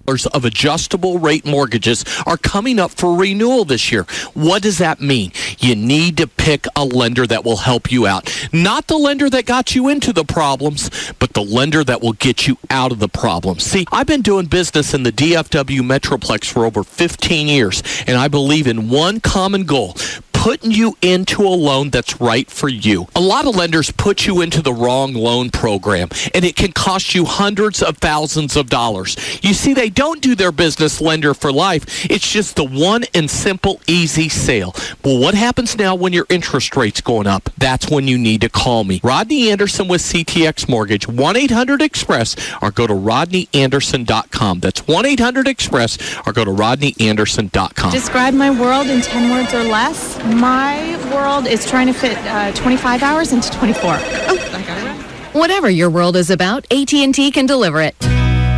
of adjustable rate mortgages are coming up for renewal this year. What does that mean? You need to pick a lender that will help you out. Not the lender that got you into the problems, but the lender that will get you out of the problems. See, I've been doing business in the DFW Metroplex for over 15 years, and I believe in one common goal: putting you into a loan that's right for you. A lot of lenders put you into the wrong loan program, and it can cost you hundreds of thousands of dollars. You see, they don't do their business lender for life. It's just the one and simple, easy sale. Well, what happens now when your interest rate's going up? That's when you need to call me. Rodney Anderson with CTX Mortgage, 1-800-EXPRESS, or go to rodneyanderson.com. That's 1-800-EXPRESS, or go to rodneyanderson.com. Describe my world in 10 words or less. My world is trying to fit 25 hours into 24. Oh, I got it right. Whatever your world is about, AT&T can deliver it.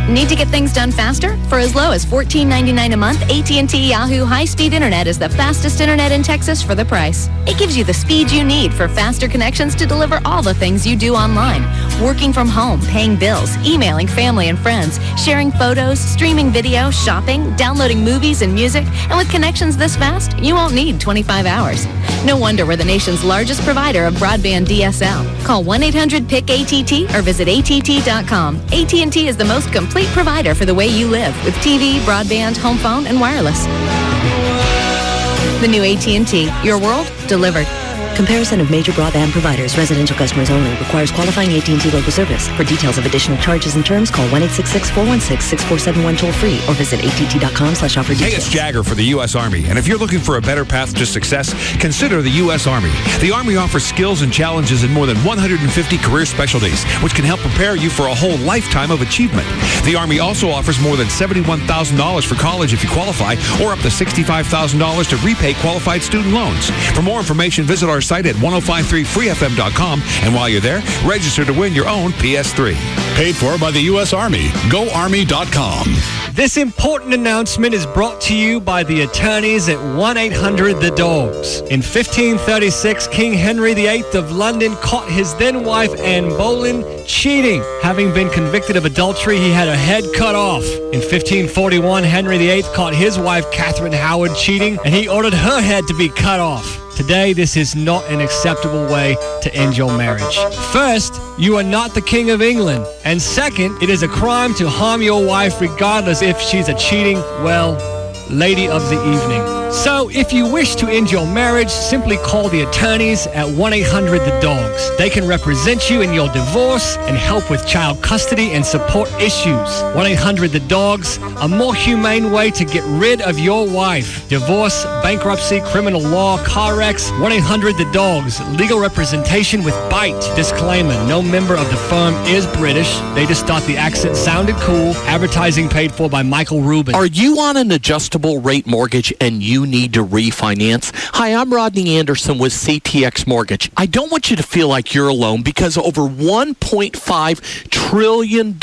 Need to get things done faster? For as low as $14.99 a month, AT&T Yahoo high-speed internet is the fastest internet in Texas for the price. It gives you the speed you need for faster connections to deliver all the things you do online. Working from home, paying bills, emailing family and friends, sharing photos, streaming video, shopping, downloading movies and music. And with connections this fast, you won't need 25 hours. No wonder we're the nation's largest provider of broadband DSL. Call 1-800-PIC-ATT or visit att.com. AT&T is the most complete provider for the way you live, with TV, broadband, home phone, and wireless. The new AT&T, your world delivered. Comparison of major broadband providers. Residential customers only. Requires qualifying AT&T local service. For details of additional charges and terms, call 1-866-416-6471 toll free or visit att.com/offer details. Hey, it's Jagger for the U.S. Army. And if you're looking for a better path to success, consider the U.S. Army. The Army offers skills and challenges in more than 150 career specialties, which can help prepare you for a whole lifetime of achievement. The Army also offers more than $71,000 for college if you qualify, or up to $65,000 to repay qualified student loans. For more information, visit our site at 1053freefm.com, and while you're there, register to win your own PS3. Paid for by the U.S. Army. GoArmy.com. This important announcement is brought to you by the attorneys at 1-800-THE-DOGS. In 1536, King Henry VIII of London caught his then-wife Anne Boleyn cheating. Having been convicted of adultery, he had her head cut off. In 1541, Henry VIII caught his wife Catherine Howard cheating, and he ordered her head to be cut off. Today, this is not an acceptable way to end your marriage. First, you are not the King of England. And second, it is a crime to harm your wife regardless if she's a cheating, lady of the evening. So, if you wish to end your marriage, simply call the attorneys at 1-800-THE-DOGS. They can represent you in your divorce and help with child custody and support issues. 1-800-THE-DOGS, a more humane way to get rid of your wife. Divorce, bankruptcy, criminal law, car wrecks. 1-800-THE-DOGS, legal representation with bite. Disclaimer, no member of the firm is British. They just thought the accent sounded cool. Advertising paid for by Michael Rubin. Are you on an adjustable rate mortgage and you need to refinance? Hi, I'm Rodney Anderson with CTX Mortgage. I don't want you to feel like you're alone, because over $1.5 trillion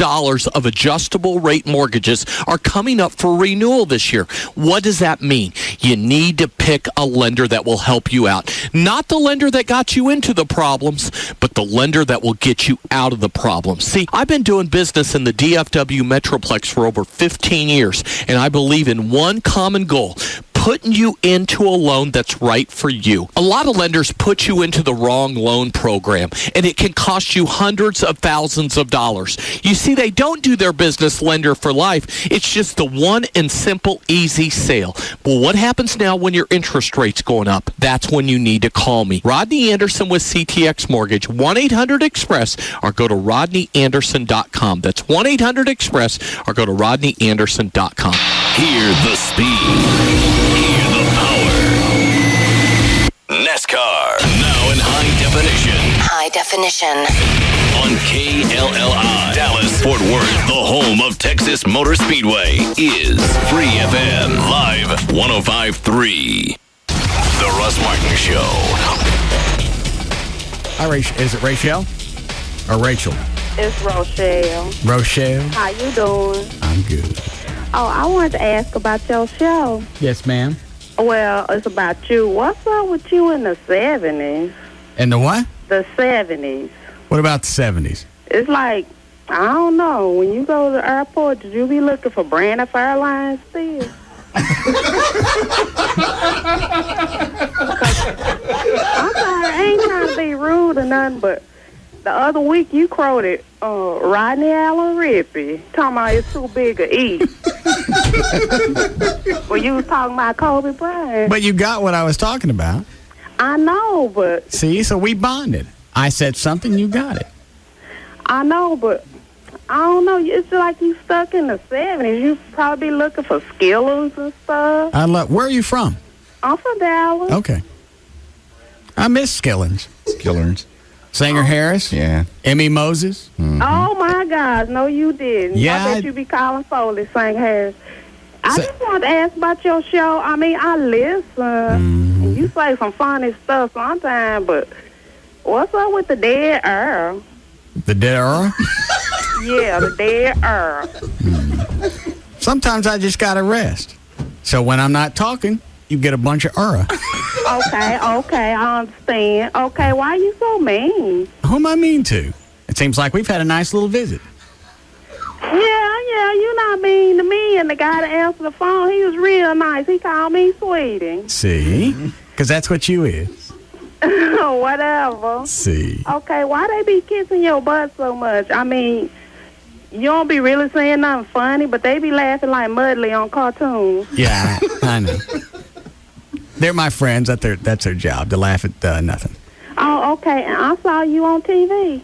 of adjustable rate mortgages are coming up for renewal this year. What does that mean? You need to pick a lender that will help you out. Not the lender that got you into the problems, but the lender that will get you out of the problems. See, I've been doing business in the DFW Metroplex for over 15 years, and I believe in one common goal: putting you into a loan that's right for you. A lot of lenders put you into the wrong loan program, and it can cost you hundreds of thousands of dollars. You see, they don't do their business lender for life. It's just the one and simple, easy sale. Well, what happens now when your interest rate's going up? That's when you need to call me. Rodney Anderson with CTX Mortgage, 1-800-EXPRESS, or go to rodneyanderson.com. That's 1-800-EXPRESS, or go to rodneyanderson.com. Hear the speed. Hear the power. NASCAR, now in high definition. High definition. On KLLI, Dallas, Fort Worth, the home of Texas Motor Speedway, is Free FM, live 105.3. The Russ Martin Show. Hi, is it Rachel or Rachel? It's Rochelle. Rochelle. How you doing? I'm good. Oh, I wanted to ask about your show. Yes, ma'am. Well, it's about you. What's wrong with you in the 70s? In the what? The 70s. What about the 70s? It's like I don't know. When you go to the airport, did you be looking for Braniff Airlines still? I'm sorry, I ain't trying to be rude or nothing, but the other week you quoted Rodney Allen Rippey, talking about it's too big to eat. Well, you was talking about Kobe Bryant. But you got what I was talking about. I know, but... See, so we bonded. I said something, you got it. I know, but... I don't know. It's like you stuck in the 70s. You probably looking for Skillers and stuff. Where are you from? I'm from Dallas. Okay. I miss Skillins. Sanger Harris? Yeah. Emmy Moses? Mm-hmm. Oh, my gosh. No, you didn't. Yeah, I bet you be calling Foley, Sanger Harris. I just wanted to ask about your show. I mean, I listen. And you say some funny stuff sometimes, but what's up with the dead Earl? The dead Earl? Yeah, the dead Earl. Sometimes I just got to rest. So when I'm not talking, you get a bunch of Earl. Okay, I understand. Okay, why you so mean? Who am I mean to? It seems like we've had a nice little visit. Yeah, you not mean to me. And the guy that answered the phone, he was real nice. He called me sweetie. See? Because that's what you is. Whatever. See? Okay, why they be kissing your butt so much? I mean, you don't be really saying nothing funny, but they be laughing like Mudley on cartoons. Yeah, I know. They're my friends. That's their job, to laugh at nothing. Oh, okay. And I saw you on TV.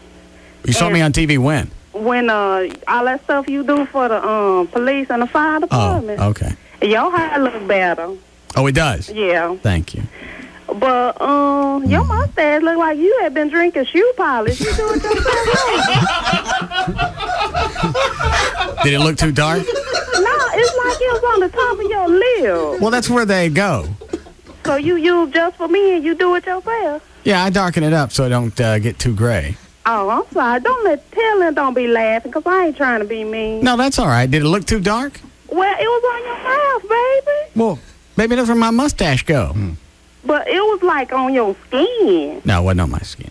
You saw me on TV when? When all that stuff you do for the police and the fire department. Oh, okay. Your hair look better. Oh, it does? Yeah. Thank you. But your mustache look like you had been drinking shoe polish. You do it yourself. Did it look too dark? No, it's like it was on the top of your lip. Well, that's where they go. So you use just for me and you do it yourself? Yeah, I darken it up so it don't get too gray. Oh, I'm sorry. Don't be laughing, because I ain't trying to be mean. No, that's all right. Did it look too dark? Well, it was on your mouth, baby. Well, maybe that's where my mustache go. But it was like on your skin. No, it wasn't on my skin.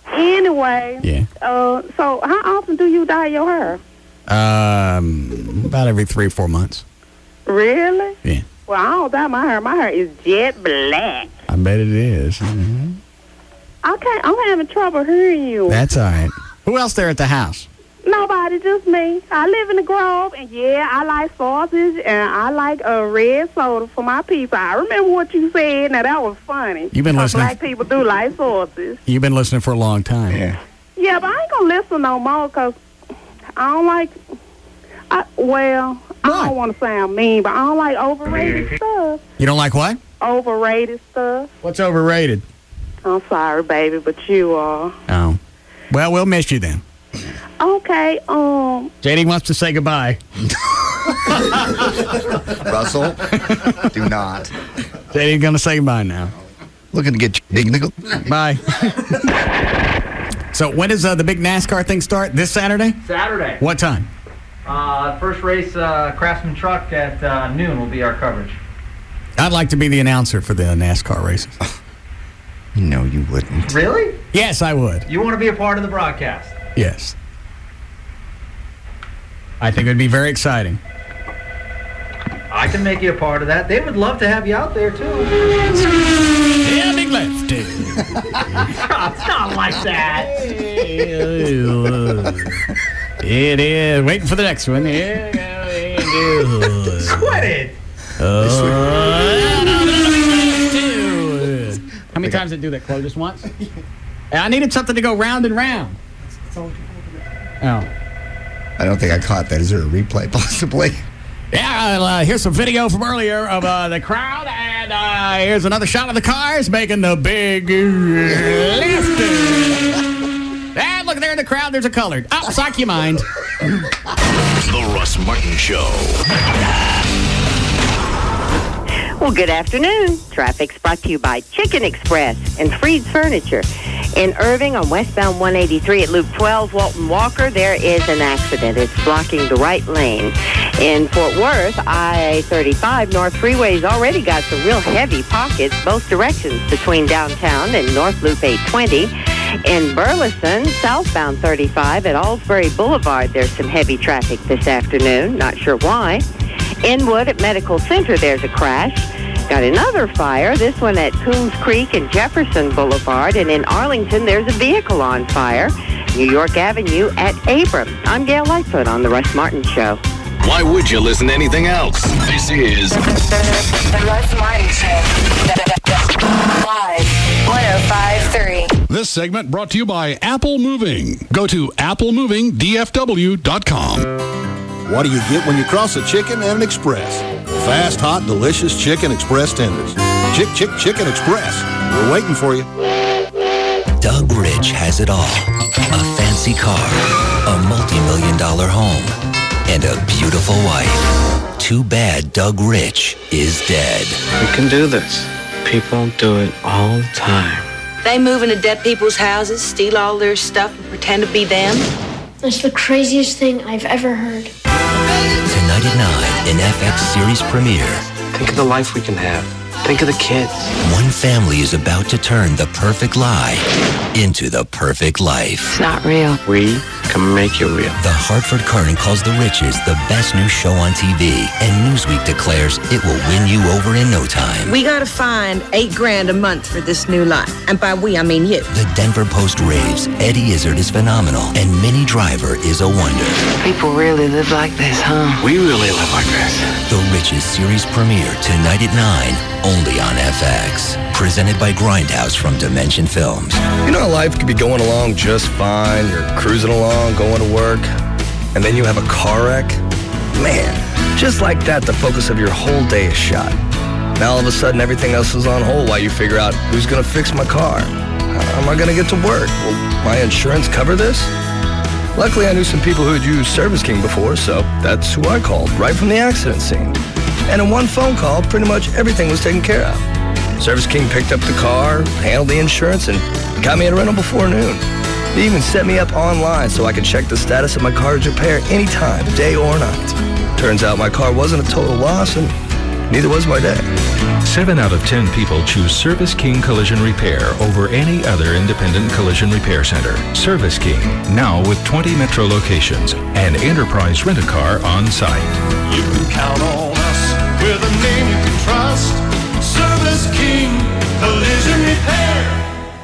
Anyway. Yeah. So how often do you dye your hair? About every 3 or 4 months. Really? Yeah. Well, I don't dye my hair. My hair is jet black. I bet it is. Mm-hmm. Okay, I'm having trouble hearing you. That's all right. Who else there at the house? Nobody, just me. I live in the Grove, and yeah, I like sausage, and I like a red soda for my people. I remember what you said. Now, that was funny. You've been listening. Black people do like sausage. You've been listening for a long time. Yeah, but I ain't going to listen no more, because I don't like... I don't want to sound mean, but I don't like overrated stuff. You don't like what? Overrated stuff. What's overrated? I'm sorry, baby, but you are. Oh. Well, we'll miss you then. Okay, JD wants to say goodbye. Russell, do not. JD's going to say goodbye now. Looking to get you. Bye. So when does the big NASCAR thing start? This Saturday? Saturday. What time? First race, Craftsman Truck at noon will be our coverage. I'd like to be the announcer for the NASCAR races. No, you wouldn't. Really? Yes, I would. You want to be a part of the broadcast? Yes. I think it would be very exciting. I can make you a part of that. They would love to have you out there, too. Yeah, big left. It's not like that. It is. Waiting for the next one. Yeah, Quit it. How many times did it do that, Chloe? Just once? I needed something to go round and round. Oh. I don't think I caught that. Is there a replay, possibly? Yeah, here's some video from earlier of the crowd, and here's another shot of the cars making the big left. And look there in the crowd, there's a colored. Oh, psych your mind. The Russ Martin Show. Well, good afternoon. Traffic's brought to you by Chicken Express and Freed's Furniture. In Irving on westbound 183 at Loop 12, Walton Walker, there is an accident. It's blocking the right lane. In Fort Worth, I-35 North Freeway's already got some real heavy pockets, both directions between downtown and North Loop 820. In Burleson, southbound 35 at Allsbury Boulevard, there's some heavy traffic this afternoon. Not sure why. Inwood at Medical Center, there's a crash. Got another fire, this one at Coons Creek and Jefferson Boulevard. And in Arlington, there's a vehicle on fire. New York Avenue at Abram. I'm Gail Lightfoot on The Russ Martin Show. Why would you listen to anything else? This is The Russ Martin Show. Live 105.3. This segment brought to you by Apple Moving. Go to applemovingdfw.com. What do you get when you cross a chicken and an express? Fast, hot, delicious Chicken Express tenders. Chicken Express. We're waiting for you. Doug Rich has it all. A fancy car, a multi-million-dollar home, and a beautiful wife. Too bad Doug Rich is dead. We can do this. People do it all the time. They move into dead people's houses, steal all their stuff, and pretend to be them. That's the craziest thing I've ever heard. Tonight at 9 in FX series premiere. Think of the life we can have. Think of the kids. One family is about to turn the perfect lie into the perfect life. It's not real. We can make it real. The Hartford Courant calls The Riches the best new show on TV, and Newsweek declares it will win you over in no time. We gotta find $8,000 a month for this new life. And by we, I mean you. The Denver Post raves Eddie Izzard is phenomenal, and Minnie Driver is a wonder. People really live like this, huh? We really live like this. The Riches series premiere tonight at 9, only on FX. Presented by Grindhouse from Dimension Films. You know how life could be going along just fine. You're cruising along, going to work, and then you have a car wreck? Man, just like that, the focus of your whole day is shot. Now all of a sudden, everything else is on hold while you figure out who's going to fix my car. How am I going to get to work? Will my insurance cover this? Luckily, I knew some people who had used Service King before, so that's who I called, right from the accident scene. And in one phone call, pretty much everything was taken care of. Service King picked up the car, handled the insurance, and got me a rental before noon. They even set me up online so I could check the status of my car's repair anytime, day or night. Turns out my car wasn't a total loss, and neither was my day. 7 out of 10 people choose Service King Collision Repair over any other independent collision repair center. Service King, now with 20 metro locations and enterprise rent-a-car on site. You can count on us with a name you can trust. Service King Collision Repair.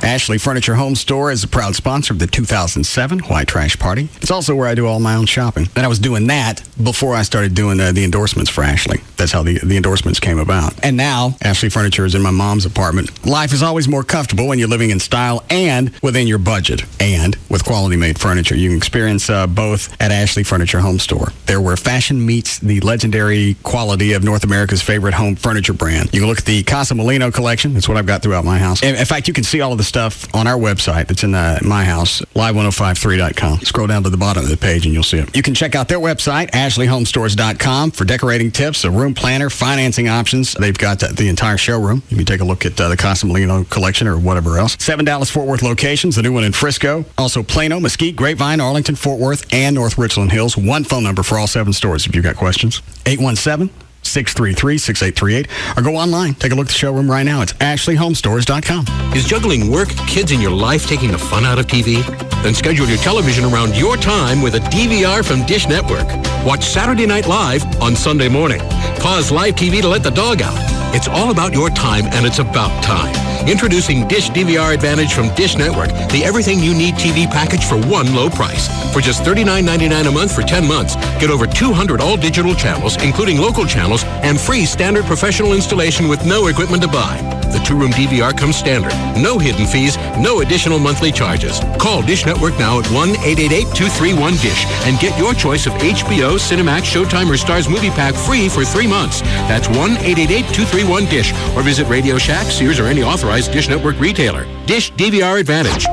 Ashley Furniture Home Store is a proud sponsor of the 2007 White Trash Party. It's also where I do all my own shopping. And I was doing that before I started doing the endorsements for Ashley. That's how the endorsements came about. And now, Ashley Furniture is in my mom's apartment. Life is always more comfortable when you're living in style and within your budget. And with quality-made furniture, you can experience both at Ashley Furniture Home Store. They're where fashion meets the legendary quality of North America's favorite home furniture brand. You can look at the Casa Molino collection. That's what I've got throughout my house. In fact, you can see all of the stuff on our website. It's in my house, live1053.com. Scroll down to the bottom of the page and you'll see it. You can check out their website, ashleyhomestores.com, for decorating tips, a room planner, financing options. They've got the entire showroom. You can take a look at the Casa Molino collection or whatever else. 7 Dallas-Fort Worth locations, the new one in Frisco. Also Plano, Mesquite, Grapevine, Arlington, Fort Worth, and North Richland Hills. One phone number for all 7 stores if you've got questions. 817-633-6838, or go online. Take a look at the showroom right now. It's ashleyhomestores.com. Is juggling work, kids, and your life taking the fun out of TV? Then schedule your television around your time with a DVR from Dish Network. Watch Saturday Night Live on Sunday morning. Pause live TV to let the dog out. It's all about your time, and it's about time. Introducing Dish DVR Advantage from Dish Network, the everything you need TV package for one low price. For just $39.99 a month for 10 months, get over 200 all-digital channels, including local channels, and free standard professional installation with no equipment to buy. The 2-room DVR comes standard. No hidden fees, no additional monthly charges. Call Dish Network now at 1-888-231-DISH and get your choice of HBO, Cinemax, Showtime, or Starz Movie Pack free for 3 months. That's 1-888-231-DISH, or visit Radio Shack, Sears, or any authorized Dish Network retailer. Dish DVR Advantage.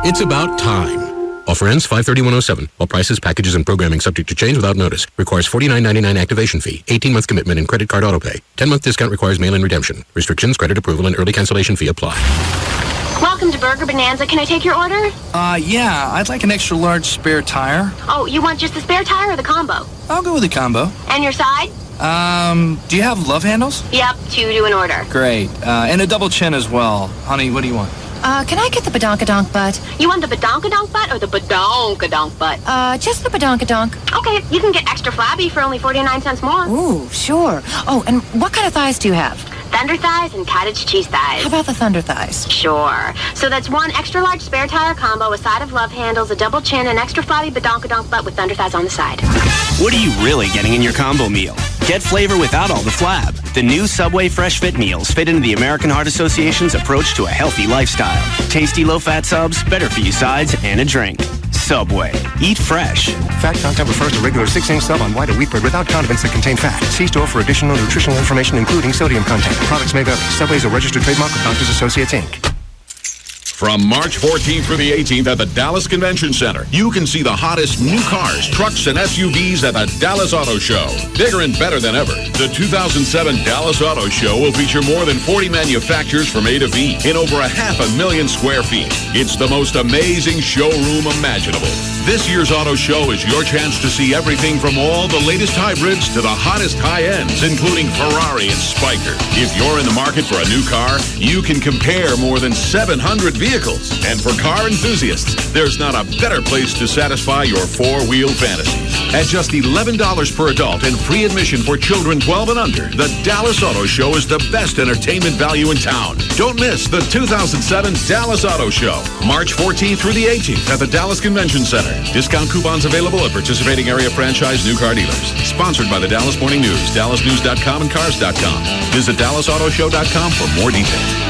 It's about time. Offer ends 5/31/07. All prices, packages, and programming subject to change without notice. Requires $49.99 activation fee. 18-month commitment and credit card autopay. 10-month discount requires mail-in redemption. Restrictions, credit approval, and early cancellation fee apply. Welcome to Burger Bonanza. Can I take your order? Yeah. I'd like an extra large spare tire. Oh, you want just the spare tire or the combo? I'll go with the combo. And your side? Do you have love handles? Yep, 2 to an order. Great. And a double chin as well. Honey, what do you want? Can I get the badonkadonk butt? You want the badonkadonk butt or the badonkadonk butt? Just the badonkadonk. Okay, you can get extra flabby for only 49 cents more. Ooh, sure. Oh, and what kind of thighs do you have? Thunder thighs and cottage cheese thighs. How about the thunder thighs? Sure. So that's one extra large spare tire combo, a side of love handles, a double chin, and extra flabby badonkadonk butt with thunder thighs on the side. What are you really getting in your combo meal? Get flavor without all the flab. The new Subway Fresh Fit meals fit into the American Heart Association's approach to a healthy lifestyle. Tasty low-fat subs, better-for-you sides, and a drink. Subway. Eat fresh. Fat content refers to regular 6-inch sub on white or wheat bread without condiments that contain fat. See store for additional nutritional information, including sodium content. Products may vary. Subway is a registered trademark of Doctors Associates, Inc. From March 14th through the 18th at the Dallas Convention Center, you can see the hottest new cars, trucks, and SUVs at the Dallas Auto Show. Bigger and better than ever, the 2007 Dallas Auto Show will feature more than 40 manufacturers from A to V in over 500,000 square feet. It's the most amazing showroom imaginable. This year's auto show is your chance to see everything from all the latest hybrids to the hottest high-ends, including Ferrari and Spyker. If you're in the market for a new car, you can compare more than 700 vehicles. And for car enthusiasts, there's not a better place to satisfy your four-wheel fantasies. At just $11 per adult and free admission for children 12 and under, the Dallas Auto Show is the best entertainment value in town. Don't miss the 2007 Dallas Auto Show, March 14th through the 18th at the Dallas Convention Center. Discount coupons available at participating area franchise new car dealers. Sponsored by the Dallas Morning News, dallasnews.com, and cars.com. Visit dallasautoshow.com for more details.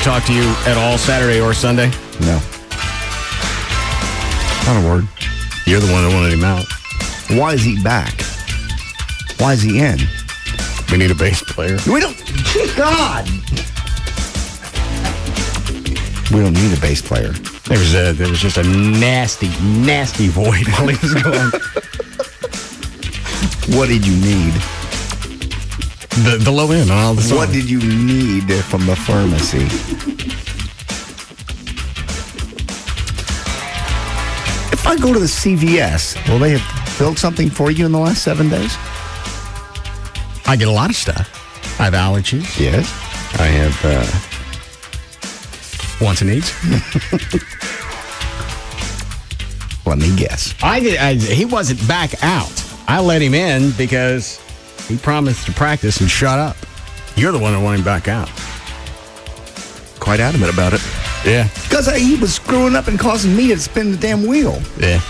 Talk to you at all Saturday or Sunday? No. Not a word. You're the one that wanted him out. Why is he back? Why is he in? We need a bass player. We don't. God. We don't need a bass player. There was just a nasty void while he was gone. What did you need? The low end on all the songs. What did you need from the pharmacy? If I go to the CVS, will they have filled something for you in the last 7 days? I get a lot of stuff. I have allergies. Yes. I have wants and needs. Let me guess. He wasn't back out. I let him in because he promised to practice and shut up. You're the one that wanted him back out. Quite adamant about it. Yeah. Because he was screwing up and causing me to spin the damn wheel. Yeah.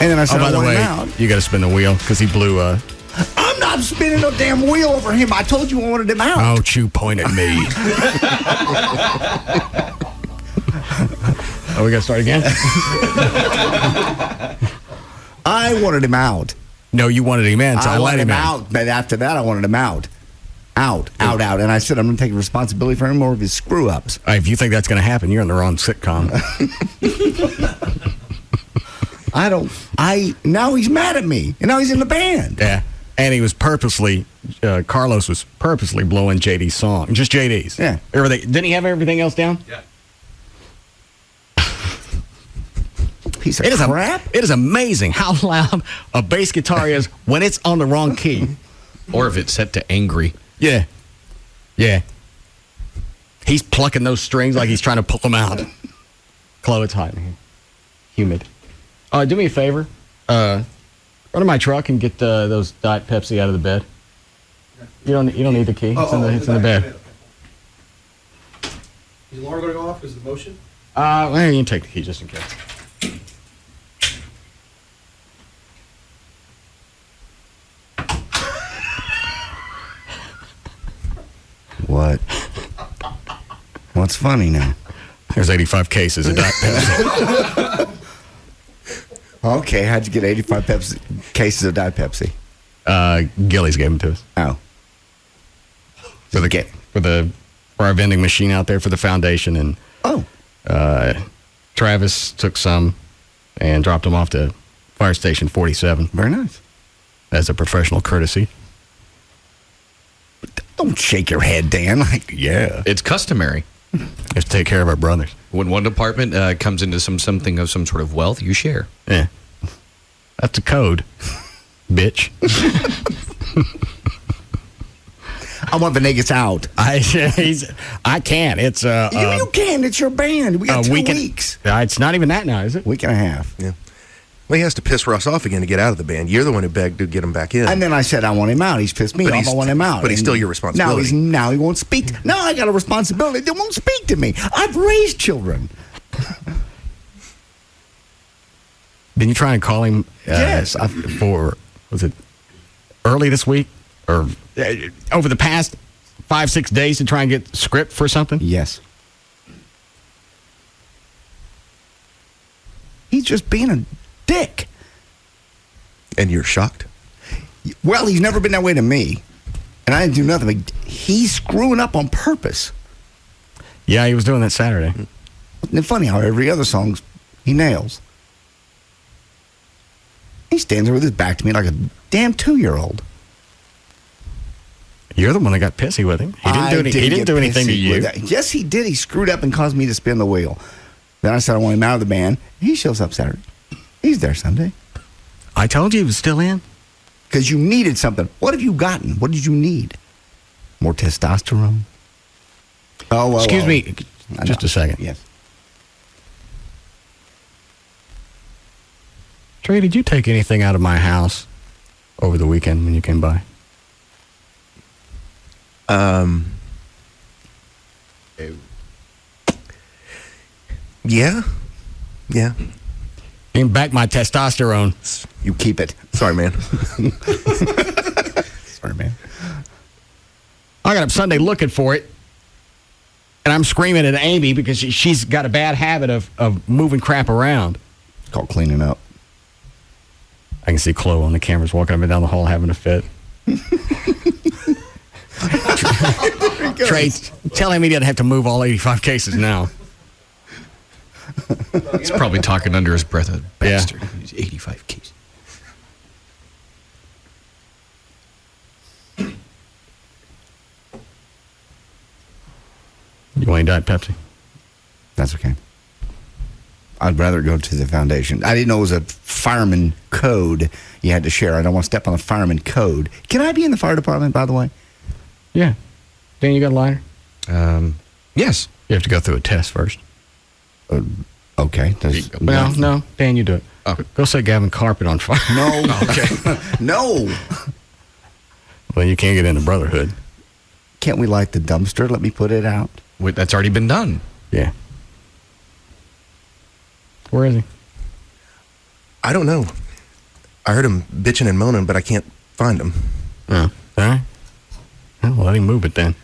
And then I said, by the way, out. You got to spin the wheel because he blew I'm not spinning no damn wheel over him. I told you I wanted him out. Don't you point at me. Oh, we got to start again? I wanted him out. No, you wanted him in, so I let him out. But after that, I wanted him out. Out. And I said, I'm going to take responsibility for him or of his screw-ups. If you think that's going to happen, you're in the wrong sitcom. Now he's mad at me. And now he's in the band. Yeah. And he was purposely, Carlos was purposely blowing JD's song. Just JD's. Yeah. Everything. Didn't he have everything else down? Yeah. Piece of crap. It is amazing how loud a bass guitar is when it's on the wrong key. Or if it's set to angry. Yeah. Yeah. He's plucking those strings like he's trying to pull them out. Chloe, it's hot in here. Humid. Do me a favor. Run to my truck and get those Diet Pepsi out of the bed. You don't need the key. It's in the bed. Is the alarm going to go off because of the motion? Well, you can take the key just in case. What? What's funny now? There's 85 cases of Diet Pepsi. Okay, how'd you get 85 cases of Diet Pepsi? Gillies gave them to us. Oh. For our vending machine out there for the foundation. And Travis took some and dropped them off to Fire Station 47. Very nice. As a professional courtesy. Don't shake your head, Dan. Like, yeah. It's customary. Just take care of our brothers. When one department comes into something of some sort of wealth, you share. Yeah. That's a code, bitch. I want Venegas out. I can't. It's you can. It's your band. We got 2 weeks. It's not even that now, is it? Week and a half. Yeah. Well, he has to piss Russ off again to get out of the band. You're the one who begged to get him back in. And then I said I want him out. He's pissed me off. I want him out. But he's still your responsibility. Now he won't speak. Now I got a responsibility. They won't speak to me. I've raised children. Didn't you try and call him? Yes. Was it early this week or over the past 5-6 days to try and get script for something? Yes. He's just being a dick. And you're shocked? Well, he's never been that way to me. And I didn't do nothing. He's screwing up on purpose. Yeah, he was doing that Saturday. Isn't it funny how every other song he nails? He stands there with his back to me like a damn 2-year-old. You're the one that got pissy with him. He didn't do anything to you. Yes, he did. He screwed up and caused me to spin the wheel. Then I said I want him out of the band. He shows up Saturday. He's there Sunday. I told you he was still in. Because you needed something. What have you gotten? What did you need? More testosterone? Excuse me. Just a second. Yes. Trey, did you take anything out of my house over the weekend when you came by? Yeah. Came back my testosterone. You keep it. Sorry, man. Sorry, man. I got up Sunday looking for it, and I'm screaming at Amy because she's got a bad habit of moving crap around. It's called cleaning up. I can see Chloe on the cameras walking up and down the hall having a fit. Trey, tell him he doesn't have to move all 85 cases now. He's probably talking under his breath. Bastard. Yeah. He's 85 cases. You want Diet Pepsi? That's okay. I'd rather go to the foundation. I didn't know it was a fireman code you had to share. I don't want to step on the fireman code. Can I be in the fire department, by the way? Yeah. Dan, you got a lighter? Yes. You have to go through a test first. Okay. Well, no. Dan, you do it. Oh. Go set Gavin Carpet on fire. No. Okay. No. Well, you can't get into Brotherhood. Can't we light the dumpster? Let me put it out. Wait, that's already been done. Yeah. Where is he? I don't know. I heard him bitching and moaning, but I can't find him. Oh, all right. Well, let him move it then.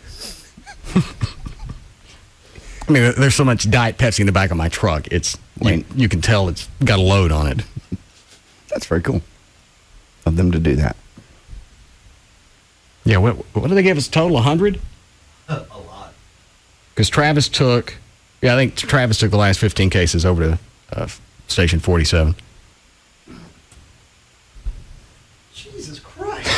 I mean, there's so much Diet Pepsi in the back of my truck. You can tell it's got a load on it. That's very cool of them to do that. Yeah, what did they give us total? 100? A lot. Because Travis took the last 15 cases over to Station 47. Jesus Christ.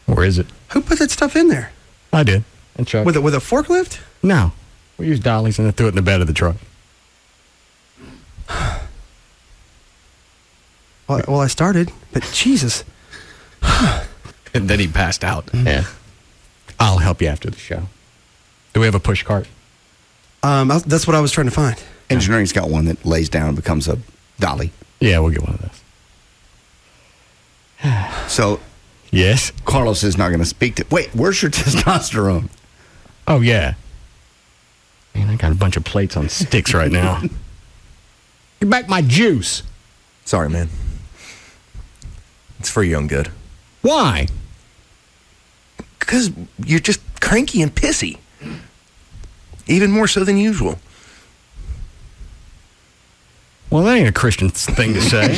Or is it? Who put that stuff in there? I did. And Chuck. With a forklift? No. We used dollies and then threw it in the bed of the truck. Well, I started, but Jesus. And then he passed out. Yeah. I'll help you after the show. Do we have a push cart? That's what I was trying to find. Engineering's got one that lays down and becomes a dolly. Yeah, we'll get one of those. So, yes, Carlos is not going to speak to. Wait, where's your testosterone? Oh yeah. Man, I got a bunch of plates on sticks right now. Get back my juice. Sorry, man. It's for your own good. Why? Because you're just cranky and pissy. Even more so than usual. Well, that ain't a Christian thing to say.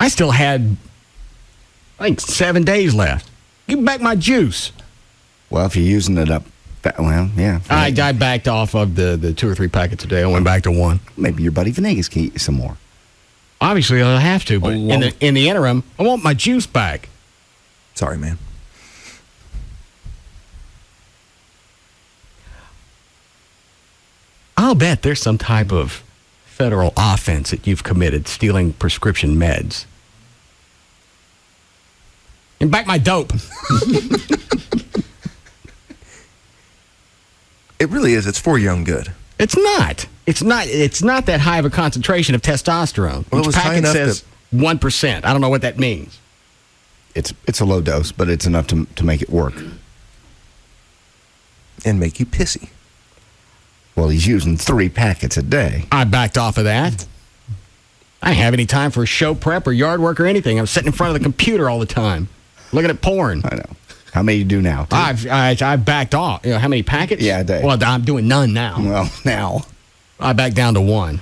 I still had, I think, 7 days left. Give back my juice. Well, if you're using it up, well, yeah. I backed off of the 2 or 3 packets a day. I went back to 1. Maybe your buddy Venegas can eat you some more. Obviously, I'll have to, but in the interim, I want my juice back. Sorry, man. I'll bet there's some type of federal offense that you've committed, stealing prescription meds. And back my dope. It really is. It's for your own good. It's not. It's not that high of a concentration of testosterone. Well, it was Each high packet enough says 1%. I don't know what that means. It's a low dose, but it's enough to make it work. And make you pissy. Well, he's using 3 packets a day. I backed off of that. I didn't have any time for show prep or yard work or anything. I'm sitting in front of the computer all the time, looking at porn. I know. How many you do now? I've backed off. You know, how many packets? Yeah, a day. Well, I'm doing none now. Well, now. I backed down to 1.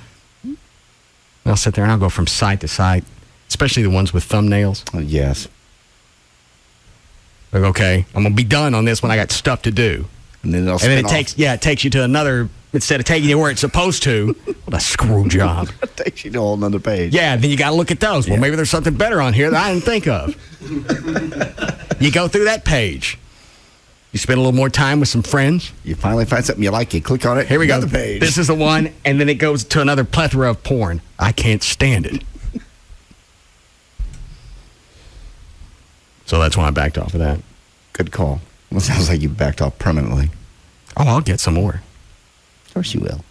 I'll sit there and I'll go from site to site, especially the ones with thumbnails. Yes. Like, okay, I'm going to be done on this when I got stuff to do. And then it takes you to another, instead of taking you where it's supposed to, what a screw job. It takes you to a whole nother page. Yeah, then you got to look at those. Well, maybe there's something better on here that I didn't think of. You go through that page. You spend a little more time with some friends. You finally find something you like. You click on it. Here we go. Another page. This is the one, and then it goes to another plethora of porn. I can't stand it. So that's why I backed off of that. Good call. Well, it sounds like you backed off permanently. Oh, I'll get some more. Of course you will.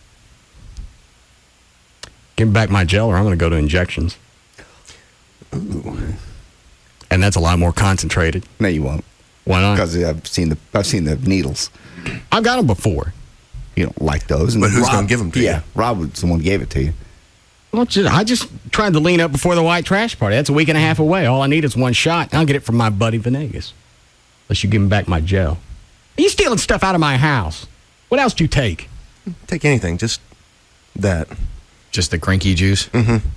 Give me back my gel, or I'm going to go to injections. Ooh. And that's a lot more concentrated. No, you won't. Why not? Because I've seen the needles. I've got them before. You don't like those. And but who's going to give them to you? Yeah, Rob was the one who gave it to you. Well, I just tried to lean up before the white trash party. That's a week and a half away. All I need is one shot. I'll get it from my buddy Venegas. Unless you give me back my gel. Are you stealing stuff out of my house? What else do you take? Take anything. Just that. Just the cranky juice? Mm-hmm.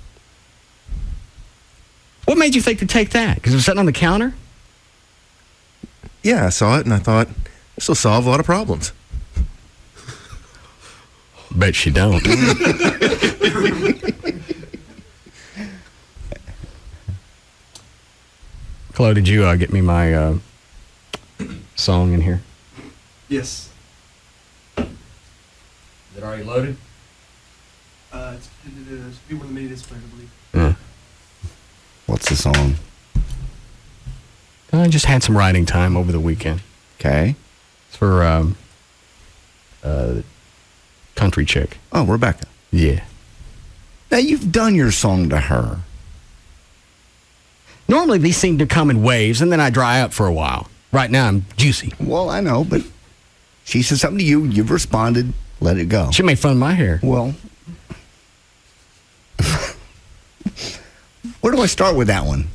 What made you think to take that? Because it was sitting on the counter? Yeah, I saw it and I thought, this will solve a lot of problems. Bet you don't. Chloe, did you get me my song in here? Yes. Is it already loaded? It should be one of the mini displays, I believe. Yeah. What's the song? I just had some writing time over the weekend. Okay. It's for country chick. Oh, Rebecca. Yeah. Now, you've done your song to her. Normally, these seem to come in waves, and then I dry up for a while. Right now, I'm juicy. Well, I know, but she said something to you. You've responded. Let it go. She made fun of my hair. Well, where do I start with that one?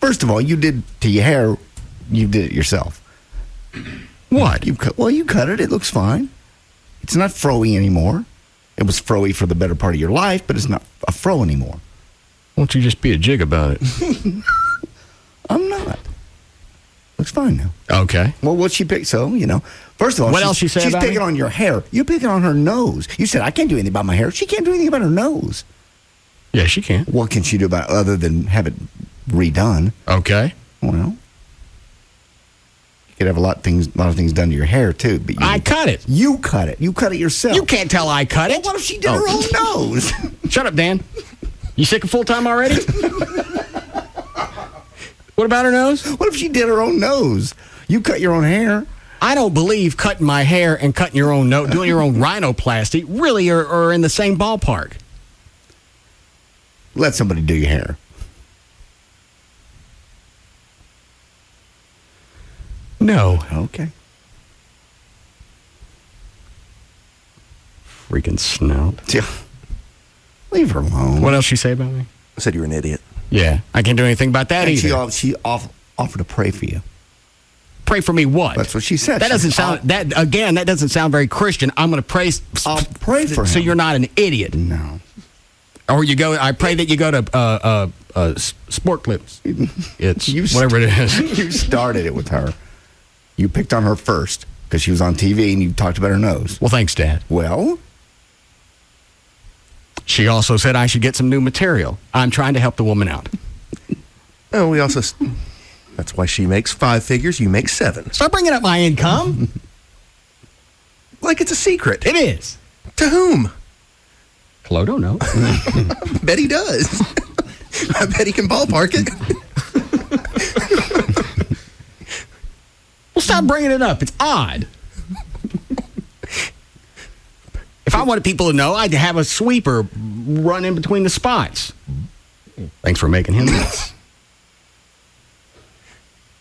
First of all, you did to your hair, you did it yourself. What? You cut it. It looks fine. It's not froey anymore. It was froey for the better part of your life, but it's not a fro anymore. Won't you just be a jig about it? I'm not. looks fine now. Okay. Well, what she picked, so, First of all, What else she said she's about picking me? on your hair. You're picking on her nose. You said, I can't do anything about my hair. She can't do anything about her nose. Yeah, she can. What can she do about it other than have it redone? Okay. Well, you could have a lot of things done to your hair, too. But I cut it. You cut it. You cut it yourself. You can't tell I cut it. Well, what if she did her own nose? Shut up, Dan. You sick of full-time already? What about her nose? What if she did her own nose? You cut your own hair. I don't believe cutting my hair and cutting your own nose, doing your own rhinoplasty, really are in the same ballpark. Let somebody do your hair. No. Okay. Freaking snout. Yeah. Leave her alone. What else she say about me? I said you're an idiot. Yeah, I can't do anything about that And either. she offered to pray for you. Pray for me what? That's what she said. That doesn't sound that doesn't sound very Christian. I'm going to pray. I'll pray for him. So you're not an idiot. No. Or I pray that you go to Sport Clips. It's whatever it is. You started it with her. You picked on her first because she was on TV and you talked about her nose. Well, thanks, Dad. Well, she also said I should get some new material. I'm trying to help the woman out. Oh, that's why she makes 5 figures, you make 7. Stop bringing up my income. Like it's a secret. It is. To whom? Flo don't know. Bet he does. I bet he can ballpark it. Well, stop bringing it up. It's odd. If I wanted people to know, I'd have a sweeper run in between the spots. Thanks for making him this.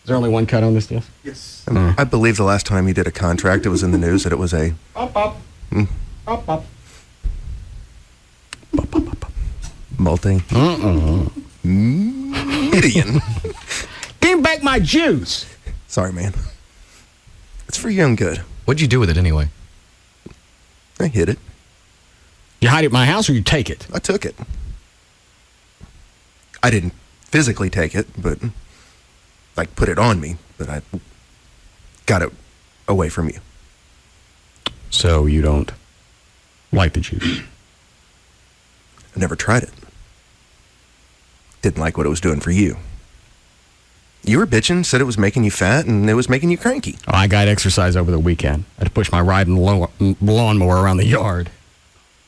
Is there only one cut on this deal? Yes. I believe the last time he did a contract, it was in the news that it was a... Up. Multi. Million. Give back my juice. Sorry, man. It's for your own good. What'd you do with it anyway? I hid it. You hide it at my house or you take it? I took it. I didn't physically take it, but put it on me, but I got it away from you. So you don't like the juice? I never tried it. Didn't like what it was doing for you. You were bitching, said it was making you fat, and it was making you cranky. Oh, I got exercise over the weekend. I had to push my riding lawnmower around the yard.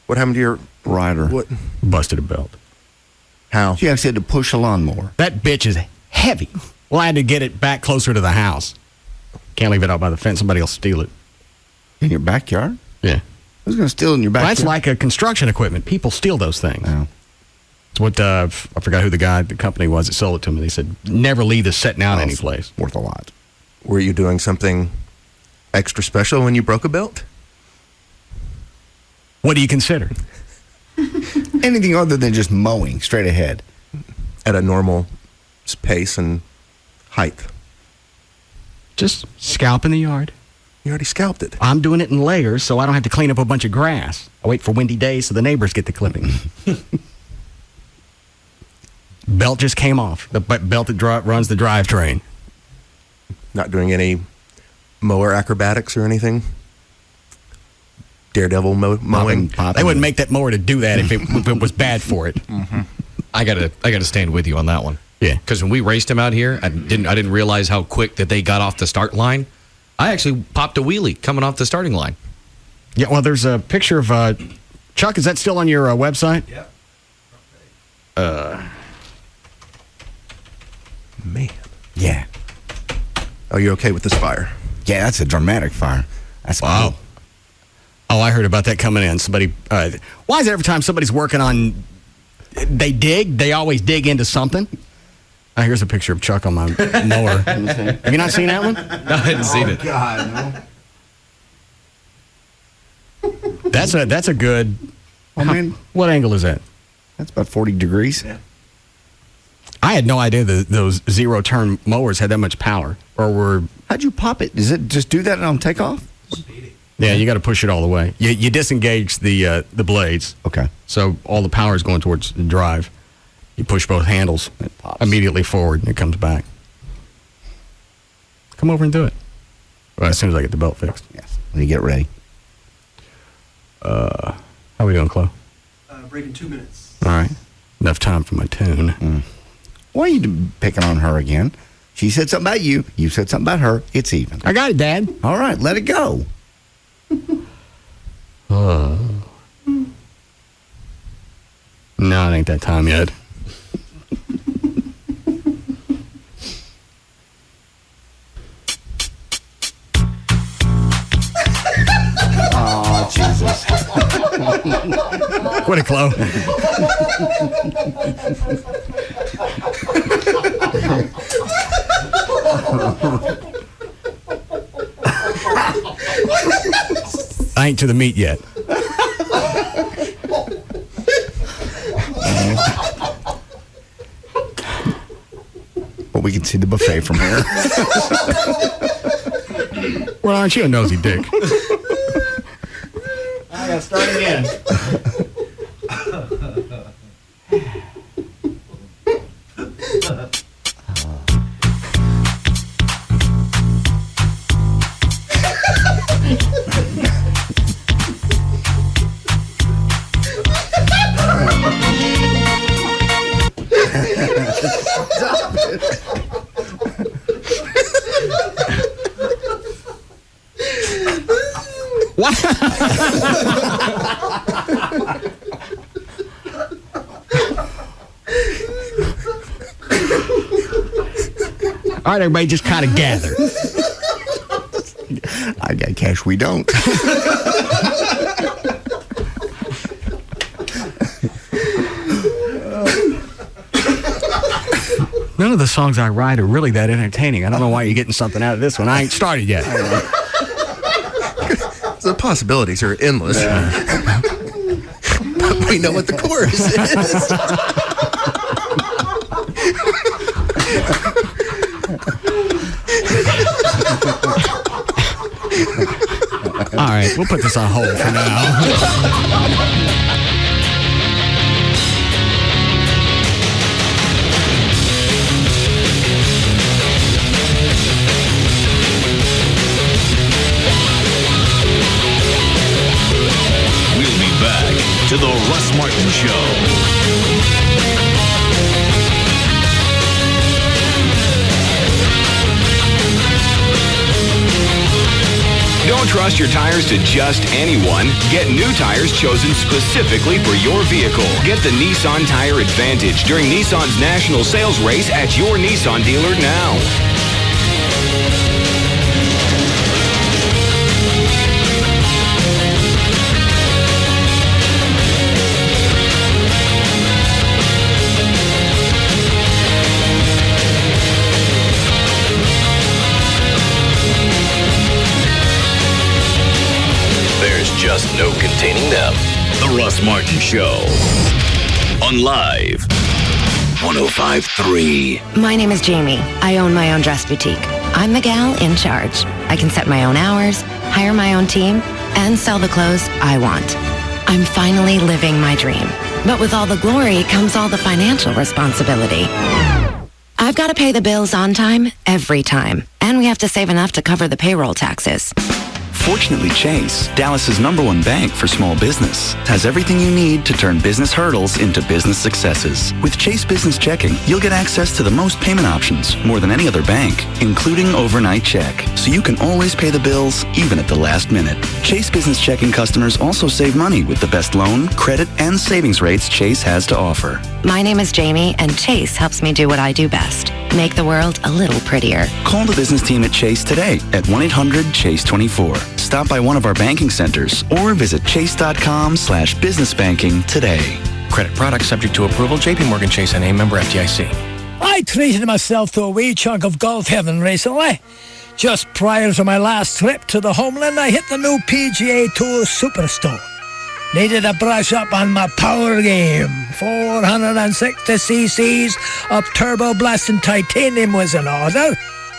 What happened to your rider? What? Busted a belt. How? She actually had to push a lawnmower. That bitch is heavy. Well, I had to get it back closer to the house. Can't leave it out by the fence. Somebody will steal it. In your backyard? Yeah. Who's going to steal in your backyard? Well, that's like a construction equipment. People steal those things. Oh. It's what, I forgot who the company was that sold it to me. They said, never leave this sitting out any place. Worth a lot. Were you doing something extra special when you broke a belt? What do you consider? Anything other than just mowing straight ahead. At a normal pace and height. Just scalp in the yard. You already scalped it. I'm doing it in layers so I don't have to clean up a bunch of grass. I wait for windy days so the neighbors get the clipping. Belt just came off. The belt that runs the drivetrain. Not doing any mower acrobatics or anything? Daredevil mowing? They wouldn't make that mower to do that if it was bad for it. Mm-hmm. I gotta stand with you on that one. Yeah. Because when we raced him out here, I didn't realize how quick that they got off the start line. I actually popped a wheelie coming off the starting line. Yeah, well, there's a picture of Chuck. Is that still on your website? Yeah. Man. Yeah. Are you okay with this fire? Yeah, that's a dramatic fire. That's wow. Cool. Oh, I heard about that coming in. Somebody. Why is it every time somebody's working on, they always dig into something? Here's a picture of Chuck on my mower. Have you not seen that one? No, I hadn't seen it. God, no. That's a good. Oh, man. What angle is that? That's about 40 degrees. Yeah. I had no idea that those zero-turn mowers had that much power. Or were. How'd you pop it? Does it just do that on takeoff? Yeah, you got to push it all the way. You disengage the blades. Okay. So all the power is going towards the drive. You push both handles immediately forward, and it comes back. Come over and do it. Well, as soon as I get the belt fixed. Yes. When you get ready. How are we doing, Chloe? Break in 2 minutes. All right. Enough time for my tune. Why are you picking on her again? She said something about you. You said something about her. It's even. I got it, Dad. All right, let it go. No, it ain't that time yet. Oh, Jesus. Quit it, Chloe. I ain't to the meat yet. But we can see the buffet from here. Well, aren't you a nosy dick? I gotta start again. Stop it. What? All right, everybody, just kind of gather. I got cash. We don't. None of the songs I write are really that entertaining. I don't know why you're getting something out of this one. I ain't started yet. The possibilities are endless. But we know what the chorus is. All right, we'll put this on hold for now. To the Russ Martin Show. Don't trust your tires to just anyone. Get new tires chosen specifically for your vehicle. Get the Nissan Tire Advantage during Nissan's national sales race at your Nissan dealer now. Just no containing them. The Russ Martin Show. On Live 105.3. My name is Jamie. I own my own dress boutique. I'm the gal in charge. I can set my own hours, hire my own team, and sell the clothes I want. I'm finally living my dream. But with all the glory comes all the financial responsibility. I've got to pay the bills on time, every time. And we have to save enough to cover the payroll taxes. Fortunately, Chase, Dallas's #1 bank for small business, has everything you need to turn business hurdles into business successes. With Chase Business Checking, you'll get access to the most payment options, more than any other bank, including overnight check, so you can always pay the bills, even at the last minute. Chase Business Checking customers also save money with the best loan, credit, and savings rates Chase has to offer. My name is Jamie, and Chase helps me do what I do best. Make the world a little prettier. Call the business team at Chase today at 1-800-CHASE-24. Stop by one of our banking centers or visit chase.com/businessbanking today. Credit product subject to approval. JPMorgan Chase and a member FDIC. I treated myself to a wee chunk of golf heaven recently. Just prior to my last trip to the homeland, I hit the new PGA Tour Superstore. Needed to brush up on my power game. 460 cc's of turbo blasting titanium was in order,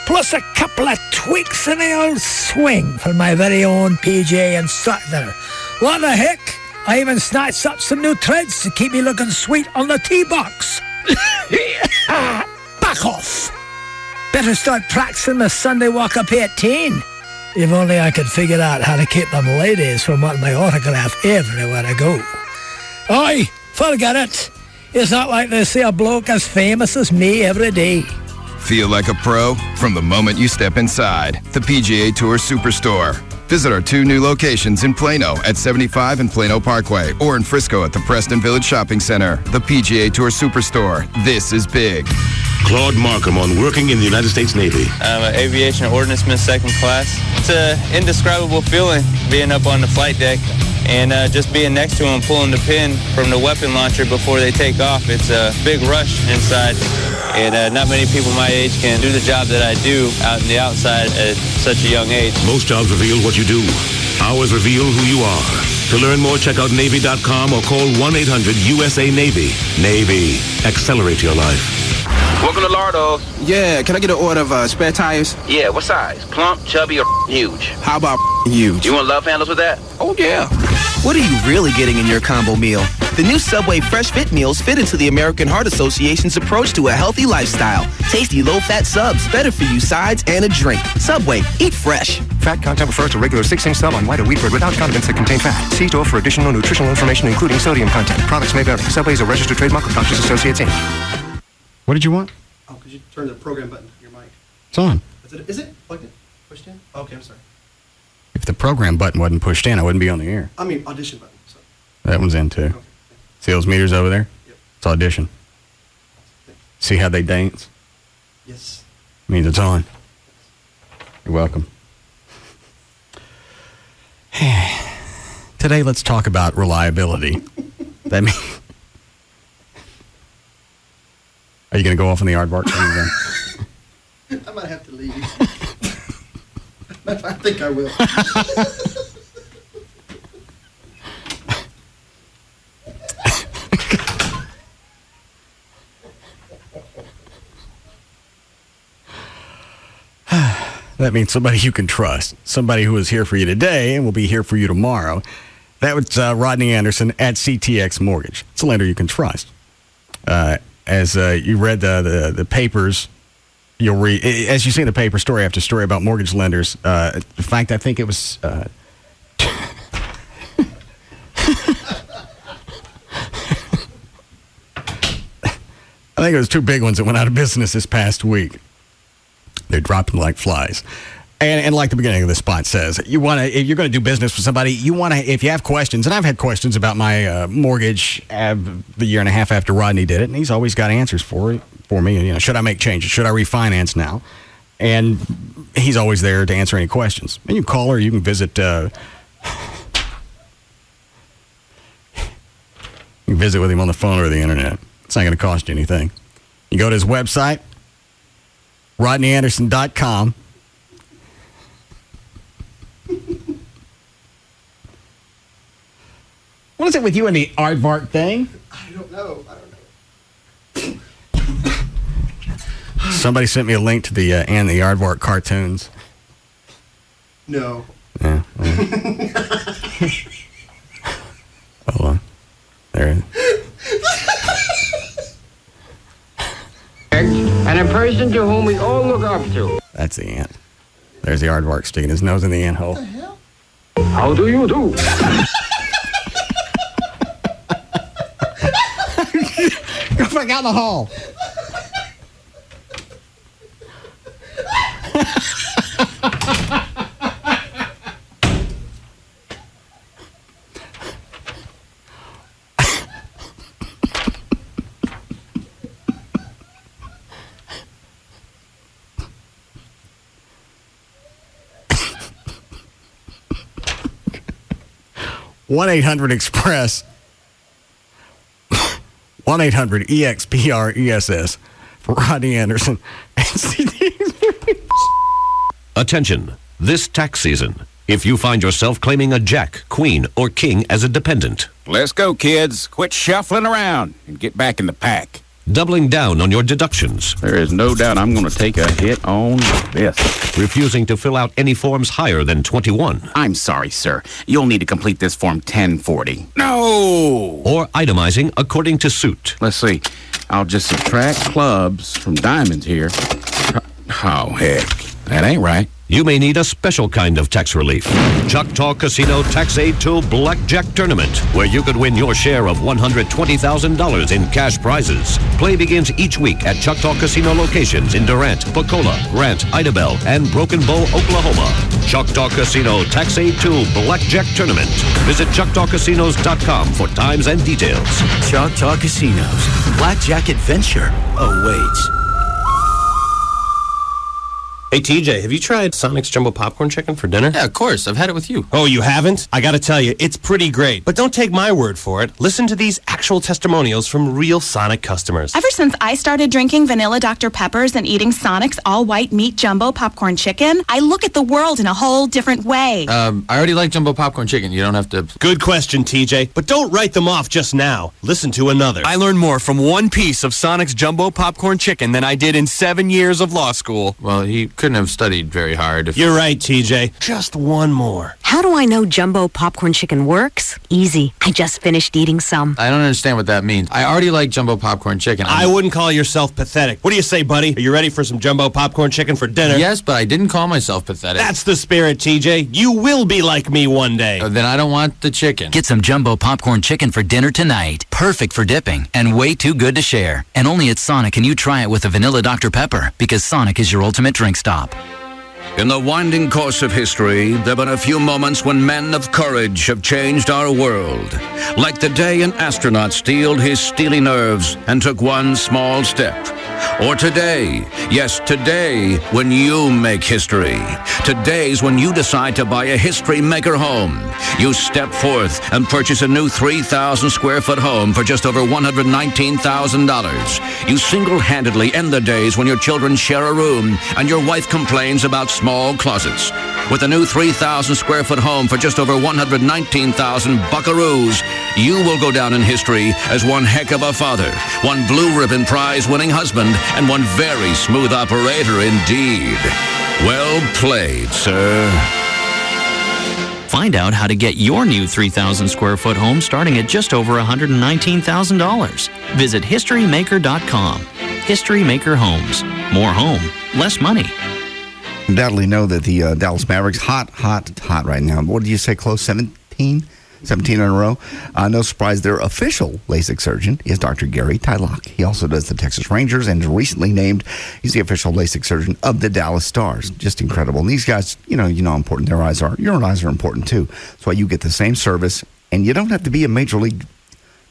plus a couple of tweaks in the old swing for my very own PGA instructor. What the heck? I even snatched up some new treads to keep me looking sweet on the tee box. Back off. Better start practicing the Sunday walk-up 18. If only I could figure out how to keep them ladies from wanting my autograph everywhere I go. Oi, forget it. It's not like they see a bloke as famous as me every day. Feel like a pro from the moment you step inside the PGA Tour Superstore. Visit our 2 new locations in Plano at 75 and Plano Parkway, or in Frisco at the Preston Village Shopping Center. The PGA Tour Superstore. This is big. Claude Markham on working in the United States Navy. I'm an aviation ordnanceman 2nd class. It's an indescribable feeling being up on the flight deck and just being next to them, pulling the pin from the weapon launcher before they take off. It's a big rush inside, and not many people my age can do the job that I do out in the outside at such a young age. Most jobs reveal what you do. Ours reveal who you are. To learn more, check out Navy.com or call 1-800-USA-NAVY. Navy. Accelerate your life. Welcome to Lardo's. Yeah, can I get an order of spare tires? Yeah, what size? Plump, chubby, or huge? How about huge? You want love handles with that? Oh, yeah. What are you really getting in your combo meal? The new Subway Fresh Fit Meals fit into the American Heart Association's approach to a healthy lifestyle. Tasty low-fat subs, better for you sides, and a drink. Subway, eat fresh. Fat content refers to regular 6-inch sub on white or wheat bread without condiments that contain fat. See store for additional nutritional information, including sodium content. Products may vary. Subway is a registered trademark of Doctors Associates, Inc. What did you want? Oh, could you turn the program button on your mic? It's on. Is it plugged in? Pushed in? Okay, I'm sorry. If the program button wasn't pushed in, I wouldn't be on the air. I mean, audition button. Sorry. That one's in, too. Okay. See those meters over there? Yep. It's audition. See how they dance? Yes. Means it's on. You're welcome. Today, let's talk about reliability. That means... Are you going to go off on the aardvark thing again? I might have to leave. I think I will. That means somebody you can trust. Somebody who is here for you today and will be here for you tomorrow. That was Rodney Anderson at CTX Mortgage. It's a lender you can trust. As you read the papers, you'll read, as you see in the paper, story after story about mortgage lenders. In fact, I think it was... I think it was 2 big ones that went out of business this past week. They're dropping like flies. And like the beginning of the spot says, if you're going to do business with somebody, if you have questions, and I've had questions about my mortgage the year and a half after Rodney did it, and he's always got answers for me. You know, should I make changes? Should I refinance now? And he's always there to answer any questions. And you can call or you can visit. You can visit with him on the phone or the internet. It's not going to cost you anything. You go to his website, RodneyAnderson.com. What is it with you and the aardvark thing? I don't know. Somebody sent me a link to the and the aardvark cartoons. No. Yeah. Hold on. There it is. And a person to whom we all look up to. That's the ant. There's the aardvark sticking his nose in the ant hole. What the hell? How do you do? Go back out in the hall. (1-800-EXPRESS) 1-800-EXPRESS for Rodney Anderson. Attention, this tax season. If you find yourself claiming a jack, queen, or king as a dependent. Let's go, kids. Quit shuffling around and get back in the pack. Doubling down on your deductions. There is no doubt I'm going to take a hit on this. Refusing to fill out any forms higher than 21. I'm sorry, sir. You'll need to complete this form 1040. No! Or itemizing according to suit. Let's see. I'll just subtract clubs from diamonds here. Oh, heck. That ain't right. You may need a special kind of tax relief. Choctaw Casino Tax Aid 2 Blackjack Tournament, where you could win your share of $120,000 in cash prizes. Play begins each week at Choctaw Casino locations in Durant, Pocola, Grant, Idabel, and Broken Bow, Oklahoma. Choctaw Casino Tax Aid 2 Blackjack Tournament. Visit ChoctawCasinos.com for times and details. Choctaw Casinos. Blackjack Adventure awaits. Hey, TJ, have you tried Sonic's Jumbo Popcorn Chicken for dinner? Yeah, of course. I've had it with you. Oh, you haven't? I gotta tell you, it's pretty great. But don't take my word for it. Listen to these actual testimonials from real Sonic customers. Ever since I started drinking vanilla Dr. Peppers and eating Sonic's all-white meat Jumbo Popcorn Chicken, I look at the world in a whole different way. I already like Jumbo Popcorn Chicken. You don't have to... Good question, TJ. But don't write them off just now. Listen to another. I learned more from one piece of Sonic's Jumbo Popcorn Chicken than I did in 7 years of law school. Well, he couldn't have studied very hard. You're right, TJ. Just one more. How do I know Jumbo Popcorn Chicken works? Easy. I just finished eating some. I don't understand what that means. I already like Jumbo Popcorn Chicken. I wouldn't call yourself pathetic. What do you say, buddy? Are you ready for some Jumbo Popcorn Chicken for dinner? Yes, but I didn't call myself pathetic. That's the spirit, TJ. You will be like me one day. Then I don't want the chicken. Get some Jumbo Popcorn Chicken for dinner tonight. Perfect for dipping and way too good to share. And only at Sonic can you try it with a vanilla Dr. Pepper, because Sonic is your ultimate drink stop. In the winding course of history, there have been a few moments when men of courage have changed our world. Like the day an astronaut steeled his steely nerves and took one small step. Or today, yes, today, when you make history. Today's when you decide to buy a History Maker home. You step forth and purchase a new 3,000 square foot home for just over $119,000. You single-handedly end the days when your children share a room and your wife complains about small closets. With a new 3,000 square foot home for just over 119,000 buckaroos, you will go down in history as one heck of a father, one blue ribbon prize winning husband, and one very smooth operator indeed. Well played, sir. Find out how to get your new 3,000 square foot home starting at just over $119,000. Visit HistoryMaker.com. History Maker Homes. More home, less money. Undoubtedly know that the Dallas Mavericks hot right now. What did you say, close? 17 in a row. No surprise, their official LASIK surgeon is Dr. Gary Tylock. He also does the Texas Rangers and is recently named, he's the official LASIK surgeon of the Dallas Stars. Just incredible. And these guys, you know how important their eyes are. Your eyes are important too. That's why you get the same service, and you don't have to be a Major League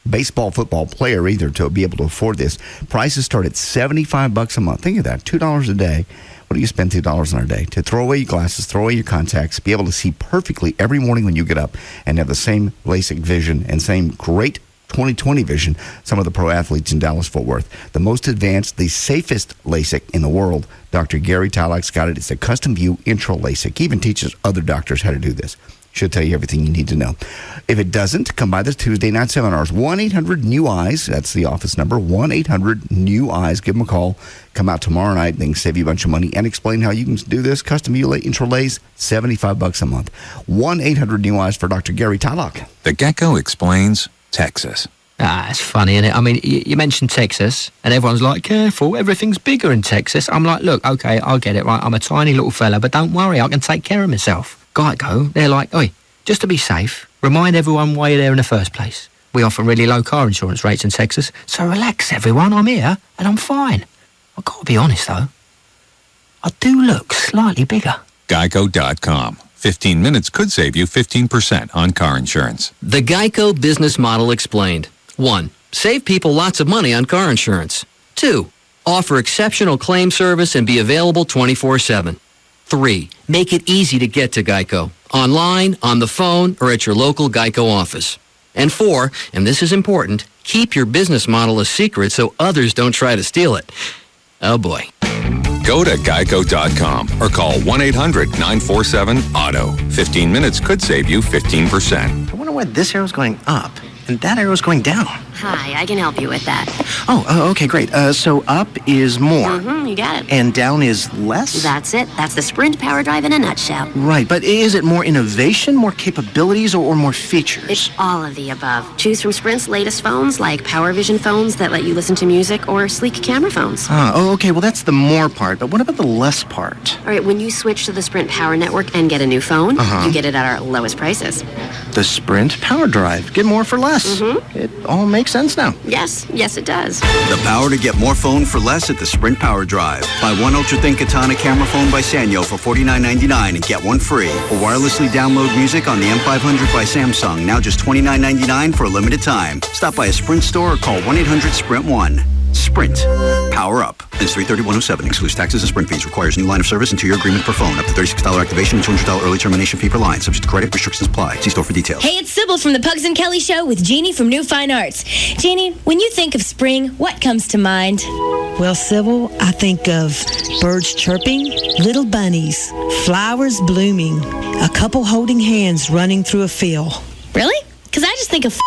Baseball, football player either to be able to afford this. Prices start at $75 a month. Think of that, $2 a day. What do you spend $2 on a day? To throw away your glasses, throw away your contacts, be able to see perfectly every morning when you get up, and have the same LASIK vision and same great 20/20 vision some of the pro athletes in Dallas-Fort Worth. The most advanced, the safest LASIK in the world. Dr. Gary Tylock's got it. It's a custom view intro LASIK. He even teaches other doctors how to do this. Should tell you everything you need to know. If it doesn't, come by the Tuesday night seminars. 1-800-NEW-EYES. That's the office number. 1-800-NEW-EYES. Give them a call. Come out tomorrow night. They can save you a bunch of money and explain how you can do this. Custom view intro lays, $75 a month. 1-800-NEW-EYES for Dr. Gary Tylock. The Gecko Explains Texas. It's funny, isn't it? I mean, you mentioned Texas, and everyone's like, careful, everything's bigger in Texas. I'm like, look, okay, I'll get it, right? I'm a tiny little fella, but don't worry, I can take care of myself. Geico, they're like, oi, just to be safe, remind everyone why you're there in the first place. We offer really low car insurance rates in Texas, so relax, everyone, I'm here, and I'm fine. I've got to be honest, though. I do look slightly bigger. Geico.com. 15 minutes could save you 15% on car insurance. The Geico business model explained. 1. Save people lots of money on car insurance. 2. Offer exceptional claim service and be available 24/7. 3. Make it easy to get to Geico. Online, on the phone, or at your local Geico office. And 4, and this is important, keep your business model a secret so others don't try to steal it. Oh boy. Go to geico.com or call 1-800-947-AUTO. 15 minutes could save you 15%. I wonder why this arrow's going up and that arrow's going down. Hi, I can help you with that. Oh, okay, great. So up is more. Mm-hmm, you got it. And down is less? That's it. That's the Sprint Power Drive in a nutshell. Right, but is it more innovation, more capabilities, or more features? It's all of the above. Choose from Sprint's latest phones, like PowerVision phones that let you listen to music, or sleek camera phones. Okay, well, that's the more part, but what about the less part? All right, when you switch to the Sprint Power Network and get a new phone, you get it at our lowest prices. The Sprint Power Drive. Get more for less. Mm-hmm. It all makes sense now. Yes, it does. The power to get more phone for less at the Sprint Power Drive. Buy one ultra-thin Katana camera phone by Sanyo for $49.99 and get one free. Or wirelessly download music on the M500 by Samsung, now just $29.99 for a limited time. Stop by a Sprint store or call 1-800-SPRINT-1. Sprint. Power up. It's $331.07. Excludes taxes and Sprint fees. Requires new line of service and 2-year agreement per phone. Up to $36 activation and $200 early termination fee per line. Subject to credit. Restrictions apply. See store for details. Hey, it's Sybil from the Pugs and Kelly Show with Jeannie from New Fine Arts. Jeannie, when you think of spring, what comes to mind? Well, Sybil, I think of birds chirping, little bunnies, flowers blooming, a couple holding hands running through a field. Really? Because I just think of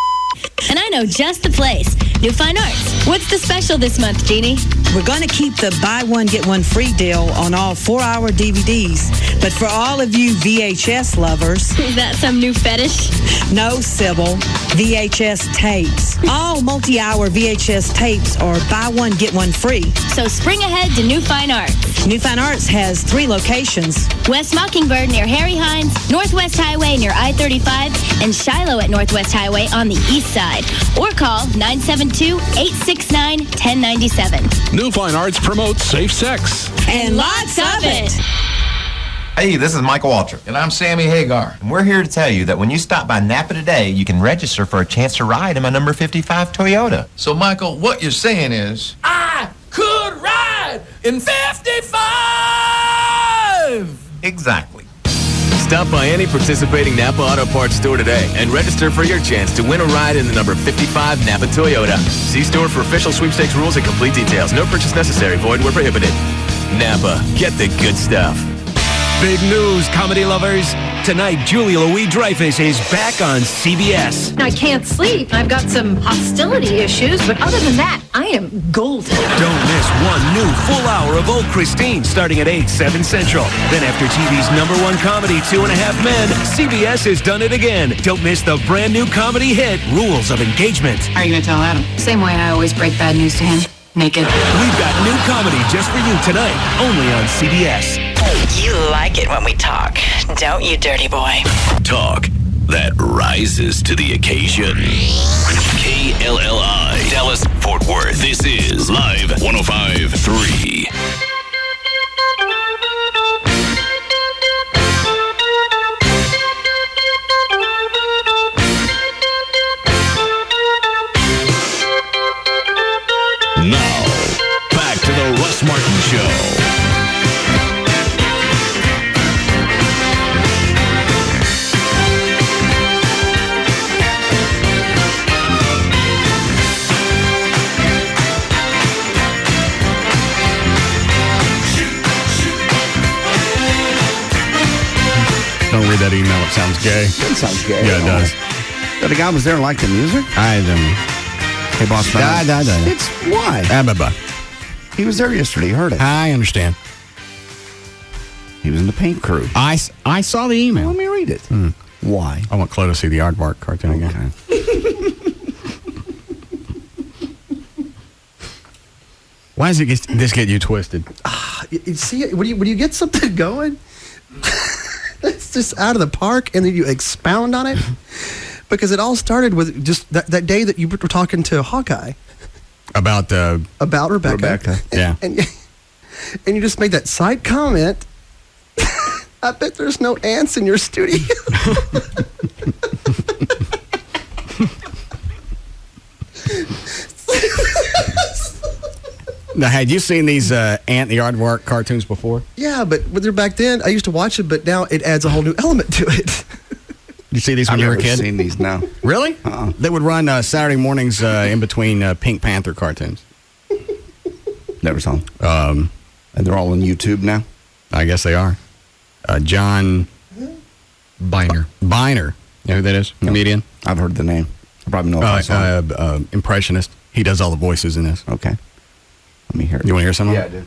and I know just the place. New Fine Arts. What's the special this month, Jeannie? We're going to keep the buy one, get one free deal on all 4-hour DVDs. But for all of you VHS lovers... Is that some new fetish? No, Sybil. VHS tapes. All multi-hour VHS tapes are buy one, get one free. So spring ahead to New Fine Arts. New Fine Arts has 3 locations. West Mockingbird near Harry Hines, Northwest Highway near I-35, and Shiloh at Northwest Highway on the east side. Or call 972-869-1097. New Fine Arts promotes safe sex. And lots of it. Hey, this is Michael Waltrip. And I'm Sammy Hagar. And we're here to tell you that when you stop by Napa today, you can register for a chance to ride in my number 55 Toyota. So, Michael, what you're saying is, I could ride in 55! Exactly. Stop by any participating Napa Auto Parts store today and register for your chance to win a ride in the number 55 Napa Toyota. See store for official sweepstakes rules and complete details. No purchase necessary. Void where prohibited. Napa. Get the good stuff. Big news, comedy lovers. Tonight, Julia Louis-Dreyfus is back on CBS. I can't sleep. I've got some hostility issues, but other than that, I am golden. Don't miss one new full hour of Old Christine starting at 8, 7 Central. Then after TV's #1 comedy, 2.5 Men, CBS has done it again. Don't miss the brand new comedy hit, Rules of Engagement. How are you going to tell Adam? Same way I always break bad news to him. Naked. We've got new comedy just for you tonight, only on CBS. You like it when we talk, don't you, dirty boy? Talk that rises to the occasion. KLLI, Dallas, Fort Worth. This is Live 105.3. Now, back to the Russ Martin Show. Don't read that email. It sounds gay. It sounds gay. Yeah, it does. So the guy was there and liked the music? I don't. Hey, boss man. It's why? He was there yesterday. He heard it. I understand. He was in the paint crew. I saw the email. Let me read it. Why? I want Chloe to see the Aardvark cartoon again. Why does this get you twisted? You see, when you get something going, it's just out of the park, and then you expound on it. Because it all started with just that day that you were talking to Hawkeye. About Rebecca. Yeah. And you just made that side comment. I bet there's no ants in your studio. Now, had you seen these Ant the Aardvark cartoons before? Yeah, but back then, I used to watch it, but now it adds a whole new element to it. You see these when you were a kid? I've never seen these now. Really? They would run Saturday mornings in between Pink Panther cartoons. Never saw them. And they're all on YouTube now? I guess they are. John Biner. You know who that is? Comedian? I've heard the name. I probably know if I saw it. Impressionist. He does all the voices in this. Okay. Let me hear it. You want to hear some of Yeah, I it? do.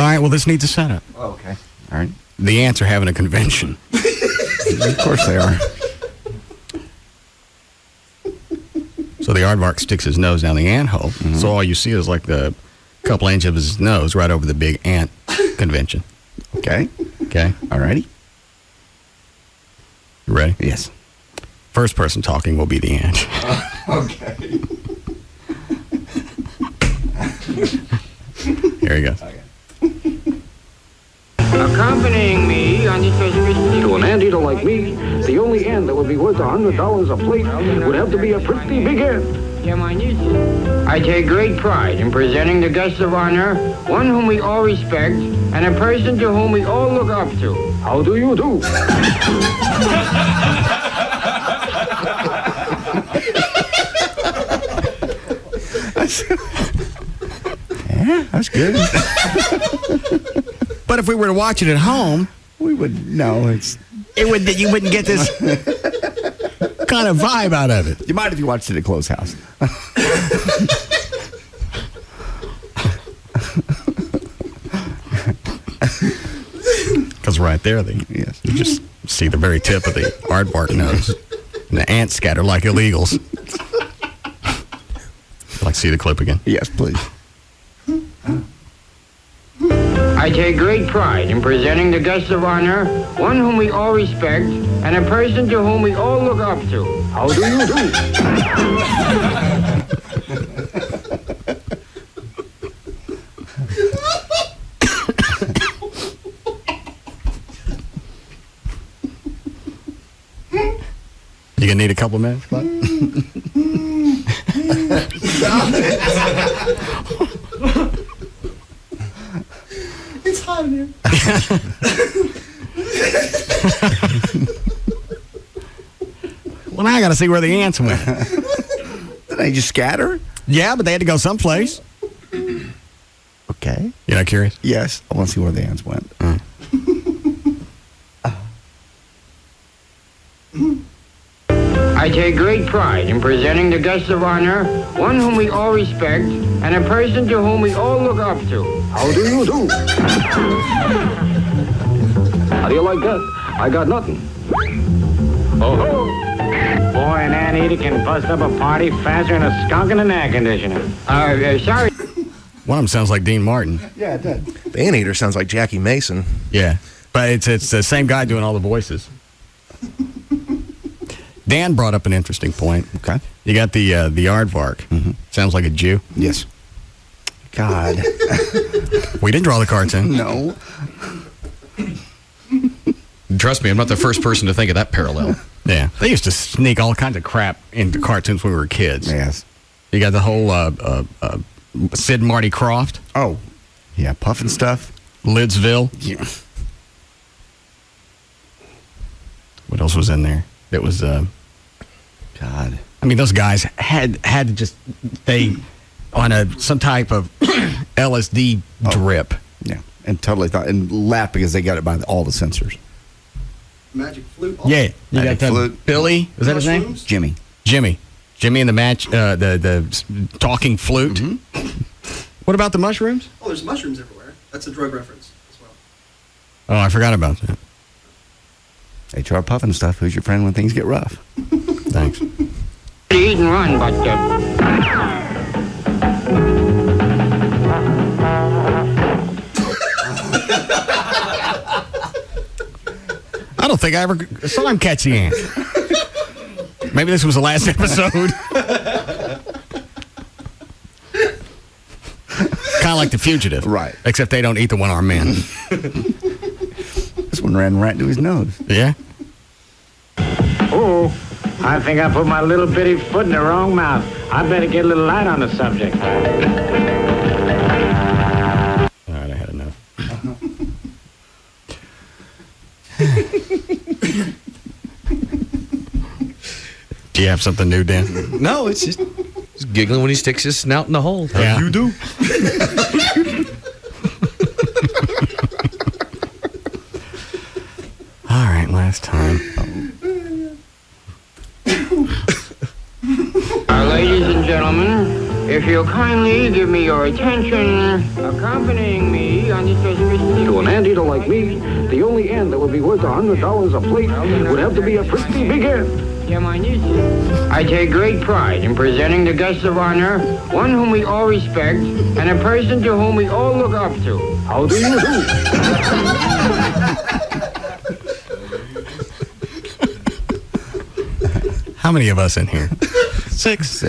All right, well, this needs a setup. Oh, okay. All right. The ants are having a convention. Of course they are. So the aardvark sticks his nose down the ant hole. Mm-hmm. So all you see is like the couple inches of his nose right over the big ant convention. Okay. Okay. All righty. You ready? Yes. First person talking will be the ant. Okay. Here he goes. Okay. Accompanying me on this to an anteater like me, the only ant that would be worth $100 a plate would have to be a pretty big ant. I take great pride in presenting the guest of honor, one whom we all respect, and a person to whom we all look up to. How do you do? Yeah, that's good. But if we were to watch it at home, we would know you wouldn't get this kind of vibe out of it. You might if you watched it at Close House. Because right there, you just see the very tip of the aardvark nose. And the ants scatter like illegals. Like, see the clip again? Yes, please. I take great pride in presenting the guest of honor, one whom we all respect, and a person to whom we all look up to. How do you do? You gonna need a couple minutes, bud? It's hot in here. Well, now I gotta see where the ants went. Did they just scatter? Yeah, but they had to go someplace. Okay. You're not curious? Yes. I want to see where the ants went. I take great pride in presenting the guest of honor, one whom we all respect, and a person to whom we all look up to. How do you do? How do you like that? I got nothing. Oh-ho! Boy, an anteater can bust up a party faster than a skunk in an air conditioner. Sorry. One of them sounds like Dean Martin. Yeah, it did. The anteater sounds like Jackie Mason. Yeah, but it's the same guy doing all the voices. Dan brought up an interesting point. Okay. You got the aardvark. Mm-hmm. Sounds like a Jew. Yes. God. We didn't draw the cartoon. No. Trust me, I'm not the first person to think of that parallel. Yeah. They used to sneak all kinds of crap into cartoons when we were kids. Yes. You got the whole Sid Marty Krofft. Oh. Yeah, Puffin stuff. Lidsville. Yeah. What else was in there? It was God. I mean, those guys had to just they on some type of LSD drip. Yeah, and totally thought and laughed because they got it by all the sensors. Magic flute. Yeah, you Magic got that flute. Billy. Was that his name? Jimmy. Jimmy and the match. The talking flute. Mm-hmm. What about the mushrooms? Oh, there's mushrooms everywhere. That's a drug reference as well. Oh, I forgot about that. HR Puffin stuff. Who's your friend when things get rough? Thanks. Eat and run, but I don't think I ever saw him catch the ant. Maybe this was the last episode. Kind of like The Fugitive. Right. Except they don't eat the one-armed man. This one ran right into his nose. Yeah? oh, I think I put my little bitty foot in the wrong mouth. I better get a little light on the subject. All right, I had enough. Do you have something new, Dan? No, it's just giggling when he sticks his snout in the hole. Yeah. How you do? All right, last time. If you'll kindly give me your attention, accompanying me on this auspicious... To an anteater like me, the only end that would be worth $100 a plate would have to be a pretty big end. I take great pride in presenting the guest of honor, one whom we all respect, and a person to whom we all look up to. How do you do? How many of us in here? Six.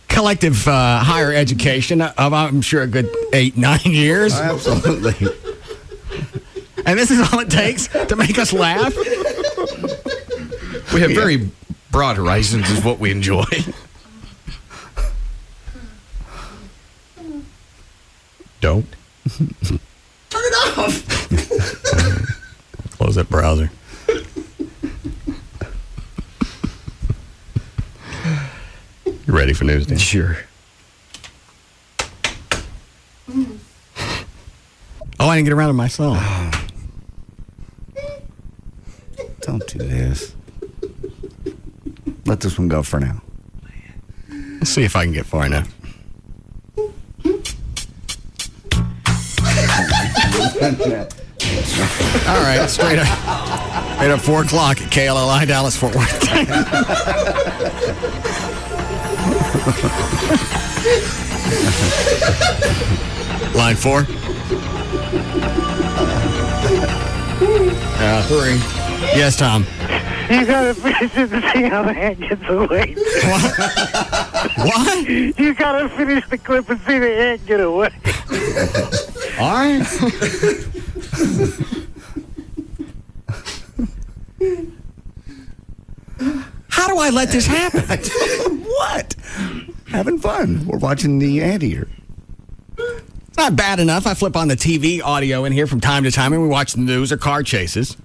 Collective higher education of, I'm sure, a good 8-9 years. Absolutely. And this is all it takes to make us laugh? We have very broad horizons is what we enjoy. Don't. Turn it off. Close that browser. You ready for news, Dan? Sure. Oh, I didn't get around to my song. Don't do this. Let this one go for now. Let's see if I can get far enough. All right, straight up 4 o'clock at KLLI Dallas Fort Worth. Line 4. 3. Yes, Tom. You gotta finish it to see how the hand gets away. What? You gotta finish the clip and see the hand get away. All right. How do I let this happen? What? Having fun. We're watching the anteater. It's not bad enough. I flip on the TV audio in here from time to time and we watch the news or car chases.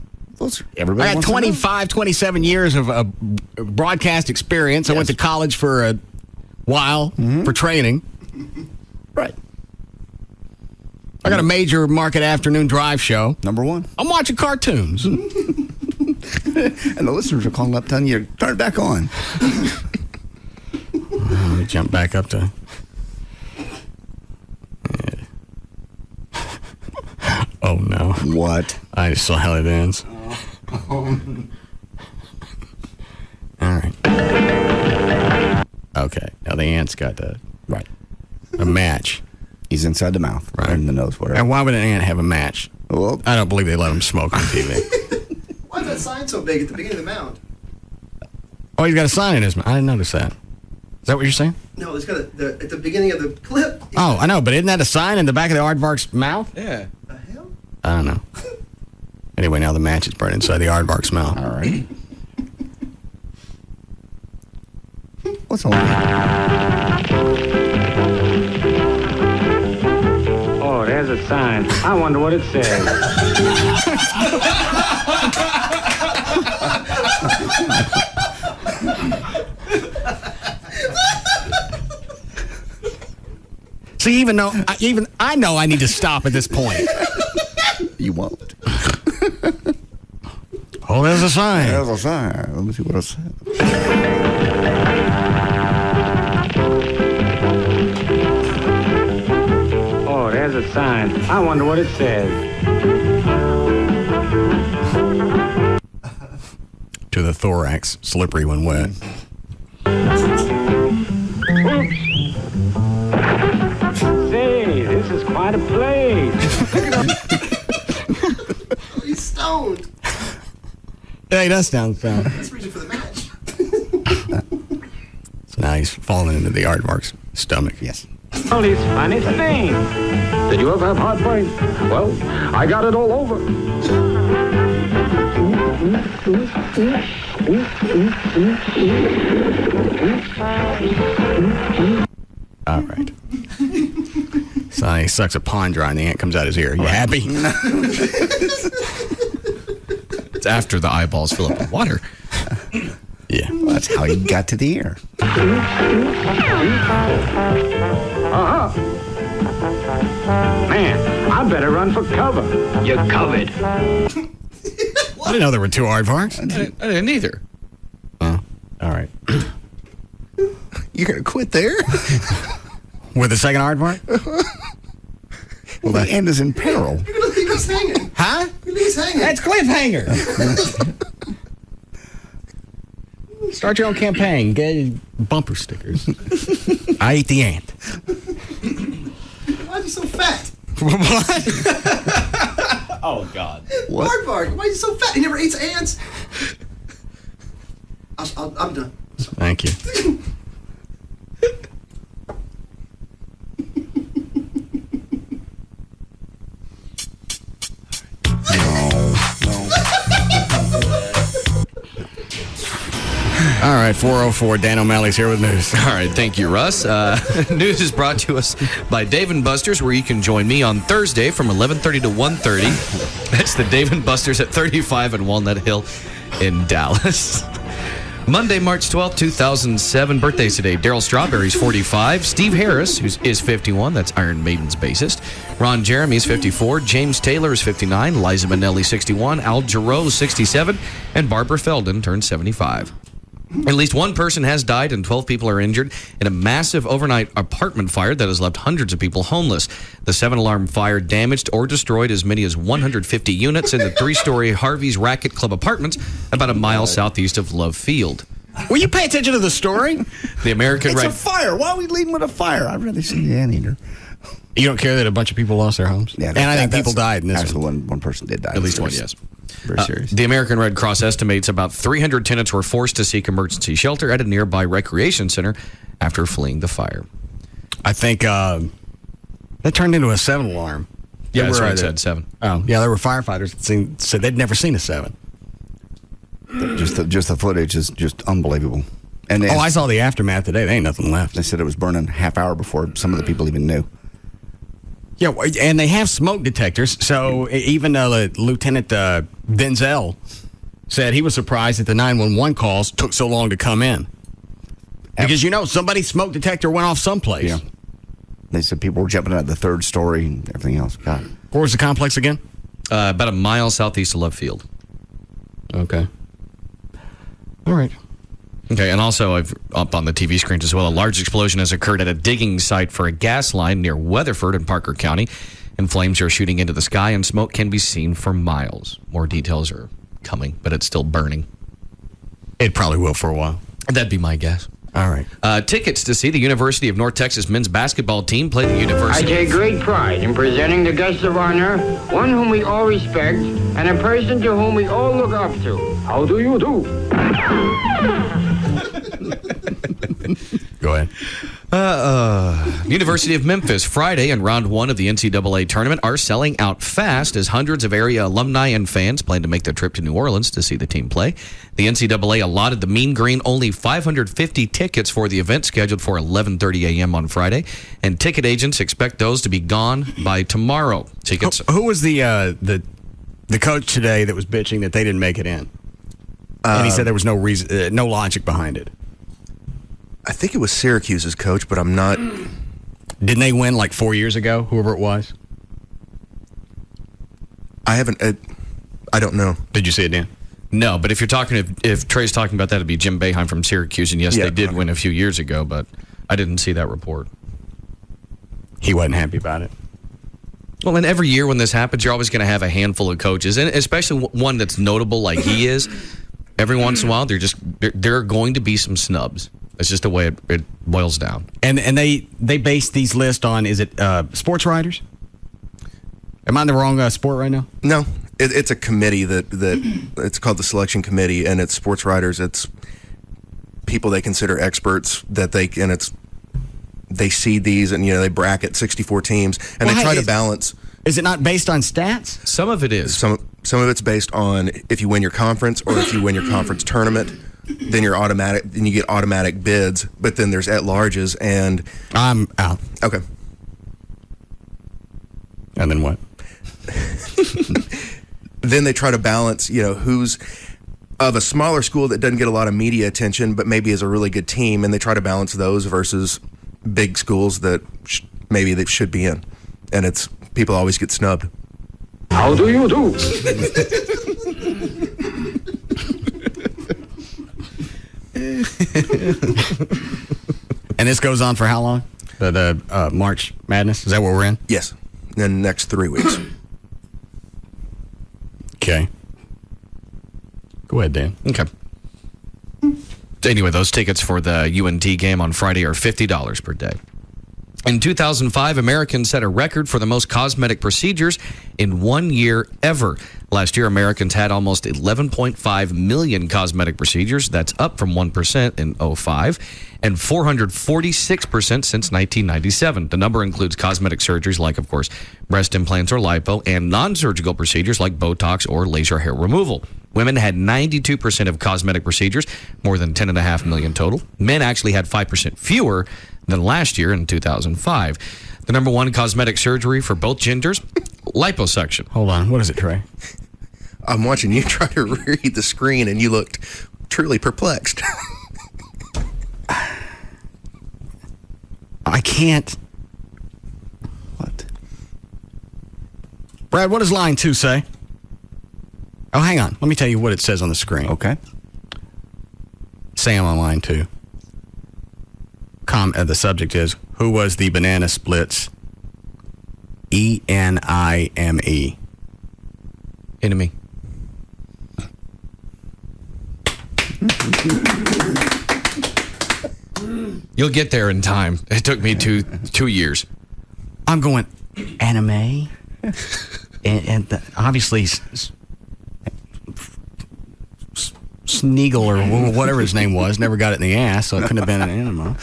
Everybody I got 25, 27 years of broadcast experience. Yes. I went to college for a while for training. Right. I got a major market afternoon drive show. Number 1. I'm watching cartoons. And the listeners are calling up telling you, turn it back on. Let me jump back up to... Oh, no. What? I just saw how it ends. All right. Okay. Now the ant's got a match. He's inside the mouth, right in the nose, whatever. And why would an ant have a match? Well, I don't believe they let him smoke on TV. Why is that sign so big at the beginning of the mound? Oh, he's got a sign in his mouth. I didn't notice that. Is that what you're saying? No, it's got at the beginning of the clip. Oh, I know, but isn't that a sign in the back of the aardvark's mouth? Yeah. The hell? I don't know. Anyway, now the match is burning inside the aardvark's mouth. All right. What's on? Oh, there's a sign. I wonder what it says. See, even I know I need to stop at this point. You won't. Oh, there's a sign. There's a sign. Let me see what it says. Oh, there's a sign. I wonder what it says. To the thorax, slippery when wet. Say, this is quite a place. He's stoned. Yeah, he does sound stoned. He's reaching for the match. So now he's falling into the aardvark's stomach. Yes. All these funny things. Did you ever have heartburn? Well, I got it all over. All right. So he sucks a pond dry and the ant comes out his ear. You happy? It's after the eyeballs fill up with water. Yeah. Well, that's how he got to the ear. Man, I better run for cover. You're covered. I didn't know there were 2 aardvarks. I didn't either. You're going to quit there? With the second hard part? Well, the end is in peril. You're going to leave us hanging. Huh? You're leave us hanging. That's cliffhanger. Start your own campaign. Get bumper stickers. I ate the ant. Why are you so fat? What? Oh, God. Hard part. Why are you so fat? He never eats ants. I'm done. Thank you. All right, 4:04. Dan O'Malley's here with news. All right, thank you, Russ. News is brought to us by Dave & Buster's, where you can join me on Thursday from 11:30 to 1:30. That's the Dave & Buster's at 35 and Walnut Hill in Dallas. Monday, March 12th, 2007. Birthdays today. Daryl Strawberry's 45. Steve Harris, is 51. That's Iron Maiden's bassist. Ron Jeremy's 54. James Taylor is 59. Liza Minnelli, 61. Al Jarreau, 67. And Barbara Feldon turned 75. At least one person has died and 12 people are injured in a massive overnight apartment fire that has left hundreds of people homeless. The 7-alarm fire damaged or destroyed as many as 150 units in the 3-story Harvey's Racket Club apartments about a mile southeast of Love Field. Will you pay attention to the story? The American It's Red... a fire. Why are we leading with a fire? I'd rather see the anteater. You don't care that a bunch of people lost their homes? Yeah, and I think people died in this actually, one. one person did die. At least one, yes. Very serious. The American Red Cross estimates about 300 tenants were forced to seek emergency shelter at a nearby recreation center after fleeing the fire. I think that turned into a 7-alarm. Yeah, that's what it said, 7. Oh, yeah, there were firefighters that said they'd never seen a 7. Just the footage is just unbelievable. And I saw the aftermath today. There ain't nothing left. They said it was burning half hour before some of the people even knew. Yeah, and they have smoke detectors. So even Lieutenant Denzel said he was surprised that the 911 calls took so long to come in. Because, somebody's smoke detector went off someplace. Yeah. They said people were jumping out the 3rd story and everything else. God. Where was the complex again? About a mile southeast of Love Field. Okay. All right. Okay, and also up on the TV screens as well, a large explosion has occurred at a digging site for a gas line near Weatherford in Parker County, and flames are shooting into the sky, and smoke can be seen for miles. More details are coming, but it's still burning. It probably will for a while. That'd be my guess. All right. Tickets to see the University of North Texas men's basketball team play the I University. take great pride in presenting the guest of honor, one whom we all respect, and a person to whom we all look up to. How do you do? Go ahead. University of Memphis, Friday and round 1 of the NCAA tournament are selling out fast as hundreds of area alumni and fans plan to make the trip to New Orleans to see the team play. The NCAA allotted the Mean Green only 550 tickets for the event scheduled for 11:30 a.m. on Friday, and ticket agents expect those to be gone by tomorrow. Tickets. Who was the coach today that was bitching that they didn't make it in? And he said there was no reason, no logic behind it. I think it was Syracuse's coach, but I'm not. Didn't they win like 4 years ago, whoever it was? I haven't. I don't know. Did you see it, Dan? No, but if you're talking, if Trey's talking about that, it'd be Jim Boeheim from Syracuse, and yes, Yeah, they did okay. win a few years ago, but I didn't see that report. He wasn't happy about it. Well, and every year when this happens, you're always going to have a handful of coaches, and especially one that's notable like he is. Every once in a while, there are going to be some snubs. It's just the way it boils down. And they base these lists on, is it sports writers? Am I in the wrong sport right now? No, it's a committee that it's called the selection committee, and it's sports writers. It's people they consider experts they seed these, and they bracket 64 teams, and they try to balance. Is it not based on stats? Some of it is. Some of it's based on if you win your conference or if you win your conference tournament, then you're automatic. Then you get automatic bids. But then there's at-larges, and I'm out. Okay. And then what? Then they try to balance, who's of a smaller school that doesn't get a lot of media attention, but maybe is a really good team, and they try to balance those versus big schools that maybe they should be in. And it's people always get snubbed. How do you do? And this goes on for how long? The March Madness? Is that what we're in? Yes. Then next 3 weeks. Okay. Go ahead, Dan. Okay. Anyway, those tickets for the UNT game on Friday are $50 per day. In 2005, Americans set a record for the most cosmetic procedures in 1 year ever. Last year, Americans had almost 11.5 million cosmetic procedures. That's up from 1% in 2005 and 446% since 1997. The number includes cosmetic surgeries like, of course, breast implants or lipo, and non-surgical procedures like Botox or laser hair removal. Women had 92% of cosmetic procedures, more than 10.5 million total. Men actually had 5% fewer than last year in 2005. The number one cosmetic surgery for both genders, liposuction. Hold on. What is it, Trey? I'm watching you try to read the screen, and you looked truly perplexed. I can't. What? Brad, what does line 2 say? Oh, hang on. Let me tell you what it says on the screen. Okay. Sam on line 2. The subject is, who was the Banana Splits ENIME? Enemy. You'll get there in time. It took me two years. I'm going, anime? and obviously, Sneagle or whatever his name was never got it in the ass, so it couldn't have been an anima.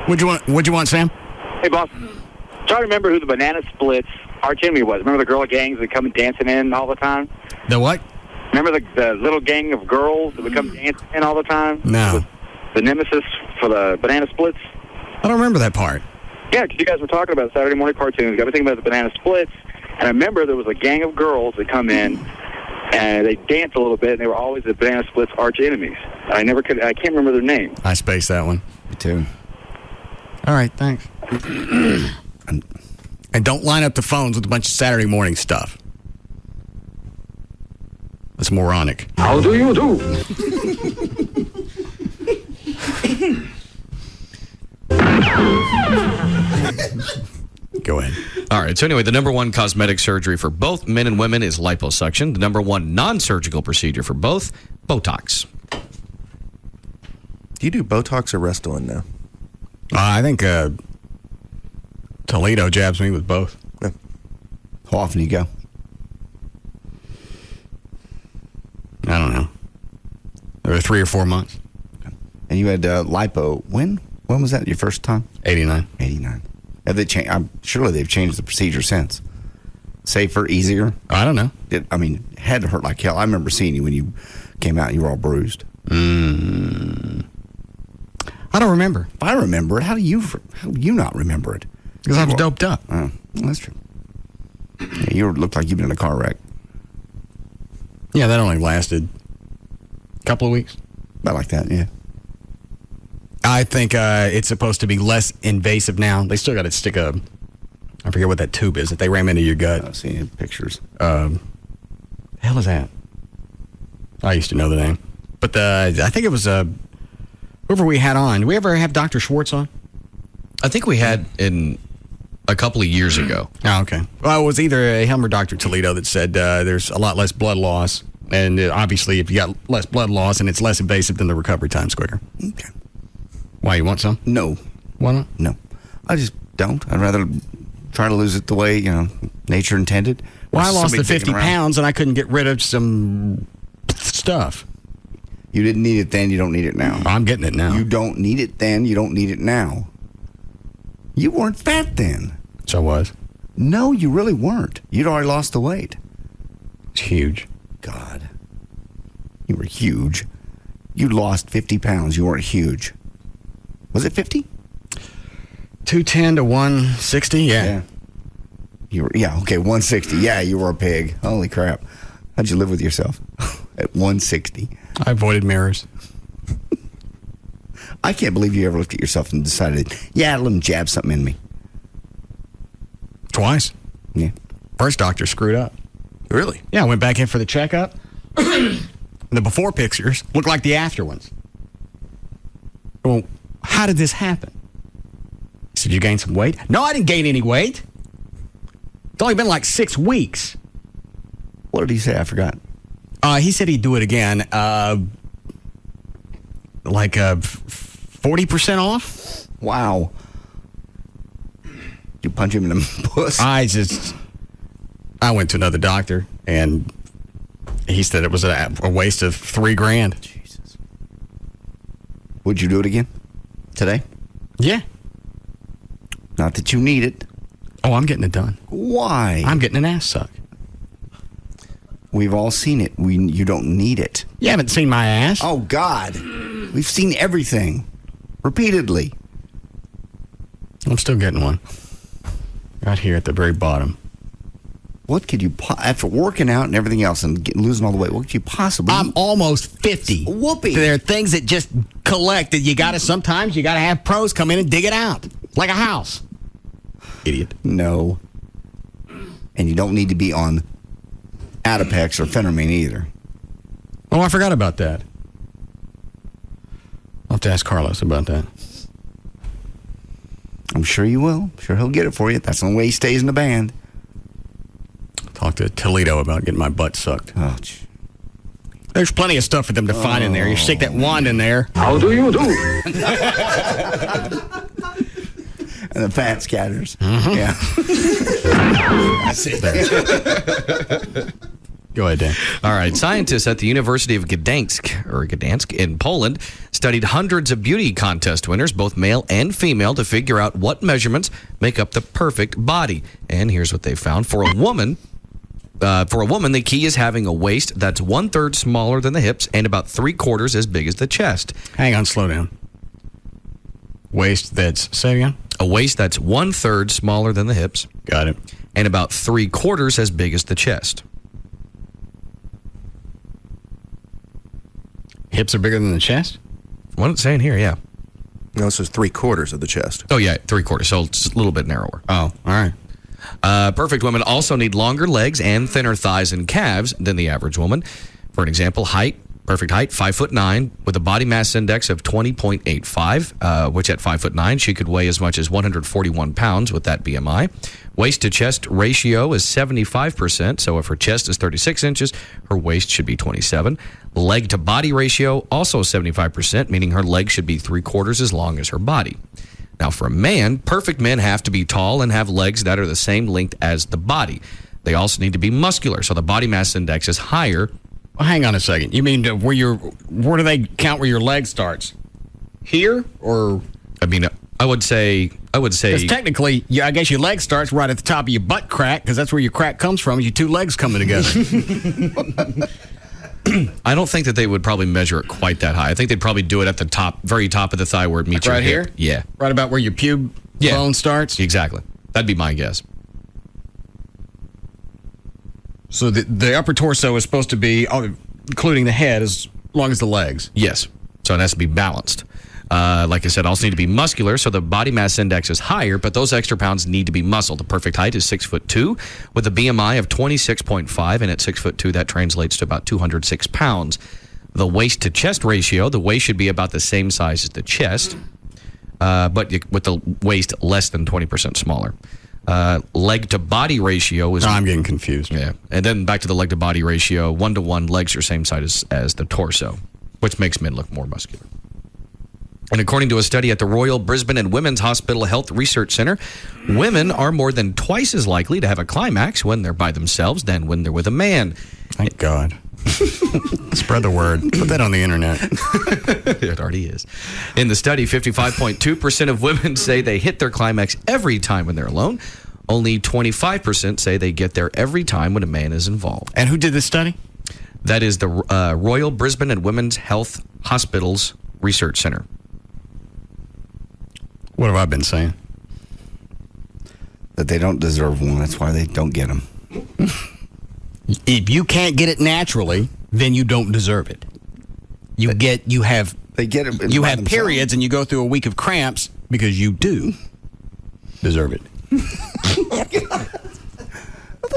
What'd you want, Sam? Hey, boss. Try to remember who the Banana Splits arch enemy was. Remember the girl gangs that come dancing in all the time? The what? Remember the little gang of girls that would come dancing in all the time? No. The nemesis for the Banana Splits? I don't remember that part. Yeah, because you guys were talking about Saturday morning cartoons. Got me thinking about the Banana Splits. And I remember there was a gang of girls that come in, and they dance a little bit, and they were always the Banana Splits arch enemies. I can't remember their name. I spaced that one. Me too. All right, thanks. And don't line up the phones with a bunch of Saturday morning stuff. That's moronic. How do you do? Go ahead. All right. So anyway, the number one cosmetic surgery for both men and women is liposuction. The number one non-surgical procedure for both, Botox. Do you do Botox or Restylane now? I think Toledo jabs me with both. Yeah. How often do you go? I don't know. Every 3 or 4 months. And you had lipo. When was that? Your first time? 89. 89. Have they changed? Surely they've changed the procedure since. Safer, easier. I don't know. It had to hurt like hell. I remember seeing you when you came out and you were all bruised. I don't remember. If I remember it, how do you not remember it? Because I was doped up. Oh, well, that's true. Yeah, you looked like you've been in a car wreck. Yeah, that only lasted a couple of weeks. About like that, yeah. I think it's supposed to be less invasive now. They still got to stick I forget what that tube is that they ram into your gut. I've seen pictures. The hell is that? I used to know the name. But I think it was whoever we had on. Did we ever have Dr. Schwartz on? I think we had in a couple of years ago. Oh, okay. Well, it was either him or Dr. Toledo that said there's a lot less blood loss. And obviously, if you got less blood loss and it's less invasive, then the recovery time's quicker. Okay. Why, you want some? No. Why not? No. I just don't. I'd rather try to lose it the way, nature intended. Well, I lost the 50 pounds and I couldn't get rid of some stuff. You didn't need it then, you don't need it now. I'm getting it now. You don't need it then, you don't need it now. You weren't fat then. So I was. No, you really weren't. You'd already lost the weight. It's huge. God. You were huge. You lost 50 pounds. You weren't huge. Was it 50? 210 to 160, yeah. You were, okay, 160. Yeah, you were a pig. Holy crap. How'd you live with yourself at 160? I avoided mirrors. I can't believe you ever looked at yourself and decided, let them jab something in me. Twice. Yeah. First doctor screwed up. Really? Yeah, I went back in for the checkup. The before pictures look like the after ones. Well, how did this happen? He said, you gained some weight? No, I didn't gain any weight. It's only been like 6 weeks. What did he say? I forgot. He said he'd do it again. Like 40% off? Wow. You punch him in the puss? I went to another doctor, and he said it was a waste of $3,000. Jesus. Would you do it again? Today? Yeah. Not that you need it. Oh, I'm getting it done. Why? I'm getting an ass suck. We've all seen it. You don't need it. You haven't seen my ass. Oh, God. We've seen everything. Repeatedly. I'm still getting one. Right here at the very bottom. What could you, after working out and everything else and losing all the weight, what could you possibly... I'm almost 50. Whoopee. There are things that just collect that sometimes you got to have pros come in and dig it out. Like a house. Idiot. No. And you don't need to be on Adipex or Phenermine either. Oh, I forgot about that. I'll have to ask Carlos about that. I'm sure you will. I'm sure he'll get it for you. That's the only way he stays in the band. Talk to Toledo about getting my butt sucked. Oh, there's plenty of stuff for them to find in there. You stick that wand in there. How do you do? And the fat scatters. Mm-hmm. Yeah. I see that. Go ahead, Dan. All right. Scientists at the University of Gdansk in Poland studied hundreds of beauty contest winners, both male and female, to figure out what measurements make up the perfect body. And here's what they found. For a woman, the key is having a waist that's 1/3 smaller than the hips and about 3/4 as big as the chest. Hang on, slow down. Waist that's, say again? A waist that's 1/3 smaller than the hips. Got it. And about 3/4 as big as the chest. Hips are bigger than the chest? What it's saying here, yeah. No, it says 3/4 of the chest. Oh, yeah, 3/4, so it's a little bit narrower. Oh, all right. Perfect women also need longer legs and thinner thighs and calves than the average woman. For an example, perfect height, 5'9", with a body mass index of 20.85, which at 5'9", she could weigh as much as 141 pounds with that BMI. Waist to chest ratio is 75%, so if her chest is 36 inches, her waist should be 27. Leg to body ratio, also 75%, meaning her leg should be 3/4 as long as her body. Now, for a man, perfect men have to be tall and have legs that are the same length as the body. They also need to be muscular, so the body mass index is higher. Well, hang on a second. You mean where do they count where your leg starts? Here or? I mean, I would say. Because technically, I guess your leg starts right at the top of your butt crack, because that's where your crack comes from. Your two legs coming together. I don't think that they would probably measure it quite that high. I think they'd probably do it at the top, very top of the thigh where it meets like your right hip. here. Yeah, right about where your pube bone starts. Exactly. That'd be my guess. So the upper torso is supposed to be, including the head, as long as the legs. Yes. So it has to be balanced. Like I said, also need to be muscular, so the body mass index is higher, but those extra pounds need to be muscle. The perfect height is 6'2", with a BMI of 26.5, and at 6'2", that translates to about 206 pounds. The waist to chest ratio, the waist should be about the same size as the chest, but with the waist less than 20% smaller. Leg to body ratio is... I'm getting confused. Yeah. And then back to the leg to body ratio, 1-to-1, legs are same size as the torso, which makes men look more muscular. And according to a study at the Royal Brisbane and Women's Hospital Health Research Center, women are more than twice as likely to have a climax when they're by themselves than when they're with a man. Thank God. Spread the word. Put that on the internet. It already is. In the study, 55.2% of women say they hit their climax every time when they're alone. Only 25% say they get there every time when a man is involved. And who did this study? That is the Royal Brisbane and Women's Health Hospitals Research Center. What have I been saying? That they don't deserve one. That's why they don't get them. If you can't get it naturally, then you don't deserve it. You have periods and you go through a week of cramps because you do deserve it. No,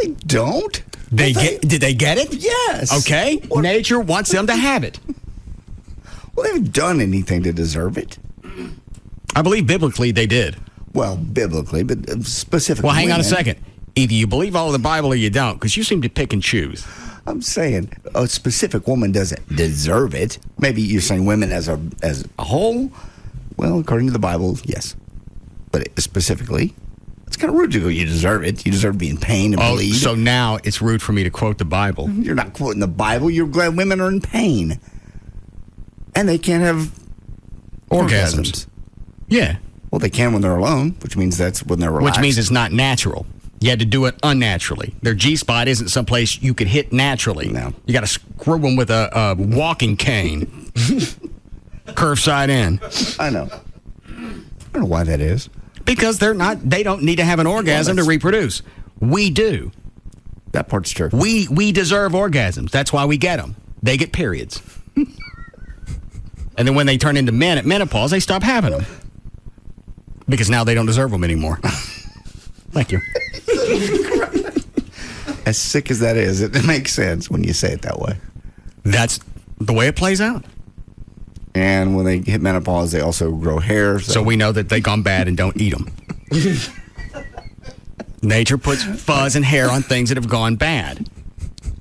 they don't. Did they get it? Yes. Okay. Nature wants them to have it. Well, they haven't done anything to deserve it. I believe biblically they did. Well, biblically, but specifically. Well, hang on a second. Either you believe all of the Bible or you don't, because you seem to pick and choose. I'm saying a specific woman doesn't deserve it. Maybe you're saying women as a whole. Well, according to the Bible, yes. But specifically, it's kind of rude to go, you deserve it. You deserve to be in pain and bleed. So now it's rude for me to quote the Bible. You're not quoting the Bible. You're glad women are in pain. And they can't have orgasms. Yeah. Well, they can when they're alone, which means that's when they're relaxed. Which means it's not natural. You had to do it unnaturally. Their G-spot isn't someplace you could hit naturally. No. You got to screw them with a walking cane. Curve side in. I know. I don't know why that is. Because they don't need to have an orgasm to reproduce. We do. That part's true. We deserve orgasms. That's why we get them. They get periods. And then when they turn into men at menopause, they stop having them. Because now they don't deserve them anymore. Thank you. As sick as that is, it makes sense when you say it that way. That's the way it plays out. And when they hit menopause, they also grow hair. So we know that they've gone bad and don't eat them. Nature puts fuzz and hair on things that have gone bad.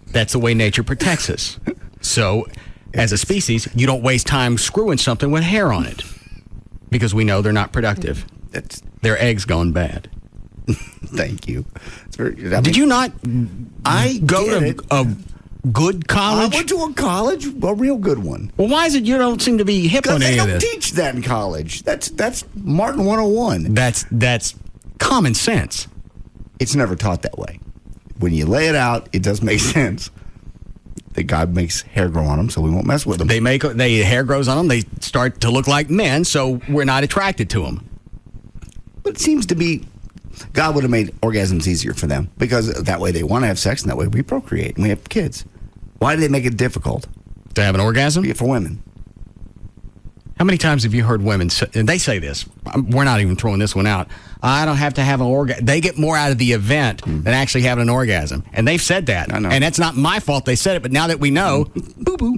That's the way nature protects us. So, as a species, you don't waste time screwing something with hair on it. Because we know they're not productive. Their eggs gone bad. Thank you. Did you not go to a good college? I went to a college, a real good one. Well, why is it you don't seem to be hip on any of this? They don't teach that in college. That's Martin 101. That's common sense. It's never taught that way. When you lay it out, it does make sense. That God makes hair grow on them, so we won't mess with them. Hair grows on them. They start to look like men, so we're not attracted to them. But it seems to be God would have made orgasms easier for them because that way they want to have sex and that way we procreate and we have kids. Why do they make it difficult? To have an orgasm? Yeah, for women. How many times have you heard women say, and they say this, we're not even throwing this one out, I don't have to have an orgasm. They get more out of the event than actually having an orgasm. And they've said that. I know. And that's not my fault they said it, but now that we know, boo-boo.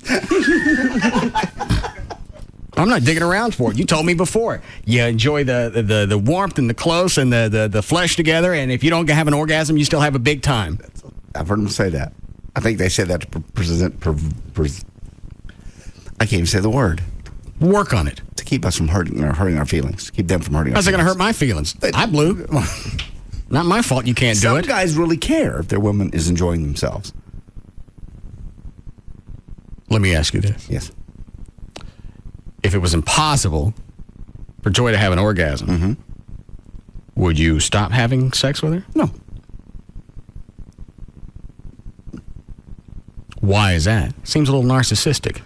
I'm not digging around for it. You told me before. You enjoy the warmth and the close and the flesh together, and if you don't have an orgasm, you still have a big time. I've heard them say that. I think they said that to I can't even say the word. Work on it. To keep us from hurting our feelings. Keep them from hurting our feelings. How's it going to hurt my feelings? I blew. Not my fault you can't do it. Some guys really care if their woman is enjoying themselves. Let me ask you this. Yes. If it was impossible for Joy to have an orgasm, would you stop having sex with her? No. Why is that? Seems a little narcissistic.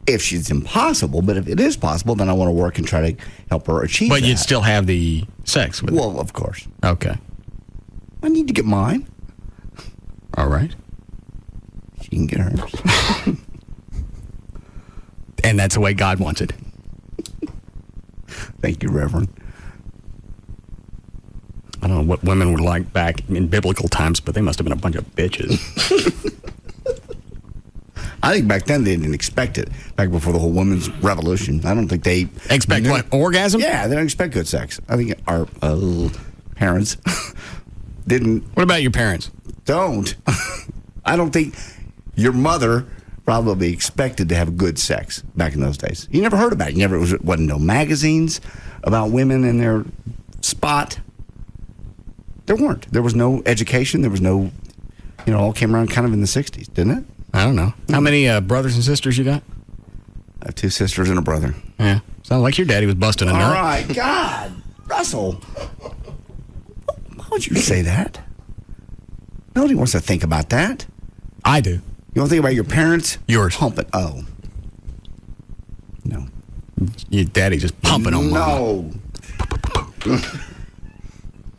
If it's impossible, but if it is possible, then I want to work and try to help her achieve that. But you'd still have the sex with her? Well, of course. Okay. I need to get mine. All right. She can get hers. And that's the way God wants it. Thank you, Reverend. I don't know what women were like back in biblical times, but they must have been a bunch of bitches. I think back then they didn't expect it. Back before the whole women's revolution, I don't think they expect what, orgasm? Yeah, they don't expect good sex. I think our parents didn't. What about your parents? Don't. I don't think your mother probably expected to have good sex back in those days. You never heard about it. Wasn't no magazines about women in their spot. There weren't. There was no education. There was no, all came around kind of in the 60s, didn't it? I don't know. How many brothers and sisters you got? I have 2 sisters and a brother. Yeah. Sounds like your daddy was busting a nut. All right. God. Russell. Why would you say that? Nobody wants to think about that. I do. You want to think about your parents? Yours. Pumping. Oh. No. Your daddy just pumping on mama. No.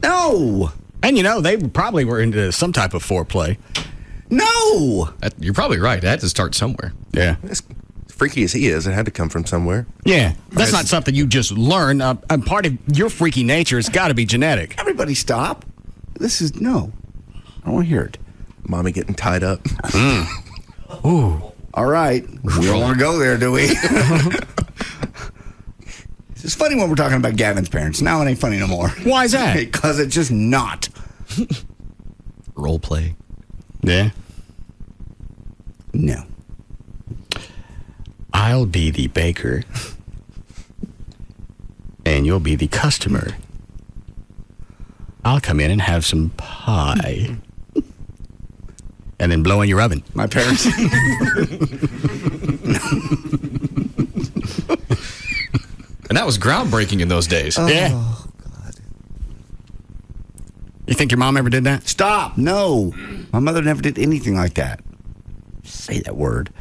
No. And they probably were into some type of foreplay. No. You're probably right. It had to start somewhere. Yeah. As freaky as he is, it had to come from somewhere. Yeah. That's not something you just learn. Part of your freaky nature has got to be genetic. Everybody stop. No. I don't want to hear it. mommy getting tied up. Ooh. All right. We don't want to go there, do we? It's funny when we're talking about Gavin's parents. Now it ain't funny no more. Why is that? Because it's just not. Role play. Yeah. No. I'll be the baker, and you'll be the customer. I'll come in and have some pie, and then blow in your oven. My parents. And that was groundbreaking in those days. Yeah. God. You think your mom ever did that? Stop. No. My mother never did anything like that. Say that word.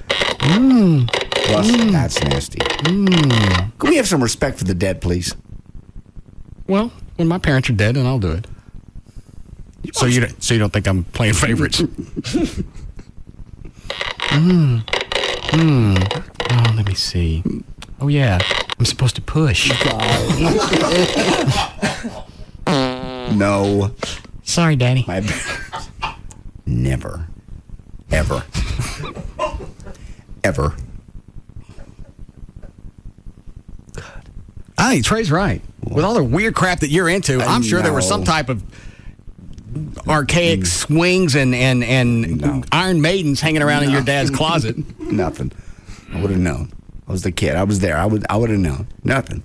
Russ, that's nasty. Can we have some respect for the dead, please? Well, when my parents are dead, then I'll do it. So you don't think I'm playing favorites? Oh, let me see. Oh, yeah. I'm supposed to push. No. Sorry, Daddy. Never. Ever. Ever. I think Trey's right. With all the weird crap that you're into, I'm sure there was some type of archaic swings and Iron Maidens hanging around in your dad's closet. Nothing. I would have known. I was the kid. I was there. I would have known. Nothing.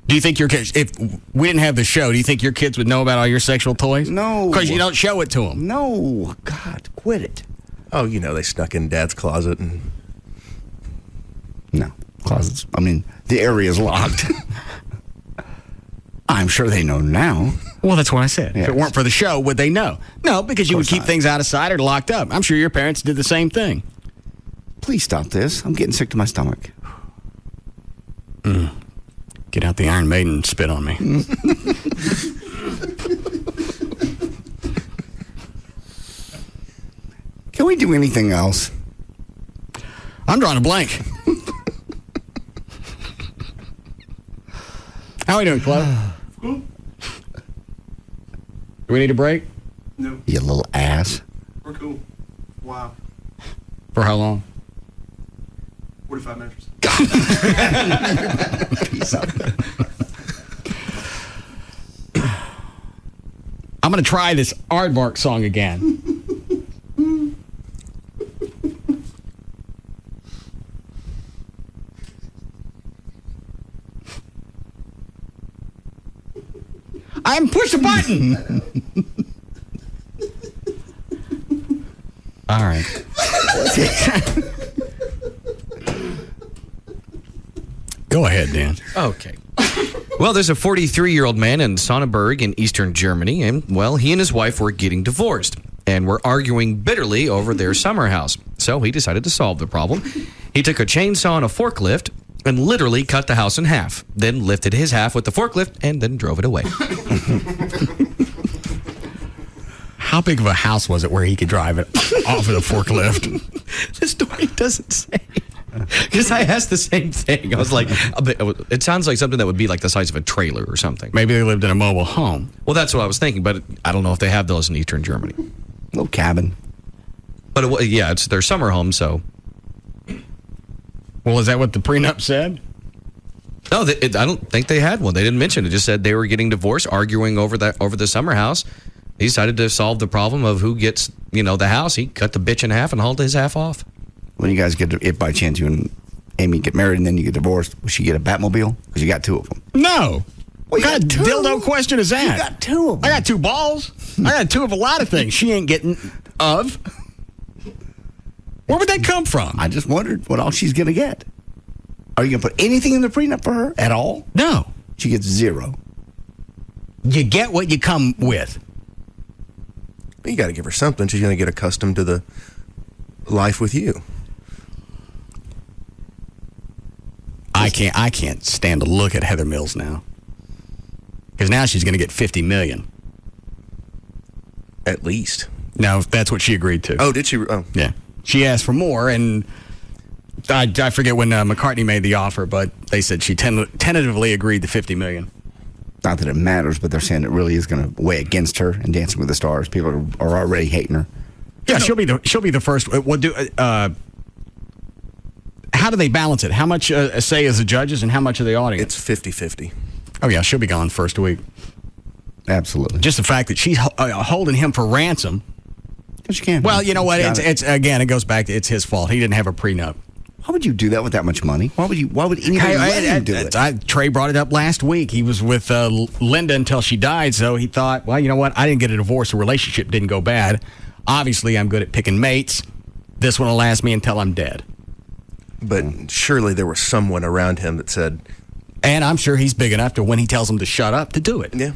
Do you think your kids, if we didn't have the show, do you think your kids would know about all your sexual toys? No. Because you don't show it to them. No. God, quit it. Oh, they snuck in Dad's closet and... No. Closets. I mean, the area is locked. I'm sure they know now. Well, that's what I said. Yes. If it weren't for the show, would they know? No, because you would keep things out of sight or locked up. I'm sure your parents did the same thing. Please stop this. I'm getting sick to my stomach. Get out the Iron Maiden and spit on me. Can we do anything else? I'm drawing a blank. How are we doing, Clive? Cool. Do we need a break? No. You little ass. We're cool. Wow. For how long? 45 minutes. Peace out. I'm going to try this Aardvark song again. I haven't pushed a button. All right. Go ahead, Dan. Okay. Well, there's a 43-year-old man in Sonneberg in eastern Germany, and, well, he and his wife were getting divorced and were arguing bitterly over their summer house. So he decided to solve the problem. He took a chainsaw and a forklift and literally cut the house in half, then lifted his half with the forklift and then drove it away. How big of a house was it where he could drive it off of the forklift? The story doesn't say. Because I asked the same thing. I was like, it sounds like something that would be like the size of a trailer or something. Maybe they lived in a mobile home. Well, that's what I was thinking, but I don't know if they have those in eastern Germany. Little cabin. But it's their summer home, so. Well, is that what the prenup said? No, I don't think they had one. They didn't mention it. It just said they were getting divorced, arguing over the summer house. He decided to solve the problem of who gets, the house. He cut the bitch in half and hauled his half off. When you guys if by chance you and Amy get married and then you get divorced, will she get a Batmobile? Because you got two of them. No. What kind of dildo question is that? You got two of them. I got two balls. I got two of a lot of things she ain't getting of. Where would that come from? I just wondered what all she's going to get. Are you going to put anything in the prenup for her at all? No. She gets zero. You get what you come with. You got to give her something. She's going to get accustomed to the life with you. I can't stand to look at Heather Mills now. Because now she's going to get $50 million. At least. No, that's what she agreed to. Oh, did she? Oh. Yeah. She asked for more, and I forget when McCartney made the offer, but they said she tentatively agreed to $50 million. Not that it matters, but they're saying it really is going to weigh against her in Dancing with the Stars. People are already hating her. Yeah, she'll be the first. How do they balance it? How much say is the judges and how much of the audience? It's 50-50. Oh, yeah, she'll be gone first week. Absolutely. Just the fact that she's holding him for ransom. Because you can. Well, you know what? It's again, it goes back to it's his fault. He didn't have a prenup. Why would you do that with that much money? Why would anybody let him do it? Trey brought it up last week. He was with Linda until she died, so he thought, well, you know what? I didn't get a divorce. The relationship didn't go bad. Obviously, I'm good at picking mates. This one will last me until I'm dead. But surely there was someone around him that said... And I'm sure he's big enough to, when he tells him to shut up, to do it. Yeah.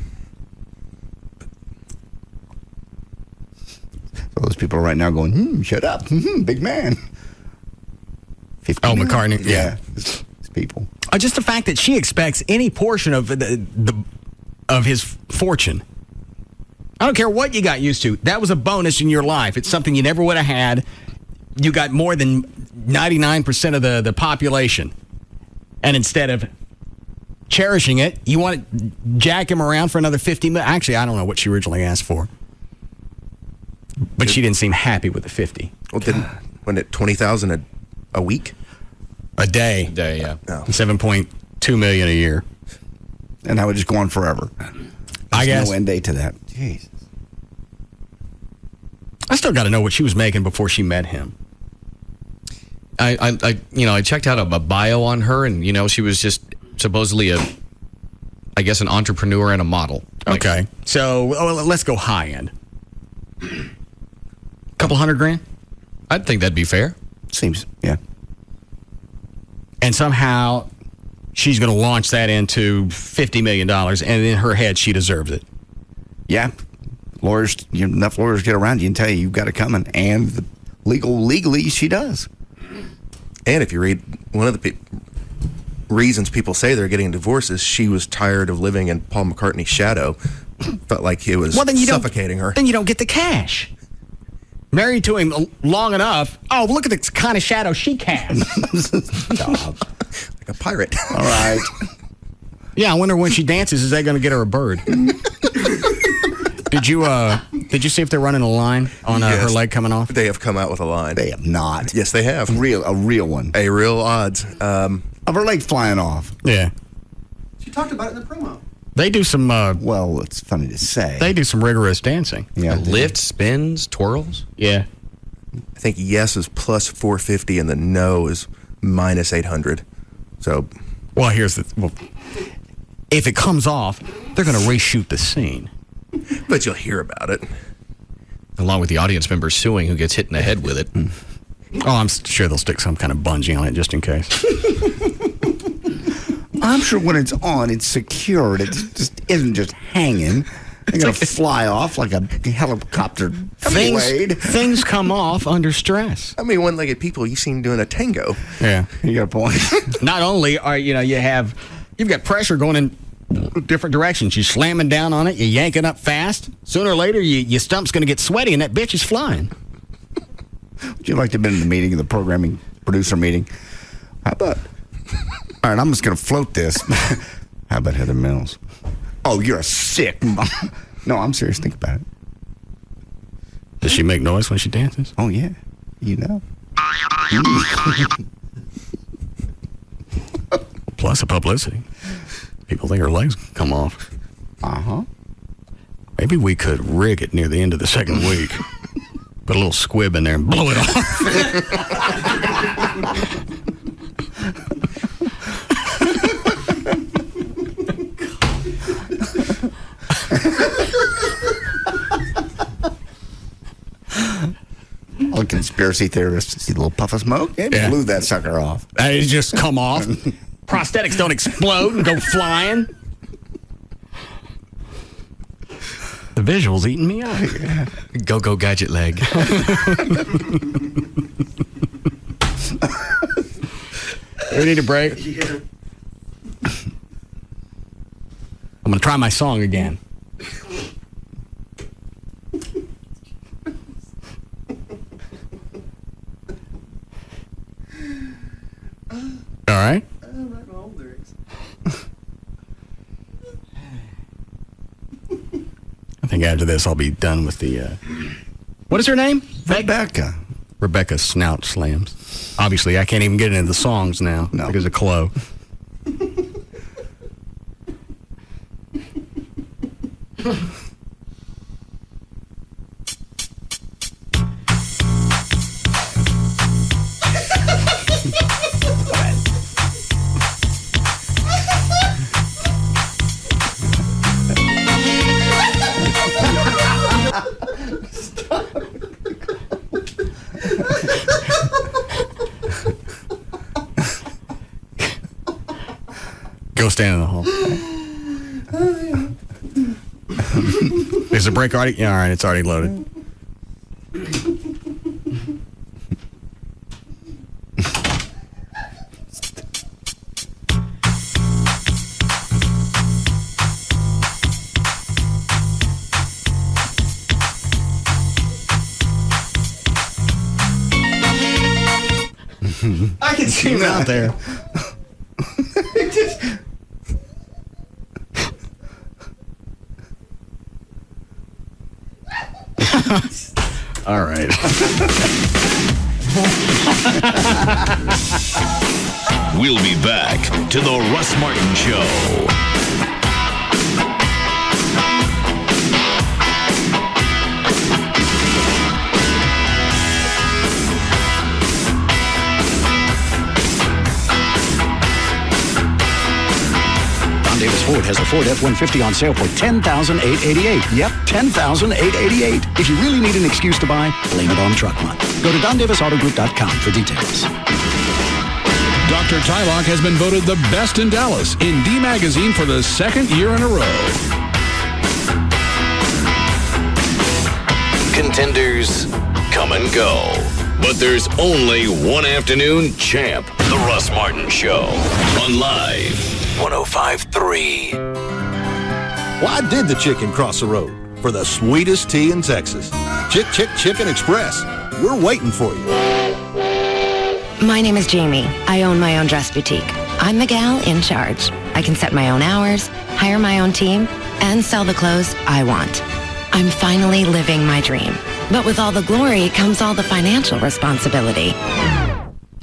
So those people are right now going, shut up, big man. McCartney. Yeah. It's people. Just the fact that she expects any portion of of his fortune. I don't care what you got used to. That was a bonus in your life. It's something you never would have had. You got more than 99% of the population. And instead of cherishing it, you want to jack him around for another $50 million. Actually, I don't know what she originally asked for. But she didn't seem happy with the 50. Well, wasn't it $20,000 a week? A day. A day, yeah. Oh. $7.2 million a year. And that would just go on forever. I guess. No end date to that. Jeez. I still got to know what she was making before she met him. I checked out a bio on her, and she was just supposedly an entrepreneur and a model. Okay, so let's go high end. Couple $100,000. I'd think that'd be fair. Seems, yeah. And somehow she's going to launch that into $50 million, and in her head she deserves it. Yeah, enough lawyers get around you and tell you've got it coming, and legally she does. And if you read one of the reasons people say they're getting divorces, she was tired of living in Paul McCartney's shadow. Felt like it was suffocating her. Then you don't get the cash. Married to him long enough. Oh, look at the kind of shadow she casts. Like a pirate. All right. Yeah, I wonder when she dances, is that going to get her a bird? Did you see if they're running a line on her leg coming off? They have come out with a line. They have not. Yes, they have. A real one. A real odds. Of her leg flying off. Yeah. She talked about it in the promo. They do some... well, it's funny to say. They do some rigorous dancing. Yeah. Lifts, spins, twirls. Yeah. I think yes is plus 450 and the no is minus 800. So... Well, if it comes off, they're going to reshoot the scene. But you'll hear about it. Along with the audience member suing who gets hit in the head with it. Oh, I'm sure they'll stick some kind of bungee on it just in case. I'm sure when it's on, it's secured. It just isn't just hanging. They're going to fly off like a helicopter blade. Things come off under stress. I mean, one-legged people, you see them doing a tango. Yeah. You got a point. Not only are, you've got pressure going in different directions. You're slamming down on it. You're yanking up fast. Sooner or later, your stump's going to get sweaty and that bitch is flying. Would you like to have been in the meeting, the programming producer meeting? How about... All right, I'm just going to float this. How about Heather Mills? Oh, you're a sick... No, I'm serious. Think about it. Does she make noise when she dances? Oh, yeah. You know. Plus the publicity. People think her legs come off. Uh-huh. Maybe we could rig it near the end of the second week. Put a little squib in there and blow it off. All conspiracy theorists see a little puff of smoke. It blew that sucker off. It just come off. Prosthetics don't explode and go flying. The visual's eating me up. Yeah. Go gadget leg. We need a break. I'm going to try my song again. All right. I think after this, I'll be done with the What is her name? Rebecca. Rebecca Snout Slams. Obviously, I can't even get into the songs now because of Chloe. Go stand in the hall. Is the break already? Yeah, all right, it's already loaded. I can see him out there. All right. We'll be back to the Russ Martin Show. Davis Ford has a Ford F-150 on sale for $10,888. Yep, $10,888. If you really need an excuse to buy, blame it on Truck Month. Go to DonDavisAutoGroup.com for details. Dr. Tylock has been voted the best in Dallas in D Magazine for the second year in a row. Contenders come and go, but there's only one afternoon champ. The Russ Martin Show on Live 105.3. Why did the chicken cross the road? For the sweetest tea in Texas. Chicken Express. We're waiting for you. My name is Jamie. I own my own dress boutique. I'm the gal in charge. I can set my own hours, hire my own team, and sell the clothes I want. I'm finally living my dream. But with all the glory comes all the financial responsibility.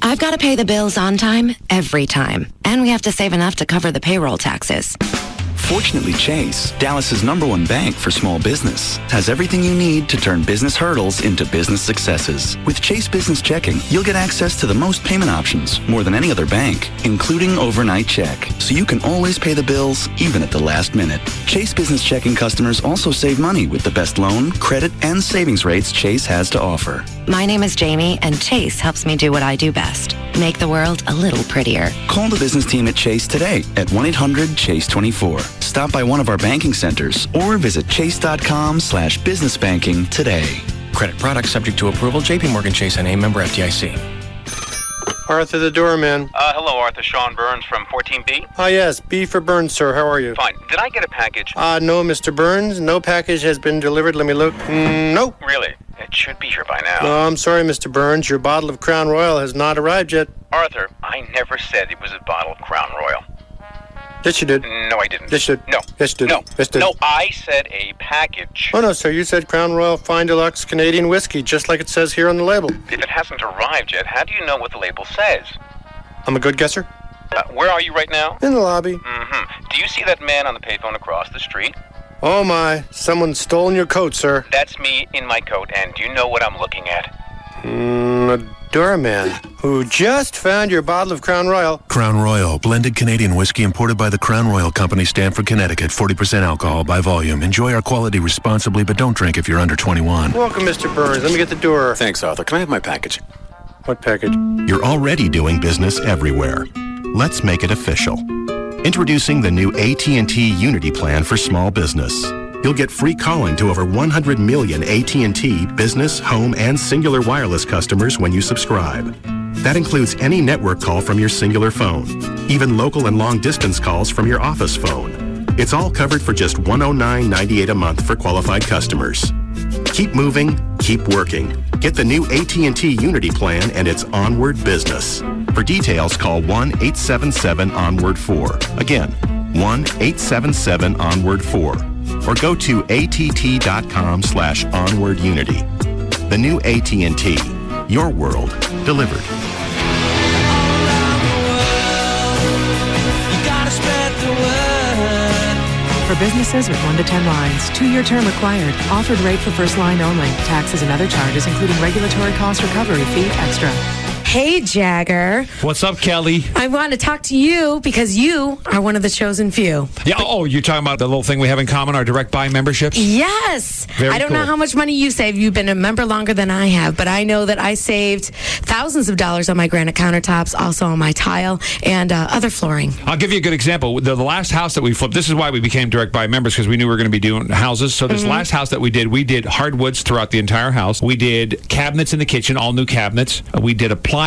I've got to pay the bills on time, every time. And we have to save enough to cover the payroll taxes. Fortunately, Chase, Dallas's #1 bank for small business, has everything you need to turn business hurdles into business successes. With Chase Business Checking, you'll get access to the most payment options, more than any other bank, including overnight check, so you can always pay the bills, even at the last minute. Chase Business Checking customers also save money with the best loan, credit, and savings rates Chase has to offer. My name is Jamie, and Chase helps me do what I do best, make the world a little prettier. Call the business team at Chase today at 1-800-CHASE-24. Stop by one of our banking centers or visit chase.com/businessbanking today. Credit products subject to approval. JP Morgan Chase and a member FDIC. Arthur the doorman. Hello, Arthur. Sean Burns from 14B. Yes, B for Burns, sir. How are you? Fine. Did I get a package? No, Mr. Burns. No package has been delivered. Let me look. No. Really? It should be here by now. No, I'm sorry, Mr. Burns. Your bottle of Crown Royal has not arrived yet. Arthur, I never said it was a bottle of Crown Royal. Yes, you did. No, I didn't. Yes, you did. No. Yes, you did. No. Yes, you did. No, I said a package. Oh, no, sir. You said Crown Royal Fine Deluxe Canadian Whiskey, just like it says here on the label. If it hasn't arrived yet, how do you know what the label says? I'm a good guesser. Where are you right now? In the lobby. Mm-hmm. Do you see that man on the payphone across the street? Oh, my. Someone's stolen your coat, sir. That's me in my coat, and do you know what I'm looking at? A doorman who just found your bottle of Crown Royal. Crown Royal, blended Canadian whiskey imported by the Crown Royal Company, Stamford, Connecticut. 40% alcohol by volume. Enjoy our quality responsibly, but don't drink if you're under 21. Welcome, Mr. Burns. Let me get the door. Thanks, Arthur. Can I have my package? What package? You're already doing business everywhere. Let's make it official. Introducing the new AT&T Unity Plan for small business. You'll get free calling to over 100 million AT&T business, home, and Singular wireless customers when you subscribe. That includes any network call from your Singular phone, even local and long-distance calls from your office phone. It's all covered for just $109.98 a month for qualified customers. Keep moving, keep working. Get the new AT&T Unity Plan and it's onward business. For details, call 1-877-ONWARD-4. Again, 1-877-ONWARD-4. Or go to att.com/onwardunity. The new AT&T. Your world delivered. For businesses with 1 to 10 lines, 2-year term required. Offered rate for first line only. Taxes and other charges, including regulatory cost recovery fee extra. Hey, Jagger. What's up, Kelly? I want to talk to you because you are one of the chosen few. Yeah. Oh, you're talking about the little thing we have in common, our direct buy memberships? Yes. I don't know how much money you save. You've been a member longer than I have, but I know that I saved thousands of dollars on my granite countertops, also on my tile and other flooring. I'll give you a good example. The last house that we flipped, this is why we became direct buy members, because we knew we were going to be doing houses. So this last house that we did hardwoods throughout the entire house. We did cabinets in the kitchen, all new cabinets. We did appliances.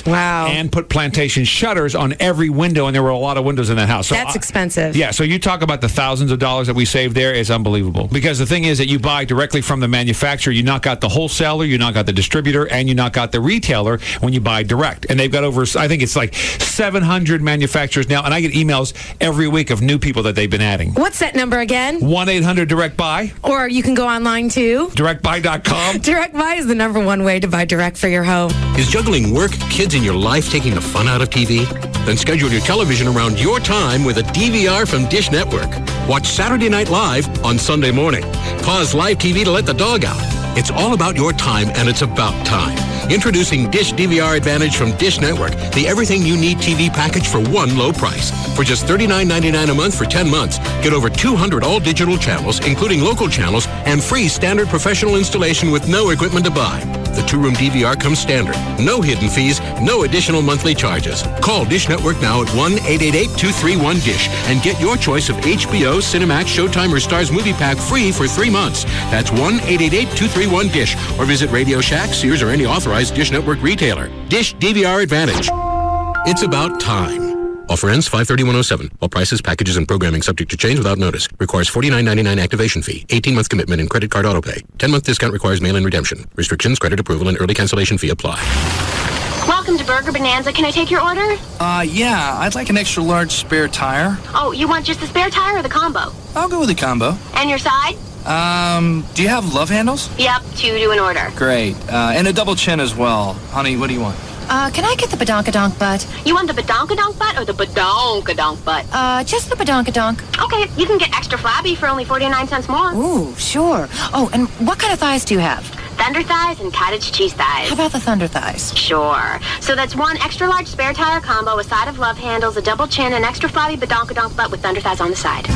Wow. And put plantation shutters on every window, and there were a lot of windows in that house. So that's expensive. Yeah, so you talk about the thousands of dollars that we saved there is unbelievable. Because the thing is that you buy directly from the manufacturer, you knock out the wholesaler, you knock out the distributor, and you knock out the retailer when you buy direct. And they've got over, I think it's like 700 manufacturers now, and I get emails every week of new people that they've been adding. What's that number again? 1-800-DIRECT-BUY. Or you can go online too. DirectBuy.com. Direct Buy is the #1 way to buy direct for your home. Is juggling work, kids in your life taking the fun out of TV? Then schedule your television around your time with a DVR from Dish Network. Watch Saturday Night Live on Sunday morning. Pause live TV to let the dog out. It's all about your time, and it's about time. Introducing Dish DVR Advantage from Dish Network, the everything you need TV package for one low price. For just $39.99 a month for 10 months, get over 200 all-digital channels, including local channels, and free standard professional installation with no equipment to buy. The 2-room DVR comes standard. No hidden fees, no additional monthly charges. Call Dish Network now at 1-888-231-DISH and get your choice of HBO, Cinemax, Showtime, or Starz Movie Pack free for 3 months. That's 1-888-231-DISH or visit Radio Shack, Sears, or any authorized Dish Network retailer. Dish DVR Advantage. It's about time. Offer ends 5/31/07. All prices, packages, and programming subject to change without notice. Requires $49.99 activation fee. 18-month commitment and credit card autopay. 10-month discount requires mail-in redemption. Restrictions, credit approval, and early cancellation fee apply. Welcome to Burger Bonanza. Can I take your order? Yeah. I'd like an extra large spare tire. Oh, you want just the spare tire or the combo? I'll go with the combo. And your side? Do you have love handles? Yep, 2 to an order. Great. And a double chin as well. Honey, what do you want? Can I get the badonkadonk butt? You want the badonkadonk butt or the badonkadonk butt? Just the badonkadonk. Okay, you can get extra flabby for only 49 cents more. Ooh, sure. Oh, and what kind of thighs do you have? Thunder thighs and cottage cheese thighs. How about the thunder thighs? Sure. So that's 1 extra large spare tire combo, a side of love handles, a double chin, and extra flabby badonkadonk butt with thunder thighs on the side.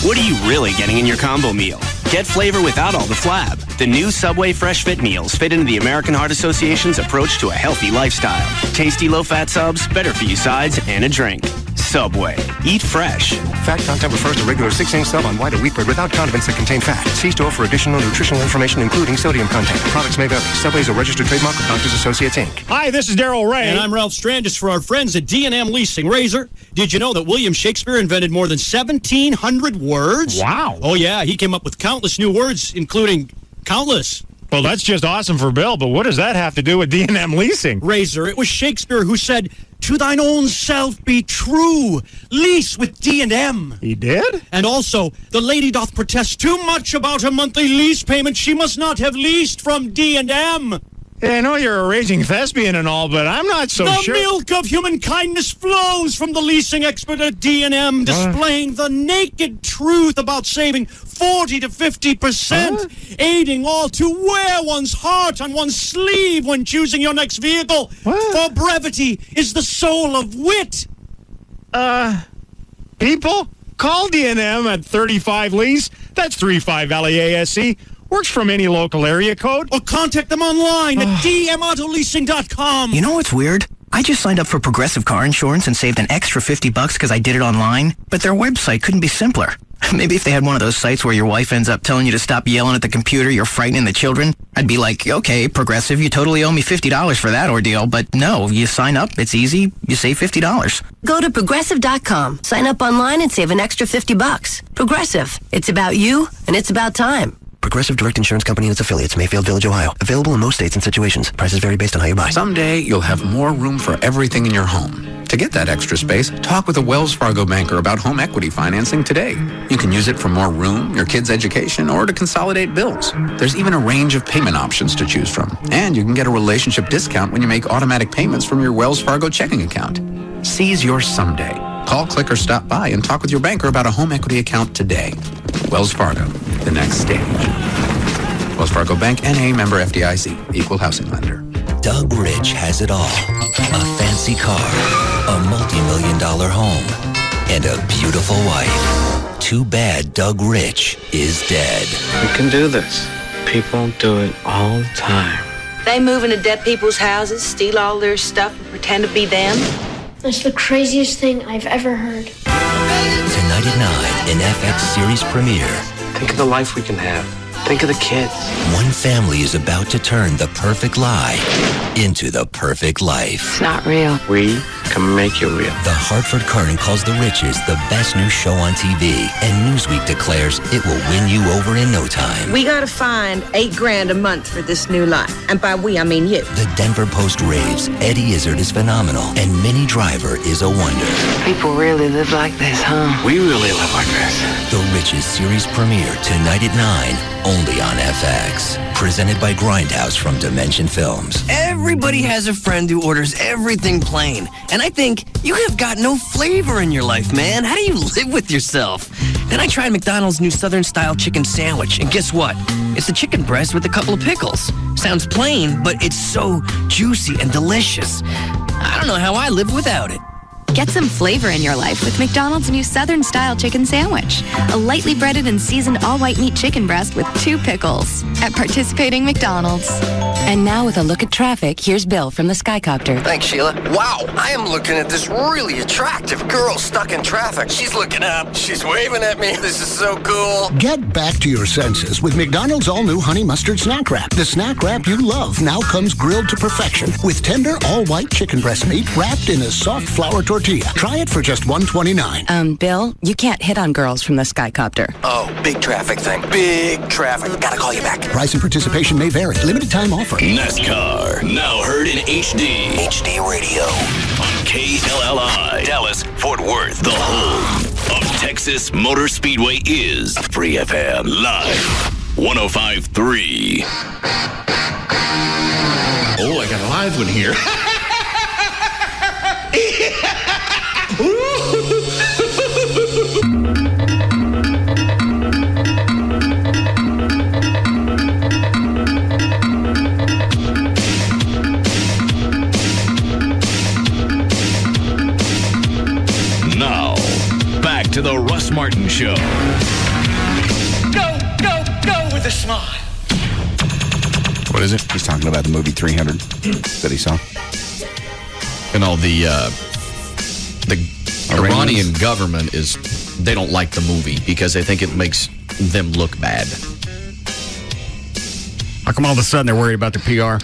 What are you really getting in your combo meal? Get flavor without all the flab. The new Subway Fresh Fit meals fit into the American Heart Association's approach to a healthy lifestyle. Tasty low-fat subs, better for you sides, and a drink. Subway. Eat fresh. Fat content refers to regular 6-inch sub on white or wheat bread without condiments that contain fat. See store for additional nutritional information, including sodium content. Products may vary. Subway is a registered trademark of Doctors Associates, Inc. Hi, this is Daryl Ray. And I'm Ralph Strandis for our friends at D&M Leasing. Razor, did you know that William Shakespeare invented more than 1,700 words? Wow. Oh, yeah. He came up with countless new words, including countless. Well, that's just awesome for Bill, but what does that have to do with D&M Leasing? Razor, it was Shakespeare who said, "To thine own self be true, lease with D&M." He did? And also, the lady doth protest too much about her monthly lease payment. She must not have leased from D&M. Yeah, I know you're a raging thespian and all, but I'm not so sure. The milk of human kindness flows from the leasing expert at D&M, displaying the naked truth about saving 40 to 50%, aiding all to wear one's heart on one's sleeve when choosing your next vehicle. For brevity is the soul of wit. People, call D&M at 35 Lease. That's 35 LEASC. Works from any local area code. Or contact them online at dmautoleasing.com. You know what's weird? I just signed up for Progressive Car Insurance and saved an extra $50 because I did it online, but their website couldn't be simpler. Maybe if they had one of those sites where your wife ends up telling you to stop yelling at the computer, you're frightening the children, I'd be like, okay, Progressive, you totally owe me $50 for that ordeal. But no, you sign up, it's easy, you save $50. Go to Progressive.com, sign up online and save an extra $50. Progressive, it's about you and it's about time. Progressive Direct Insurance Company and its affiliates, Mayfield Village, Ohio. Available in most states and situations. Prices vary based on how you buy. Someday, you'll have more room for everything in your home. To get that extra space, talk with a Wells Fargo banker about home equity financing today. You can use it for more room, your kids' education, or to consolidate bills. There's even a range of payment options to choose from. And you can get a relationship discount when you make automatic payments from your Wells Fargo checking account. Seize your someday. Call, click, or stop by and talk with your banker about a home equity account today. Wells Fargo, the next stage. Wells Fargo Bank, N.A., member FDIC, equal housing lender. Doug Rich has it all. A fancy car, a multi-million-dollar home, and a beautiful wife. Too bad Doug Rich is dead. We can do this. People do it all the time. They move into dead people's houses, steal all their stuff, and pretend to be them. That's the craziest thing I've ever heard. Tonight at 9, an FX series premiere. Think of the life we can have. Think of the kids. One family is about to turn the perfect lie into the perfect life. It's not real. We can make it real. The Hartford Courant calls The Riches the best new show on TV, and Newsweek declares it will win you over in no time. We gotta find $8,000 a month for this new life. And by we, I mean you. The Denver Post raves. Eddie Izzard is phenomenal, and Minnie Driver is a wonder. People really live like this, huh? We really live like this. The Riches series premiere tonight at 9, only on FX. Presented by Grindhouse from Dimension Films. Everybody has a friend who orders everything plain. And I think you have got no flavor in your life, man. How do you live with yourself? Then I tried McDonald's new Southern-style chicken sandwich, and guess what? It's a chicken breast with a couple of pickles. Sounds plain, but it's so juicy and delicious. I don't know how I live without it. Get some flavor in your life with McDonald's new Southern-style chicken sandwich. A lightly breaded and seasoned all-white meat chicken breast with 2 pickles. At participating McDonald's. And now with a look at traffic, here's Bill from the Skycopter. Thanks, Sheila. Wow, I am looking at this really attractive girl stuck in traffic. She's looking up. She's waving at me. This is so cool. Get back to your senses with McDonald's all-new Honey Mustard Snack Wrap. The snack wrap you love now comes grilled to perfection with tender all-white chicken breast meat wrapped in a soft flour tortilla. Try it for just $1.29. Bill, you can't hit on girls from the Skycopter. Oh, big traffic thing. Big traffic. Gotta call you back. Price and participation may vary. Limited time offer. NASCAR, now heard in HD. HD radio. On KLLI, Dallas, Fort Worth, the home of Texas Motor Speedway is Free FM Live 105.3. Oh, I got a live one here. Now, back to the Russ Martin Show. Go, go, go with a smile. What is it? He's talking about the movie 300 that he saw. And all the Iranian government they don't like the movie because they think it makes them look bad. How come all of a sudden they're worried about their PR?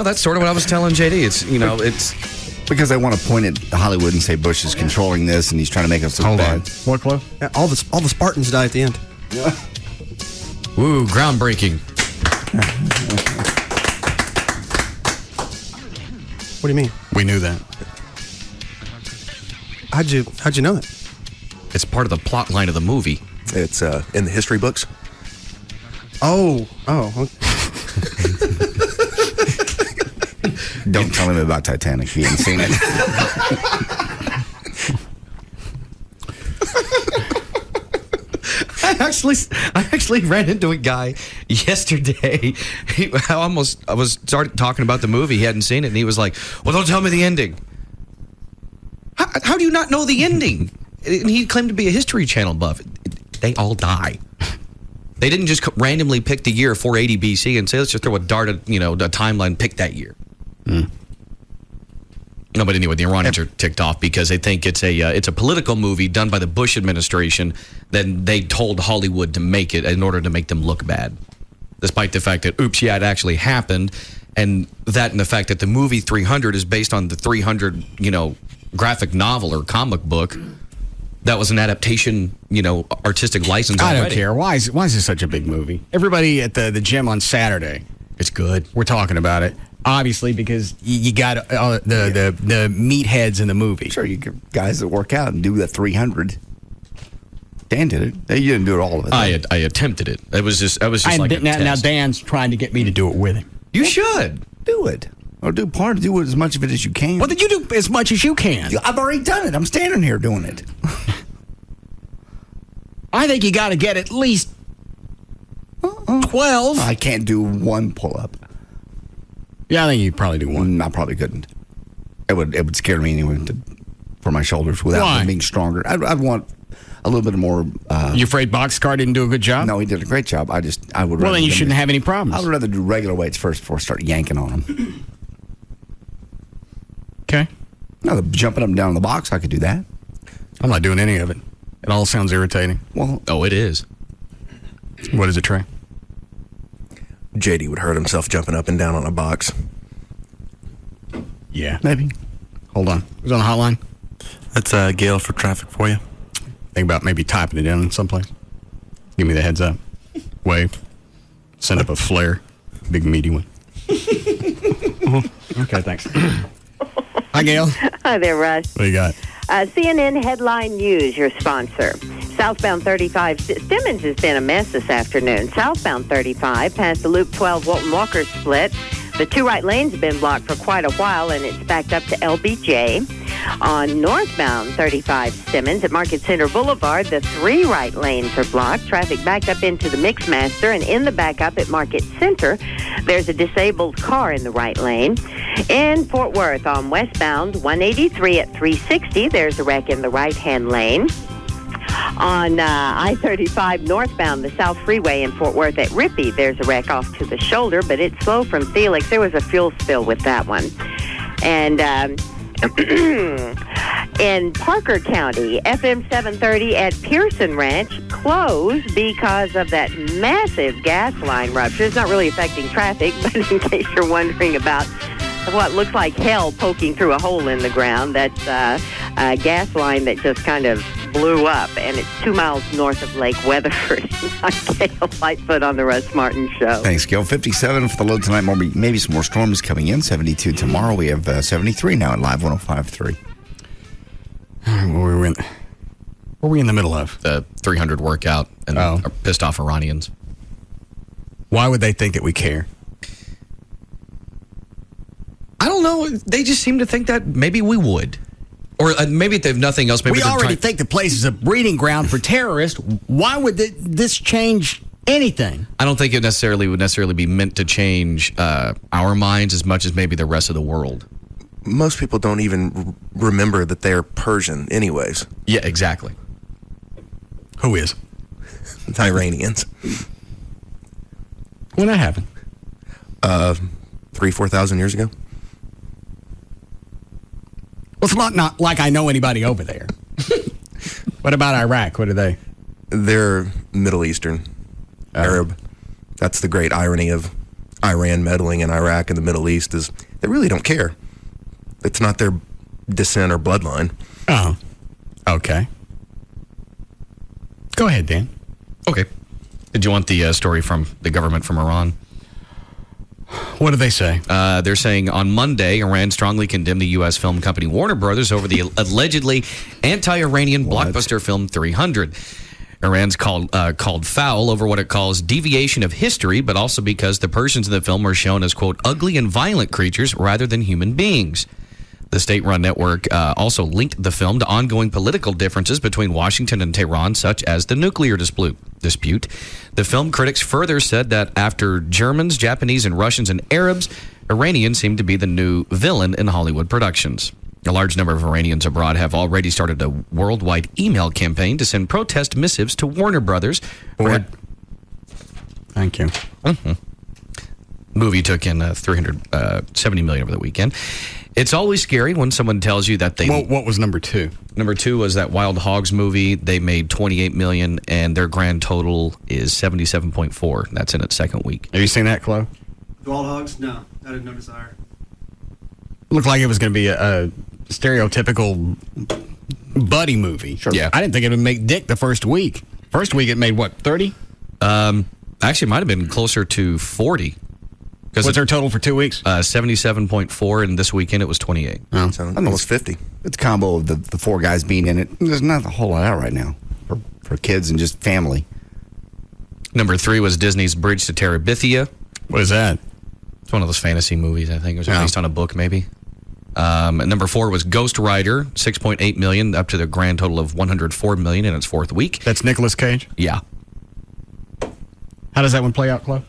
That's sort of what I was telling JD. It's because they want to point at Hollywood and say Bush is controlling this and he's trying to make us look bad. What, Chloe? Yeah, all the Spartans die at the end. Yeah. Woo, groundbreaking. What do you mean? We knew that. How'd you know that? It's part of the plot line of the movie. It's in the history books. Oh. Don't tell him about Titanic. He ain't seen it. I actually ran into a guy yesterday. I was started talking about the movie. He hadn't seen it, and he was like, "Well, don't tell me the ending." How do you not know the ending? And he claimed to be a History Channel buff. They all die. They didn't just randomly pick the year 480 BC and say, let's just throw a dart at, the timeline, pick that year. No, but anyway, the Iranians are ticked off because they think it's a political movie done by the Bush administration. Then they told Hollywood to make it in order to make them look bad, despite the fact that, it actually happened, and the fact that the movie 300 is based on the 300, graphic novel or comic book. That was an adaptation, artistic license already. I don't care. Why is this such a big movie? Everybody at the gym on Saturday. It's good. We're talking about it. obviously, because you got the meatheads in the movie. Sure, you get guys that work out and do the 300. Dan did it. You didn't do it all of it. I attempted it. I was just like a now test. Dan's trying to get me to do it with him. You should do it. Or do as much of it as you can. Well, then you do as much as you can. I've already done it. I'm standing here doing it. I think you got to get at least 12. I can't do one pull-up. Yeah, I think you probably do one. I probably couldn't. It would scare me anyway for my shoulders without them being stronger. I'd want a little bit more. You afraid Boxcar didn't do a good job? No, he did a great job. I would. Well, then you shouldn't have any problems. I would rather do regular weights first before I start yanking on them. Okay. No, the jumping up and down in the box, I could do that. I'm not doing any of it. It all sounds irritating. Well, it is. What is it, Trey? JD would hurt himself jumping up and down on a box. Yeah. Maybe. Hold on. Who's on the hotline? That's Gail for traffic for you. Think about maybe typing it in someplace. Give me the heads up. Wave. Send up a flare. Big meaty one. Okay, thanks. Hi, Gail. Hi there, Russ. What do you got? CNN Headline News, your sponsor. Southbound 35, Simmons has been a mess this afternoon. Southbound 35 past the Loop 12 Walton Walker split. The two right lanes have been blocked for quite a while, and it's backed up to LBJ. On northbound 35 Simmons at Market Center Boulevard, the three right lanes are blocked. Traffic backed up into the Mixmaster, and in the backup at Market Center, there's a disabled car in the right lane. In Fort Worth on westbound 183 at 360, there's a wreck in the right-hand lane. On I-35 northbound, the South Freeway in Fort Worth at Rippey, there's a wreck off to the shoulder, but it's slow from Felix. There was a fuel spill with that one. And in Parker County, FM 730 at Pearson Ranch closed because of that massive gas line rupture. It's not really affecting traffic, but in case you're wondering about what looks like hell poking through a hole in the ground, that's a gas line that just kind of blew up, and it's 2 miles north of Lake Weatherford. I'm Gail Lightfoot on the Russ Martin Show. Thanks, Gail. 57 for the low tonight. Maybe some more storms coming in. 72 tomorrow. We have 73 now at Live 105.3. What were we in the middle of? The 300 workout and are pissed off Iranians. Why would they think that we care? I don't know. They just seem to think that maybe we would. Or maybe if they have nothing else, maybe we already think the place is a breeding ground for terrorists. Why would this change anything? I don't think it would necessarily be meant to change our minds as much as maybe the rest of the world. Most people don't even remember that they're Persian anyways. Yeah, exactly. Who is? The Iranians. When that happened? 4,000 years ago. Well, it's not like I know anybody over there. What about Iraq? What are they? They're Middle Eastern, Arab. That's the great irony of Iran meddling in Iraq and the Middle East is they really don't care. It's not their descent or bloodline. Oh, okay. Go ahead, Dan. Okay. Did you want the story from the government from Iran? What do they say? They're saying on Monday, Iran strongly condemned the U.S. film company Warner Brothers over the allegedly anti-Iranian blockbuster film 300. Iran's called foul over what it calls deviation of history, but also because the Persians in the film are shown as, quote, ugly and violent creatures rather than human beings. The state-run network also linked the film to ongoing political differences between Washington and Tehran, such as the nuclear dispute. The film critics further said that after Germans, Japanese, and Russians and Arabs, Iranians seem to be the new villain in Hollywood productions. A large number of Iranians abroad have already started a worldwide email campaign to send protest missives to Warner Brothers. Thank you. Mm-hmm. Movie took in $370 million over the weekend. It's always scary when someone tells you that they... Well, what was number two? Number two was that Wild Hogs movie. They made $28 million, and their grand total is $77.4. That's in its second week. Have you seen that, Chloe? Wild Hogs? No, I didn't notice that. Looked like it was going to be a stereotypical buddy movie. Sure. Yeah. I didn't think it would make dick the first week. First week it made, what, 30? Actually, it might have been closer to 40. What's our total for 2 weeks? 77.4, and this weekend it was 28. Oh. So almost 50. It's a combo of the four guys being in it. There's not a whole lot out right now for kids and just family. Number 3 was Disney's Bridge to Terabithia. What is that? It's one of those fantasy movies, I think. It was based on a book, maybe. Number 4 was Ghost Rider, $6.8 million, up to the grand total of $104 million in its fourth week. That's Nicolas Cage? Yeah. How does that one play out, Chloe?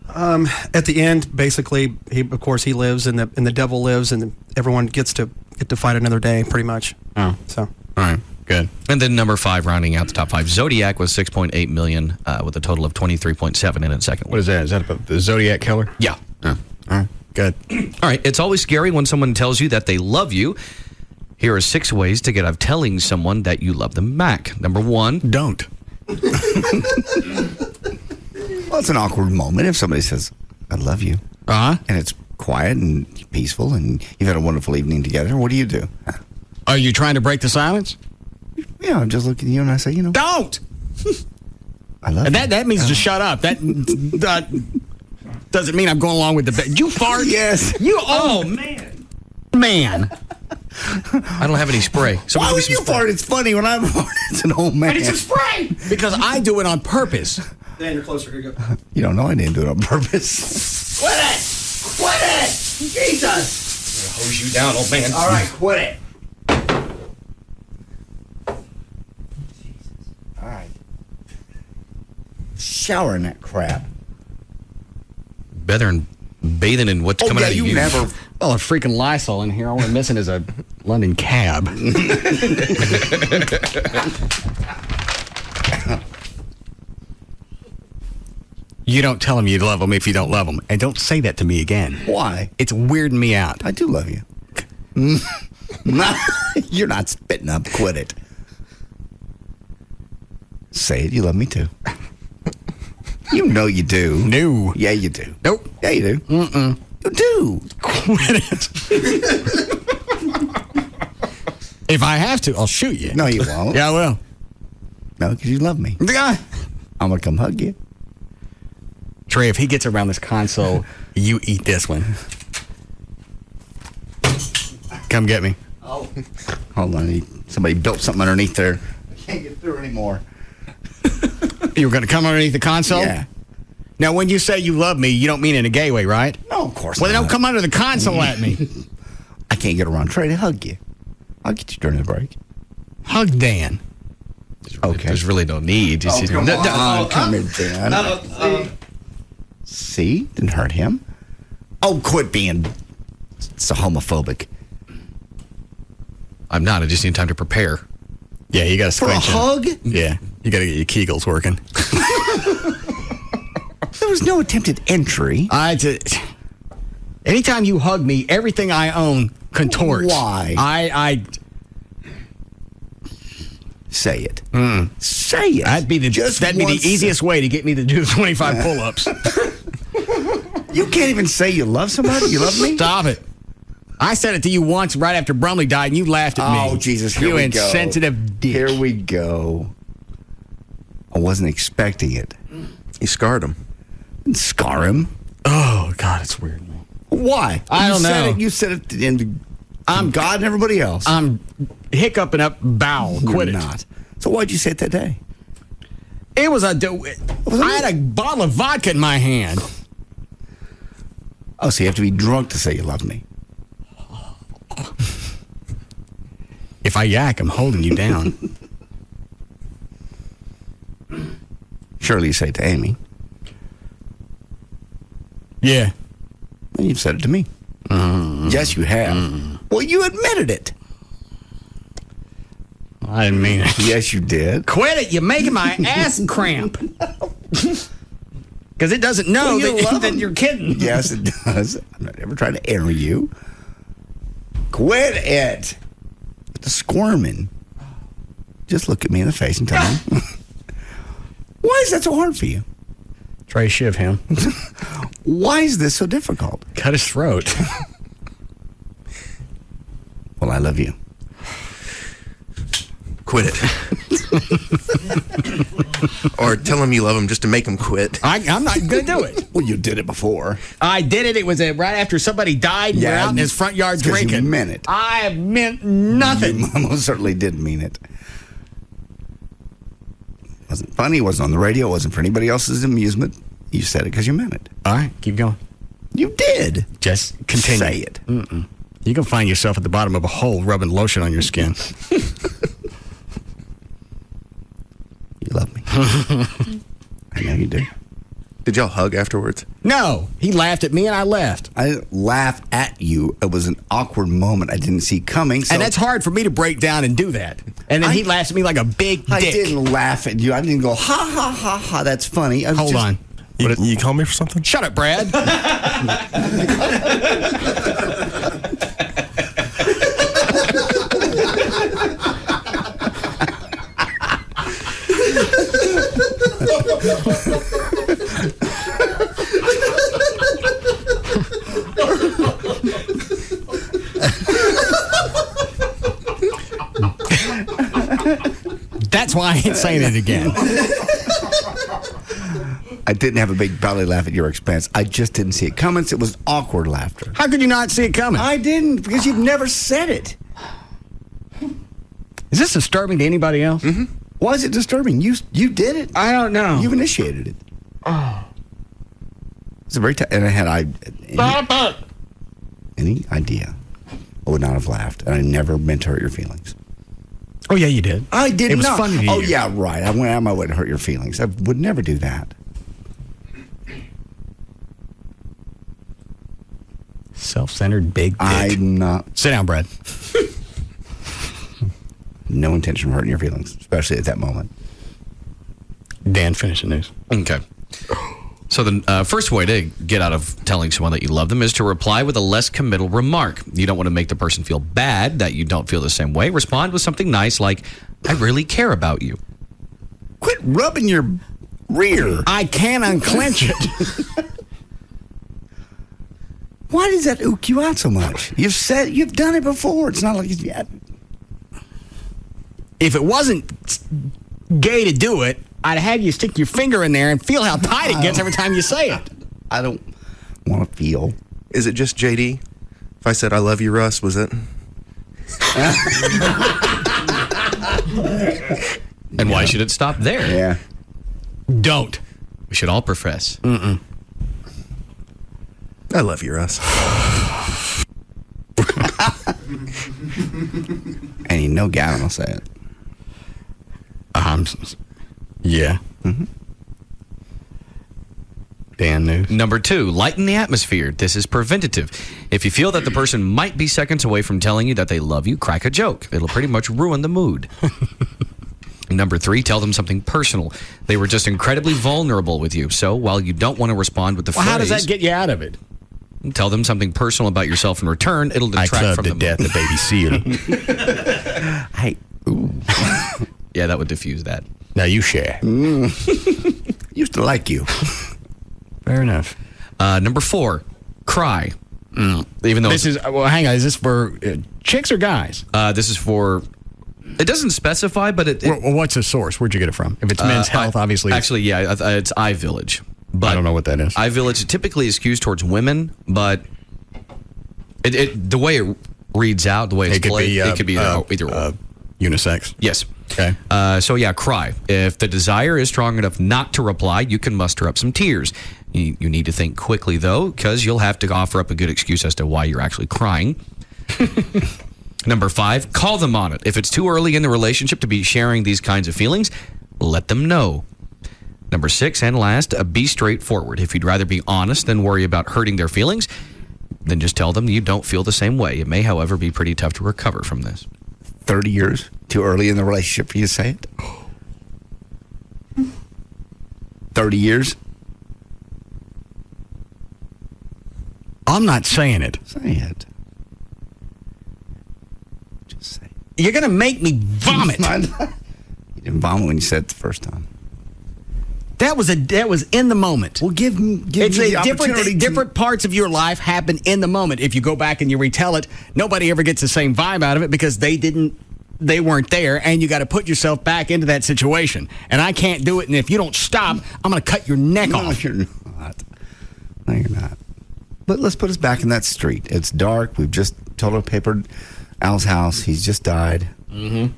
At the end, basically, he lives and the devil lives, and everyone get to fight another day, pretty much. Oh, so all right, good. And then number 5, rounding out the top 5, Zodiac was $6.8 million with a total of $23.7 in its second week. What is that? Is that about the Zodiac Killer? Yeah. Oh, all right, good. All right, it's always scary when someone tells you that they love you. Here are 6 ways to get out of telling someone that you love them back. Number 1, don't. Well, it's an awkward moment if somebody says, I love you. Uh-huh. And it's quiet and peaceful and you've had a wonderful evening together. What do? Are you trying to break the silence? Yeah, I'm just looking at you and I say, don't! I love and you. that means just shut up. That doesn't mean I'm going along with the bed. You fart? Yes. You, oh, man. Man. I don't have any spray. So why would you fart? It's funny when I fart. It's an old man. But it's a spray! Because I do it on purpose. Dan, you're closer. Here you go. You don't know I didn't do it on purpose. Quit it! Quit it! Jesus! I'm gonna hose you down, old man. All right, quit it. All right. Shower in that crap. Better than bathing in what's coming out of you. Never. Well, a freaking Lysol in here. All we're missing is a London cab. You don't tell them you love them if you don't love them. And don't say that to me again. Why? It's weirding me out. I do love you. You're not spitting up. Quit it. Say it. You love me too. You know you do. No. Yeah, you do. Nope. Yeah, you do. Mm-mm. You do. Quit it. If I have to, I'll shoot you. No, you won't. Yeah, I will. No, because you love me. Yeah. I'm going to come hug you. Trey, if he gets around this console, you eat this one. Come get me. Oh. Hold on. Somebody built something underneath there. I can't get through anymore. You were going to come underneath the console? Yeah. Now, when you say you love me, you don't mean in a gay way, right? No, of course not. Well, then don't come under the console at me. I can't get around Trey to hug you. I'll get you during the break. Hug Dan. Okay. There's really no need. Come here, Dan. See? Didn't hurt him. Oh, quit being so homophobic. I'm not. I just need time to prepare. Yeah, you got to For a squinch in. hug? Yeah, you got to get your Kegels working. There was no attempted entry. Anytime you hug me, everything I own contorts. Why? I say it. Say it. That'd be the easiest way to get me to do 25 pull-ups. You can't even say you love somebody? You love me? Stop it. I said it to you once right after Brumley died, and you laughed at me. Oh, Jesus, here you we go. You insensitive dick. Here we go. I wasn't expecting it. You scarred him. Didn't scar him. Oh, God, it's weird, man. Why? I don't know. You said it in God and everybody else. I'm hiccuping up bowel. Quit it. Not. So why'd you say it that day? It was I had a bottle of vodka in my hand. Oh, so you have to be drunk to say you love me. If I yak, I'm holding you down. Surely you say it to Amy. Yeah. Well, you've said it to me. Yes, you have. Well, you admitted it. I didn't mean it. Yes, you did. Quit it. You're making my ass cramp. Because it doesn't know that you're kidding. Yes, it does. I'm not ever trying to enter you. Quit it. The squirming. Just look at me in the face and tell me. Why is that so hard for you? Try shiv him. Why is this so difficult? Cut his throat. Well, I love you. Quit it. Or tell him you love him just to make him quit. I'm not going to do it. Well, you did it before. I did it. It was right after somebody died. And we're out in his front yard drinking. You meant it. I meant nothing. You most certainly didn't mean it. It wasn't funny. It wasn't on the radio. It wasn't for anybody else's amusement. You said it because you meant it. All right, keep going. You did. Just continue. Say it. Mm-mm. You can find yourself at the bottom of a hole rubbing lotion on your skin. You love me. I know you do. Did y'all hug afterwards? No, he laughed at me and I left. I didn't laugh at you. It was an awkward moment I didn't see coming. So and that's hard for me to break down and do that. And then he laughs at me like a big dick. I didn't laugh at you. I didn't go, ha, ha, ha, ha. That's funny. Hold on. You call me for something? Shut up, Brad. That's why I ain't saying it again. I didn't have a big belly laugh at your expense. I just didn't see it coming. It was awkward laughter. How could you not see it coming? I didn't, because you've never said it. Is this disturbing to anybody else? Mm-hmm. Why is it disturbing? You did it. I don't know. You've initiated it. Oh. It's a very and any idea, I would not have laughed, and I never meant to hurt your feelings. Oh yeah, you did. I did. It was not. funny to you. Oh yeah, right. I went out of my way to hurt your feelings. I would never do that. Self-centered big dick. I'm not. Sit down, Brad. No intention of hurting your feelings, especially at that moment. Dan, finish the news. Okay. So the first way to get out of telling someone that you love them is to reply with a less committal remark. You don't want to make the person feel bad that you don't feel the same way. Respond with something nice like, I really care about you. Quit rubbing your rear. I can't unclench it. Why does that ook you out so much? You've done it before. It's not like if it wasn't gay to do it, I'd have you stick your finger in there and feel how tight it gets every time you say it. I don't want to feel. Is it just JD? If I said I love you, Russ, was it? And why should it stop there? Yeah. Don't. We should all profess. Mm-mm. I love you, Russ. And you know Gavin will say it. Yeah. Mm-hmm. Dan news. Number 2, lighten the atmosphere. This is preventative. If you feel that the person might be seconds away from telling you that they love you, crack a joke. It'll pretty much ruin the mood. Number 3, tell them something personal. They were just incredibly vulnerable with you. So while you don't want to respond with the phrase, how does that get you out of it? Tell them something personal about yourself in return. It'll detract from to the death the baby seal. Hey. Ooh. Yeah, that would diffuse that. Now you share. Used to like you. Fair enough. Number 4, cry. Even though this is hang on. Is this for chicks or guys? This is for. It doesn't specify, but well, what's the source? Where'd you get it from? If it's Men's Health, obviously. Actually, yeah, it's iVillage. But I don't know what that is. iVillage typically is skewed towards women, but the way it reads out, the way it's played, it could be either or. Unisex. Yes. Okay. So yeah, cry. If the desire is strong enough not to reply, you can muster up some tears. You need to think quickly though, because you'll have to offer up a good excuse as to why you're actually crying. Number 5, call them on it. If it's too early in the relationship to be sharing these kinds of feelings, let them know. Number 6 and last, be straightforward. If you'd rather be honest than worry about hurting their feelings, then just tell them you don't feel the same way. It may, however, be pretty tough to recover from this. 30 years too early in the relationship for you to say it? 30 years? I'm not saying it. Say it. Just say it. You're going to make me vomit. You didn't vomit when you said it the first time. That was in the moment. Well, give me the opportunity. Different parts of your life happen in the moment. If you go back and you retell it, nobody ever gets the same vibe out of it because they didn't they weren't there, and you got to put yourself back into that situation. And I can't do it, and if you don't stop, I'm going to cut your neck off. You're not. No, you're not. But let's put us back in that street. It's dark. We've just total papered Al's house. He's just died. Mm-hmm.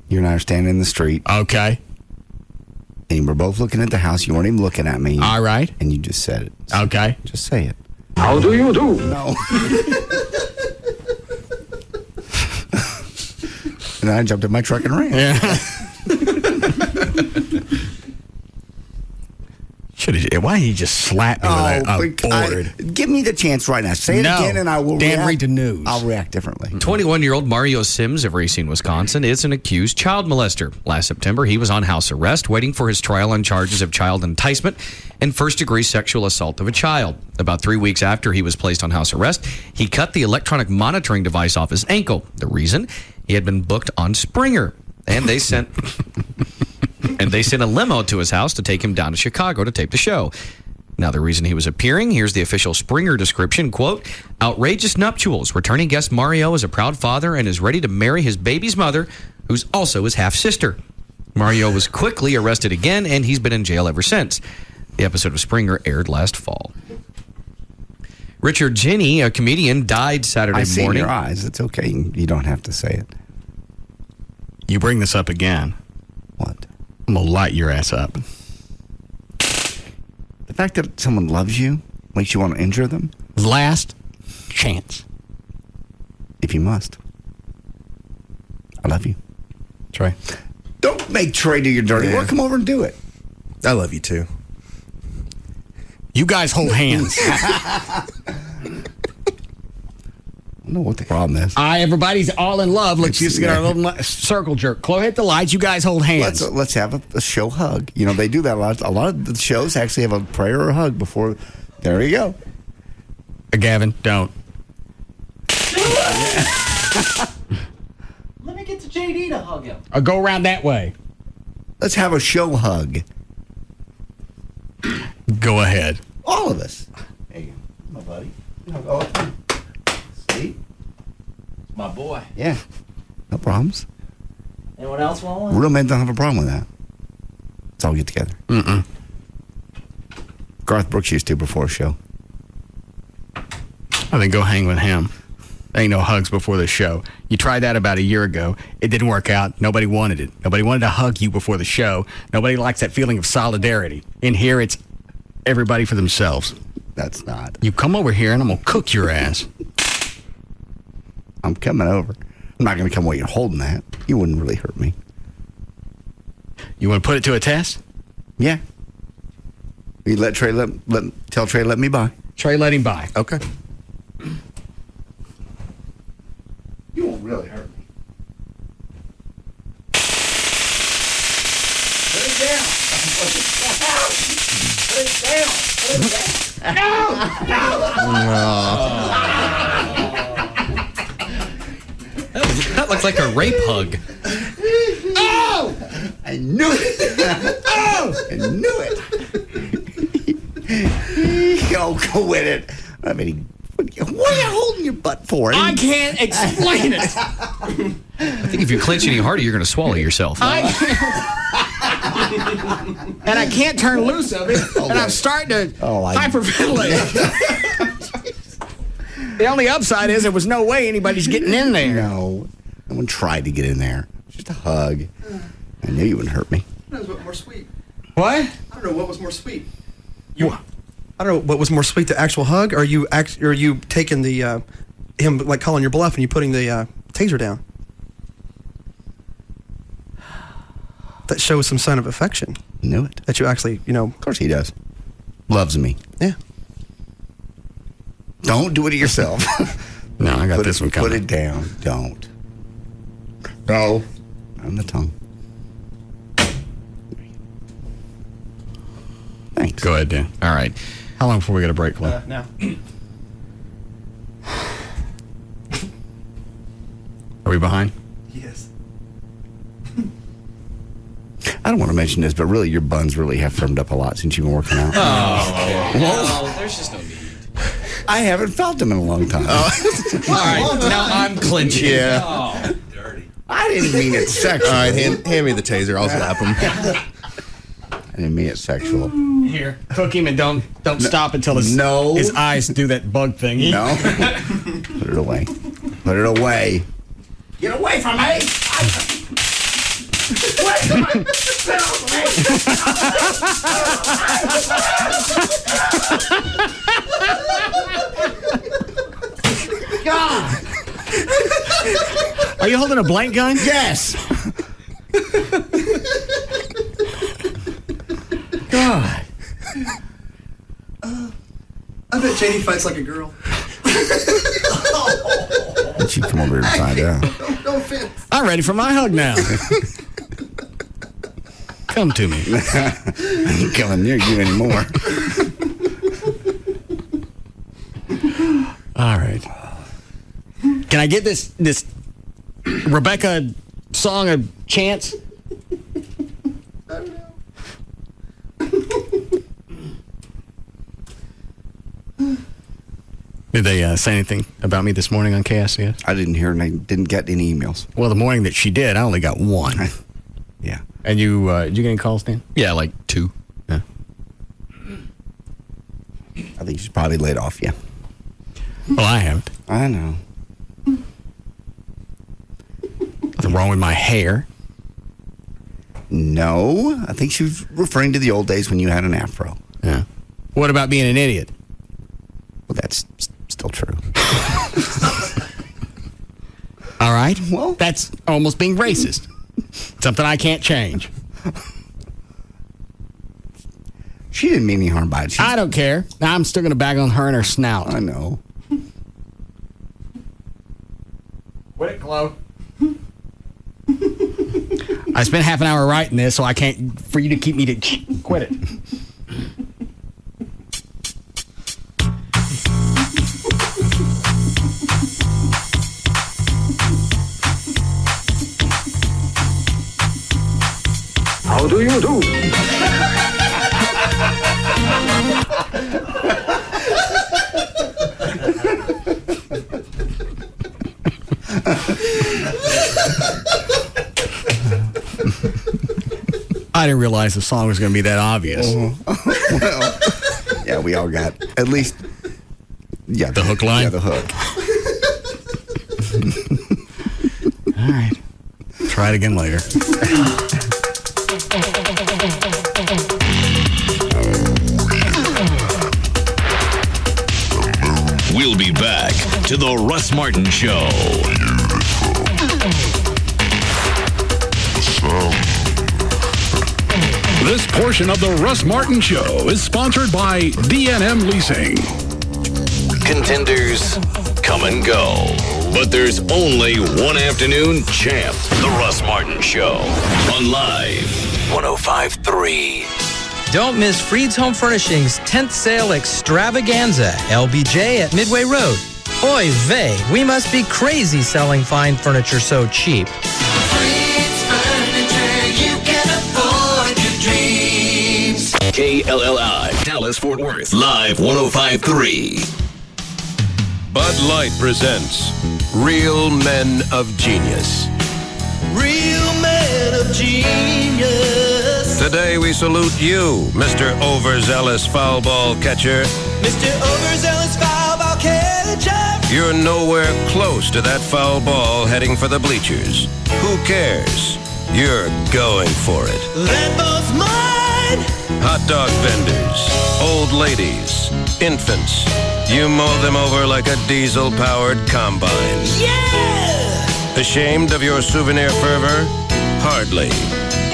You and I are standing in the street. Okay. And we're both looking at the house. You weren't even looking at me. All right. And you just said it. Okay. Just say it. How do you do? No. And I jumped in my truck and ran. Yeah. Why didn't you just slap me with a board? Give me the chance right now. Say it again and I will read the news. I'll react differently. 21-year-old Mario Sims of Racine, Wisconsin is an accused child molester. Last September, he was on house arrest waiting for his trial on charges of child enticement and first-degree sexual assault of a child. About 3 weeks after he was placed on house arrest, he cut the electronic monitoring device off his ankle. The reason? He had been booked on Springer, and they sent... And they sent a limo to his house to take him down to Chicago to tape the show. Now, the reason he was appearing, here's the official Springer description, quote, outrageous nuptials. Returning guest Mario is a proud father and is ready to marry his baby's mother, who's also his half-sister. Mario was quickly arrested again, and he's been in jail ever since. The episode of Springer aired last fall. Richard Jenny, a comedian, died Saturday morning. I see in your eyes. It's okay. You don't have to say it. You bring this up again. What? I'm going to light your ass up. The fact that someone loves you makes you want to injure them? Last chance. If you must. I love you. Trey. Don't make Trey do your dirty work. Come over and do it. I love you too. You guys hold hands. I don't know what the problem is. Everybody's all in love. Let's just get our little circle jerk. Chloe, hit the lights. You guys hold hands. Let's have a show hug. You know, they do that a lot. A lot of the shows actually have a prayer or a hug before. There you go. Gavin, don't. Let me get to JD to hug him. Or go around that way. Let's have a show hug. Go ahead. All of us. There you go. My buddy. See? My boy. Yeah. No problems. Anyone else want one? Real men don't have a problem with that. Let's all get together. Mm-mm. Garth Brooks used to before a show. I think go hang with him. There ain't no hugs before the show. You tried that about a year ago. It didn't work out. Nobody wanted it. Nobody wanted to hug you before the show. Nobody likes that feeling of solidarity. In here, it's everybody for themselves. That's not. You come over here and I'm going to cook your ass. I'm coming over. I'm not going to come while you're holding that. You wouldn't really hurt me. You want to put it to a test? Yeah. You let Trey tell Trey let me by. Trey, let him by. Okay. You won't really hurt me. Put it down. Put it down. Put it down. That looks like a rape hug. Oh! I knew it. Oh! I knew it. Go with it. I mean, what are you holding your butt for? I can't explain it. I think if you clench any harder, you're going to swallow yourself. And I can't turn loose of it, and I'm starting to hyperventilate. The only upside is there was no way anybody's getting in there. No one tried to get in there. Just a hug. I knew you wouldn't hurt me. I don't know what more sweet. What? I don't know what was more sweet. I don't know what was more sweet, the actual hug, or you taking the him like calling your bluff and you putting the taser down. That shows some sign of affection. Knew it. That you actually, Of course he does. Loves me. Yeah. Don't do it to yourself. No, I got this one coming. Put it down. Don't. No. On the tongue. Thanks. Go ahead, Dan. All right. How long before we get a break, Clay? Now. Are we behind? Yes. I don't want to mention this, but really your buns really have firmed up a lot since you've been working out. No, there's just no need. I haven't felt them in a long time. All right, now I'm clenching. Yeah. Oh, dirty. I didn't mean it sexual. All right, hand me the taser. I'll slap him. I didn't mean it sexual. Here, hook him and don't stop until his eyes do that bug thing. No. Put it away. Put it away. Get away from me! God! Are you holding a blank gun? Yes. God. I bet Janie fights like a girl. She'd come over here and find out. No offense. I'm ready for my hug now. Come to me. I ain't coming near you anymore. All right. Can I get this Rebecca song a chance? Did they say anything about me this morning on KSCS? I didn't hear, and I didn't get any emails. Well, the morning that she did, I only got one. Yeah. And you, did you get any calls, Dan? Yeah, like 2. Yeah. I think she's probably laid off, yeah. Well, I haven't. I know. Nothing wrong with my hair. No, I think she was referring to the old days when you had an afro. Yeah. What about being an idiot? Well, that's still true. All right. Well, that's almost being racist. Something I can't change. She didn't mean any harm by it. I don't care. I'm still going to bag on her and her snout. I know. Quit it, Chloe. I spent half an hour writing this, so I can't, for you to keep me to quit it. How do you do? I didn't realize the song was going to be that obvious. Well, yeah, we all got at least the hook line. Yeah, the hook. All right. Try it again later. We'll be back to the Russ Martin Show. This portion of the Russ Martin Show is sponsored by D&M Leasing. Contenders come and go, but there's only one afternoon champ. The Russ Martin Show on Live 105.3. Don't miss Freed's Home Furnishings 10th Sale Extravaganza, LBJ at Midway Road. Oy vey, we must be crazy selling fine furniture so cheap. Freed's Furniture, you can afford your dreams. KLLI, Dallas, Fort Worth, Live 105.3. Bud Light presents Real Men of Genius. Real men of genius. Today we salute you, Mr. Overzealous Foul Ball Catcher. Mr. Overzealous Foul Ball Catcher. You're nowhere close to that foul ball heading for the bleachers. Who cares? You're going for it. That ball's mine. Hot dog vendors, old ladies, infants. You mow them over like a diesel-powered combine. Yeah! Ashamed of your souvenir fervor? Hardly.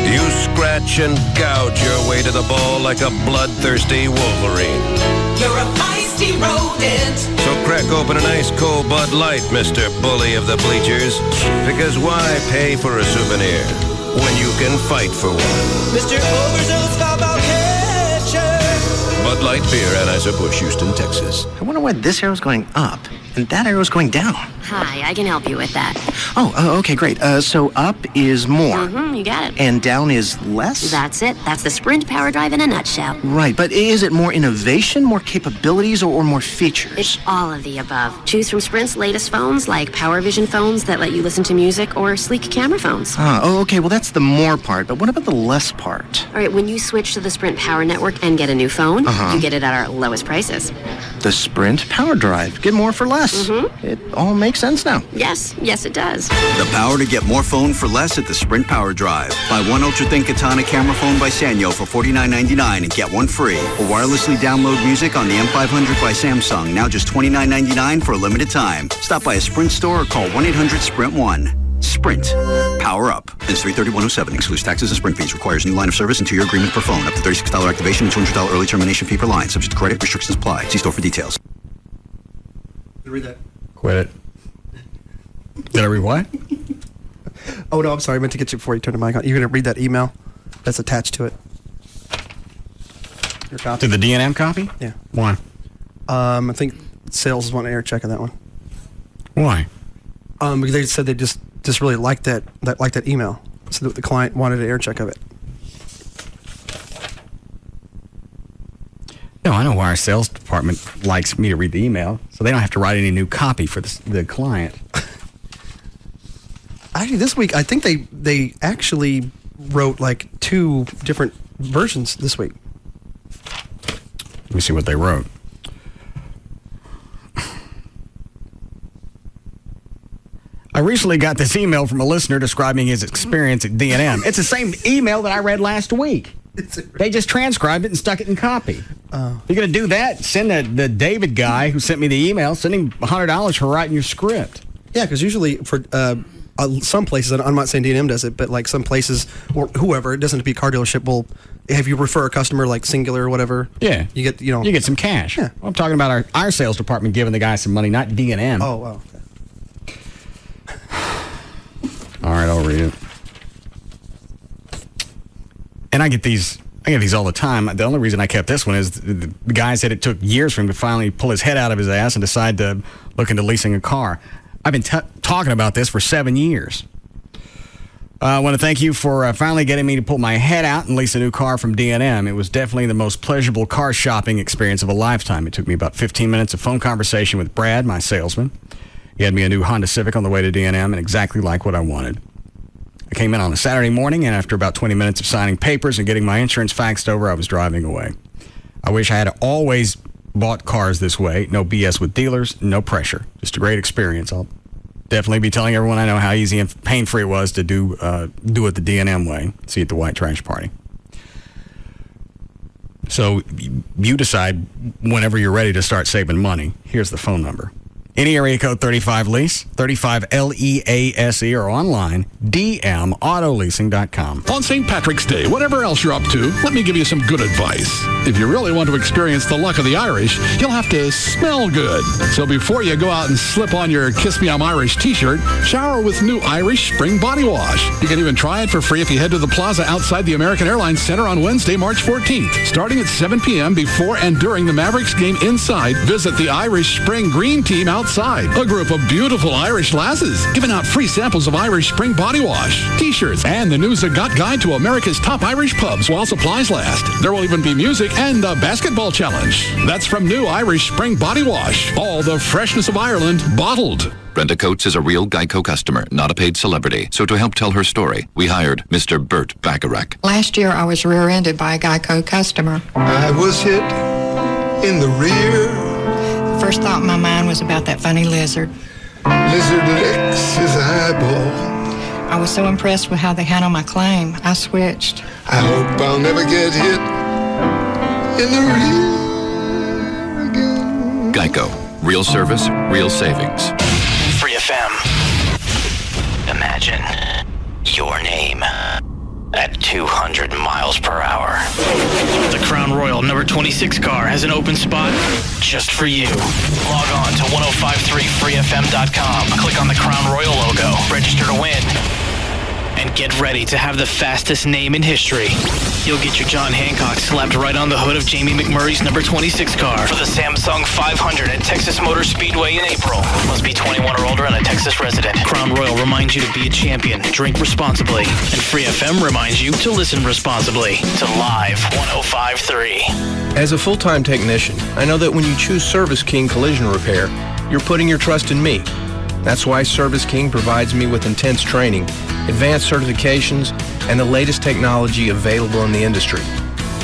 You scratch and gouge your way to the ball like a bloodthirsty Wolverine. You're a feisty rodent. So crack open an ice-cold Bud Light, Mr. Bully of the Bleachers. Because why pay for a souvenir when you can fight for one? Mr. Overzealous Foul Ball Catcher. Bud Light Beer, Anheuser-Busch, Houston, Texas. I wonder why this hair was going up. and that arrow's going down. Hi, I can help you with that. Oh, okay, great. So up is more. Mm-hmm, you got it. And down is less? That's it. That's the Sprint Power Drive in a nutshell. Right, but is it more innovation, more capabilities, or more features? It's all of the above. Choose from Sprint's latest phones, like PowerVision phones that let you listen to music, or sleek camera phones. Okay, well, that's the more part, but what about the less part? All right, when you switch to the Sprint Power Network and get a new phone, you get it at our lowest prices. The Sprint Power Drive. Get more for less. Mm-hmm. It all makes sense now. Yes, it does. The power to get more phone for less at the Sprint Power Drive. Buy one ultra-thin Katana camera phone by Sanyo for $49.99 and get one free. Or wirelessly download music on the M500 by Samsung, now just $29.99 for a limited time. Stop by a Sprint store or call 1-800-SPRINT-1. Sprint. Power up. Ends 3/30/107. Excludes taxes and Sprint fees. Requires new line of service and 2-year agreement per phone. Up to $36 activation and $200 early termination fee per line. Subject to credit. Restrictions apply. See store for details. Read that. Quit it. Did I read what? Oh, no, I'm sorry. I meant to get you before you turn the mic on. You're going to read that email that's attached to it. Your copy. To the D&M copy? Yeah. Why? I think sales is wanting an air check on that one. Why? Because they said they just really liked that email. So that the client wanted an air check of it. No, I know why our sales department likes me to read the email, so they don't have to write any new copy for the client. Actually, this week, I think they actually wrote like 2 different versions this week. Let me see what they wrote. I recently got this email from a listener describing his experience at D&M. It's the same email that I read last week. They just transcribed it and stuck it in copy. If you're going to do that, send the David guy who sent me the email, send him $100 for writing your script. Yeah, because usually for some places, and I'm not saying D&M does it, but like some places or whoever, it doesn't have to be a car dealership, will have you refer a customer like singular or whatever. Yeah. You get, you get some cash. Yeah. I'm talking about our sales department giving the guy some money, not D&M. Oh, wow. Okay. All right, I'll read it. And I get these all the time. The only reason I kept this one is the guy said it took years for him to finally pull his head out of his ass and decide to look into leasing a car. I've been talking about this for 7 years. I want to thank you for finally getting me to pull my head out and lease a new car from D&M. It was definitely the most pleasurable car shopping experience of a lifetime. It took me about 15 minutes of phone conversation with Brad, my salesman. He had me a new Honda Civic on the way to D&M and exactly like what I wanted. I came in on a Saturday morning, and after about 20 minutes of signing papers and getting my insurance faxed over, I was driving away. I wish I had always bought cars this way. No BS with dealers, no pressure. Just a great experience. I'll definitely be telling everyone I know how easy and pain-free it was to do it the D&M way. See you at the White Trash Party. So you decide whenever you're ready to start saving money. Here's the phone number. Any area code 35-LEASE, 35-LEASE, or online, dmautoleasing.com. On St. Patrick's Day, whatever else you're up to, let me give you some good advice. If you really want to experience the luck of the Irish, you'll have to smell good. So before you go out and slip on your Kiss Me I'm Irish t-shirt, shower with new Irish Spring Body Wash. You can even try it for free if you head to the plaza outside the American Airlines Center on Wednesday, March 14th. Starting at 7 p.m. before and during the Mavericks game inside, visit the Irish Spring Green Team outside. A group of beautiful Irish lasses giving out free samples of Irish Spring Body Wash, t-shirts, and the New Zagat Guide to America's top Irish pubs while supplies last. There will even be music and a basketball challenge. That's from new Irish Spring Body Wash. All the freshness of Ireland bottled. Brenda Coates is a real Geico customer, not a paid celebrity. So to help tell her story, we hired Mr. Bert Bacharach. Last year, I was rear-ended by a Geico customer. I was hit in the rear. First thought in my mind was about that funny lizard. Lizard licks his eyeball. I was so impressed with how they handled my claim, I switched. I hope I'll never get hit in the rear again. Geico. Real service, real savings. Free FM. Imagine your name at 200 miles per hour. The Crown Royal number 26 car has an open spot just for you. Log on to 1053freefm.com. Click on the Crown Royal logo. Register to win. And get ready to have the fastest name in history. You'll get your John Hancock slapped right on the hood of Jamie McMurray's number 26 car for the Samsung 500 at Texas Motor Speedway in April. Must be 21 or older and a Texas resident. Crown Royal reminds you to be a champion, drink responsibly. And Free FM reminds you to listen responsibly to Live 105.3. As a full-time technician, I know that when you choose Service King Collision Repair, you're putting your trust in me. That's why Service King provides me with intense training, advanced certifications, and the latest technology available in the industry.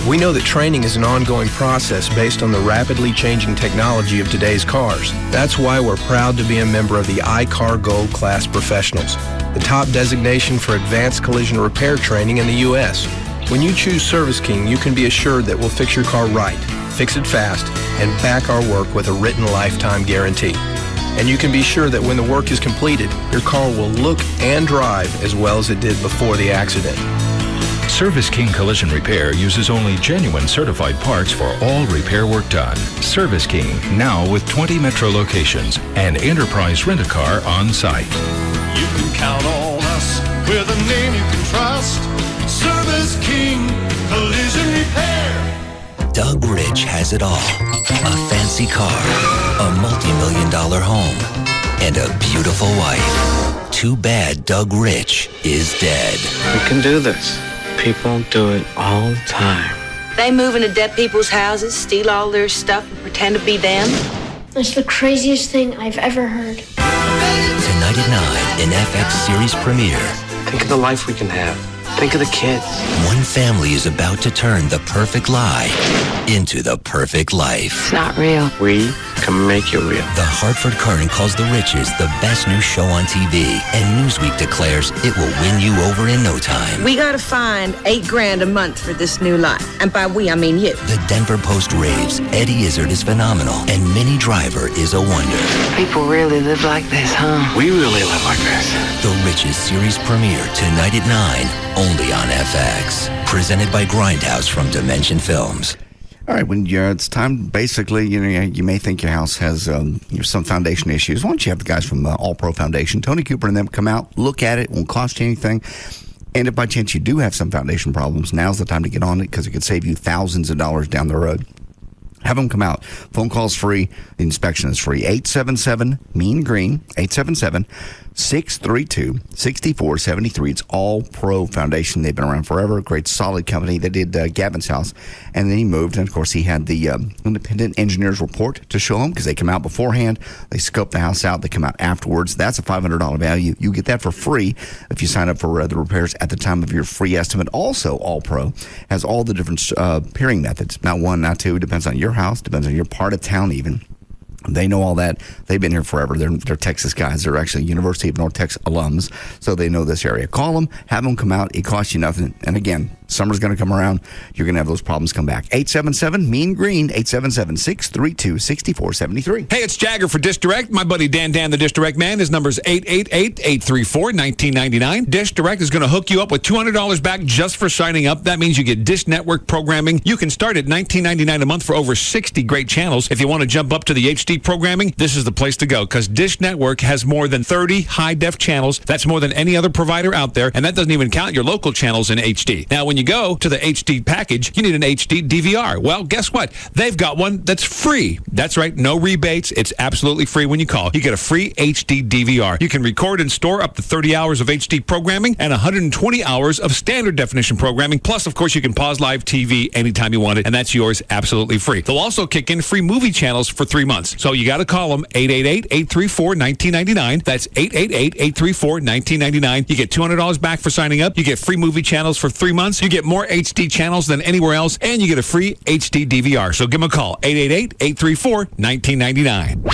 We know that training is an ongoing process based on the rapidly changing technology of today's cars. That's why we're proud to be a member of the iCar Gold Class Professionals, the top designation for advanced collision repair training in the U.S. When you choose Service King, you can be assured that we'll fix your car right, fix it fast, and back our work with a written lifetime guarantee. And you can be sure that when the work is completed, your car will look and drive as well as it did before the accident. Service King Collision Repair uses only genuine certified parts for all repair work done. Service King, now with 20 metro locations and enterprise rent-a-car on site. You can count on us with a name you can trust. Service King Collision Repair. Doug Rich has it all. A fancy car, a multi-million-dollar home, and a beautiful wife. Too bad Doug Rich is dead. We can do this. People do it all the time. They move into dead people's houses, steal all their stuff, and pretend to be them. That's the craziest thing I've ever heard. Tonight at 9 in FX series premiere. Think of the life we can have. Think of the kids. One family is about to turn the perfect lie into the perfect life. It's not real. We can make it real. The Hartford Courant calls The Riches the best new show on TV, and Newsweek declares it will win you over in no time. We gotta find $8,000 a month for this new life. And by we, I mean you. The Denver Post raves Eddie Izzard is phenomenal, and Minnie Driver is a wonder. People really live like this, huh? We really live like this. The Riches series premiere tonight at 9, only on FX. Presented by Grindhouse from Dimension Films. All right, when it's time, basically, you may think your house has some foundation issues. Why don't you have the guys from All Pro Foundation, Tony Cooper and them, come out, look at it, won't cost you anything. And if by chance you do have some foundation problems, now's the time to get on it because it could save you thousands of dollars down the road. Have them come out. Phone call is free. The inspection is free. 877-MEAN-GREEN, 877-632-6473. It's All Pro Foundation. They've been around forever. A great, solid company. They did Gavin's house, and then he moved. And, of course, he had the independent engineer's report to show him because they come out beforehand. They scope the house out. They come out afterwards. That's a $500 value. You get that for free if you sign up for the repairs at the time of your free estimate. Also, All Pro has all the different peering methods. Not one, not two. Depends on your house, depends on your part of town even. They know all that. They've been here forever. They're Texas guys. They're actually University of North Texas alums, so they know this area. Call them, have them come out. It costs you nothing. And again, summer's going to come around. You're going to have those problems come back. 877-MEAN-GREEN, 877-632-6473. Hey, it's Jagger for Dish Direct. My buddy Dan, the Dish Direct man. His number's 888-834-1999. Dish Direct is going to hook you up with $200 back just for signing up. That means you get Dish Network programming. You can start at $19.99 a month for over 60 great channels. If you want to jump up to the HD programming, this is the place to go because Dish Network has more than 30 high-def channels. That's more than any other provider out there, and that doesn't even count your local channels in HD. Now, when you go to the HD package, you need an HD DVR. Well, guess what? They've got one that's free. That's right, no rebates. It's absolutely free when you call. You get a free HD DVR. You can record and store up to 30 hours of HD programming and 120 hours of standard definition programming. Plus, of course, you can pause live TV anytime you want it, and that's yours absolutely free. They'll also kick in free movie channels for 3 months. So you got to call them, 888-834-1999. That's 888-834-1999. You get $200 back for signing up. You get free movie channels for 3 months. You get more HD channels than anywhere else, and you get a free HD DVR. So give them a call, 888-834-1999.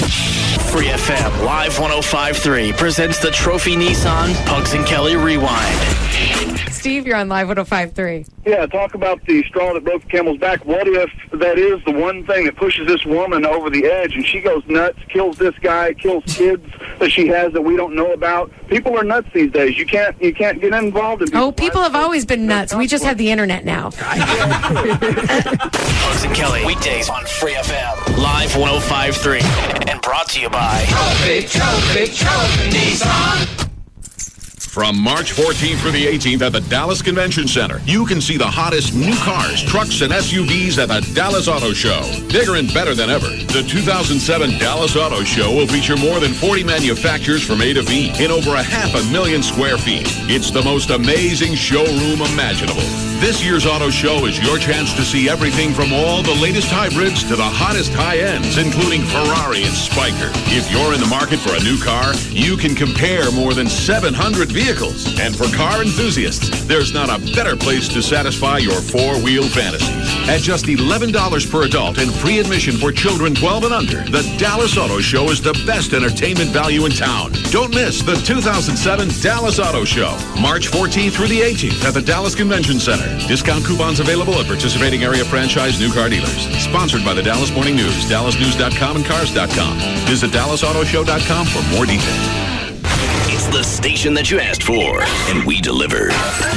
Free FM Live 105.3 presents the Trophy Nissan Pugs and Kelly Rewind. Steve, you're on Live 105.3. Yeah, talk about the straw that broke the camel's back. What if that is the one thing that pushes this woman over the edge and she goes nuts, kills this guy, kills kids that she has that we don't know about? People are nuts these days. You can't get involved in people. Oh, people have always been nuts. We just have the internet now. Pugs and Kelly, weekdays on Free FM Live 105.3 and brought to you by Trophy Nissan. From March 14th through the 18th at the Dallas Convention Center, you can see the hottest new cars, trucks, and SUVs at the Dallas Auto Show. Bigger and better than ever, the 2007 Dallas Auto Show will feature more than 40 manufacturers from A to V in over 500,000 square feet. It's the most amazing showroom imaginable. This year's auto show is your chance to see everything from all the latest hybrids to the hottest high-ends, including Ferrari and Spyker. If you're in the market for a new car, you can compare more than 700 vehicles. And for car enthusiasts, there's not a better place to satisfy your four-wheel fantasies. At just $11 per adult and free admission for children 12 and under, the Dallas Auto Show is the best entertainment value in town. Don't miss the 2007 Dallas Auto Show, March 14th through the 18th at the Dallas Convention Center. Discount coupons available at participating area franchise new car dealers. Sponsored by the Dallas Morning News, dallasnews.com, and cars.com. Visit dallasautoshow.com for more details. It's the station that you asked for, and we deliver.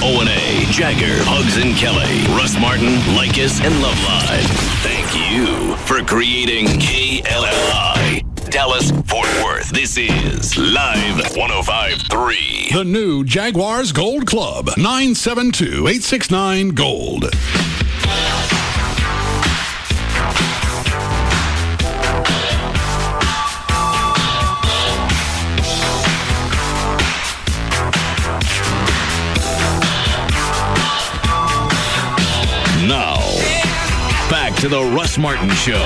O&A, Jagger, Hugs and Kelly, Russ Martin, Likas, and Loveline. Thank you for creating KLLI. Dallas, Fort Worth. This is Live 105.3. The new Jaguars Gold Club, 972-869-GOLD. Now, back to the Russ Martin Show.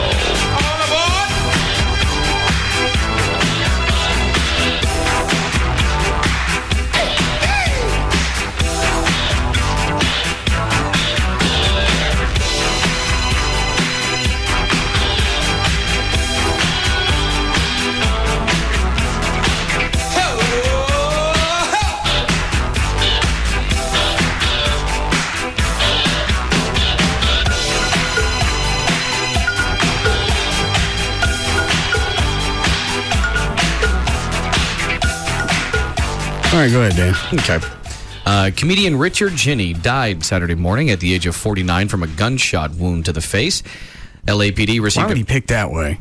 All right, go ahead, Dan. Okay. Comedian Richard Jeni died Saturday morning at the age of 49 from a gunshot wound to the face. LAPD received. Why would he pick that way?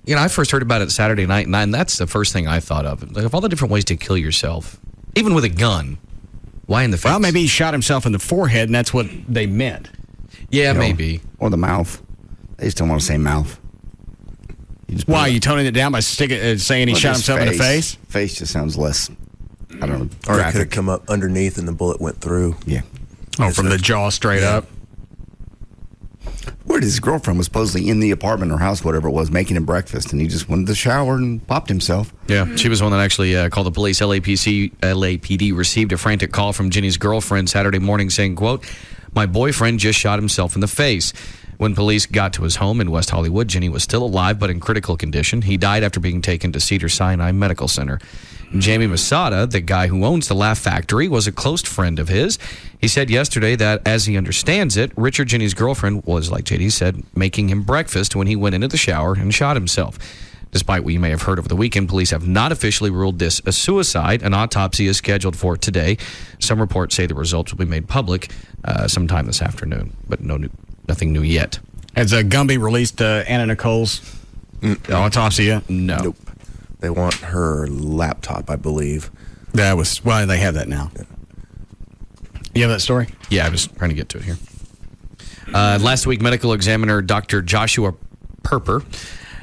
You know, I first heard about it Saturday night, and that's the first thing I thought of. Like, of all the different ways to kill yourself, even with a gun, why in the face? Well, maybe he shot himself in the forehead, and that's what they meant. Yeah, maybe. Or the mouth. They just don't want to say mouth. Why, are you toning it down by saying he shot himself in the face? Face just sounds less, I don't know, Or it graphic. could have come up underneath and the bullet went through. Yeah. Oh, from the jaw straight up? Where his girlfriend was supposedly in the apartment or house, whatever it was, making him breakfast, and he just went to the shower and popped himself. Yeah, she was the one that actually called the police. LAPD received a frantic call from Jenny's girlfriend Saturday morning saying, quote, "My boyfriend just shot himself in the face." When police got to his home in West Hollywood, Jenny was still alive but in critical condition. He died after being taken to Cedars-Sinai Medical Center. Jamie Masada, the guy who owns the Laugh Factory, was a close friend of his. He said yesterday that, as he understands it, Richard Jenny's girlfriend was, like JD said, making him breakfast when he went into the shower and shot himself. Despite what you may have heard over the weekend, police have not officially ruled this a suicide. An autopsy is scheduled for today. Some reports say the results will be made public sometime this afternoon, but nothing new yet. Has Gumby released Anna Nicole's autopsy yet? No. Nope. They want her laptop, I believe. That was why they have that now. Yeah. You have that story? Yeah, I was trying to get to it here. Last week, medical examiner Dr. Joshua Perper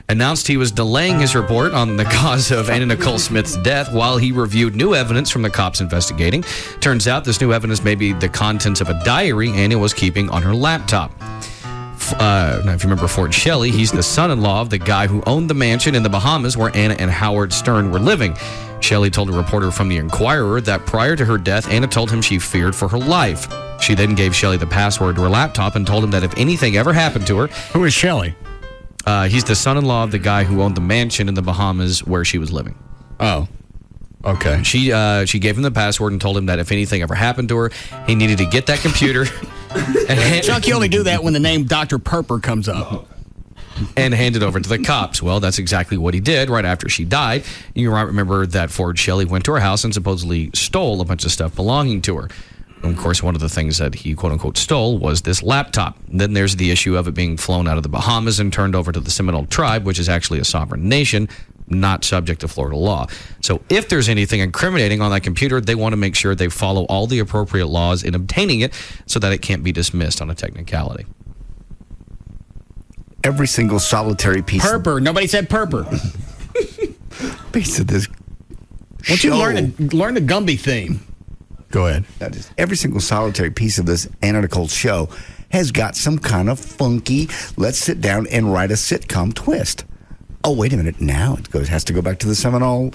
announced he was delaying his report on the cause of Anna Nicole Smith's death while he reviewed new evidence from the cops investigating. Turns out this new evidence may be the contents of a diary Anna was keeping on her laptop. Now, if you remember Ford Shelley, he's the son-in-law of the guy who owned the mansion in the Bahamas where Anna and Howard Stern were living. Shelley told a reporter from the Inquirer that prior to her death, Anna told him she feared for her life. She then gave Shelley the password to her laptop and told him that if anything ever happened to her... Who is Shelley? He's the son-in-law of the guy who owned the mansion in the Bahamas where she was living. Oh, okay. She gave him the password and told him that if anything ever happened to her, he needed to get that computer. Chuck, you only do that when the name Dr. Perper comes up. And hand it over to the cops. Well, that's exactly what he did right after she died. You might remember that Ford Shelley went to her house and supposedly stole a bunch of stuff belonging to her. And of course, one of the things that he quote-unquote stole was this laptop. Then there's the issue of it being flown out of the Bahamas and turned over to the Seminole tribe, which is actually a sovereign nation, not subject to Florida law. So if there's anything incriminating on that computer, they want to make sure they follow all the appropriate laws in obtaining it so that it can't be dismissed on a technicality. Every single solitary piece. Purper. Nobody said purper. Piece of this. Once you learn the Gumby theme. Go ahead. Every single solitary piece of this analytical show has got some kind of funky, let's sit down and write a sitcom twist. Oh, wait a minute. Now it has to go back to the Seminole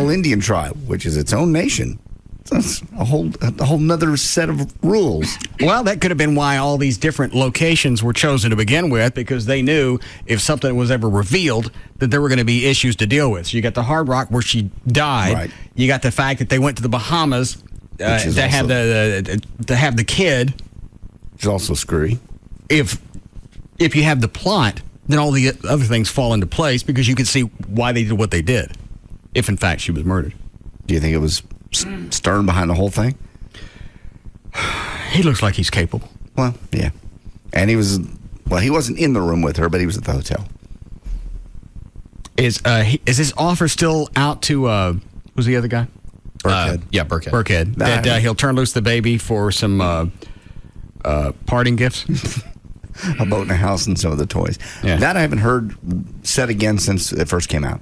Indian tribe, which is its own nation. So it's a whole nother set of rules. Well, that could have been why all these different locations were chosen to begin with, because they knew if something was ever revealed that there were going to be issues to deal with. So you got the Hard Rock where she died. Right. You got the fact that they went to the Bahamas to have the kid. Which is also screwy. If you have the plot, then all the other things fall into place because you can see why they did what they did, if in fact she was murdered. Do you think it was Stern behind the whole thing? He looks like he's capable. Well, yeah. And he wasn't in the room with her, but he was at the hotel. Is his offer still out to, who's the other guy? Burkhead. Yeah, Burkhead. Burkhead. That he'll turn loose the baby for some parting gifts? A boat and a house and some of the toys. Yeah. That I haven't heard said again since it first came out.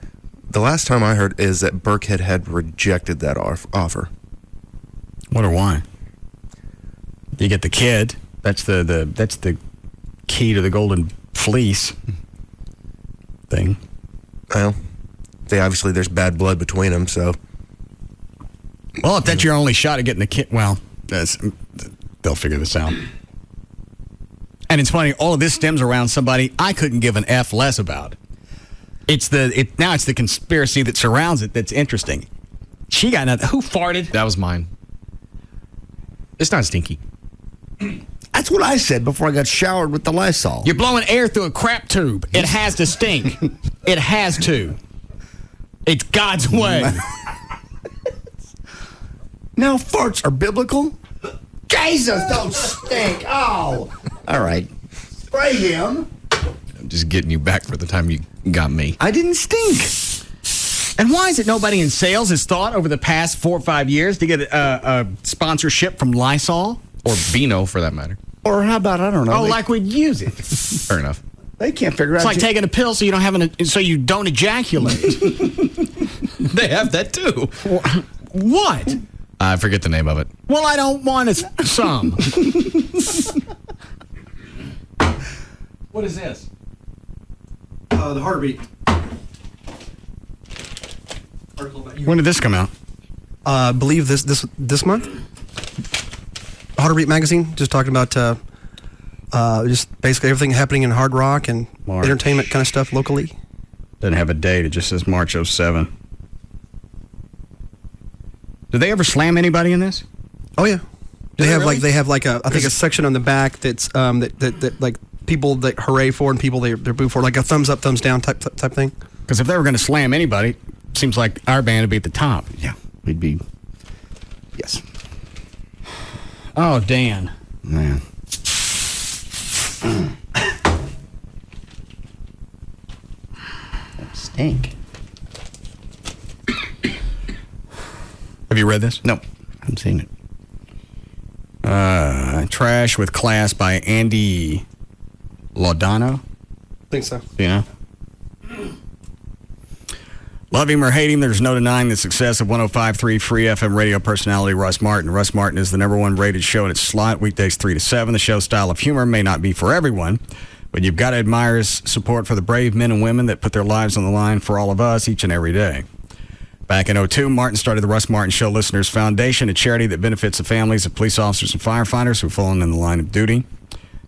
The last time I heard is that Burkhead had rejected that offer. Wonder why. You get the kid. That's the key to the golden fleece thing. Well, there's bad blood between them, so. Well, if that's your only shot at getting the kid, well, they'll figure this out. And it's funny, all of this stems around somebody I couldn't give an F less about. Now it's the conspiracy that surrounds it that's interesting. She got nothing. Who farted? That was mine. It's not stinky. That's what I said before I got showered with the Lysol. You're blowing air through a crap tube. It has to stink. It has to. It's God's way. Now farts are biblical? Jesus, don't stink. Oh. All right. Spray him. I'm just getting you back for the time you got me. I didn't stink. And why is it nobody in sales has thought over the past 4 or 5 years to get a sponsorship from Lysol? Or Beano, for that matter. Or how about, I don't know. Like we'd use it. Fair enough. They can't figure out. It's like taking a pill so you don't ejaculate. They have that too. What? I forget the name of it. Well, I don't want some. What is this? The Heartbeat. When did this come out? I believe this month. Heartbeat magazine, just talking about just basically everything happening in Hard Rock and entertainment kind of stuff locally. Doesn't have a date. It just says March 07. Did they ever slam anybody in this? Oh yeah, they have a section on the back that's that like people that hooray for and people they're boo for, like a thumbs up, thumbs down type thing. Because if they were going to slam anybody, it seems like our band would be at the top. Yeah, we'd be. Yes. Oh, Dan. Man. Stink. Have you read this? No, I haven't seen it. Trash with Class by Andy Laudano. I think so. You know? Love him or hate him, there's no denying the success of 105.3 Free FM radio personality Russ Martin. Russ Martin is the #1 rated show in its slot, weekdays 3 to 7. The show's style of humor may not be for everyone, but you've got to admire his support for the brave men and women that put their lives on the line for all of us each and every day. Back in 2002, Martin started the Russ Martin Show Listeners Foundation, a charity that benefits the families of police officers and firefighters who've fallen in the line of duty.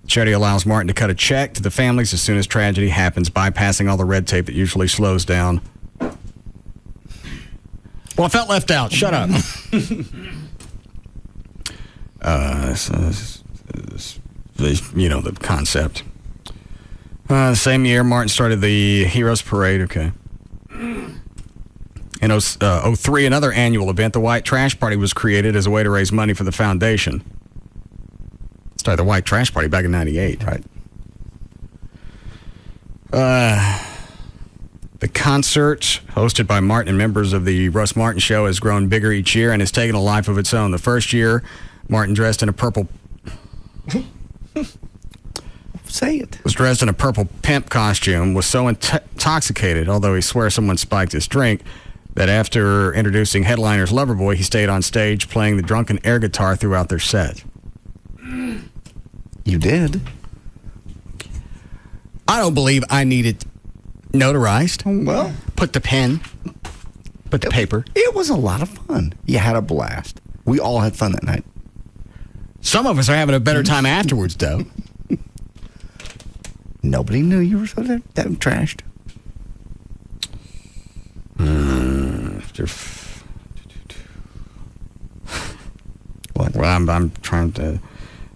The charity allows Martin to cut a check to the families as soon as tragedy happens, bypassing all the red tape that usually slows down. Well, I felt left out. Shut up. The concept. The same year, Martin started the Heroes Parade. Okay. In 2003, another annual event, the White Trash Party, was created as a way to raise money for the foundation. Started the White Trash Party back in 98. Right. The concert, hosted by Martin and members of the Russ Martin Show, has grown bigger each year and has taken a life of its own. The first year, Martin dressed in a purple... Say it. Was dressed in a purple pimp costume, was so intoxicated, although he swears someone spiked his drink, that after introducing headliners Loverboy, he stayed on stage playing the drunken air guitar throughout their set. You did? I don't believe I needed notarized. Well, put the pen, put the paper. It was a lot of fun. You had a blast. We all had fun that night. Some of us are having a better time afterwards, though. Nobody knew you were so that trashed. What? Well, I'm trying to...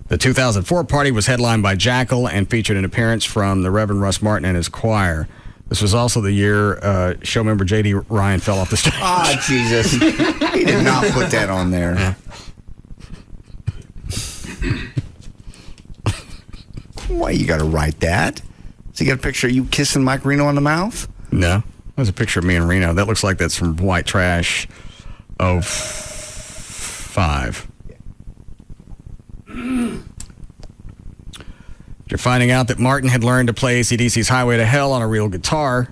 The 2004 party was headlined by Jackal and featured an appearance from the Reverend Russ Martin and his choir. This was also the year show member J.D. Ryan fell off the stage. Ah, Jesus. He did not put that on there. Yeah. Why you got to write that? So you got a picture of you kissing Mike Reno on the mouth? No. There's a picture of me and Reno. That looks like that's from White Trash 05. You're finding out that Martin had learned to play AC/DC's Highway to Hell on a real guitar.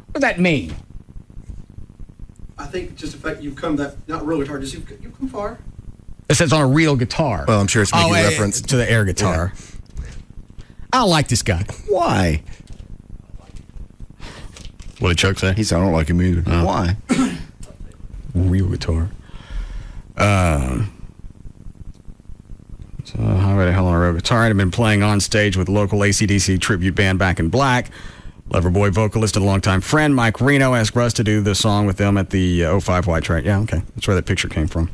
What does that mean? I think just the fact you've come that, not real guitar, just you've come far. It says on a real guitar. Well, I'm sure it's making reference to the air guitar. Yeah. I don't like this guy. Why? What did Chuck say? He said, I don't like him either. Why? Real guitar. So, Highway to Hell on a real guitar. I'd have been playing on stage with local AC/DC tribute band Back in Black. Loverboy vocalist and longtime friend Mike Reno asked Russ to do the song with them at the 05 White Track. Yeah, okay. That's where that picture came from.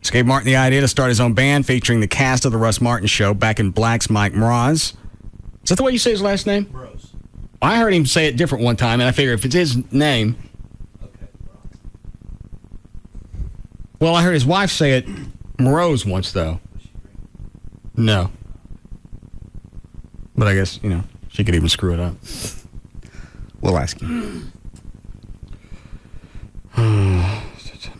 This gave Martin the idea to start his own band featuring the cast of the Russ Martin Show, Back in Black's Mike Mroz. Is that the way you say his last name? Mroz. I heard him say it different one time, and I figured if it's his name... Okay, Well, I heard his wife say it Mroz once, though. No. But I guess, she could even screw it up. We'll ask you.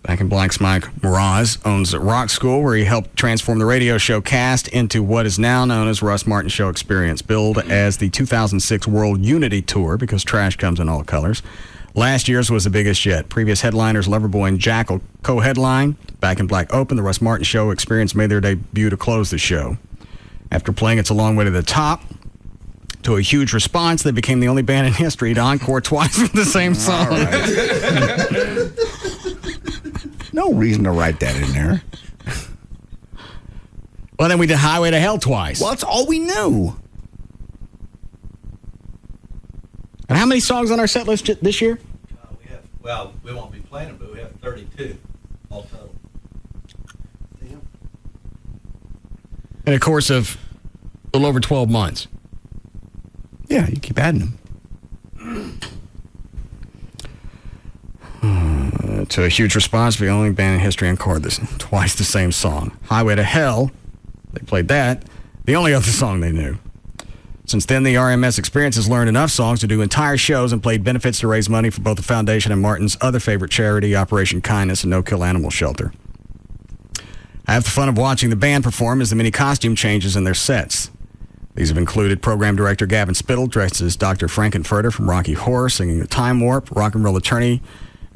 Back in Black's Mike Mroz owns a rock school where he helped transform the radio show cast into what is now known as Russ Martin Show Experience, billed as the 2006 World Unity Tour because trash comes in all colors. Last year's was the biggest yet. Previous headliners Loverboy and Jackal co-headline. Back in Black opened. The Russ Martin Show Experience made their debut to close the show. After playing It's a Long Way to the Top, to a huge response, they became the only band in history to encore twice with the same song. No reason to write that in there. Well, then we did Highway to Hell twice. Well, that's all we knew. And how many songs on our set list this year? We won't be playing them, but we have 32 all total. In a course of a little over 12 months. Yeah, you keep adding them. To a huge response, the only band in history encored this twice the same song. Highway to Hell, they played that, the only other song they knew. Since then, the RMS Experience has learned enough songs to do entire shows and played benefits to raise money for both the foundation and Martin's other favorite charity, Operation Kindness and No Kill Animal Shelter. Half the fun of watching the band perform is the many costume changes in their sets. These have included program director Gavin Spittle, dressed as Dr. Frankenfurter from Rocky Horror, singing The Time Warp, rock and roll attorney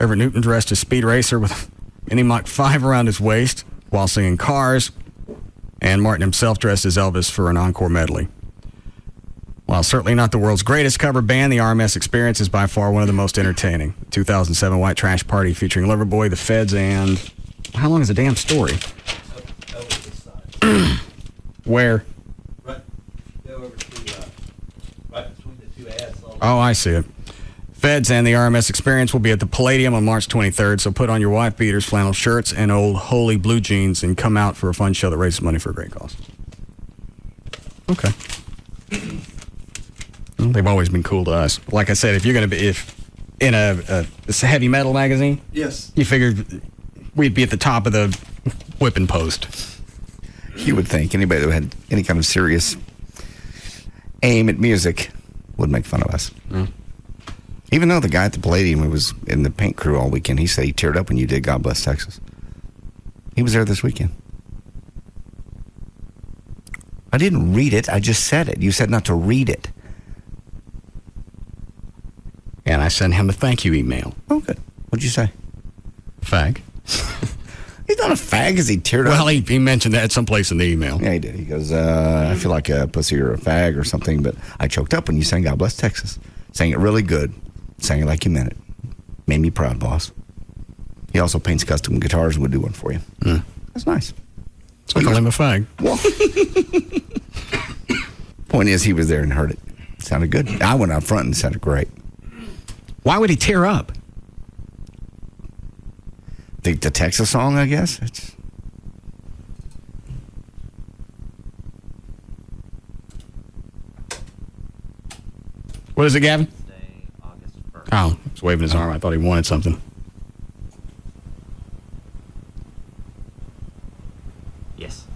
Everett Newton dressed as Speed Racer with Mini Mach 5 around his waist while singing Cars, and Martin himself dressed as Elvis for an encore medley. While certainly not the world's greatest cover band, the RMS Experience is by far one of the most entertaining. 2007 White Trash Party featuring Loverboy, The Feds, and... How long is the damn story? Where? Right, go over to right between the two ads. Oh, I see it. Feds and the RMS Experience will be at the Palladium on March 23rd, so put on your wife beaters, flannel shirts, and old holy blue jeans and come out for a fun show that raises money for a great cause. Okay. Well, they've always been cool to us. Like I said, if you're going to be in a heavy metal magazine, yes, you figured we'd be at the top of the whipping post. You would think anybody that had any kind of serious aim at music would make fun of us. Even though the guy at the Palladium who was in the paint crew all weekend, he said he teared up when you did God Bless Texas. He was there this weekend. I didn't read it. I just said it. You said not to read it. And I sent him a thank you email. Oh, good. What'd you say? Fag. He's not a fag because he teared up. Well, he mentioned that someplace in the email. Yeah, he did. He goes, I feel like a pussy or a fag or something, but I choked up when you sang God Bless Texas. Sang it really good. Sang it like you meant it. Made me proud, boss. He also paints custom guitars and would do one for you. That's nice. So I call him a fag. Well, point is, he was there and heard it. Sounded good. I went out front and it sounded great. Why would he tear up? The Texas song, I guess. What is it, Gavin? Oh, he was waving his arm. I thought he wanted something. Yes.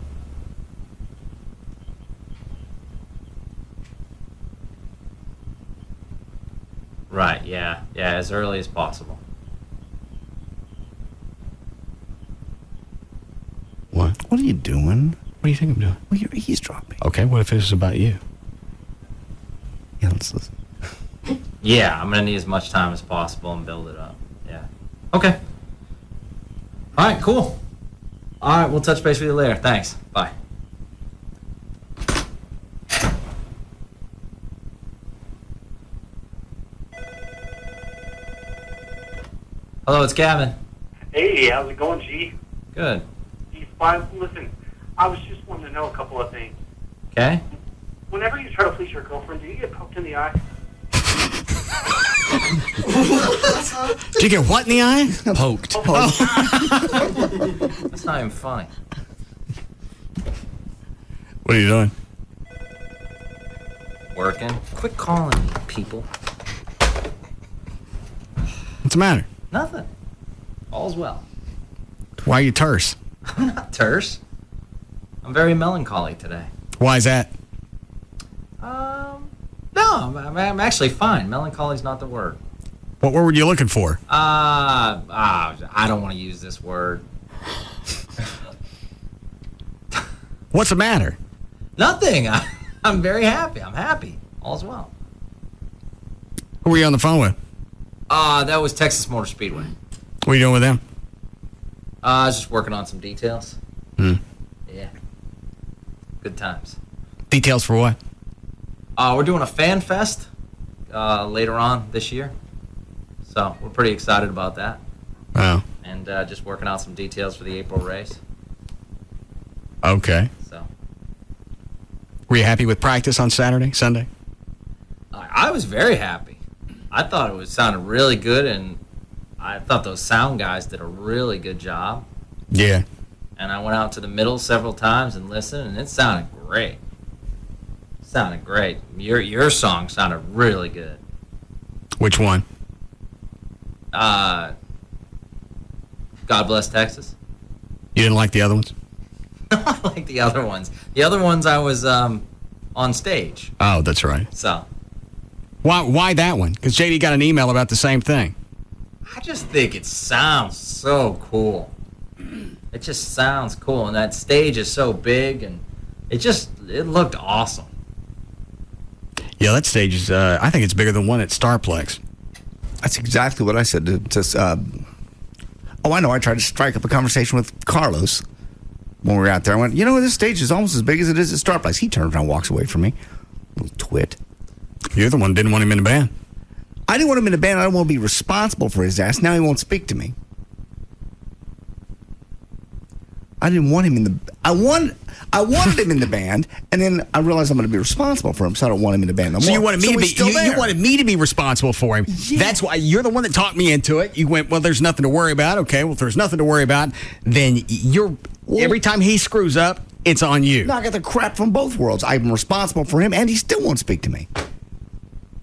Right, yeah. Yeah, as early as possible. What? What are you doing? What do you think I'm doing? Well, you're eavesdropping. Okay, what if this is about you? Yeah, let's listen. Yeah, I'm going to need as much time as possible and build it up. Yeah. Okay. All right, cool. All right, we'll touch base with you later. Thanks. Bye. Hello, it's Gavin. Hey, how's it going, G? Good. Fine. Listen, I was just wanting to know a couple of things. Okay. Whenever you try to please your girlfriend, do you get poked in the eye? Did you get what in the eye? Poked. That's not even funny. What are you doing? Working. Quit calling me, people. What's the matter? Nothing. All's well. Why are you terse? I'm not terse. I'm very melancholy today. Why is that? No, I'm actually fine. Melancholy's not the word. What word were you looking for? I don't want to use this word. What's the matter? Nothing. I'm very happy. I'm happy. All's well. Who were you on the phone with? That was Texas Motor Speedway. What are you doing with them? I was just working on some details. Yeah. Good times. Details for what? We're doing a fan fest later on this year. So we're pretty excited about that. Oh. And just working out some details for the April race. Okay. So. Were you happy with practice on Saturday, Sunday? I was very happy. I thought it sounded really good, and I thought those sound guys did a really good job. Yeah. And I went out to the middle several times and listened, and it sounded great. Sounded great. Your song sounded really good. Which one? God Bless Texas. You didn't like the other ones? I like the other ones. The other ones I was on stage. Oh, that's right. So. Why that one? Because JD got an email about the same thing. I just think it sounds so cool. It just sounds cool, and that stage is so big, and it looked awesome. Yeah, that stage is, I think it's bigger than one at Starplex. That's exactly what I said to I know. I tried to strike up a conversation with Carlos when we were out there. I went, this stage is almost as big as it is at Starplex. He turns around and walks away from me. Little twit. You're the one who didn't want him in the band. I didn't want him in the band. I don't want to be responsible for his ass. Now he won't speak to me. I didn't want him in the... I wanted him in the band, and then I realized I'm going to be responsible for him, so I don't want him in the band no more. So you wanted me to be... You wanted me to be responsible for him. Yeah. That's why you're the one that talked me into it. You went, well, there's nothing to worry about. Okay, well, if there's nothing to worry about, then every time he screws up, it's on you. No, I got the crap from both worlds. I'm responsible for him, and he still won't speak to me.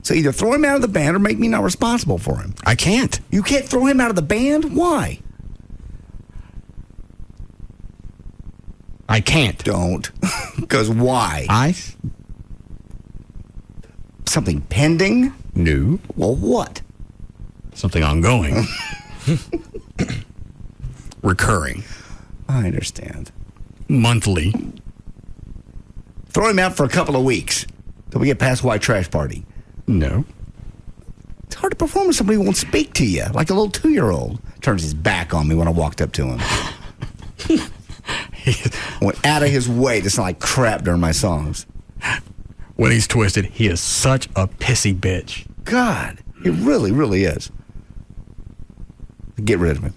So either throw him out of the band or make me not responsible for him. I can't. You can't throw him out of the band? Why? I can't. Don't. Because why? Something pending? No. Well, what? Something ongoing. Recurring. I understand. Monthly. Throw him out for a couple of weeks till we get past white trash party. No. It's hard to perform when somebody won't speak to you, like a little 2-year-old. Turns his back on me when I walked up to him. Went out of his way to sound like crap during my songs. When he's twisted, he is such a pissy bitch. God, he really, really is. Get rid of him.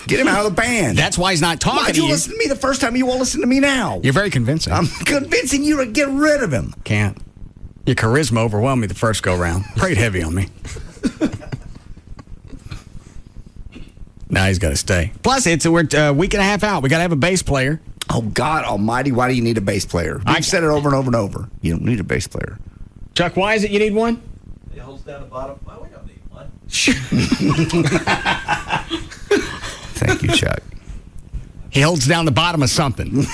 Get him out of the band. That's why he's not talking Why'd to you you. listen to me the first time? You won't listen to me now. You're very convincing. I'm convincing you to get rid of him. Can't. Your charisma overwhelmed me the first go round. Prayed heavy on me. Now he's got to stay. Plus, we're a week and a half out. We got to have a bass player. Oh, God almighty, why do you need a bass player? I've said it over and over and over. You don't need a bass player. Chuck, why is it you need one? It holds down the bottom. Well, we don't need one. Thank you, Chuck. He holds down the bottom of something.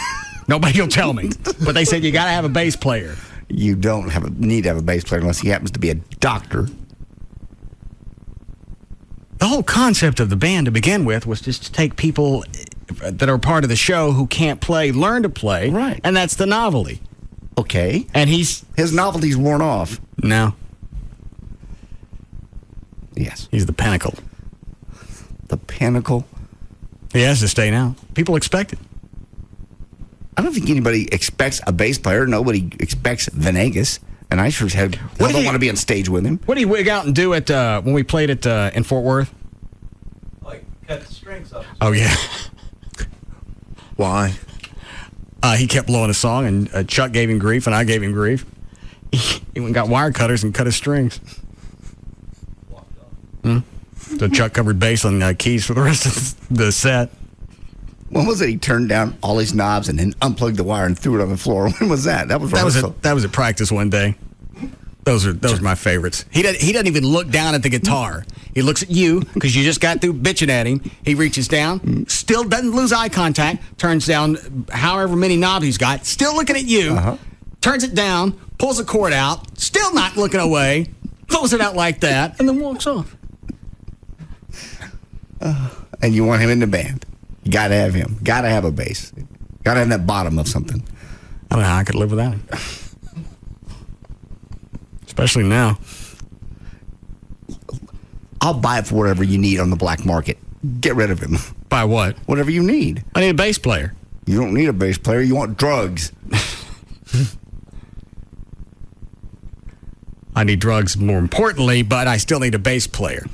Nobody will tell me. But they said you got to have a bass player. You don't need to have a bass player unless he happens to be a doctor. The whole concept of the band to begin with was just to take people that are part of the show who can't play, learn to play. Right. And that's the novelty. Okay. And his novelty's worn off. No. Yes. He's the pinnacle. The pinnacle? He has to stay now. People expect it. I don't think anybody expects a bass player. Nobody expects Venegas. And I sure don't want to be on stage with him. What did he wig out and do at when we played it in Fort Worth? Like cut the strings up. Oh, yeah. Why? He kept blowing a song, and Chuck gave him grief, and I gave him grief. He went and got wire cutters and cut his strings. So Chuck covered bass on keys for the rest of the set. When was it he turned down all his knobs and then unplugged the wire and threw it on the floor? When was that? That was at practice one day. Those are my favorites. He doesn't even look down at the guitar. He looks at you because you just got through bitching at him. He reaches down, still doesn't lose eye contact, turns down however many knobs he's got, still looking at you, turns it down, pulls the cord out, still not looking away, throws it out like that, and then walks off. And you want him in the band. You got to have him. Got to have a bass. Got to have that bottom of something. I don't know how I could live without him. Especially now. I'll buy it for whatever you need on the black market. Get rid of him. Buy what? Whatever you need. I need a bass player. You don't need a bass player. You want drugs. I need drugs more importantly, but I still need a bass player.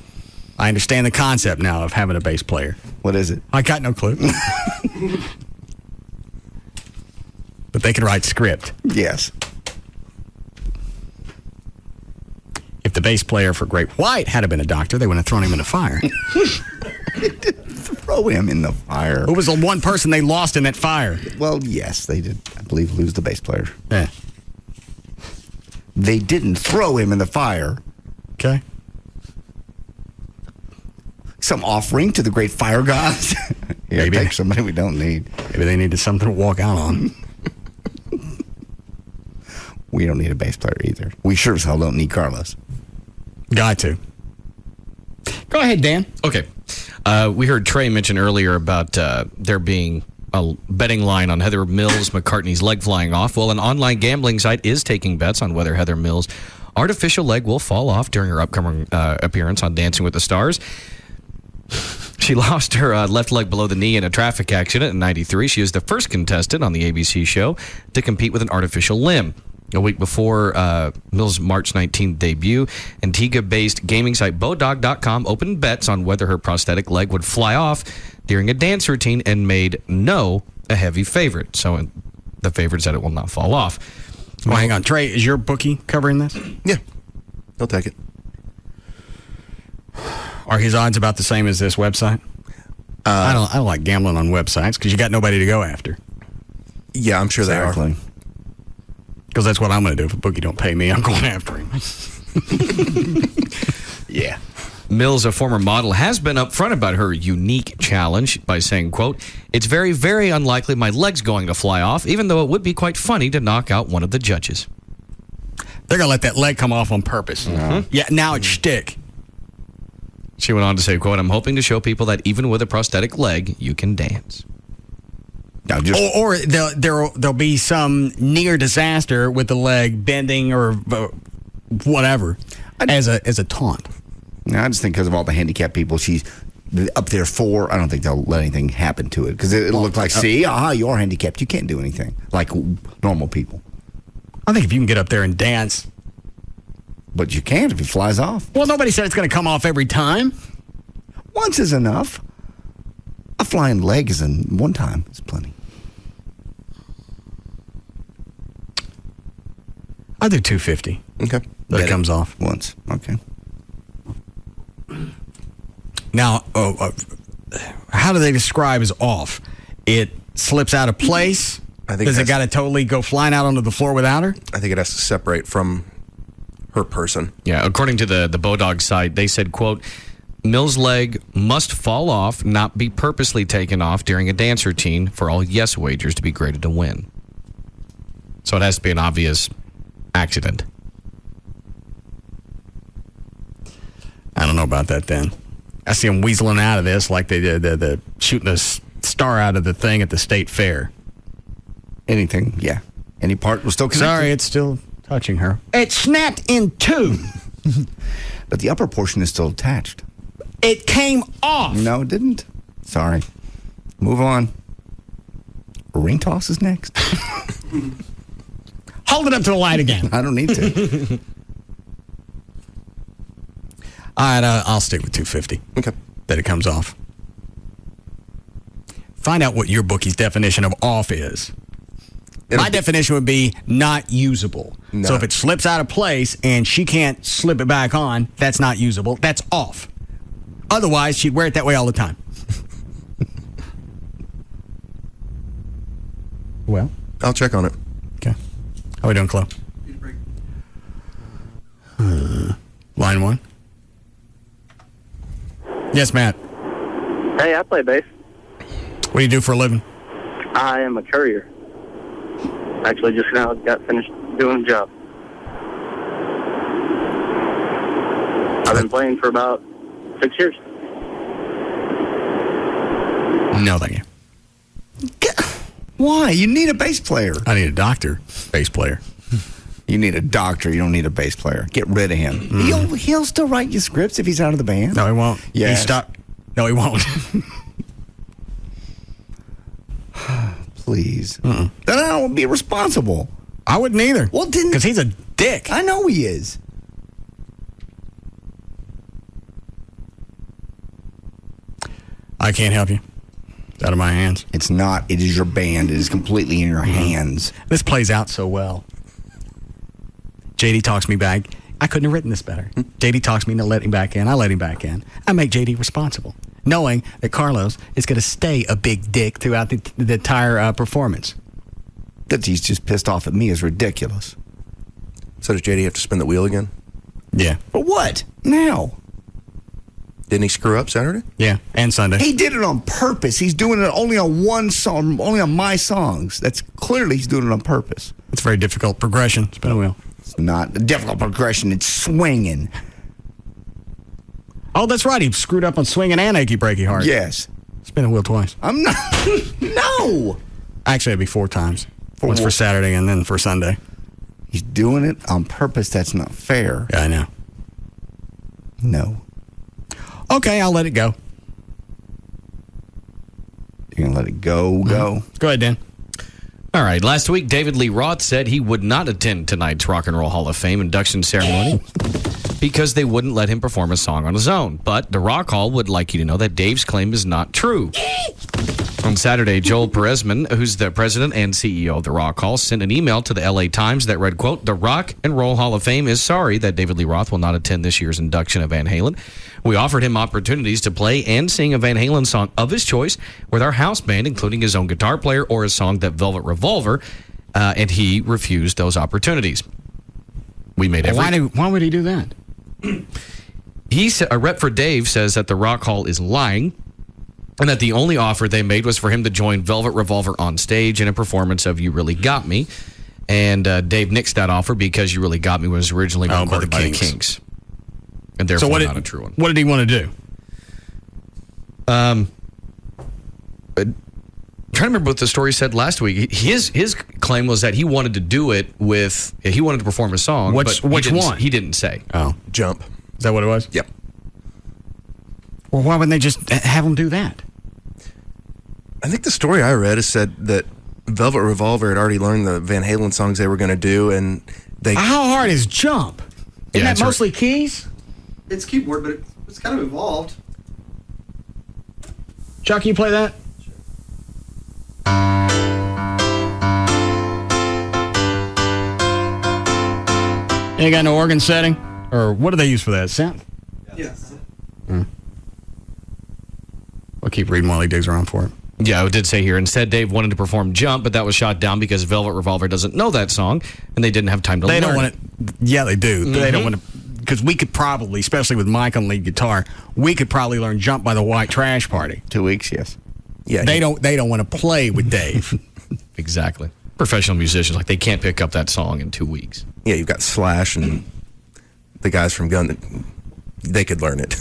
I understand the concept now of having a bass player. What is it? I got no clue. But they can write script. Yes. If the bass player for Great White had been a doctor, they wouldn't have thrown him in the fire. Throw him in the fire. Who was the one person they lost in that fire? Well, yes, they did, I believe, lose the bass player. Yeah. They didn't throw him in the fire. Okay. Some offering to the great fire gods. Maybe. Take somebody we don't need. Maybe they needed something to walk out on. We don't need a bass player either. We sure as hell don't need Carlos. Got to. Go ahead, Dan. Okay. We heard Trey mention earlier about there being a betting line on Heather Mills' McCartney's leg flying off. Well, an online gambling site is taking bets on whether Heather Mills' artificial leg will fall off during her upcoming appearance on Dancing with the Stars. She lost her left leg below the knee in a traffic accident in '93. She is the first contestant on the ABC show to compete with an artificial limb. A week before Mills' March 19th debut, Antigua-based gaming site Bodog.com opened bets on whether her prosthetic leg would fly off during a dance routine and made No a heavy favorite. So the favorite said it will not fall off. Well, hang on. Trey, is your bookie covering this? Yeah. He'll take it. Are his odds about the same as this website? I don't like gambling on websites because you got nobody to go after. Yeah, I'm sure they are. Because that's what I'm going to do. If a bookie don't pay me, I'm going after him. Yeah. Mills, a former model, has been upfront about her unique challenge by saying, quote, "It's very, very unlikely my leg's going to fly off, even though it would be quite funny to knock out one of the judges." They're going to let that leg come off on purpose. Mm-hmm. Yeah, now it's shtick. She went on to say, quote, I'm hoping to show people that even with a prosthetic leg, you can dance. Now or there'll be some near disaster with the leg bending or whatever as a taunt. No, I just think because of all the handicapped people she's up there for, I don't think they'll let anything happen to it. Because it'll look like, see, you are handicapped. You can't do anything like normal people. I think if you can get up there and dance. But you can't if it flies off. Well, nobody said it's going to come off every time. Once is enough. A flying leg is in one time. It's plenty. I'll do $250. Okay. That it comes off. Once. Okay. Now, how do they describe as off? It slips out of place? Does it got to totally go flying out onto the floor without her? I think it has to separate from her person. Yeah, according to the Bodog site, they said, quote, Mill's leg must fall off, not be purposely taken off during a dance routine for all yes wagers to be graded to win. So it has to be an obvious accident. I don't know about that then. I see them weaseling out of this like they did the shooting a star out of the thing at the state fair. Anything, yeah. Any part was still connected. Sorry, it's still touching her. It snapped in two. But the upper portion is still attached. It came off. No, it didn't. Sorry. Move on. Ring toss is next. Hold it up to the light again. I don't need to. All right, I'll stick with $250. Okay. That it comes off. Find out what your bookie's definition of off is. My definition would be not usable. No. So if it slips out of place and she can't slip it back on, that's not usable. That's off. Otherwise, she'd wear it that way all the time. Well, I'll check on it. Okay. How we doing, Chloe? Line one. Yes, Matt. Hey, I play bass. What do you do for a living? I am a courier. Actually, just now got finished doing the job. I've been playing for about 6 years. No, thank you. Why? You need a bass player. I need a doctor, bass player. You need a doctor. You don't need a bass player. Get rid of him. He'll still write you scripts if he's out of the band. No, he won't. Yes. He stopped. No, he won't. Please. Then I don't be responsible. I wouldn't either. Well, didn't... Because he's a dick. I know he is. I can't help you. It's out of my hands. It's not. It is your band. It is completely in your hands. This plays out so well. JD talks me back. I couldn't have written this better. JD talks me to let him back in. I let him back in. I make JD responsible, knowing that Carlos is going to stay a big dick throughout the entire performance. That he's just pissed off at me is ridiculous. So does JD have to spin the wheel again? Yeah. But what? Now? Didn't he screw up Saturday? Yeah, and Sunday. He did it on purpose. He's doing it only on one song, only on my songs. That's clearly he's doing it on purpose. It's a very difficult progression. Spin a wheel. It's not a difficult progression. It's swinging. Oh, that's right. He screwed up on swinging and achy breaky heart. Yes. Spin the wheel twice. I'm not. No. Actually, it'd be 4 times. Once for Saturday and then for Sunday. He's doing it on purpose. That's not fair. Yeah, I know. No. Okay, I'll let it go. You're going to let it go? Go? Go ahead, Dan. All right. Last week, David Lee Roth said he would not attend tonight's Rock and Roll Hall of Fame induction ceremony because they wouldn't let him perform a song on his own. But the Rock Hall would like you to know that Dave's claim is not true. On Saturday, Joel Perezman, who's the president and CEO of the Rock Hall, sent an email to the LA Times that read, quote, "The Rock and Roll Hall of Fame is sorry that David Lee Roth will not attend this year's induction of Van Halen. We offered him opportunities to play and sing a Van Halen song of his choice with our house band, including his own guitar player or a song that Velvet Revolver, and he refused those opportunities. We made every... Why would he do that? A rep for Dave says that the Rock Hall is lying, and that the only offer they made was for him to join Velvet Revolver on stage in a performance of You Really Got Me. And Dave nixed that offer because You Really Got Me was originally recorded by the Kinks. And therefore not a true one. What did he want to do? Trying to remember what the story said last week. His claim was that he wanted to do it he wanted to perform a song. Which one? He didn't say. Oh. Jump. Is that what it was? Yep. Well, why wouldn't they just have him do that? I think the story I read is said that Velvet Revolver had already learned the Van Halen songs they were going to do, and they... How hard is Jump? Isn't that mostly keys? It's keyboard, but it's kind of involved. Chuck, you play that? Ain't got no organ setting? Or what do they use for that? Synth? Yes. I'll keep reading while he digs around for it. Yeah, it did say here. Instead, Dave wanted to perform Jump, but that was shot down because Velvet Revolver doesn't know that song, and they didn't have time to learn. They don't want it. Yeah, they do. They don't want to. Because we could probably, especially with Mike on lead guitar, we could probably learn Jump by the White Trash Party. 2 weeks, yes. Yeah. They don't want to play with Dave. Exactly. Professional musicians, like, they can't pick up that song in 2 weeks. Yeah, you've got Slash and the guys from Gun. They could learn it.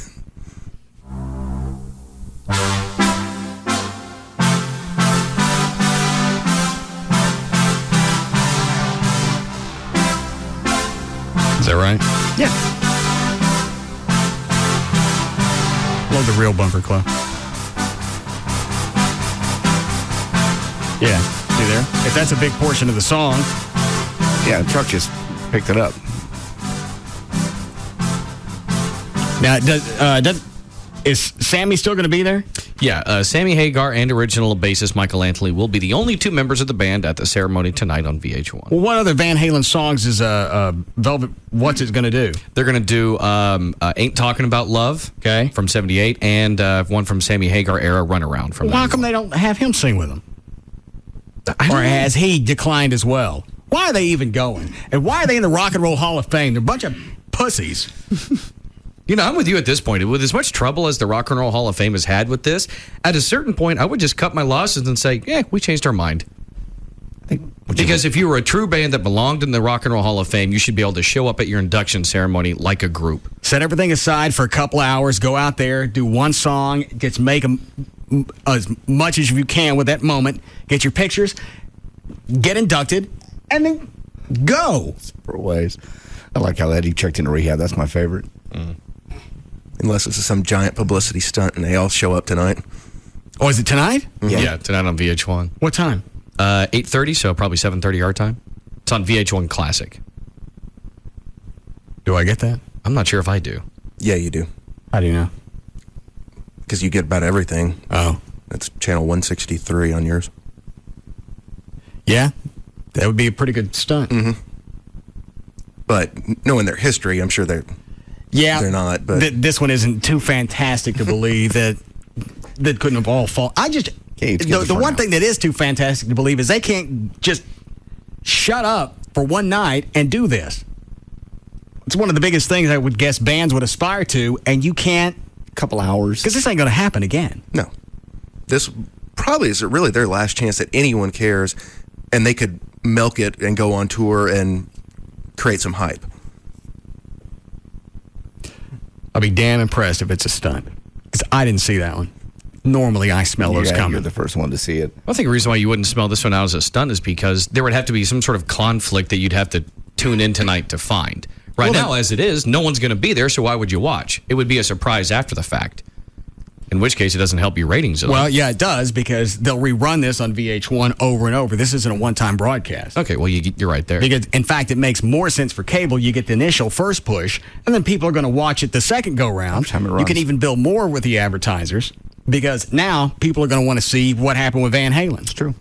Is that right? Yeah. Load the real bumper, Chloe. Yeah, see there? If that's a big portion of the song. Yeah, the truck just picked it up. Now, is Sammy still going to be there? Yeah, Sammy Hagar and original bassist Michael Antley will be the only two members of the band at the ceremony tonight on VH1. Well, what other Van Halen songs is Velvet What's It going to do? They're going to do Ain't Talking About Love from 78 and one from Sammy Hagar era, Runaround from Well, how come they don't have him sing with them? Or has he declined as well? Why are they even going? And why are they in the Rock and Roll Hall of Fame? They're a bunch of pussies. You know, I'm with you at this point. With as much trouble as the Rock and Roll Hall of Fame has had with this, at a certain point, I would just cut my losses and say, yeah, we changed our mind. Because if you were a true band that belonged in the Rock and Roll Hall of Fame, you should be able to show up at your induction ceremony like a group. Set everything aside for a couple hours, go out there, do one song, make them as much as you can with that moment, get your pictures, get inducted, and then go. Separate ways. I like how Eddie checked into rehab. That's my favorite. Unless it's some giant publicity stunt and they all show up tonight. Oh, is it tonight? Yeah, tonight on VH1. What time? 8:30, so probably 7:30 our time. It's on VH1 Classic. Do I get that? I'm not sure if I do. Yeah, you do. How do you know? Because you get about everything. Oh. That's channel 163 on yours. Yeah, that would be a pretty good stunt. Mm-hmm. But knowing their history, I'm sure they're not. But this one isn't too fantastic to believe that couldn't have all fallen. The one thing that is too fantastic to believe is they can't just shut up for one night and do this. It's one of the biggest things I would guess bands would aspire to, and you can't. A couple hours. Because this ain't going to happen again. No. This probably is really their last chance that anyone cares, and they could milk it and go on tour and create some hype. I'll be damn impressed if it's a stunt. Because I didn't see that one. Normally, I smell those coming. You're the first one to see it. I think the reason why you wouldn't smell this one out as a stunt is because there would have to be some sort of conflict that you'd have to tune in tonight to find. Right now, as it is, no one's going to be there, so why would you watch? It would be a surprise after the fact. In which case, it doesn't help your ratings at all. Well, yeah, it does, because they'll rerun this on VH1 over and over. This isn't a one-time broadcast. Okay, well, you're right there. Because, in fact, it makes more sense for cable. You get the initial first push, and then people are going to watch it the second go-round. You can even bill more with the advertisers, because now people are going to want to see what happened with Van Halen. It's true.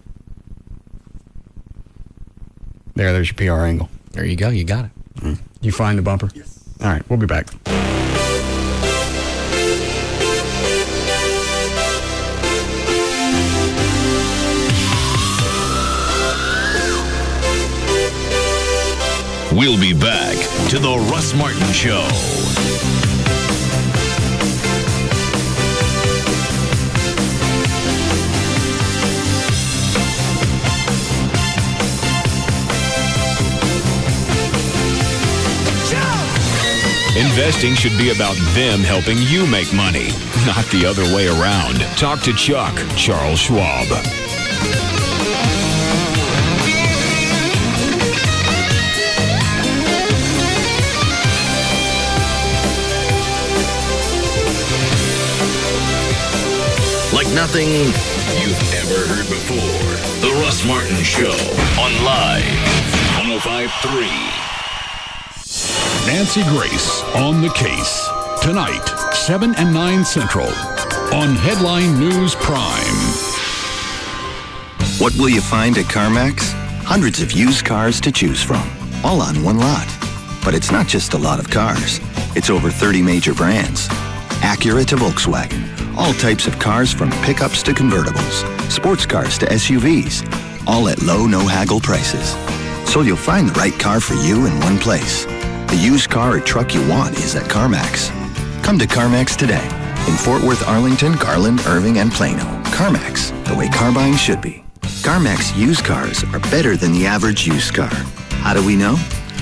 There's your PR angle. There you go. You got it. You find the bumper? Yes. All right, we'll be back. We'll be back to the Russ Martin Show. Investing should be about them helping you make money, not the other way around. Talk to Chuck, Charles Schwab. Like nothing you've ever heard before. The Russ Martin Show on Live 105.3. Nancy Grace on the case. Tonight, 7 and 9 Central on Headline News Prime. What will you find at CarMax? Hundreds of used cars to choose from, all on one lot. But it's not just a lot of cars. It's over 30 major brands. Acura to Volkswagen. All types of cars from pickups to convertibles. Sports cars to SUVs. All at low, no-haggle prices. So you'll find the right car for you in one place. The used car or truck you want is at CarMax. Come to CarMax today in Fort Worth, Arlington, Garland, Irving, and Plano. CarMax, the way car buying should be. CarMax used cars are better than the average used car. How do we know?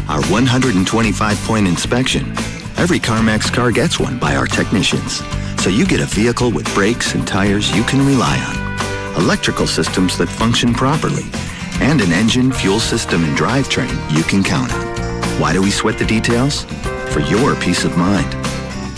Our 125-point inspection. Every CarMax car gets one by our technicians. So you get a vehicle with brakes and tires you can rely on. Electrical systems that function properly. And an engine, fuel system, and drivetrain you can count on. Why do we sweat the details? For your peace of mind.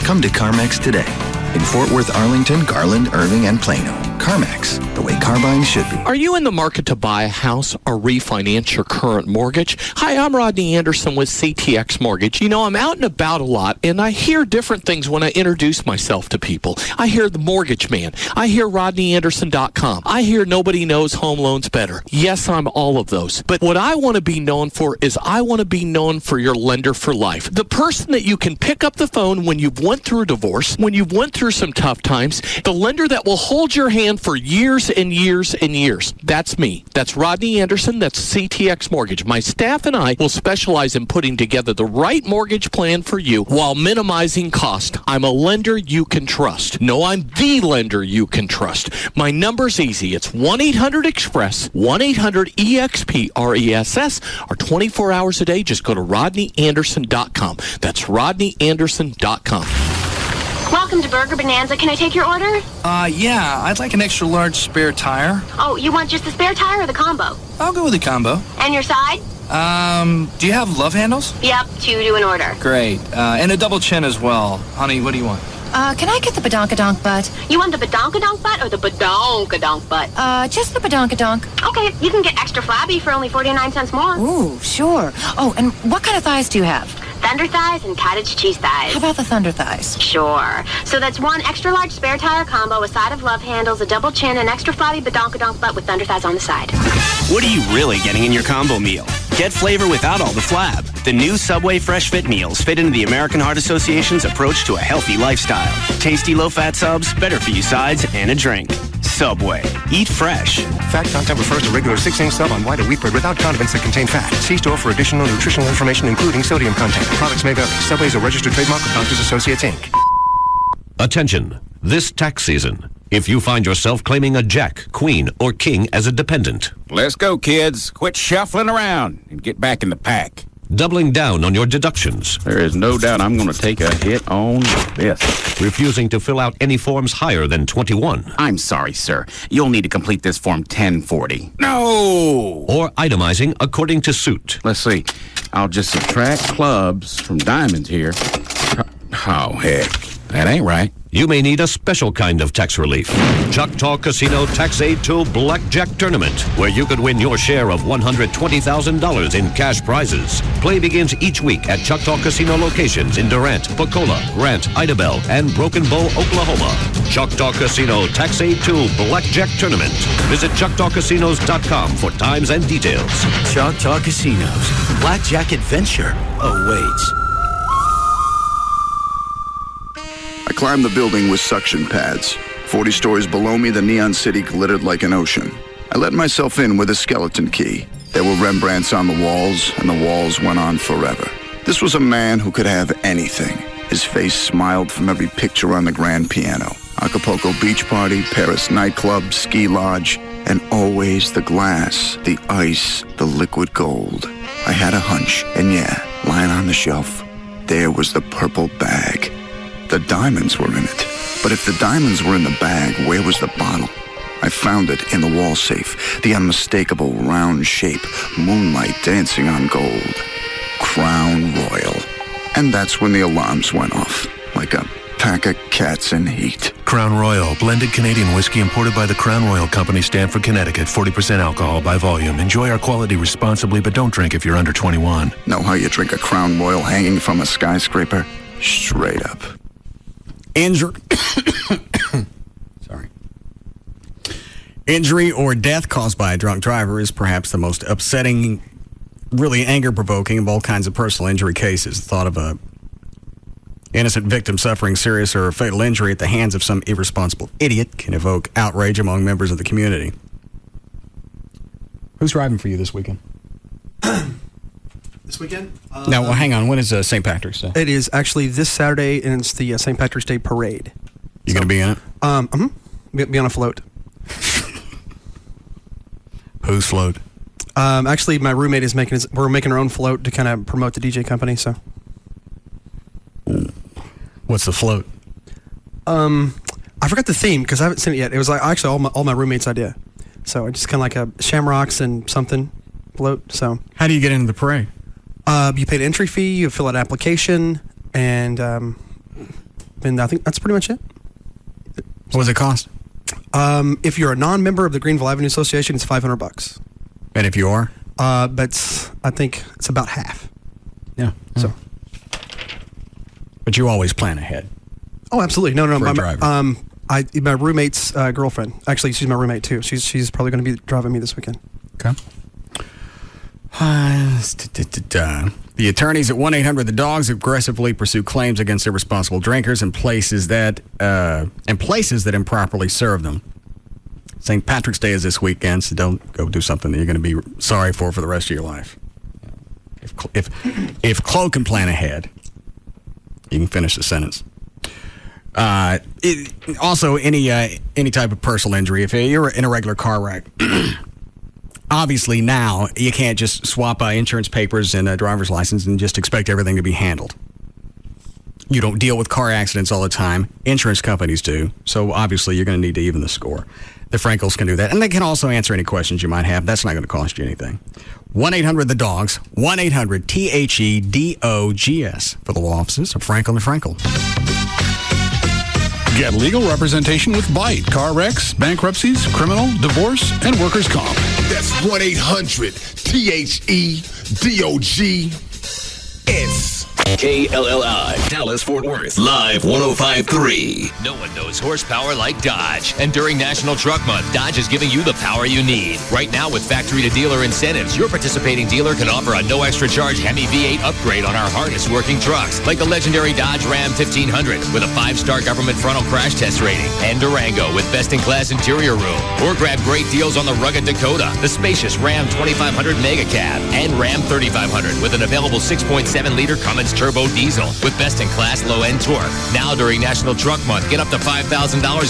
Come to CarMax today in Fort Worth, Arlington, Garland, Irving, and Plano. CarMax, the way car buying should be. Are you in the market to buy a house or refinance your current mortgage? Hi, I'm Rodney Anderson with CTX Mortgage. You know, I'm out and about a lot, and I hear different things when I introduce myself to people. I hear the Mortgage Man. I hear RodneyAnderson.com. I hear nobody knows home loans better. Yes, I'm all of those. But what I want to be known for is I want to be known for your lender for life. The person that you can pick up the phone when you've went through a divorce, when you've went through some tough times, the lender that will hold your hand for years and years and years. That's me. That's Rodney Anderson. That's CTX Mortgage. My staff and I will specialize in putting together the right mortgage plan for you while minimizing cost. I'm a lender you can trust. No, I'm the lender you can trust. My number's easy. It's 1-800-EXPRESS, 1-800-EXPRESS, or 24 hours a day. Just go to RodneyAnderson.com. That's RodneyAnderson.com. Welcome to Burger Bonanza. Can I take your order? Yeah. I'd like an extra large spare tire. Oh, you want just the spare tire or the combo? I'll go with the combo. And your side? Do you have love handles? Yep, 2 to an order. Great. And a double chin as well. Honey, what do you want? Can I get the badonkadonk butt? You want the badonkadonk butt or the badonkadonk butt? Just the badonkadonk. Okay, you can get extra flabby for only 49 cents more. Ooh, sure. Oh, and what kind of thighs do you have? Thunder thighs and cottage cheese thighs. How about the thunder thighs? Sure. So that's 1 extra large spare tire combo, a side of love handles, a double chin, an extra flabby badonkadonk butt with thunder thighs on the side. What are you really getting in your combo meal? Get flavor without all the flab. The new Subway Fresh Fit meals fit into the American Heart Association's approach to a healthy lifestyle. Tasty low-fat subs, better for you sides, and a drink. Subway. Eat fresh. Fat content refers to regular 6-inch sub on white or wheat bread without condiments that contain fat. See store for additional nutritional information, including sodium content. Products may vary. Subway is a registered trademark of Doctors Associates, Inc. Attention. This tax season, if you find yourself claiming a jack, queen, or king as a dependent. Let's go, kids. Quit shuffling around and get back in the pack. Doubling down on your deductions. There is no doubt I'm going to take a hit on this. Refusing to fill out any forms higher than 21. I'm sorry, sir. You'll need to complete this form 1040. No! Or itemizing according to suit. Let's see. I'll just subtract clubs from diamonds here. Oh, heck. That ain't right. You may need a special kind of tax relief. Choctaw Casino Tax Aid 2 Blackjack Tournament, where you could win your share of $120,000 in cash prizes. Play begins each week at Choctaw Casino locations in Durant, Pocola, Grant, Idabel, and Broken Bow, Oklahoma. Choctaw Casino Tax Aid 2 Blackjack Tournament. Visit ChoctawCasinos.com for times and details. Choctaw Casinos. Blackjack Adventure awaits. I climbed the building with suction pads. 40 stories below me, the neon city glittered like an ocean. I let myself in with a skeleton key. There were Rembrandts on the walls, and the walls went on forever. This was a man who could have anything. His face smiled from every picture on the grand piano. Acapulco beach party, Paris nightclub, ski lodge, and always the glass, the ice, the liquid gold. I had a hunch, and yeah, lying on the shelf, there was the purple bag. The diamonds were in it. But if the diamonds were in the bag, where was the bottle? I found it in the wall safe, the unmistakable round shape, moonlight dancing on gold. Crown Royal. And that's when the alarms went off, like a pack of cats in heat. Crown Royal, blended Canadian whiskey imported by the Crown Royal Company, Stamford, Connecticut. 40% alcohol by volume. Enjoy our quality responsibly, but don't drink if you're under 21. Know how you drink a Crown Royal hanging from a skyscraper? Straight up. Injury. Sorry. Injury or death caused by a drunk driver is perhaps the most upsetting, really anger-provoking of all kinds of personal injury cases. The thought of a innocent victim suffering serious or fatal injury at the hands of some irresponsible idiot can evoke outrage among members of the community. Who's driving for you this weekend? This weekend? Now, well, hang on. When is St. Patrick's Day? It is actually this Saturday, and it's the St. Patrick's Day parade. You going to be in it? Be on a float. Whose float? Actually, my roommate is we're making our own float to kind of promote the DJ company, so. What's the float? I forgot the theme because I haven't seen it yet. It was like actually all my roommate's idea. So it's just kind of like a shamrocks and something float. So how do you get into the parade? You pay an entry fee, you fill out an application, and I think that's pretty much it. What does it cost? If you're a non-member of the Greenville Avenue Association, it's $500. And if you are? But I think it's about half. Yeah. So. But you always plan ahead. Oh, absolutely. No. For a driver. My roommate's girlfriend. Actually, she's my roommate too. She's probably going to be driving me this weekend. Okay. The attorneys at 1-800-THE-DOGS aggressively pursue claims against irresponsible drinkers and places that improperly serve them. St. Patrick's Day is this weekend, so don't go do something that you're going to be sorry for the rest of your life. If Chloe can plan ahead, you can finish the sentence. Also, any type of personal injury, if you're in a regular car wreck. Obviously, now you can't just swap insurance papers and a driver's license and just expect everything to be handled. You don't deal with car accidents all the time. Insurance companies do. So obviously, you're going to need to even the score. The Frankels can do that. And they can also answer any questions you might have. That's not going to cost you anything. 1-800-THE-DOGS. 1-800-THEDOGS for the law offices of Frankel and Frankel. Get legal representation with Byte. Car wrecks, bankruptcies, criminal, divorce, and workers' comp. That's 1-800-THEDOGS. KLLI, Dallas, Fort Worth, live 105.3. No one knows horsepower like Dodge. And during National Truck Month, Dodge is giving you the power you need. Right now, with factory-to-dealer incentives, your participating dealer can offer a no extra charge Hemi V8 upgrade on our hardest working trucks, like the legendary Dodge Ram 1500 with a 5-star government frontal crash test rating, and Durango with best-in-class interior room. Or grab great deals on the rugged Dakota, the spacious Ram 2500 Mega Cab, and Ram 3500 with an available 6.7-liter Cummins turbo diesel with best-in-class low-end torque. Now during National Truck Month, get up to $5,000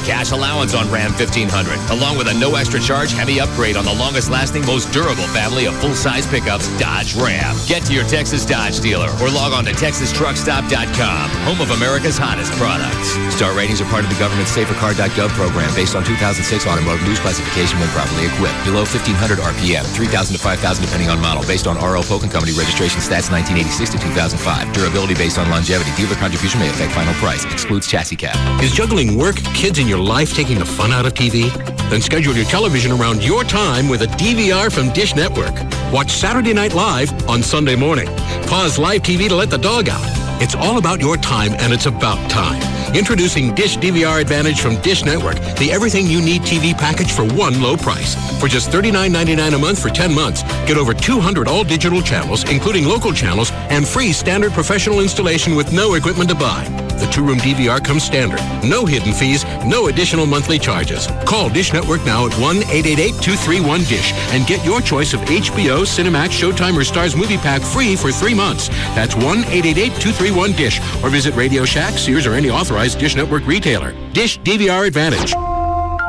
cash allowance on Ram 1500, along with a no extra charge heavy upgrade on the longest-lasting, most durable family of full-size pickups, Dodge Ram. Get to your Texas Dodge dealer or log on to TexasTruckStop.com, home of America's hottest products. Star ratings are part of the government's SaferCar.gov program based on 2006 automotive news classification when properly equipped. Below 1,500 RPM, 3,000 to 5,000 depending on model, based on R.L. Polk & Company registration stats 1986 to 2005. Durability based on longevity. Dealer contribution may affect final price. Excludes chassis cab. Is juggling work, kids, and your life taking the fun out of TV? Then schedule your television around your time with a DVR from Dish Network. Watch Saturday Night Live on Sunday morning. Pause live TV to let the dog out. It's all about your time, and it's about time. Introducing Dish DVR Advantage from Dish Network, the everything you need TV package for one low price. For just $39.99 a month for 10 months, get over 200 all-digital channels, including local channels, and free standard professional installation with no equipment to buy. The 2-room DVR comes standard. No hidden fees, no additional monthly charges. Call Dish Network now at 1-888-231-DISH and get your choice of HBO, Cinemax, Showtime, or Starz Movie Pack free for 3 months. That's 1-888-231-DISH, or visit Radio Shack, Sears, or any authorized Dish Network retailer. Dish DVR Advantage.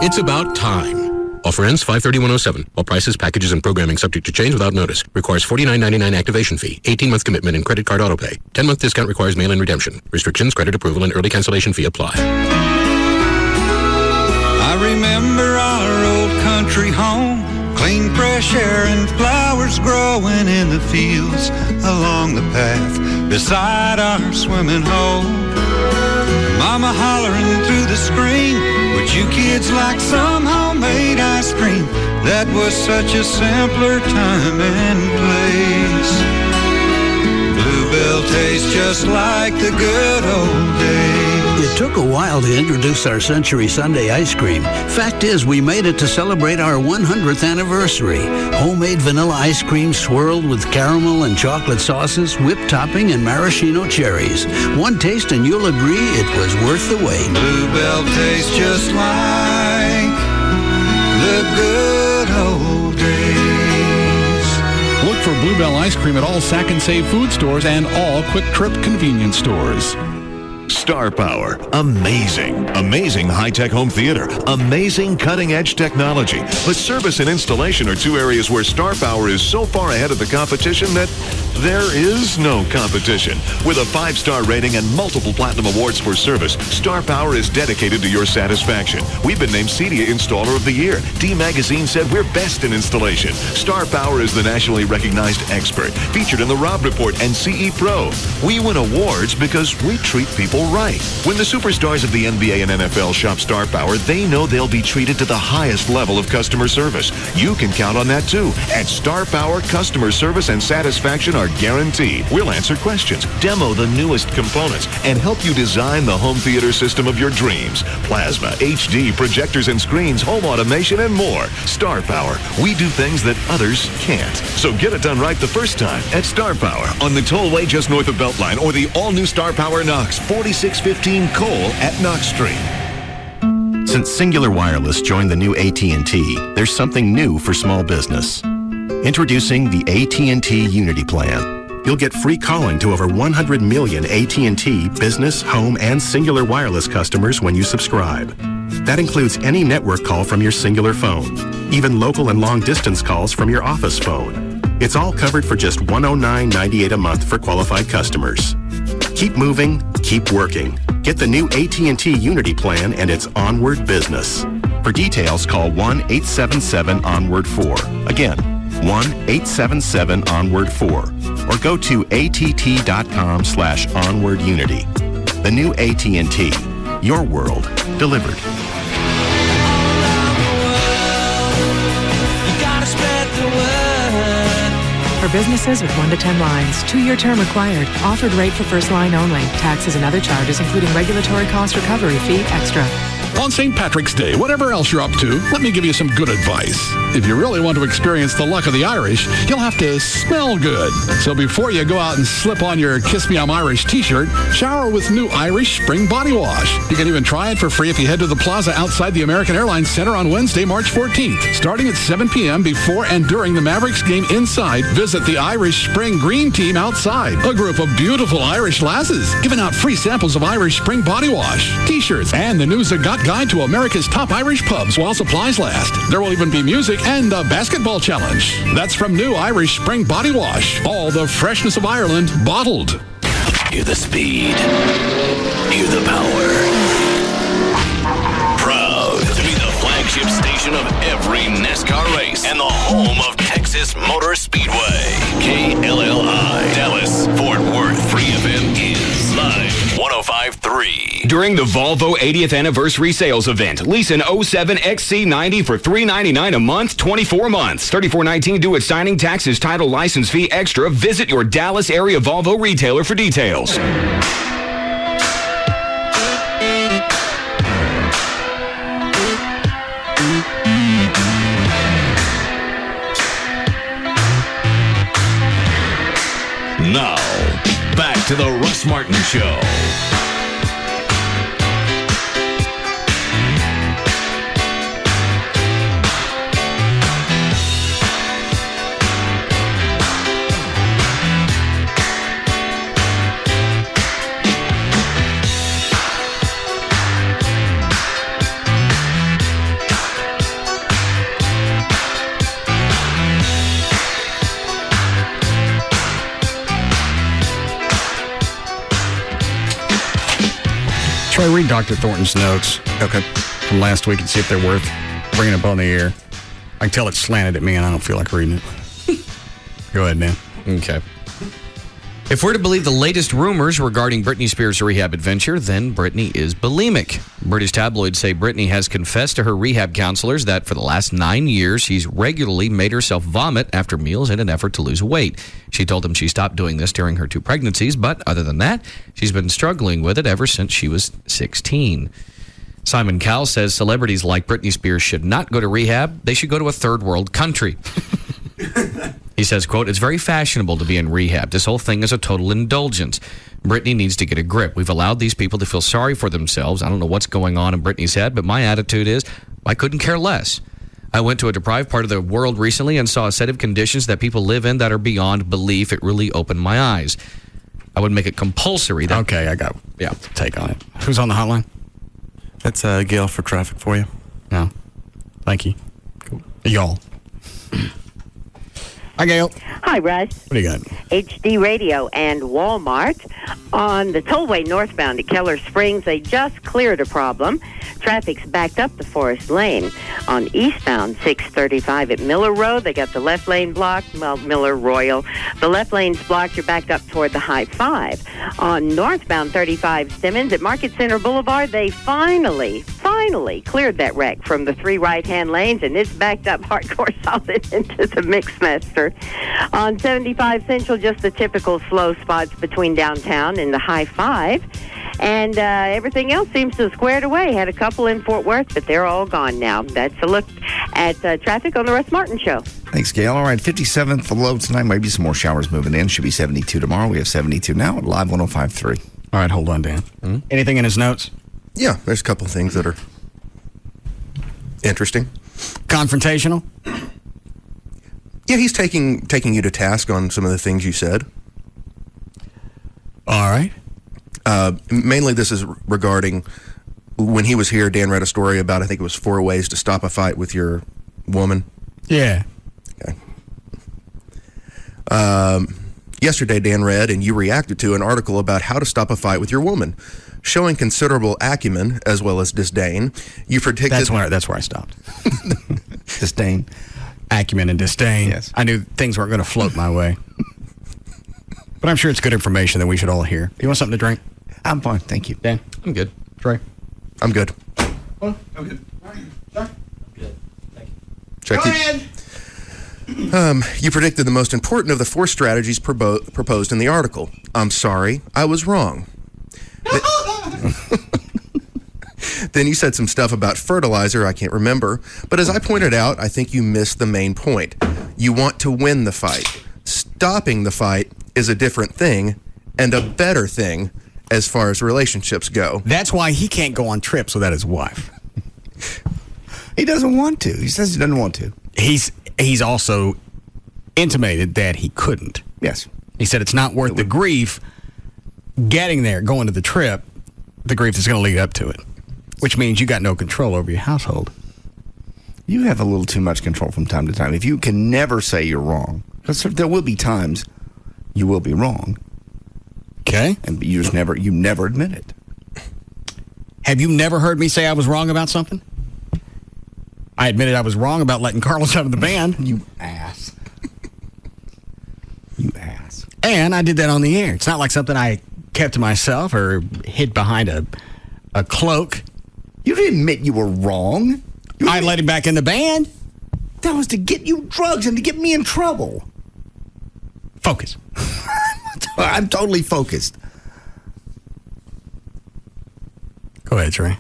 It's about time. Offer ends 5/30/107. All prices, packages, and programming subject to change without notice. Requires $49.99 activation fee, 18-month commitment, and credit card autopay. 10-month discount requires mail-in redemption. Restrictions, credit approval, and early cancellation fee apply. I remember our old country home, clean fresh air and flowers growing in the fields along the path beside our swimming hole. Mama hollering through the screen, would you kids like some homemade ice cream? That was such a simpler time and place. Bluebell tastes just like the good old days. It took a while to introduce our Century Sundae ice cream. Fact is, we made it to celebrate our 100th anniversary. Homemade vanilla ice cream swirled with caramel and chocolate sauces, whipped topping, and maraschino cherries. One taste and you'll agree it was worth the wait. Bluebell tastes just like the good old days. Look for Bluebell ice cream at all Sack and Save food stores and all Quick Trip convenience stores. Star Power. Amazing. Amazing high-tech home theater. Amazing cutting-edge technology. But service and installation are two areas where Star Power is so far ahead of the competition that there is no competition. With a 5-star rating and multiple platinum awards for service, Star Power is dedicated to your satisfaction. We've been named CEDIA Installer of the Year. D Magazine said we're best in installation. Star Power is the nationally recognized expert, featured in the Rob Report and CE Pro. We win awards because we treat people right. When the superstars of the NBA and NFL shop Star Power, they know they'll be treated to the highest level of customer service. You can count on that too. At Star Power, customer service and satisfaction are guaranteed. We'll answer questions, demo the newest components, and help you design the home theater system of your dreams. Plasma, HD, projectors and screens, home automation, and more. Star Power. We do things that others can't. So get it done right the first time at Star Power on the tollway just north of Beltline or the all-new Star Power Knox, 4615 Cole at Knox Street. Since Singular Wireless joined the new AT&T, there's something new for small business. Introducing the AT&T Unity Plan. You'll get free calling to over 100 million AT&T business, home, and Singular Wireless customers when you subscribe. That includes any network call from your Singular phone, even local and long-distance calls from your office phone. It's all covered for just $109.98 a month for qualified customers. Keep moving, keep working. Get the new AT&T Unity Plan and it's onward business. For details, call 1-877-ONWARD-4. Again, 1-877-ONWARD-4. Or go to att.com/onwardunity. The new AT&T. Your world delivered. For businesses with 1 to 10 lines, 2-year term required. Offered rate for first line only. Taxes and other charges, including regulatory cost recovery fee extra. On St. Patrick's Day, whatever else you're up to, let me give you some good advice. If you really want to experience the luck of the Irish, you'll have to smell good. So before you go out and slip on your Kiss Me I'm Irish t-shirt, shower with new Irish Spring Body Wash. You can even try it for free if you head to the plaza outside the American Airlines Center on Wednesday, March 14th. Starting at 7 p.m. before and during the Mavericks game inside, visit the Irish Spring Green Team outside. A group of beautiful Irish lasses giving out free samples of Irish Spring Body Wash, t-shirts, and the new Zagat Guide to America's top Irish pubs while supplies last. There will even be music and a basketball challenge. That's from new Irish Spring Body Wash. All the freshness of Ireland bottled. Hear the speed. Hear the power. Proud to be the flagship station of every NASCAR race and the home of Texas Motor Speedway. KLLI, Dallas, Fort Worth, Free FM is live 105.3. During the Volvo 80th anniversary sales event, lease an 07 XC90 for $399 a month, 24 months. $34.19 due at signing, taxes, title, license fee extra. Visit your Dallas area Volvo retailer for details. Now, back to the Russ Martin Show. Try read Dr. Thornton's notes. Okay. From last week and see if they're worth bringing up on the air. I can tell it's slanted at me and I don't feel like reading it. Go ahead, Dan. Okay. If we're to believe the latest rumors regarding Britney Spears' rehab adventure, then Britney is bulimic. British tabloids say Britney has confessed to her rehab counselors that for the last 9 years, she's regularly made herself vomit after meals in an effort to lose weight. She told them she stopped doing this during her 2 pregnancies, but other than that, she's been struggling with it ever since she was 16. Simon Cowell says celebrities like Britney Spears should not go to rehab. They should go to a third world country. He says, quote, "It's very fashionable to be in rehab. This whole thing is a total indulgence. Britney needs to get a grip. We've allowed these people to feel sorry for themselves. I don't know what's going on in Britney's head, but my attitude is I couldn't care less. I went to a deprived part of the world recently and saw a set of conditions that people live in that are beyond belief. It really opened my eyes. I would make it compulsory." Okay, I got take on it. Who's on the hotline? That's Gail for traffic for you. No. Thank you. Cool. Y'all. Hi, Gail. Hi, Russ. What do you got? HD Radio and Walmart. On the tollway northbound at Keller Springs, they just cleared a problem. Traffic's backed up to Forest Lane. On eastbound 635 at Miller Road, they got the left lane blocked. Well, Miller Royal. The left lane's blocked. You're backed up toward the High 5. On northbound 35 Simmons at Market Center Boulevard, they finally cleared that wreck from the 3 right-hand lanes, and it's backed up hardcore solid into the Mixmaster. On 75 Central, just the typical slow spots between downtown and the High 5. And everything else seems to have squared away. Had a couple in Fort Worth, but they're all gone now. That's a look at traffic on the Russ Martin Show. Thanks, Gail. All right, 57th, the low tonight. Maybe some more showers moving in. Should be 72 tomorrow. We have 72 now at Live 105.3. All right, hold on, Dan. Mm-hmm. Anything in his notes? Yeah, there's a couple things that are interesting. Confrontational? Yeah, he's taking you to task on some of the things you said. All right. Mainly this is regarding when he was here, Dan read a story about, I think it was 4 ways to stop a fight with your woman. Yeah. Okay. Yesterday, Dan read and you reacted to an article about how to stop a fight with your woman. Showing considerable acumen as well as disdain, you predicted... That's where I stopped. Disdain. Acumen and disdain. Yes. I knew things weren't going to float my way. But I'm sure it's good information that we should all hear. You want something to drink? I'm fine, thank you. Dan? I'm good. Trey? I'm good. Well, I'm good. Sorry? Good. Thank you. Check Go ahead. You predicted the most important of the 4 strategies proposed in the article. I'm sorry, I was wrong. Then you said some stuff about fertilizer, I can't remember. But as I pointed out, I think you missed the main point. You want to win the fight. Stopping the fight is a different thing and a better thing as far as relationships go. That's why he can't go on trips without his wife. He doesn't want to. He says he doesn't want to. He's also intimated that he couldn't. Yes. He said it's not worth the grief getting there, going to the trip, the grief that's going to lead up to it, which means you got no control over your household. You have a little too much control from time to time. If you can never say you're wrong, because there will be times you will be wrong. Okay. And you never admit it. Have you never heard me say I was wrong about something? I admitted I was wrong about letting Carlos out of the band. You ass. You ass. And I did that on the air. It's not like something I kept to myself or hid behind a cloak. You didn't admit you were wrong. I let him back in the band. That was to get you drugs and to get me in trouble. Focus. I'm totally focused. Go ahead, Trey.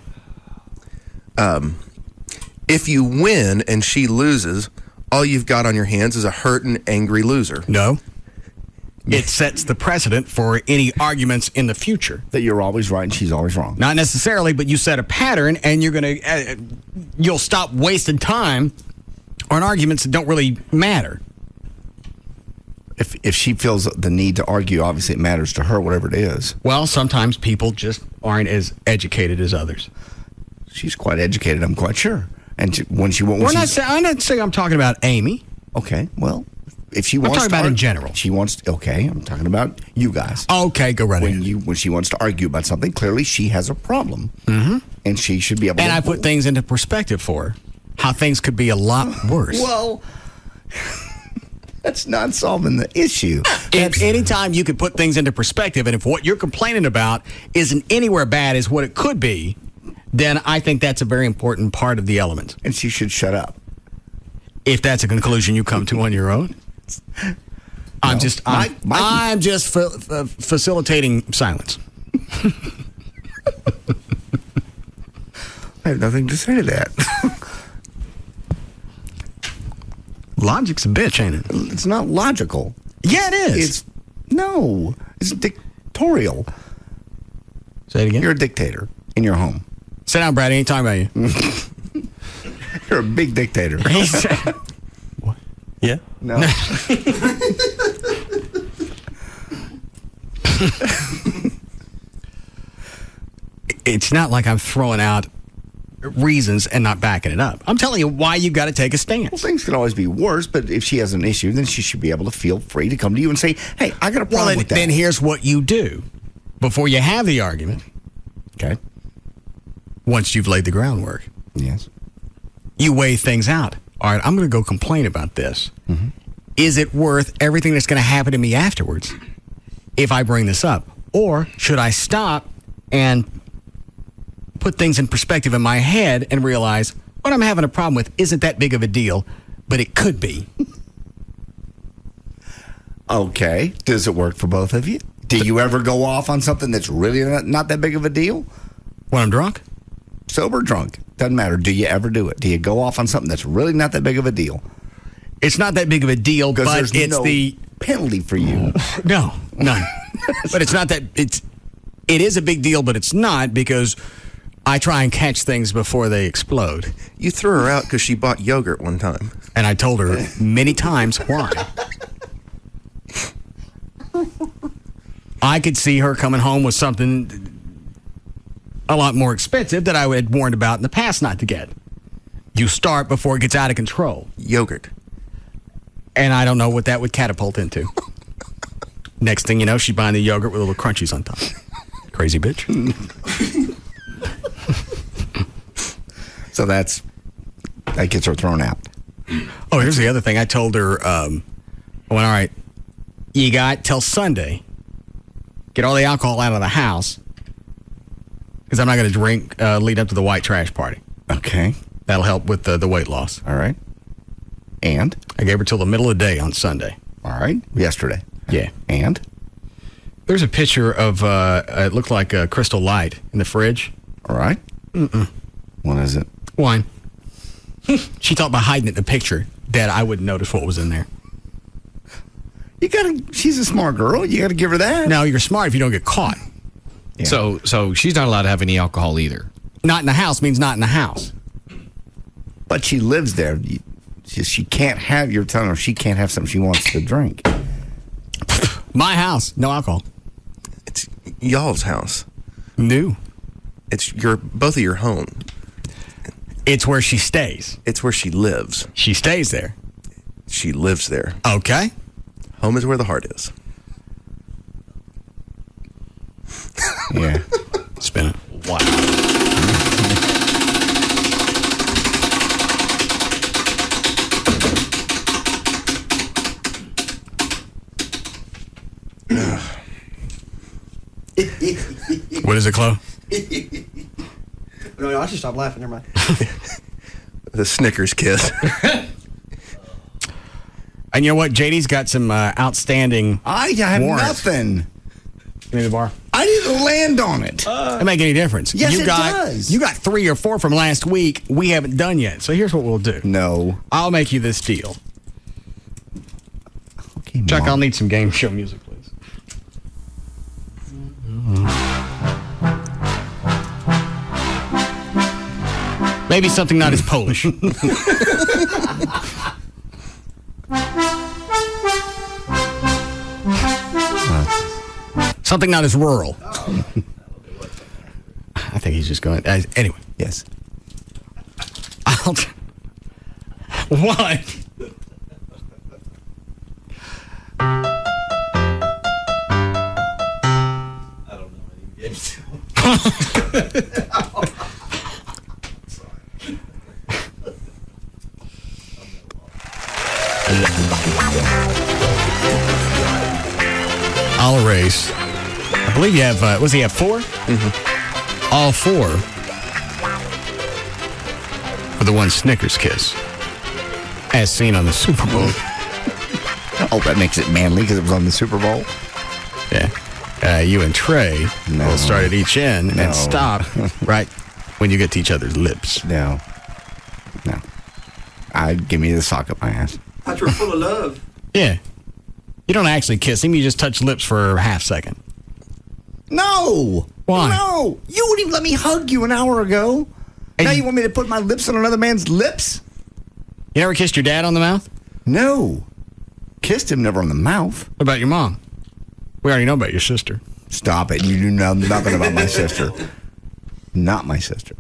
If you win and she loses, all you've got on your hands is a hurt and angry loser. No. It sets the precedent for any arguments in the future. That you're always right and she's always wrong. Not necessarily, but you set a pattern and you'll stop wasting time on arguments that don't really matter. If she feels the need to argue, obviously it matters to her, whatever it is. Well, sometimes people just aren't as educated as others. She's quite educated, I'm quite sure. And when she won't... I'm not saying I'm talking about Amy. Okay, well... if she I'm wants talking to about in general. She wants. Okay, I'm talking about you guys. Okay, go right ahead. When she wants to argue about something, clearly she has a problem, and she should be able. And to I put things into perspective for her, how things could be a lot worse. Well, that's not solving the issue. Anytime you can put things into perspective, and if what you're complaining about isn't anywhere bad as what it could be, then I think that's a very important part of the element. And she should shut up. If that's a conclusion you come to on your own. I'm just facilitating silence. I have nothing to say to that. Logic's a bitch, ain't it? It's not logical. Yeah, it is. It's dictatorial. Say it again. You're a dictator in your home. Sit down, Brad. Ain't talking about you. You're a big dictator. What? Yeah. No. It's not like I'm throwing out reasons and not backing it up. I'm telling you why you got to take a stance. Well, things can always be worse, but if she has an issue, then she should be able to feel free to come to you and say, hey, I got a problem with that. Then here's what you do before you have the argument. Okay. Once you've laid the groundwork. Yes. You weigh things out. All right, I'm going to go complain about this. Mm-hmm. Is it worth everything that's going to happen to me afterwards if I bring this up? Or should I stop and put things in perspective in my head and realize what I'm having a problem with isn't that big of a deal, but it could be? Okay. Does it work for both of you? Do you ever go off on something that's really not that big of a deal? When I'm drunk? Sober, drunk. Doesn't matter. Do you ever do it? Do you go off on something that's really not that big of a deal? It's not that big of a deal, but there's it's no the penalty for you. No, none. But it's not that it is a big deal, but it's not because I try and catch things before they explode. You threw her out because she bought yogurt one time. And I told her many times why. I could see her coming home with something a lot more expensive that I had warned about in the past not to get. You start before it gets out of control. Yogurt. And I don't know what that would catapult into. Next thing you know, she's buying the yogurt with little crunchies on top. Crazy bitch. So that gets her thrown out. Oh, here's the other thing. I told her, I went, all right, you got till Sunday. Get all the alcohol out of the house. Because I'm not going to drink lead up to the white trash party. Okay. That'll help with the weight loss. All right. And? I gave her till the middle of the day on Sunday. All right. Yesterday. Yeah. And? There's a picture of, it looked like a Crystal Light in the fridge. All right. Mm-mm. What is it? Wine. She thought by hiding it in the picture that I wouldn't notice what was in there. She's a smart girl. You got to give her that. No, you're smart if you don't get caught. Yeah. So she's not allowed to have any alcohol either. Not in the house means not in the house. But she lives there. She can't have, you're telling her she can't have something she wants to drink. My house, no alcohol. It's y'all's house. New. It's both of your home. It's where she stays. It's where she lives. She stays there. She lives there. Okay. Home is where the heart is. Yeah. Spin it. Wow. What is it, Chloe? No, I should stop laughing. Never mind. The Snickers kiss. And you know what? JD's got some outstanding I have warrants. nothing. Give me the bar. I didn't land on it. Doesn't make any difference. Yes, it does. You got 3 or 4 from last week. We haven't done yet. So here's what we'll do. No. I'll make you this deal. Okay, Chuck, Mom. I'll need some game show music, please. Maybe something not as Polish. Something not as rural. I think he's just going. Anyway. Yes. What? lips. I'll erase. I believe you have, he have 4? Mm-hmm. All 4 for the one Snickers kiss, as seen on the Super Bowl. Oh, that makes it manly because it was on the Super Bowl? Yeah. You and Trey will start at each end and stop right when you get to each other's lips. No. I'd give me the sock up my ass. I thought you were full of love. Yeah. You don't actually kiss him. You just touch lips for a half second. No. Why? No. You wouldn't even let me hug you an hour ago. Now you want me to put my lips on another man's lips? You never kissed your dad on the mouth? No. Kissed him, never on the mouth. What about your mom? We already know about your sister. Stop it. You do know nothing about my sister. Not my sister.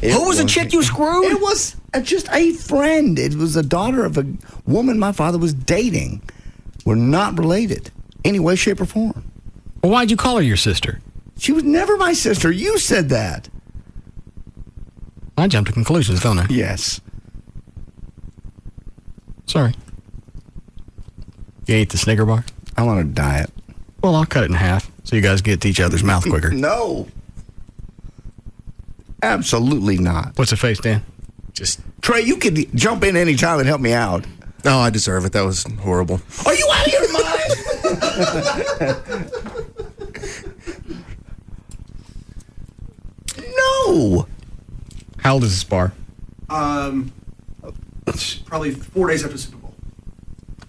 Who was the chick you screwed? It was just a friend. It was a daughter of a woman my father was dating. We're not related. Any way, shape, or form. Well, why'd you call her your sister? She was never my sister. You said that. I jumped to conclusions, don't I? Yes. Sorry. You ate the Snicker bar? I'm on a diet. Well, I'll cut it in half so you guys get to each other's mouth quicker. No. Absolutely not. What's the face, Dan? Just Trey, you could jump in any time and help me out. No, I deserve it. That was horrible. Are you out of your mind? No. How old is this bar? Probably 4 days after Super Bowl.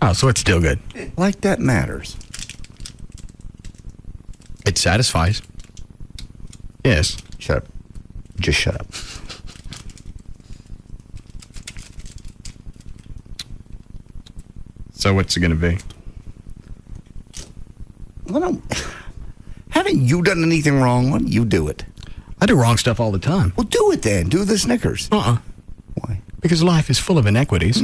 Oh, so it's still good. Like that matters. It satisfies. Yes. Shut up. Just shut up. So what's it going to be? Well, haven't you done anything wrong? Why don't you do it? I do wrong stuff all the time. Well, do it then. Do the Snickers. Why? Because life is full of inequities.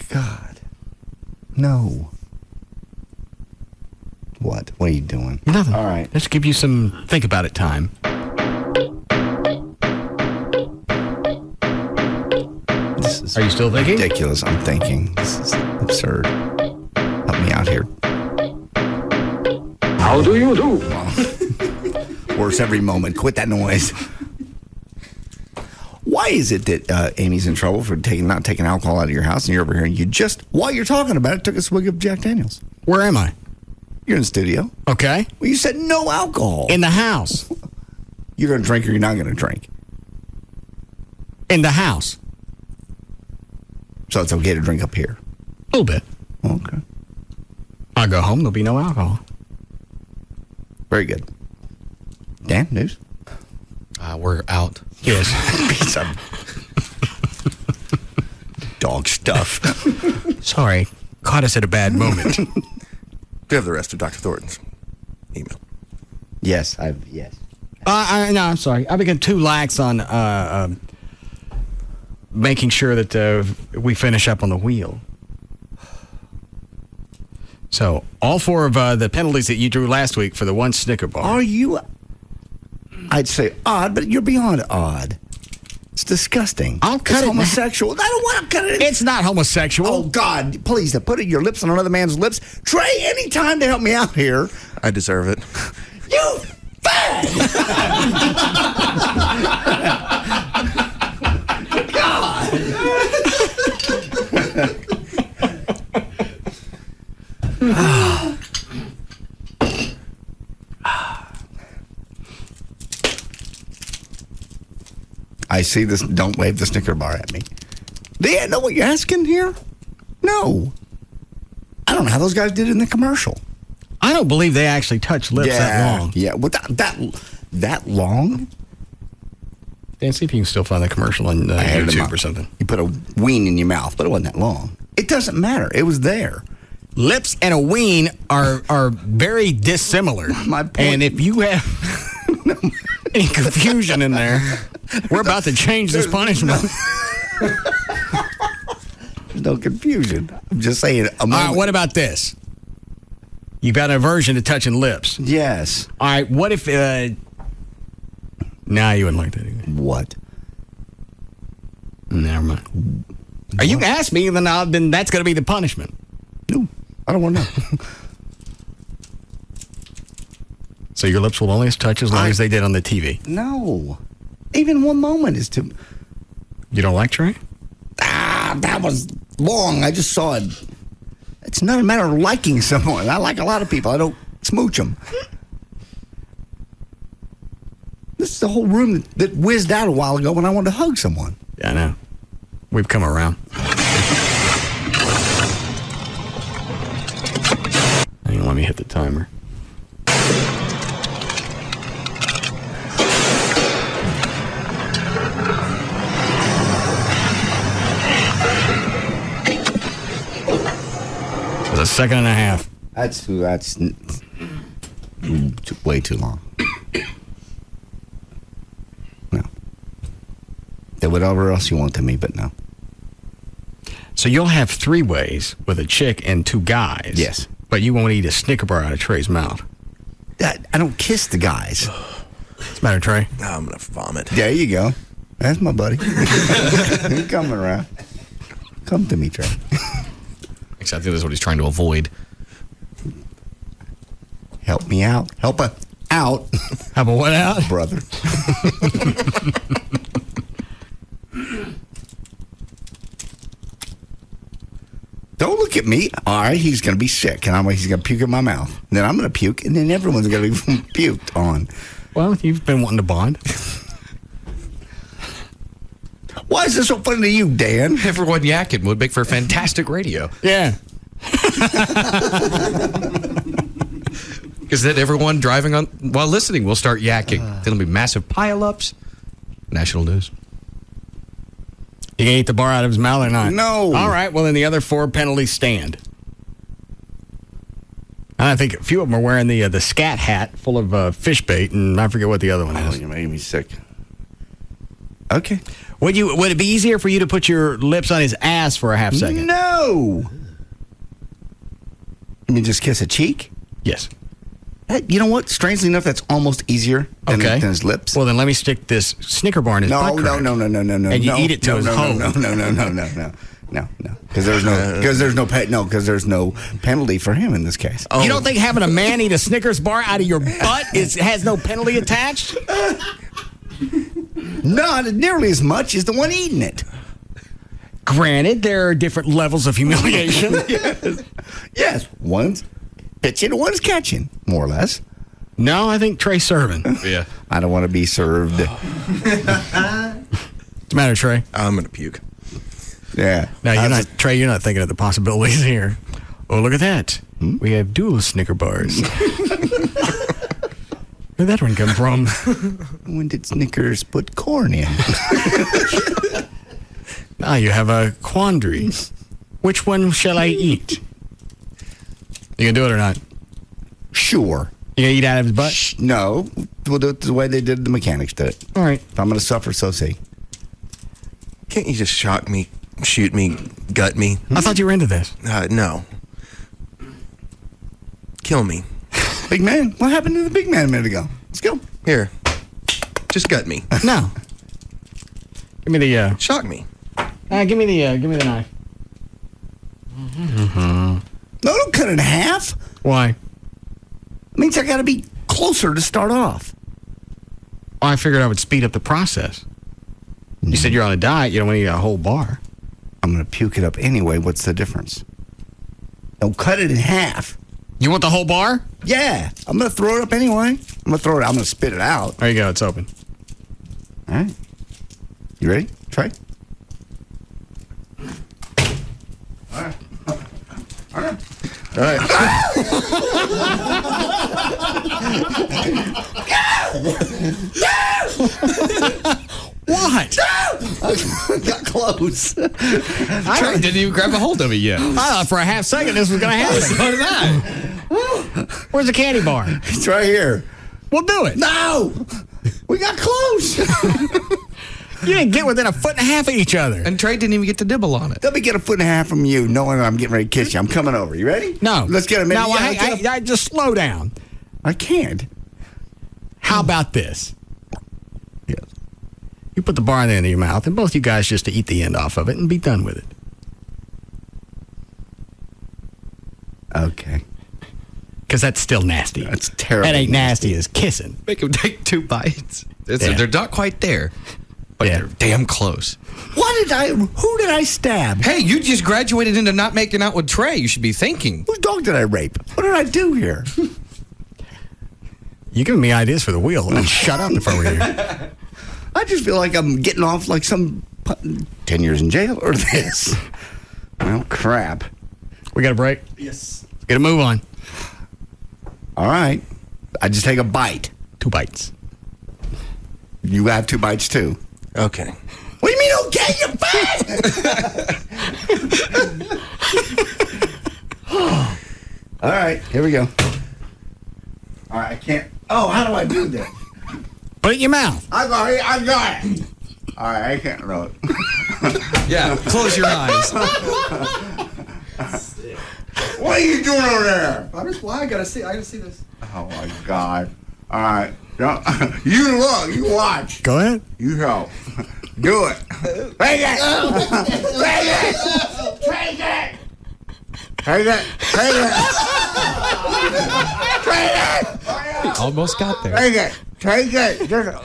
God. No. What? What are you doing? Nothing. All right. Let's give you some think about it time. This is Are you still thinking? ridiculous. I'm thinking. This is absurd. Help me out here. How do you do? Worse every moment. Quit that noise. Why is it that Amy's in trouble for not taking alcohol out of your house and you're over here and you just, while you're talking about it, took a swig of Jack Daniels? Where am I? You're in the studio. Okay. Well, you said no alcohol. In the house. You're going to drink or you're not going to drink? In the house. So it's okay to drink up here? A little bit. Okay. I'll go home. There'll be no alcohol. Very good. Dan, news? We're out. Yes. Piece of dog stuff. Sorry. Caught us at a bad moment. Do you have the rest of Dr. Thornton's email? Yes. Yes. No, I'm sorry. I've become too lax on making sure that we finish up on the wheel. So, all 4 of the penalties that you drew last week for the one Snicker bar. Are you... I'd say odd, but you're beyond odd. It's disgusting. I'll cut it's it. Homosexual. I don't want to cut it. It's not homosexual. Oh, God. Please, to put your lips on another man's lips. Trey, any time to help me out here. I deserve it. You fag! God. I see this. Don't wave the Snicker bar at me. Do you know what you're asking here? No. I don't know how those guys did it in the commercial. I don't believe they actually touched lips that long. Yeah, well, that long? Dan, see if you can still find the commercial on YouTube or something. You put a ween in your mouth, but it wasn't that long. It doesn't matter. It was there. Lips and a ween are very dissimilar. My point. And if you have any confusion in there, we're about to change this punishment. There's no confusion. I'm just saying. All right, what about this? You've got an aversion to touching lips. Yes. All right, what if... Nah, you wouldn't like that either. What? Never mind. Are you going to ask me, then that's going to be the punishment. No, I don't want to know. So your lips will only touch as long as they did on the TV? No. Even one moment is too... You don't like Trey? That was long. I just saw it. It's not a matter of liking someone. I like a lot of people. I don't smooch them. This is the whole room that whizzed out a while ago when I wanted to hug someone. Yeah, I know. We've come around. Hang on, let me hit the timer. A second and a half. That's way too long. No. Do whatever else you want to me, but no. So you'll have 3 ways with a chick and 2 guys. Yes. But you won't eat a Snicker bar out of Trey's mouth. I don't kiss the guys. What's the matter, Trey? Oh, I'm going to vomit. There you go. That's my buddy. He's coming around. Come to me, Trey. Actually, I think that's what he's trying to avoid. Help me out. Help her out. How about what out? Brother. Don't look at me. All right, he's going to be sick, and he's going to puke in my mouth. And then I'm going to puke, and then everyone's going to be puked on. Well, you've been wanting to bond. Why is this so funny to you, Dan? Everyone yakking would make for fantastic radio. Yeah. Because then everyone driving on while listening will start yakking. There'll be massive pile-ups. National news. You gonna eat the bar out of his mouth or not? No. All right, well, then the other 4 penalties stand. And I think a few of them are wearing the scat hat full of fish bait, and I forget what the other one is. Oh, you made me sick. Okay. Would it be easier for you to put your lips on his ass for a half second? No. You mean just kiss a cheek? Yes. You know what? Strangely enough, that's almost easier than his lips. Well, then let me stick this Snicker bar in his butt crack. No. And you eat it to his hole. No. Because there's no penalty for him in this case. Oh. You don't think having a man eat a Snickers bar out of your butt has no penalty attached? Not nearly as much as the one eating it. Granted, there are different levels of humiliation. Yes. One's pitching and one's catching, more or less. No, I think Trey's serving. Yeah. I don't want to be served. What's the matter, Trey? I'm going to puke. Yeah. No, Trey, you're not thinking of the possibilities here. Oh, look at that. We have dual Snicker bars. Where'd that one come from? When did Snickers put corn in? Now you have a quandary. Which one shall I eat? You gonna do it or not? Sure. You gonna eat out of his butt? No. We'll do it the way they did the mechanics did it. All right. If I'm going to suffer, so see. Can't you just shock me, shoot me, gut me? I thought you were into this. No. Kill me. Big man. What happened to the big man a minute ago? Let's go. Here. Just gut me. No. Give me the shock me. Give me the knife. No, don't cut it in half. Why? Means I got to be closer to start off. I figured I would speed up the process. You said you're on a diet. You don't want to eat a whole bar. I'm going to puke it up anyway. What's the difference? Don't cut it in half. You want the whole bar? Yeah. I'm going to throw it up anyway. I'm going to throw it out. I'm going to spit it out. There you go. It's open. All right. You ready? Try. All right. All right. All right. What? Got close. I didn't even grab a hold of it yet. I thought for a half second this was going to happen. So did I. Where's the candy bar? It's right here. We'll do it. No. We got close. You didn't get within 1.5 feet of each other. And Trey didn't even get to dibble on it. Let me get 1.5 feet from you, knowing I'm getting ready to kiss you. I'm coming over. You ready? No. Let's get a minute. No, I just slow down. I can't. How about this? Yes. You put the bar in the end of your mouth, and both you guys just to eat the end off of it and be done with it. Okay. Because that's still nasty. That's terrible. That ain't nasty as kissing. Make him take 2 bites. Yeah. They're not quite there, but they're damn close. Who did I stab? Hey, you just graduated into not making out with Trey. You should be thinking. Whose dog did I rape? What did I do here? You giving me ideas for the wheel. I'd shut up if I were you. I just feel like I'm getting off like some 10 years in jail or this. Well, crap. We got a break? Yes. Let's get a move on. All right. I just take a bite. 2 bites. You have 2 bites too. Okay. What do you mean, okay? You're fine. All right. Here we go. All right. I can't. Oh, how do I do this? Put it in your mouth. I got it. All right. I can't roll it. Yeah. Close your eyes. What are you doing over there? I gotta see this. Oh my God! All right, you look, you watch. Go ahead. You help. Do it. Take it. Take it. Take it. Take it. Take it. Take it. Almost got there. Take it. Take it. Just.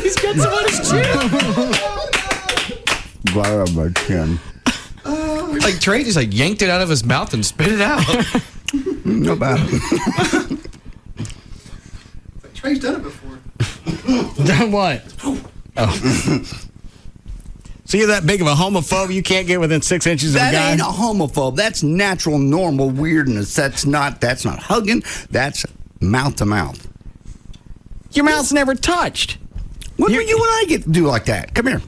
He's got some on his chin. Right on my chin. Like Trey just yanked it out of his mouth and spit it out. No bad. Trey's done it before. Done what? Oh. So you're that big of a homophobe you can't get within 6 inches of a guy? That ain't a homophobe. That's natural, normal weirdness. That's not hugging. That's mouth to mouth. Your mouth's never touched. What do you and I get to do like that? Come here.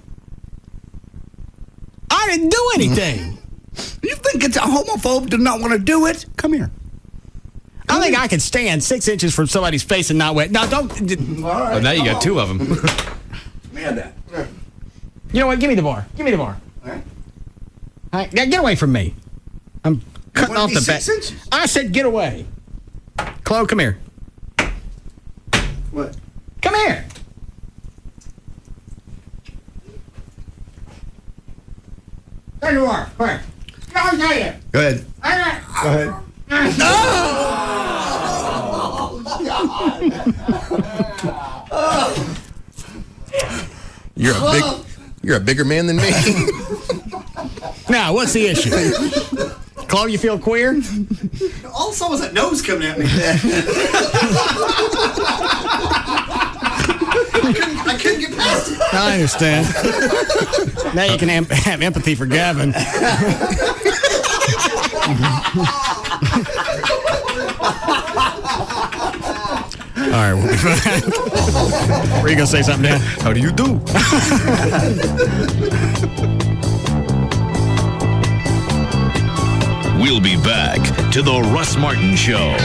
I didn't do anything. You think it's a homophobe to not want to do it? Come here. I think I can stand 6 inches from somebody's face and not wet. No, don't. All right. Oh, now you got 2 of them. Man, that. You know what? Give me the bar. Give me the bar. All right. All right, now get away from me. I'm cutting off the back. 6 inches? I said get away. Chloe, come here. What? Come here. There you are. Come here. Go ahead. Go ahead. Go ahead. You're a bigger man than me. Now, what's the issue? Chloe, you feel queer? All I saw was that nose coming at me. I couldn't get past it. I understand. Now you can have empathy for Gavin. All right, we'll be back. Were you going to say something, Dan? How do you do? We'll be back to the Russ Martin Show.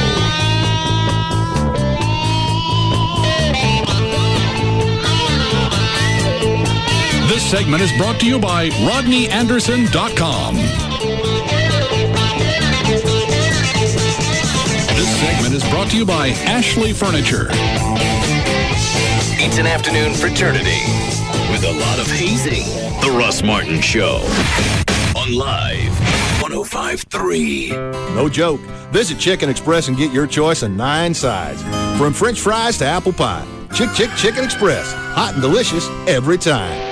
This segment is brought to you by RodneyAnderson.com. This segment is brought to you by Ashley Furniture. It's an afternoon fraternity with a lot of hazing. The Russ Martin Show on Live 105.3. No joke. Visit Chicken Express and get your choice of 9 sides. From French fries to apple pie. Chicken Express. Hot and delicious every time.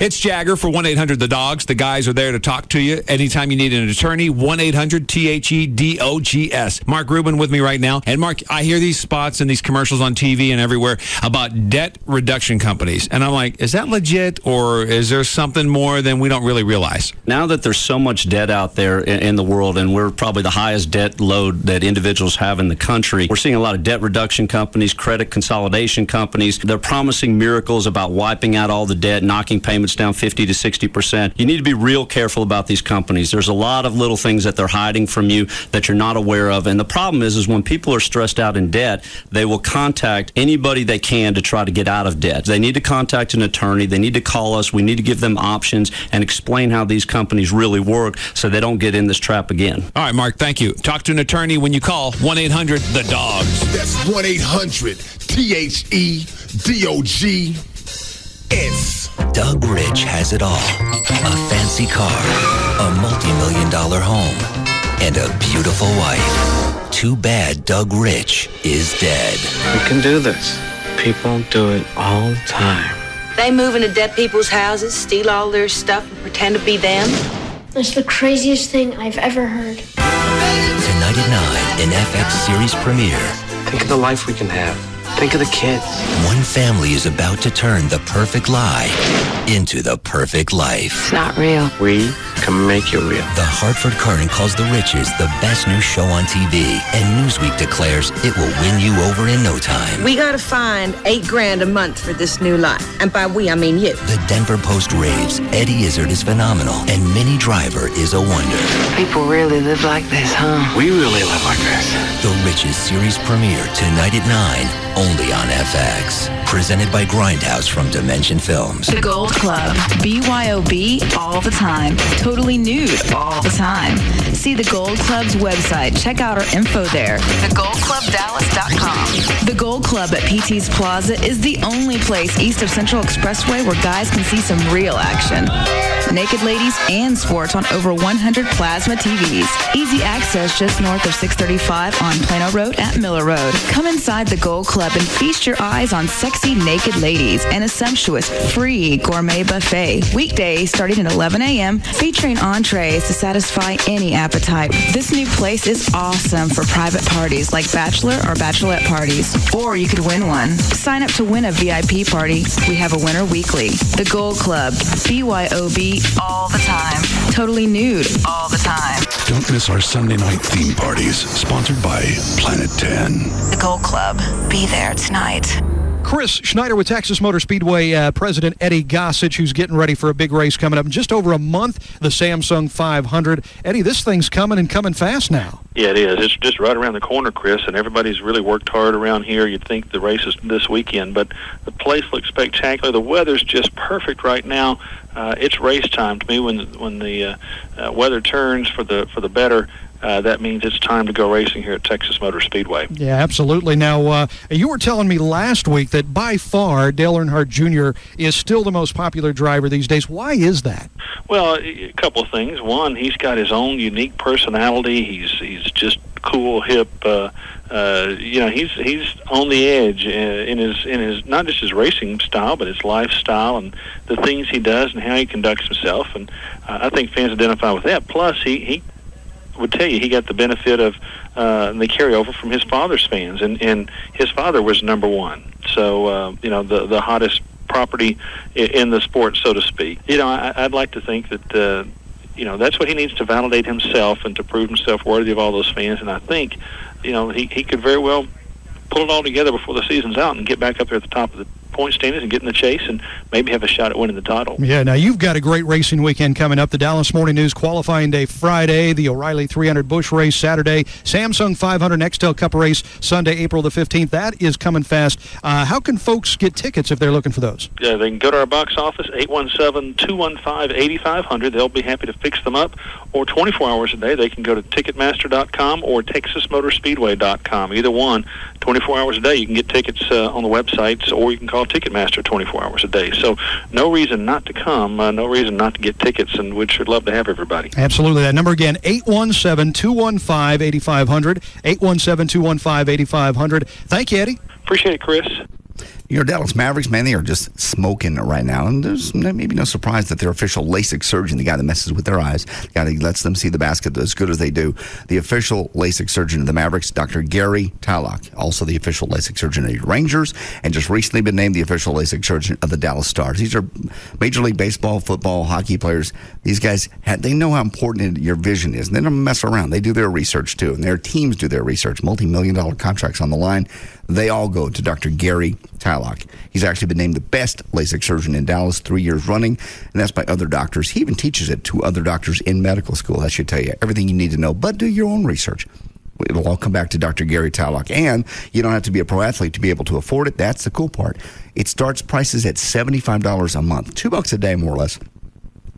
It's Jagger for 1-800-THE-DOGS. The guys are there to talk to you anytime you need an attorney. 1-800-THEDOGS. Mark Rubin with me right now. And Mark, I hear these spots and these commercials on TV and everywhere about debt reduction companies. And I'm like, is that legit, or is there something more than we don't really realize? Now that there's so much debt out there in the world, and we're probably the highest debt load that individuals have in the country, we're seeing a lot of debt reduction companies, credit consolidation companies. They're promising miracles about wiping out all the debt, knocking payments it's down 50 to 60%. You need to be real careful about these companies. There's a lot of little things that they're hiding from you that you're not aware of. And the problem is when people are stressed out in debt, they will contact anybody they can to try to get out of debt. They need to contact an attorney. They need to call us. We need to give them options and explain how these companies really work so they don't get in this trap again. All right, Mark, thank you. Talk to an attorney when you call 1-800-THE-DOGS. That's 1-800-THEDOGS. Doug Rich has it all. A fancy car, a multi-million-dollar home, and a beautiful wife. Too bad Doug Rich is dead. We can do this. People do it all the time. They move into dead people's houses, steal all their stuff, and pretend to be them. That's the craziest thing I've ever heard. Tonight at 9, an FX series premiere. Think of the life we can have. Think of the kids. One family is about to turn the perfect lie into the perfect life. It's not real. We can make it real. The Hartford Courant calls The Riches the best new show on TV, and Newsweek declares it will win you over in no time. We gotta find $8,000 a month for this new life. And by we, I mean you. The Denver Post raves. Eddie Izzard is phenomenal, and Minnie Driver is a wonder. People really live like this, huh? We really live like this. The Riches series premiere tonight at 9, only on FX. Presented by Grindhouse from Dimension Films. The Gold Club. BYOB all the time. Totally nude all the time. See the Gold Club's website. Check out our info there. TheGoldClubDallas.com. The Gold Club at PT's Plaza is the only place east of Central Expressway where guys can see some real action. Naked ladies and sports on over 100 plasma TVs. Easy access just north of 635 on Plano Road at Miller Road. Come inside the Gold Club and feast your eyes on sexy naked ladies and a sumptuous free gourmet buffet. Weekdays starting at 11 a.m. featuring entrees to satisfy any appetite. This new place is awesome for private parties like bachelor or bachelorette parties. Or you could win one. Sign up to win a VIP party. We have a winner weekly. The Gold Club. BYOB all the time. Totally nude all the time. Don't miss our Sunday night theme parties, sponsored by Planet 10. The Gold Club. Be there tonight. Chris Schneider with Texas Motor Speedway President Eddie Gossage, who's getting ready for a big race coming up in just over a month, the Samsung 500. Eddie, this thing's coming and coming fast now. Yeah, it is. It's just right around the corner, Chris, and everybody's really worked hard around here. You'd think the race is this weekend, but the place looks spectacular. The weather's just perfect right now. It's race time to me. When the weather turns for the better, that means it's time to go racing here at Texas Motor Speedway. Yeah, absolutely. Now, you were telling me last week that by far Dale Earnhardt Jr. is still the most popular driver these days. Why is that? Well, a couple of things. One, he's got his own unique personality. He's just cool, hip. He's on the edge in his not just his racing style, but his lifestyle and the things he does and how he conducts himself. And I think fans identify with that. Plus, he would tell you he got the benefit of the carryover from his father's fans, and his father was number one. So the hottest property in the sport, so to speak. I'd like to think that that's what he needs to validate himself and to prove himself worthy of all those fans. And I think he could very well pull it all together before the season's out and get back up there at the top of the point standings and get in the chase and maybe have a shot at winning the title. Yeah, now you've got a great racing weekend coming up. The Dallas Morning News qualifying day Friday, the O'Reilly 300 Busch race Saturday, Samsung 500 Nextel Cup race Sunday, April the 15th. That is coming fast. How can folks get tickets if they're looking for those? Yeah, they can go to our box office, 817-215-8500. They'll be happy to fix them up. Or 24 hours a day, they can go to Ticketmaster.com or TexasMotorspeedway.com. Either one, 24 hours a day. You can get tickets on the websites, or you can call Ticketmaster 24 hours a day. So no reason not to come, no reason not to get tickets, and we'd sure love to have everybody. Absolutely. That number again, 817-215-8500, 817-215-8500. Thank you, Eddie. Appreciate it, Chris. Your Dallas Mavericks, man, they are just smoking right now. And there's maybe no surprise that their official LASIK surgeon, the guy that messes with their eyes, the guy that lets them see the basket as good as they do, the official LASIK surgeon of the Mavericks, Dr. Gary Tallock, also the official LASIK surgeon of the Rangers, and just recently been named the official LASIK surgeon of the Dallas Stars. These are Major League Baseball, football, hockey players. These guys, they know how important your vision is, and they don't mess around. They do their research, too, and their teams do their research. Multi-million-dollar contracts on the line. They all go to Dr. Gary Tallock. Tallock. He's actually been named the best LASIK surgeon in Dallas 3 years running, and that's by other doctors. He even teaches it to other doctors in medical school. That should tell you everything you need to know, but do your own research. It'll all come back to Dr. Gary Tallock, and you don't have to be a pro athlete to be able to afford it. That's the cool part. It starts prices at $75 a month, $2 a day more or less,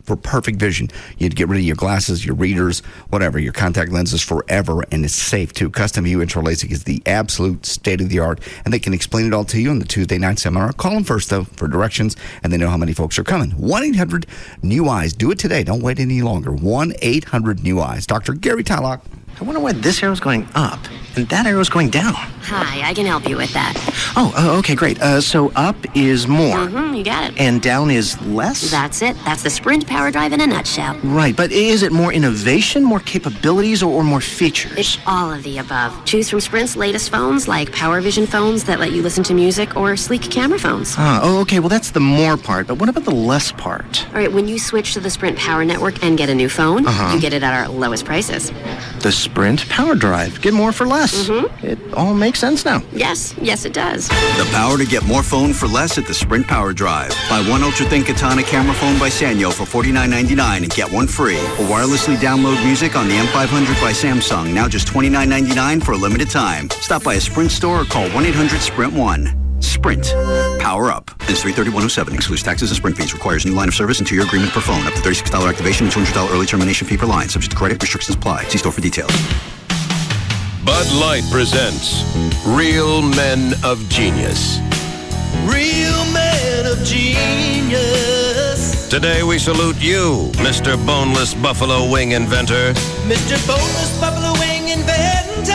for perfect vision. You'd get rid of your glasses, your readers, whatever, your contact lenses forever, and it's safe too. Custom View Intro LASIK is the absolute state-of-the-art, and they can explain it all to you on the Tuesday night seminar. Call them first, though, for directions, and they know how many folks are coming. 1-800-NEW-EYES. Do it today. Don't wait any longer. 1-800-NEW-EYES. Dr. Gary Tallock. I wonder why this arrow's going up and that arrow's going down. Hi, I can help you with that. Oh, okay, great. So up is more. Mm-hmm, you got it. And down is less? That's it. That's the Sprint Power Drive in a nutshell. Right, but is it more innovation, more capabilities, or more features? It's all of the above. Choose from Sprint's latest phones, like PowerVision phones that let you listen to music, or sleek camera phones. Okay, well, that's the more part, but what about the less part? All right, when you switch to the Sprint Power Network and get a new phone, you get it at our lowest prices. The Sprint Power Drive. Get more for less. Mm-hmm. It all makes sense now. Yes, it does. The power to get more phone for less at the Sprint Power Drive. Buy one ultra-thin Katana camera phone by Sanyo for $49.99 and get one free. Or wirelessly download music on the M500 by Samsung, now just $29.99 for a limited time. Stop by a Sprint store or call 1-800-SPRINT-1. Sprint. Power up. Ends 3/30/107. Excludes taxes and Sprint fees. Requires new line of service and 2-year agreement per phone. Up to $36 activation and $200 early termination fee per line. Subject to credit. Restrictions apply. See store for details. Bud Light presents Real Men of Genius. Real Men of Genius. Today we salute you, Mr. Boneless Buffalo Wing Inventor. Mr. Boneless Buffalo Wing Inventor.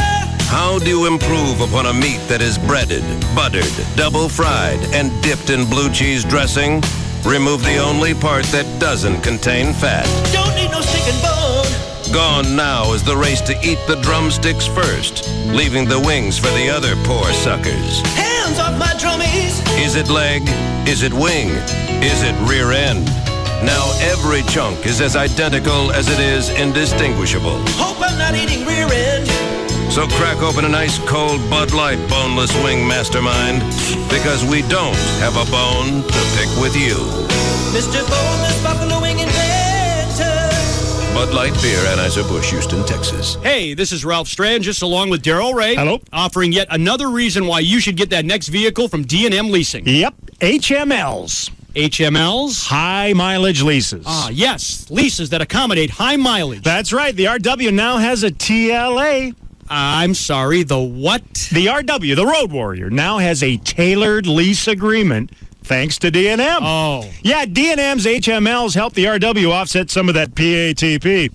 How do you improve upon a meat that is breaded, buttered, double fried, and dipped in blue cheese dressing? Remove the only part that doesn't contain fat. Don't need no sticking bone. Gone now is the race to eat the drumsticks first, leaving the wings for the other poor suckers. Hands off my drummies. Is it leg? Is it wing? Is it rear end? Now every chunk is as identical as it is indistinguishable. Hope I'm not eating rear end. So crack open an ice cold Bud Light Boneless Wing Mastermind, because we don't have a bone to pick with you. Mr. Boneless Buffalo Wing Inventor. Bud Light Beer, Anheuser-Busch, Houston, Texas. Hey, this is Ralph Strangis along with Darryl Ray. Hello. Offering yet another reason why you should get that next vehicle from D&M Leasing. Yep, HMLs. HMLs? High mileage leases. Yes, leases that accommodate high mileage. That's right. The RW now has a TLA. I'm sorry, the what? The RW, the Road Warrior, now has a tailored lease agreement thanks to D&M. Oh. Yeah, D&M's HMLs help the RW offset some of that PATP.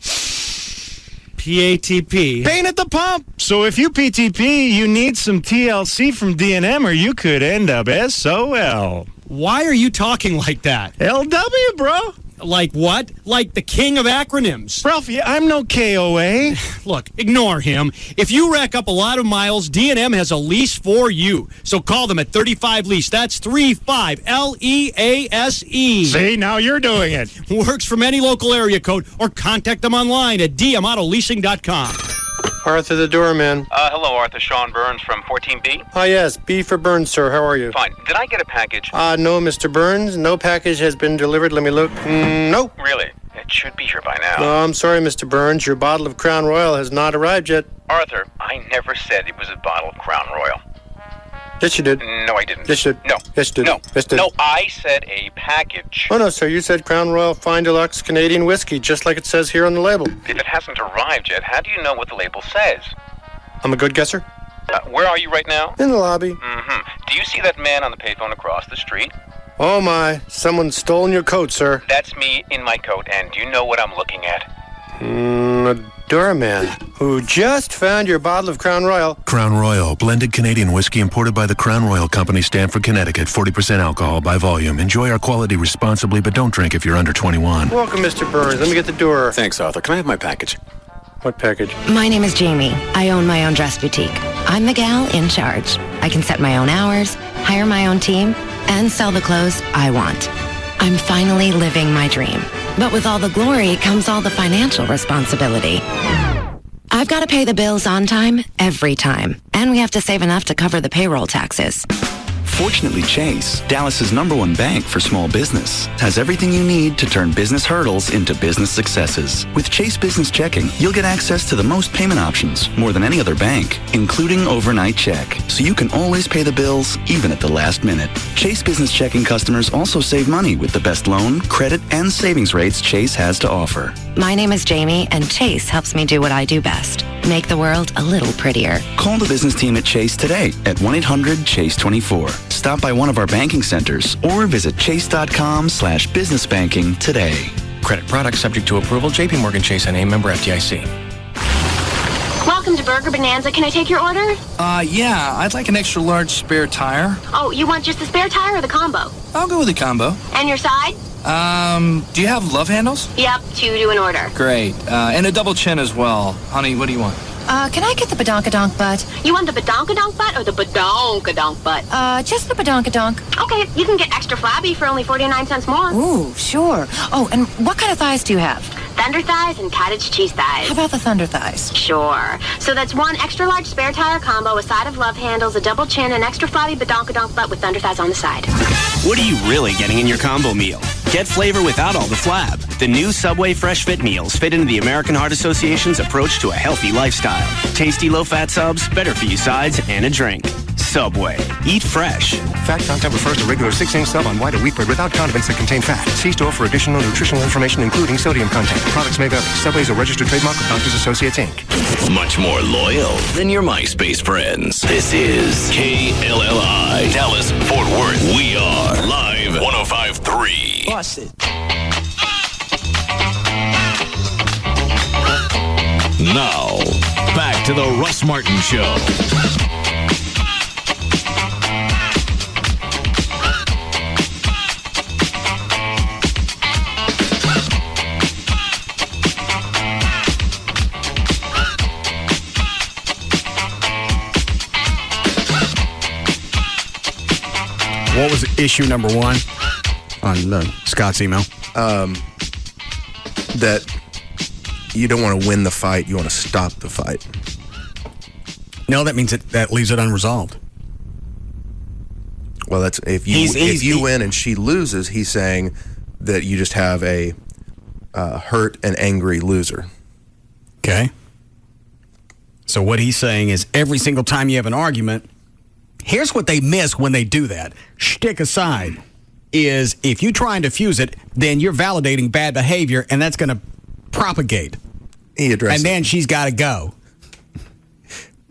PATP? Pain at the pump. So if you PTP, you need some TLC from D&M or you could end up SOL. Why are you talking like that? LW, bro. Like what? Like the king of acronyms. Ralphie, I'm no KOA. Look, ignore him. If you rack up a lot of miles, D&M has a lease for you. So call them at 35 Lease. That's 35 LEASE. See, now you're doing it. Works from any local area code or contact them online at dmautoleasing.com. Arthur the doorman. Hello, Arthur. Sean Burns from 14B. Yes, B for Burns, sir. How are you? Fine. Did I get a package? No, Mr. Burns. No package has been delivered. Let me look. No. Really? It should be here by now. No, I'm sorry, Mr. Burns. Your bottle of Crown Royal has not arrived yet. Arthur, I never said it was a bottle of Crown Royal. Yes, you did. No, I didn't. Yes, you did. No. Yes, you did. No. Yes, you did. No, I said a package. Oh, no, sir. You said Crown Royal Fine Deluxe Canadian Whiskey, just like it says here on the label. If it hasn't arrived yet, how do you know what the label says? I'm a good guesser. Where are you right now? In the lobby. Mm-hmm. Do you see that man on the payphone across the street? Oh, my. Someone's stolen your coat, sir. That's me in my coat, and do you know what I'm looking at? A doorman who just found your bottle of Crown Royal. Crown Royal, blended Canadian whiskey imported by the Crown Royal Company, Stamford, Connecticut. 40% alcohol by volume. Enjoy our quality responsibly, but don't drink if you're under 21. Welcome, Mr. Burns. Let me get the door. Thanks, Arthur. Can I have my package? What package? My name is Jamie. I own my own dress boutique. I'm the gal in charge. I can set my own hours, hire my own team, and sell the clothes I want. I'm finally living my dream. But with all the glory comes all the financial responsibility. I've got to pay the bills on time, every time. And we have to save enough to cover the payroll taxes. Fortunately, Chase, Dallas's #1 bank for small business, has everything you need to turn business hurdles into business successes. With Chase Business Checking, you'll get access to the most payment options, more than any other bank, including overnight check, so you can always pay the bills, even at the last minute. Chase Business Checking customers also save money with the best loan, credit, and savings rates Chase has to offer. My name is Jamie, and Chase helps me do what I do best. Make the world a little prettier. Call the business team at Chase today at 1-800-CHASE-24. Stop by one of our banking centers or visit chase.com/businessbanking today. Credit product subject to approval. JP Morgan Chase and a member FDIC. Welcome to Burger Bonanza. Can I take your order? Yeah. I'd like an extra large spare tire. Oh, you want just the spare tire or the combo? I'll go with the combo. And your side? Do you have love handles? Yep, 2 to an order. Great. And a double chin as well. Honey, what do you want? Can I get the badonkadonk butt? You want the badonkadonk butt or the badonkadonk butt? Just the badonkadonk. Okay, you can get extra flabby for only 49 cents more. Ooh, sure. Oh, and what kind of thighs do you have? Thunder thighs and cottage cheese thighs. How about the thunder thighs? Sure. So that's 1 extra large spare tire combo, a side of love handles, a double chin, an extra flabby badonkadonk butt with thunder thighs on the side. What are you really getting in your combo meal? Get flavor without all the flab. The new Subway Fresh Fit meals fit into the American Heart Association's approach to a healthy lifestyle. Tasty low-fat subs, better for you sides, and a drink. Subway. Eat fresh. Fat content refers to regular 6-inch sub on white or wheat bread without condiments that contain fat. See store for additional nutritional information, including sodium content. Products may vary. Subway is a registered trademark of Doctors Associates, Inc. Much more loyal than your MySpace friends. This is KLLI, Dallas, Fort Worth. We are live 105.3. Bust it. Now, back to the Russ Martin Show. What was issue number 1 on Scott's email? That you don't want to win the fight, you want to stop the fight. No, that means that leaves it unresolved. Well, that's if you win and she loses, he's saying that you just have a hurt and angry loser. Okay. So what he's saying is every single time you have an argument, here's what they miss when they do that. Shtick aside, is if you try and diffuse it, then you're validating bad behavior, and that's going to propagate. He addressed and then she's got to go.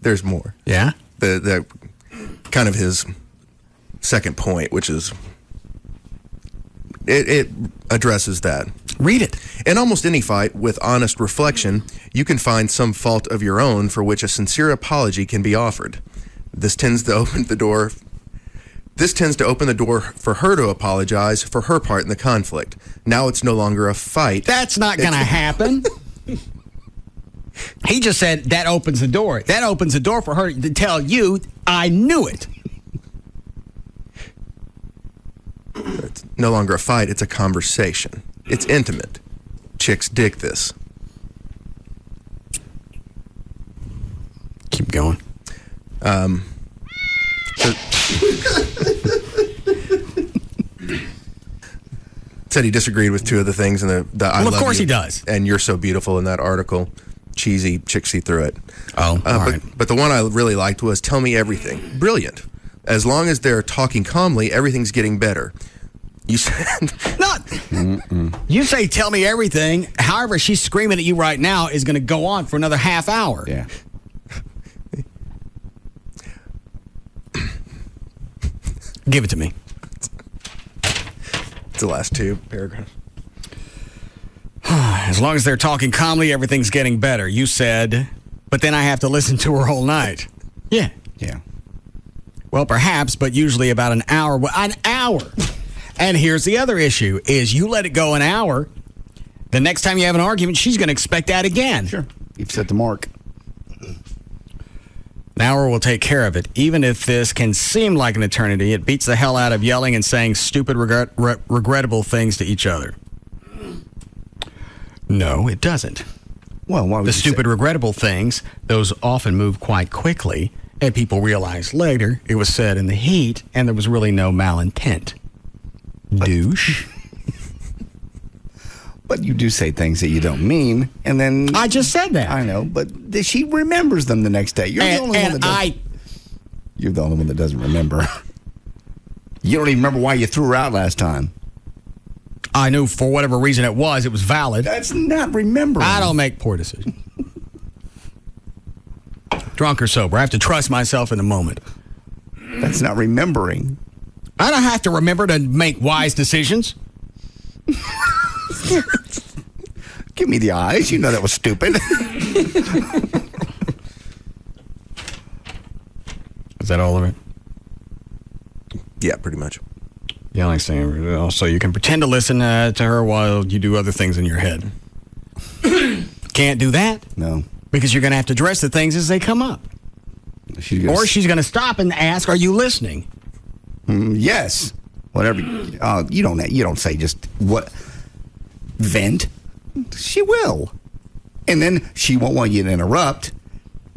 There's more. Yeah? The kind of his second point, which is it addresses that. Read it. In almost any fight, with honest reflection, you can find some fault of your own for which a sincere apology can be offered. This tends to open the door for her to apologize for her part in the conflict. Now it's no longer a fight. That's not going to happen. He just said that opens the door. That opens the door for her to tell you, I knew it. It's no longer a fight. It's a conversation. It's intimate. Chicks dig this. Keep going. Said he disagreed with 2 of the things in the I well, love of course you he does. And You're So Beautiful in that article. Cheesy, chicks see through it. Oh, all right. But the one I really liked was Tell Me Everything. Brilliant. As long as they're talking calmly, everything's getting better. You said... You say tell me everything. However, she's screaming at you right now is going to go on for another half hour. Yeah. Give it to me. It's the last 2 paragraphs. As long as they're talking calmly, everything's getting better. You said, but then I have to listen to her all night. Yeah. Yeah. Well, perhaps, but usually about an hour. An hour. And here's the other issue, is you let it go an hour, the next time you have an argument, she's going to expect that again. Sure. You've set the mark. An hour will take care of it. Even if this can seem like an eternity, it beats the hell out of yelling and saying stupid, regrettable things to each other. No, it doesn't. Well, why would the stupid, regrettable things, those often move quite quickly, And people realized later it was said in the heat, and there was really no malintent. Douche. But you do say things that you don't mean, and then... I just said that. I know, but she remembers them the next day. You're the only one that doesn't. You're the only one that doesn't remember. You don't even remember why you threw her out last time. I knew for whatever reason it was valid. That's not remembering. I don't make poor decisions. Drunk or sober, I have to trust myself in the moment. That's not remembering. I don't have to remember to make wise decisions. Give me the eyes. You know that was stupid. Is that all of it? Yeah, pretty much. Yeah, like saying, also you can pretend to listen to her while you do other things in your head. Can't do that. No. Because you're going to have to address the things as they come up. Or she's going to stop and ask, "Are you listening?" Yes. Whatever. You don't say just what. Vent. She will. And then she won't want you to interrupt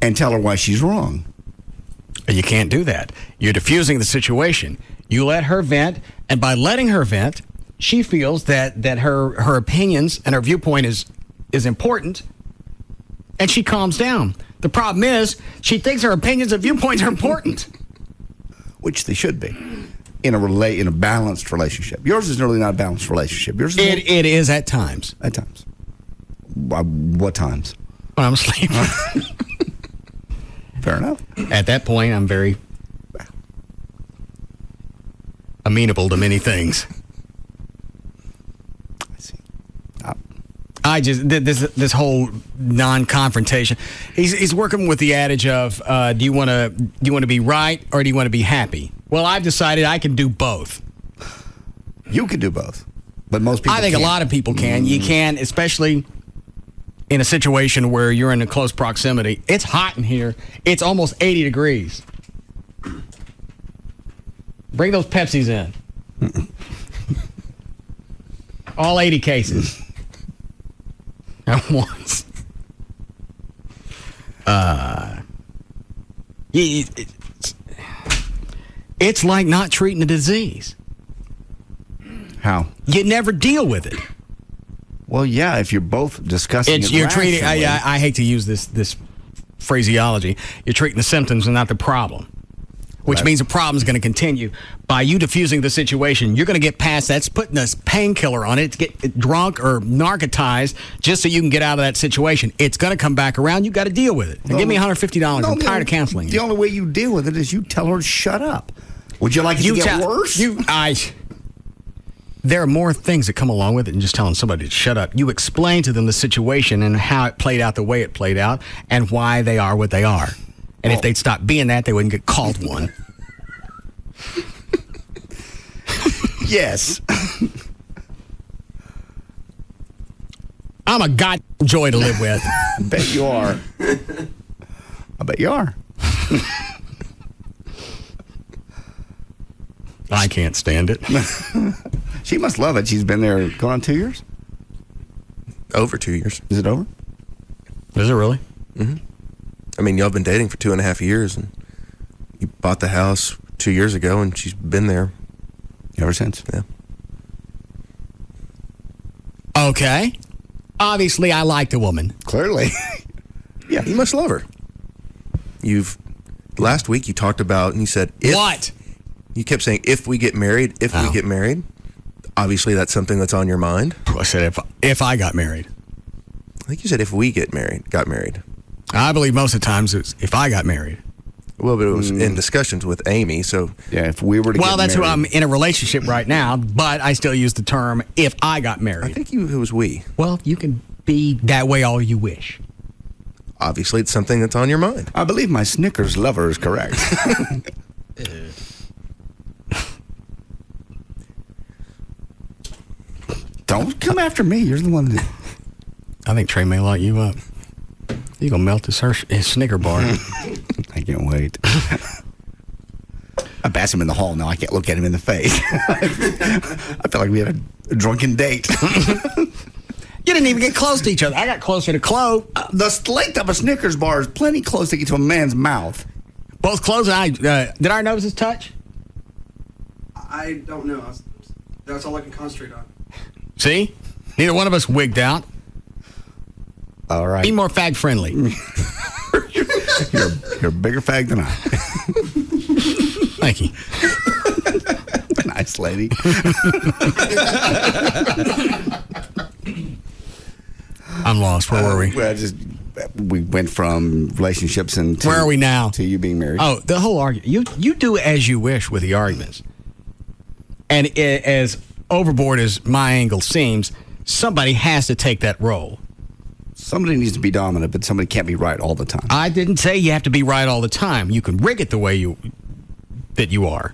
and tell her why she's wrong. You can't do that. You're diffusing the situation. You let her vent, and by letting her vent, she feels that her opinions and her viewpoint is important, and she calms down. The problem is, she thinks her opinions and viewpoints are important. Which they should be. In a balanced relationship. Yours is really not a balanced relationship. Yours is it is at times. At times. What times? When I'm asleep. Fair enough. At that point, I'm very amenable to many things. I see. I just this whole non-confrontation. He's working with the adage of do you want to be right or do you want to be happy? Well, I've decided I can do both. You can do both, but most people. I think can't. A lot of people can. You can, especially in a situation where you're in a close proximity. It's hot in here. It's almost 80 degrees. Bring those Pepsis in. All 80 cases. At once. It's like not treating a disease. How? You never deal with it. Well, yeah, if you're both discussing it you're treating. rationally. I hate to use this phraseology. You're treating the symptoms and not the problem, which means the problem is going to continue. By you diffusing the situation, you're going to get past that. It's putting a painkiller on it to get drunk or narcotized just so you can get out of that situation. It's going to come back around. You got to deal with it. And give me $150. I'm tired of counseling. The only way you deal with it is you tell her to shut up. Would you like it to get worse? There are more things that come along with it than just telling somebody to shut up. You explain to them the situation and how it played out the way it played out and why they are what they are. And if they'd stop being that, they wouldn't get called one. Yes. I'm a god joy to live with. I bet you are. I bet you are. I can't stand it. She must love it. She's been there going on 2 years? Over 2 years. Is it over? Is it really? Mm-hmm. I mean, y'all been dating for 2.5 years, and you bought the house 2 years ago, and she's been there ever since. Yeah. Okay. Obviously, I like the woman. Clearly. Yeah, you must love her. Last week you talked about, and you said, what? You kept saying, if we get married, we get married. Obviously, that's something that's on your mind. I said, if I got married. I think you said, if we got married. I believe most of the times it's if I got married. Well, but it was in discussions with Amy, so. Yeah, if we were to get married. Well, that's who I'm in a relationship right now, but I still use the term, if I got married. I think it was we. Well, you can be that way all you wish. Obviously, it's something that's on your mind. I believe my Snickers lover is correct. Don't come after me. You're the one that... I think Trey may light you up. You're going to melt his Snicker bar. I can't wait. I pass him in the hall now. I can't look at him in the face. I feel like we had a drunken date. You didn't even get close to each other. I got closer to Chloe. The length of a Snickers bar is plenty close to get to a man's mouth. Both closed eye. Did our noses touch? I don't know. That's all I can concentrate on. See? Neither one of us wigged out. All right. Be more fag friendly. You're a bigger fag than I. Thank you. Nice lady. I'm lost. Where were we? We went from relationships and where are we now? To you being married. Oh, the whole argument. You do as you wish with the arguments. And as overboard as my angle seems, somebody has to take that role. Somebody needs to be dominant, but somebody can't be right all the time. I didn't say you have to be right all the time. You can rig it the way you are.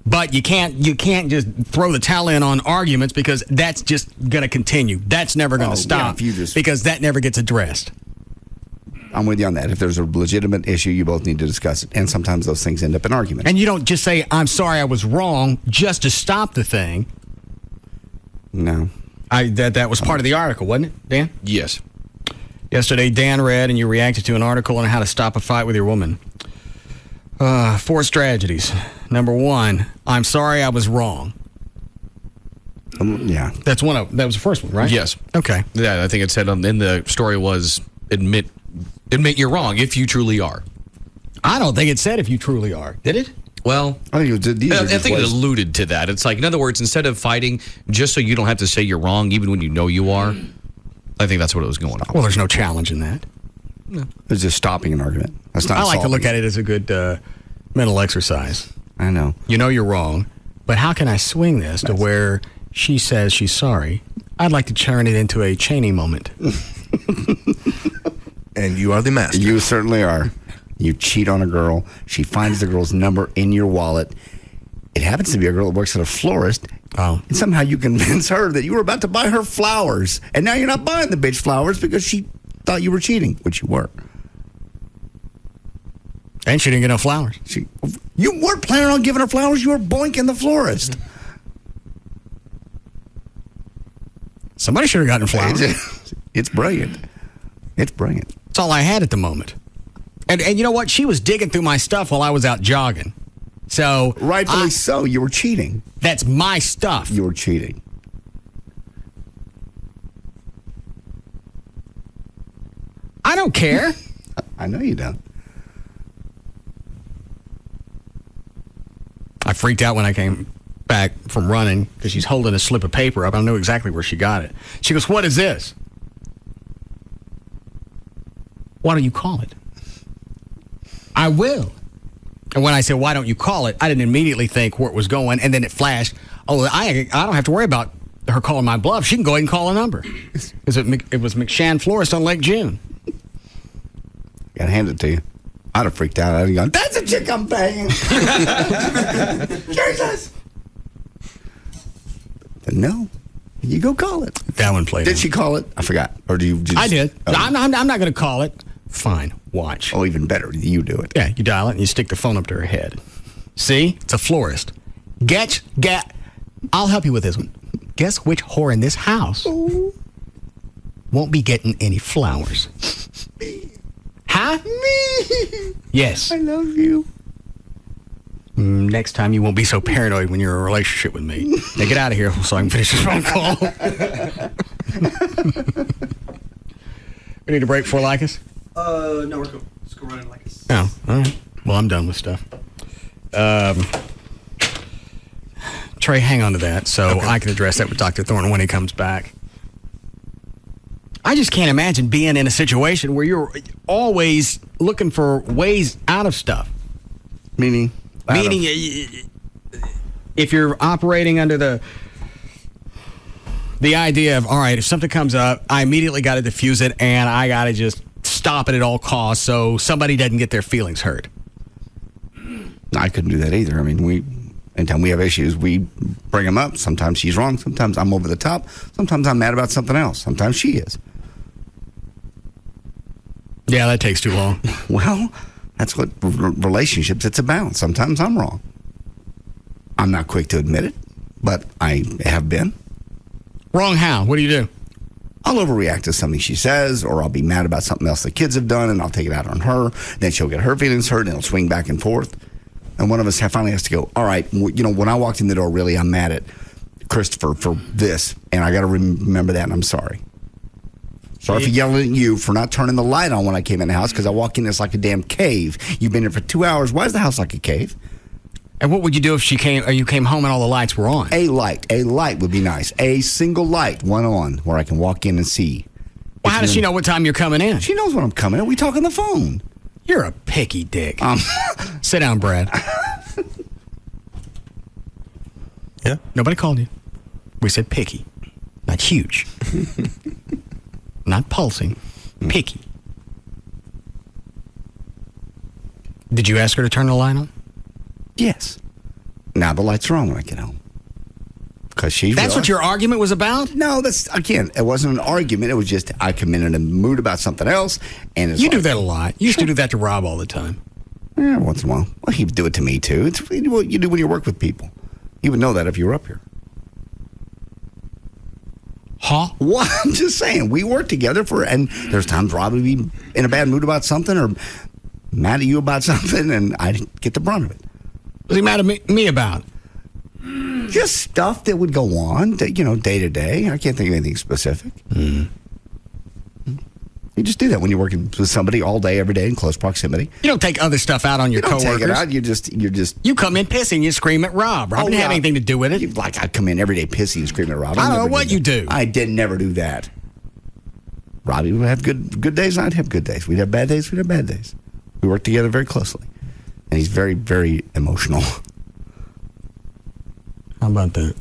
But you can't just throw the towel in on arguments because that's just going to continue. That's never going to stop because that never gets addressed. I'm with you on that. If there's a legitimate issue, you both need to discuss it. And sometimes those things end up in arguments. And you don't just say, I'm sorry I was wrong, just to stop the thing. No. That was part of the article, wasn't it, Dan? Yes. Yesterday, Dan read and you reacted to an article on how to stop a fight with your woman. 4 strategies. Number 1, I'm sorry I was wrong. Yeah. That was the first one, right? Yes. Okay. Yeah, I think it said in the story was admit you're wrong if you truly are. I don't think it said if you truly are. Did it? Well, I think it alluded to that. It's like, in other words, instead of fighting just so you don't have to say you're wrong, even when you know you are, I think that's what it was going on. Well, there's no challenge in that. No. It's just stopping an argument. That's not. I like to look at it as a good mental exercise. I know. You know you're wrong, but how can I swing this to where she says she's sorry? I'd like to turn it into a Cheney moment. And you are the master. You certainly are. You cheat on a girl. She finds the girl's number in your wallet. It happens to be a girl that works at a florist. Oh. And somehow you convince her that you were about to buy her flowers. And now you're not buying the bitch flowers because she thought you were cheating, which you were. And she didn't get no flowers. You weren't planning on giving her flowers. You were boinking the florist. Somebody should have gotten flowers. It's brilliant. It's brilliant. That's all I had at the moment. And you know what? She was digging through my stuff while I was out jogging. So rightfully so. You were cheating. That's my stuff. You were cheating. I don't care. I know you don't. I freaked out when I came back from running because she's holding a slip of paper up. I know exactly where she got it. She goes, "What is this?" Why don't you call it? I will. And when I said, why don't you call it, I didn't immediately think where it was going. And then it flashed, oh, I don't have to worry about her calling my bluff. She can go ahead and call a number. Because it was McShann Florist on Lake June. Gotta hand it to you. I'd have freaked out. I'd have gone, that's a chick I'm paying. Jesus. But no. You go call it. That one played. Did she call it? I forgot. Or do you just... I did. Oh. I'm not going to call it. Fine. Watch. Oh, even better. You do it. Yeah, you dial it and you stick the phone up to her head. See? It's a florist. I'll help you with this one. Guess which whore in this house won't be getting any flowers? Huh? Me. Yes. I love you. Next time you won't be so paranoid when you're in a relationship with me. Now get out of here so I can finish this phone call. We need a break before Lycus? No, we're cool. Let's go running Lycus. Oh, all right. Well, I'm done with stuff. Trey, hang on to that so I can address that with Dr. Thornton when he comes back. I just can't imagine being in a situation where you're always looking for ways out of stuff. Meaning, if you're operating under the idea of, all right, if something comes up, I immediately got to diffuse it and I got to just stop it at all costs so somebody doesn't get their feelings hurt. I couldn't do that either. I mean, anytime we have issues, we bring them up. Sometimes she's wrong. Sometimes I'm over the top. Sometimes I'm mad about something else. Sometimes she is. Yeah, that takes too long. Well, that's what relationships, it's about. Sometimes I'm wrong. I'm not quick to admit it, but I have been. Wrong how? What do you do? I'll overreact to something she says, or I'll be mad about something else the kids have done, and I'll take it out on her. Then she'll get her feelings hurt, and it'll swing back and forth. And one of us finally has to go, all right, when I walked in the door, really, I'm mad at Christopher for this, and I got to remember that, and I'm sorry. Sorry for yelling at you for not turning the light on when I came in the house, because I walk in, it's like a damn cave. You've been here for 2 hours. Why is the house like a cave? And what would you do if you came home and all the lights were on? A light would be nice. A single light, one on, where I can walk in and see. Well, how does she know what time you're coming in? She knows when I'm coming in. We talk on the phone. You're a picky dick. Sit down, Brad. Yeah. Nobody called you. We said picky, not huge, not pulsing, picky. Did you ask her to turn the light on? Yes. Now the lights are on when I get home. Because That's what your argument was about? No, it wasn't an argument. It was just I come in a mood about something else. And it's you do that a lot. You used to do that to Rob all the time. Yeah, once in a while. Well, he would do it to me, too. It's what you do when you work with people. You would know that if you were up here. Huh? What? I'm just saying. We work together and there's times Rob would be in a bad mood about something or mad at you about something, and I get the brunt of it. What's he mad at me about? Just stuff that would go on, day to day. I can't think of anything specific. Mm. You just do that when you're working with somebody all day, every day in close proximity. You don't take other stuff out on your coworkers. You don't take it out. You come in pissing, you scream at Rob. Rob didn't have anything to do with it. I come in every day pissing and screaming at Rob. I don't know what you do. I did never do that. Robbie would have good days, and I'd have good days. We'd have bad days, we'd have bad days. We work together very closely. And he's very, very emotional. How about that?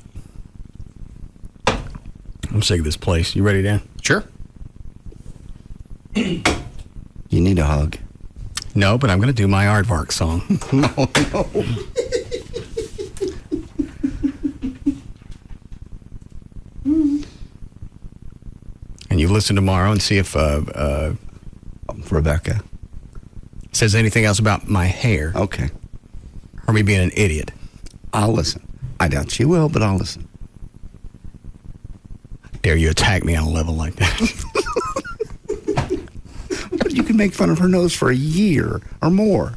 I'm sick of this place. You ready, Dan? Sure. You need a hug. No, but I'm going to do my Aardvark song. No. And you listen tomorrow and see if Rebecca says anything else about my hair. Okay. Or me being an idiot. I'll listen. I doubt she will, but I'll listen. Dare you attack me on a level like that? But you can make fun of her nose for a year or more.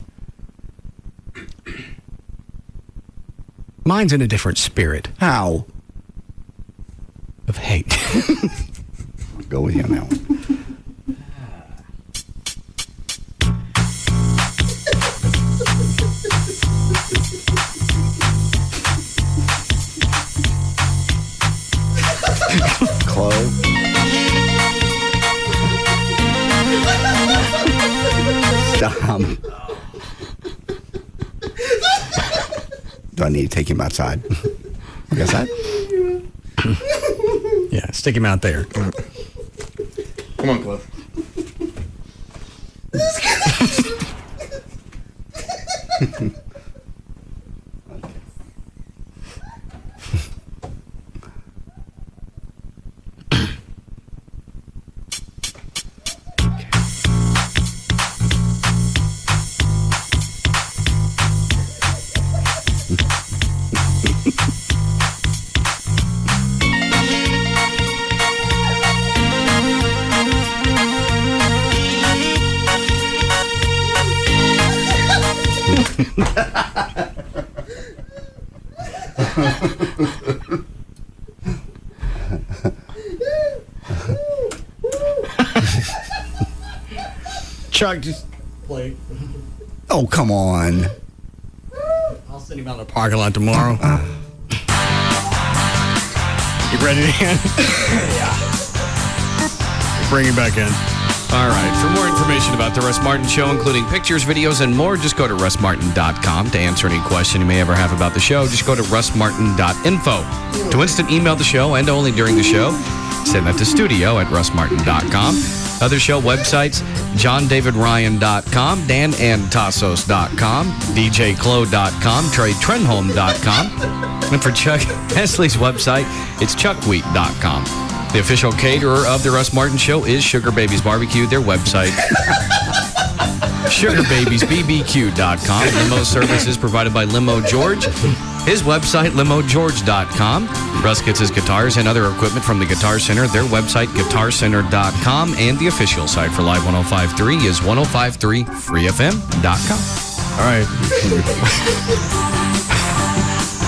Mine's in a different spirit. How? Of hate. I'll go with you on that one. Chloe. Stop. Do I need to take him outside? Outside? Yeah, stick him out there. Come on, Chloe. Chuck, just play. Oh, come on. I'll send him out in the parking lot tomorrow. You ready to end? Yeah. Bring him back in. All right. For more information about the Russ Martin Show, including pictures, videos, and more, just go to russmartin.com. To answer any question you may ever have about the show, just go to russmartin.info. To instant email the show and only during the show, send that to studio@russmartin.com. Other show websites, johndavidryan.com, danandtassos.com, djclo.com, treytrenholm.com. And for Chuck Hesley's website, it's chuckwheat.com. The official caterer of the Russ Martin Show is Sugar Babies Barbecue, their website. sugarbabiesbbq.com. Limo service is provided by Limo George. His website, limogeorge.com. Russ gets his guitars and other equipment from the Guitar Center. Their website, guitarcenter.com. And the official site for Live 105.3 is 1053freefm.com. All right.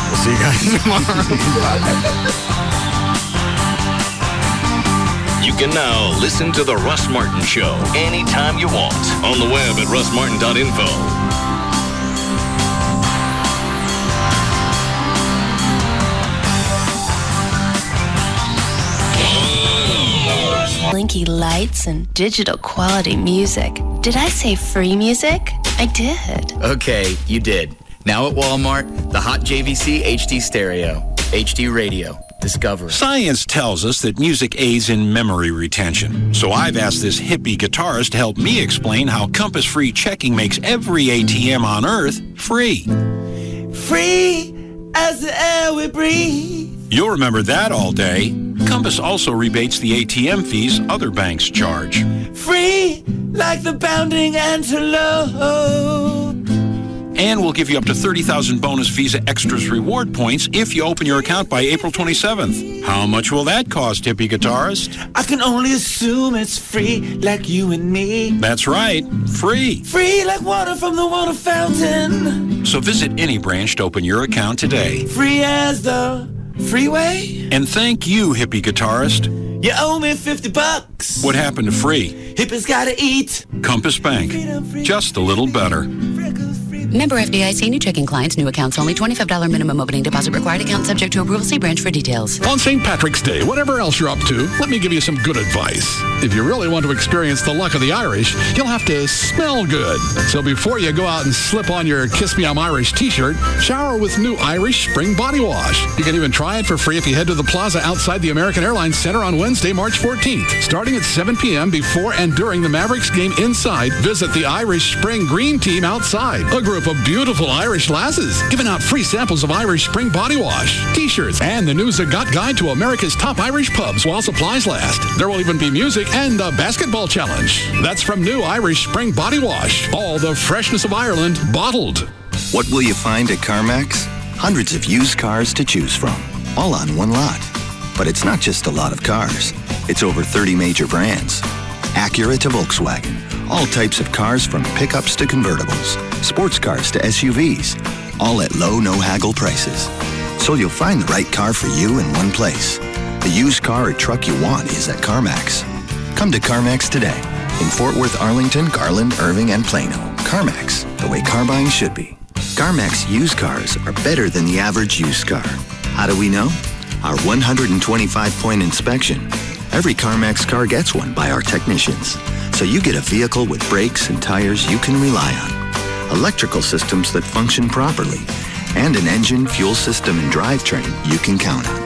We'll see you guys tomorrow. You can now listen to The Russ Martin Show anytime you want on the web at russmartin.info. Blinky lights and digital quality music. Did I say free music? I did. Okay, you did. Now at Walmart, the Hot JVC HD Stereo, HD Radio. Discover. Science tells us that music aids in memory retention. So I've asked this hippie guitarist to help me explain how Compass-free checking makes every ATM on Earth free. Free as the air we breathe. You'll remember that all day. Compass also rebates the ATM fees other banks charge. Free like the bounding antelope. And we'll give you up to 30,000 bonus Visa Extras reward points if you open your account by April 27th. How much will that cost, hippie guitarist? I can only assume it's free like you and me. That's right, free. Free like water from the water fountain. So visit any branch to open your account today. Free as the freeway. And thank you, hippie guitarist. You owe me $50. What happened to free? Hippies gotta eat. Compass Bank, just a little better. Member FDIC, new checking clients, new accounts only, $25 minimum opening deposit required, account subject to approval. See branch for details. On St. Patrick's Day, whatever else you're up to, let me give you some good advice. If you really want to experience the luck of the Irish, you'll have to smell good. So before you go out and slip on your Kiss Me I'm Irish t-shirt, shower with new Irish Spring Body Wash. You can even try it for free if you head to the plaza outside the American Airlines Center on Wednesday, March 14th. Starting at 7 p.m. before and during the Mavericks game inside, visit the Irish Spring Green Team outside. A group of beautiful Irish lasses giving out free samples of Irish Spring Body Wash, t-shirts, and the new Zagat Guide to America's top Irish pubs while supplies last. There will even be music and a basketball challenge. That's from new Irish Spring Body Wash. All the freshness of Ireland bottled. What will you find at CarMax? Hundreds of used cars to choose from, all on one lot. But it's not just a lot of cars. It's over 30 major brands. Acura to Volkswagen. All types of cars from pickups to convertibles. Sports cars to SUVs. All at low, no-haggle prices. So you'll find the right car for you in one place. The used car or truck you want is at CarMax. Come to CarMax today. In Fort Worth, Arlington, Garland, Irving, and Plano. CarMax, the way car buying should be. CarMax used cars are better than the average used car. How do we know? Our 125-point inspection. Every CarMax car gets one by our technicians. So you get a vehicle with brakes and tires you can rely on. Electrical systems that function properly. And an engine, fuel system, and drivetrain you can count on.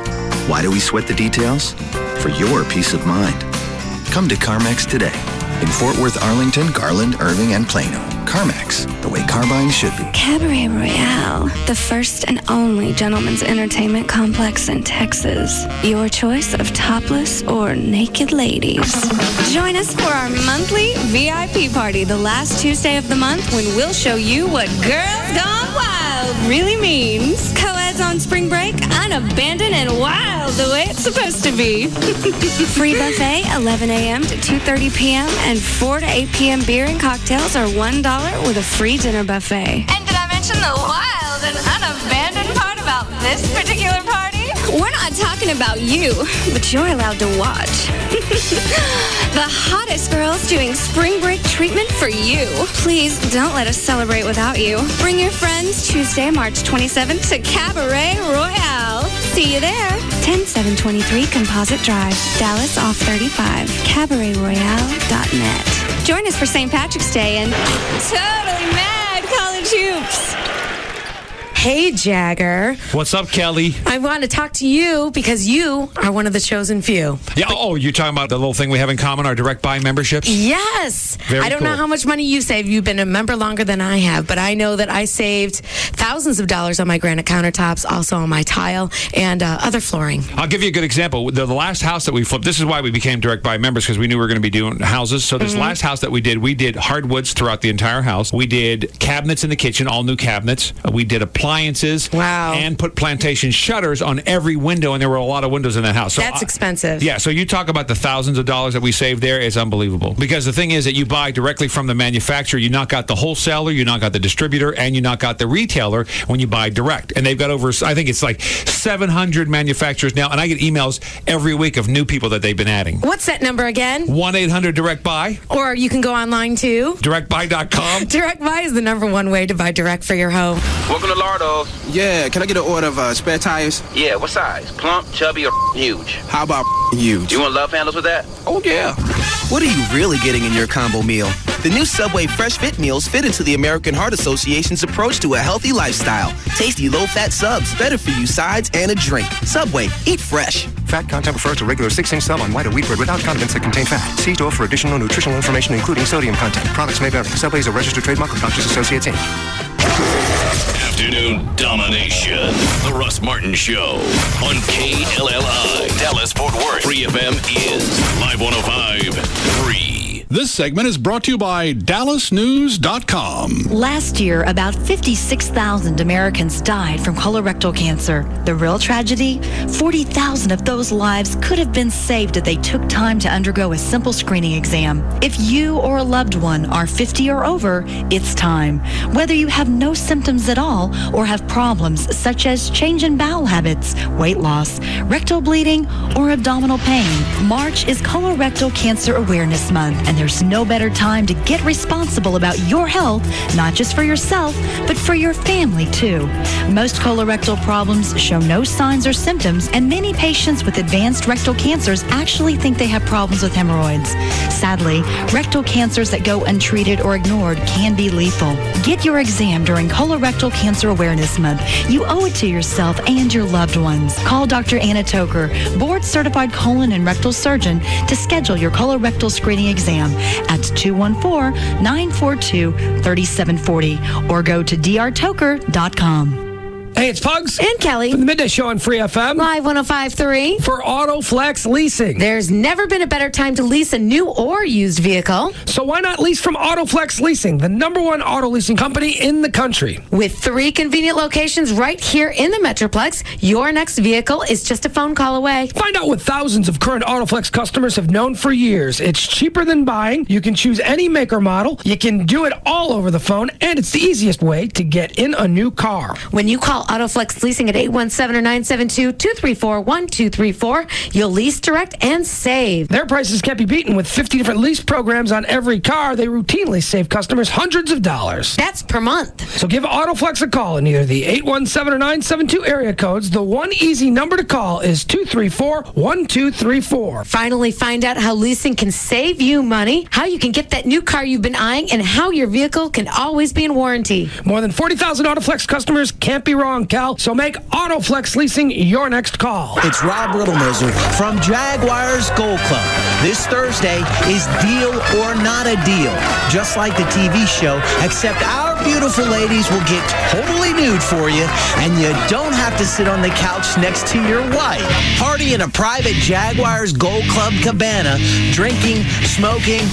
Why do we sweat the details? For your peace of mind. Come to CarMax today. In Fort Worth, Arlington, Garland, Irving, and Plano. CarMax, the way car buying should be. Cabaret Royale, the first and only gentlemen's entertainment complex in Texas. Your choice of topless or naked ladies. Join us for our monthly VIP party the last Tuesday of the month when we'll show you what Girls Gone Wild really means. Co-eds on spring break, unabandoned and wild the way it's supposed to be. Free buffet, 11 a.m. to 2:30 p.m. and 4 to 8 p.m. beer and cocktails are $1 with a free dinner buffet. And did I mention the wild and unabandoned part about this particular party? We're not talking about you, but you're allowed to watch. The hottest girls doing spring break treatment for you. Please don't let us celebrate without you. Bring your friends Tuesday, March 27th to Cabaret Royale. See you there. 10723 Composite Drive, Dallas off 35, cabaretroyale.net. Join us for St. Patrick's Day and totally mad college hoops. Hey, Jagger. What's up, Kelly? I want to talk to you because you are one of the chosen few. Yeah. Oh, you're talking about the little thing we have in common, our direct buy memberships? Yes. Very I don't know how much money you saved. You've been a member longer than I have, but I know that I saved thousands of dollars on my granite countertops, also on my tile and other flooring. I'll give you a good example. The last house that we flipped, this is why we became direct buy members, because we knew we were going to be doing houses. So this last house that we did hardwoods throughout the entire house. We did cabinets in the kitchen, all new cabinets. We did a plumbing appliances, and put plantation shutters on every window, and there were a lot of windows in that house. So That's expensive. Yeah, so you talk about the thousands of dollars that we saved there is unbelievable. Because the thing is that you buy directly from the manufacturer, you knock out the wholesaler, you knock out the distributor, and you knock out the retailer when you buy direct. And they've got over, I think it's like 700 manufacturers now, and I get emails every week of new people that they've been adding. What's that number again? 1-800-DIRECT-BUY. Or you can go online to directbuy.com. Direct Buy is the #1 way to buy direct for your home. Welcome to Lardo. Yeah, can I get an order of spare tires? Yeah, what size? Plump, chubby, or huge? How about huge? You want love handles with that? Oh, yeah. What are you really getting in your combo meal? The new Subway Fresh Fit Meals fit into the American Heart Association's approach to a healthy lifestyle. Tasty low-fat subs, better for you sides, and a drink. Subway, eat fresh. Fat content refers to regular 6-inch sub on white or wheat bread without condiments that contain fat. See store for additional nutritional information, including sodium content. Products may vary. Subway is a registered trademark of Doctors Associates, Inc. Afternoon domination. The Russ Martin Show on KLLI. Dallas Fort Worth. Free FM is Live 105.3. This segment is brought to you by DallasNews.com. Last year, about 56,000 Americans died from colorectal cancer. The real tragedy? 40,000 of those lives could have been saved if they took time to undergo a simple screening exam. If you or a loved one are 50 or over, it's time. Whether you have no symptoms at all or have problems such as change in bowel habits, weight loss, rectal bleeding, or abdominal pain, March is Colorectal Cancer Awareness Month, and there's no better time to get responsible about your health, not just for yourself, but for your family too. Most colorectal problems show no signs or symptoms, and many patients with advanced rectal cancers actually think they have problems with hemorrhoids. Sadly, rectal cancers that go untreated or ignored can be lethal. Get your exam during Colorectal Cancer Awareness Month. You owe it to yourself and your loved ones. Call Dr. Anna Toker, board-certified colon and rectal surgeon, to schedule your colorectal screening exam at 214-942-3740 or go to drtoker.com. Hey, it's Pugs. And Kelly. From the Midday Show on Free FM. Live 105.3. For AutoFlex Leasing. There's never been a better time to lease a new or used vehicle. So why not lease from AutoFlex Leasing, the #1 auto leasing company in the country? With 3 convenient locations right here in the Metroplex, your next vehicle is just a phone call away. Find out what thousands of current AutoFlex customers have known for years. It's cheaper than buying. You can choose any make or model. You can do it all over the phone, and it's the easiest way to get in a new car. When you call AutoFlex Leasing at 817-972-234-1234, you'll lease, direct, and save. Their prices can't be beaten. With 50 different lease programs on every car, they routinely save customers hundreds of dollars. That's per month. So give AutoFlex a call in either the 817 or 972 area codes. The one easy number to call is 234-1234. Finally, find out how leasing can save you money, how you can get that new car you've been eyeing, and how your vehicle can always be in warranty. More than 40,000 AutoFlex customers can't be wrong, Cal. So make AutoFlex Leasing your next call. It's Rob Riddlemoser from Jaguars Gold Club. This Thursday is Deal or Not a Deal. Just like the TV show, except our beautiful ladies will get totally nude for you, and you don't have to sit on the couch next to your wife. Party in a private Jaguars Gold Club cabana, drinking, smoking.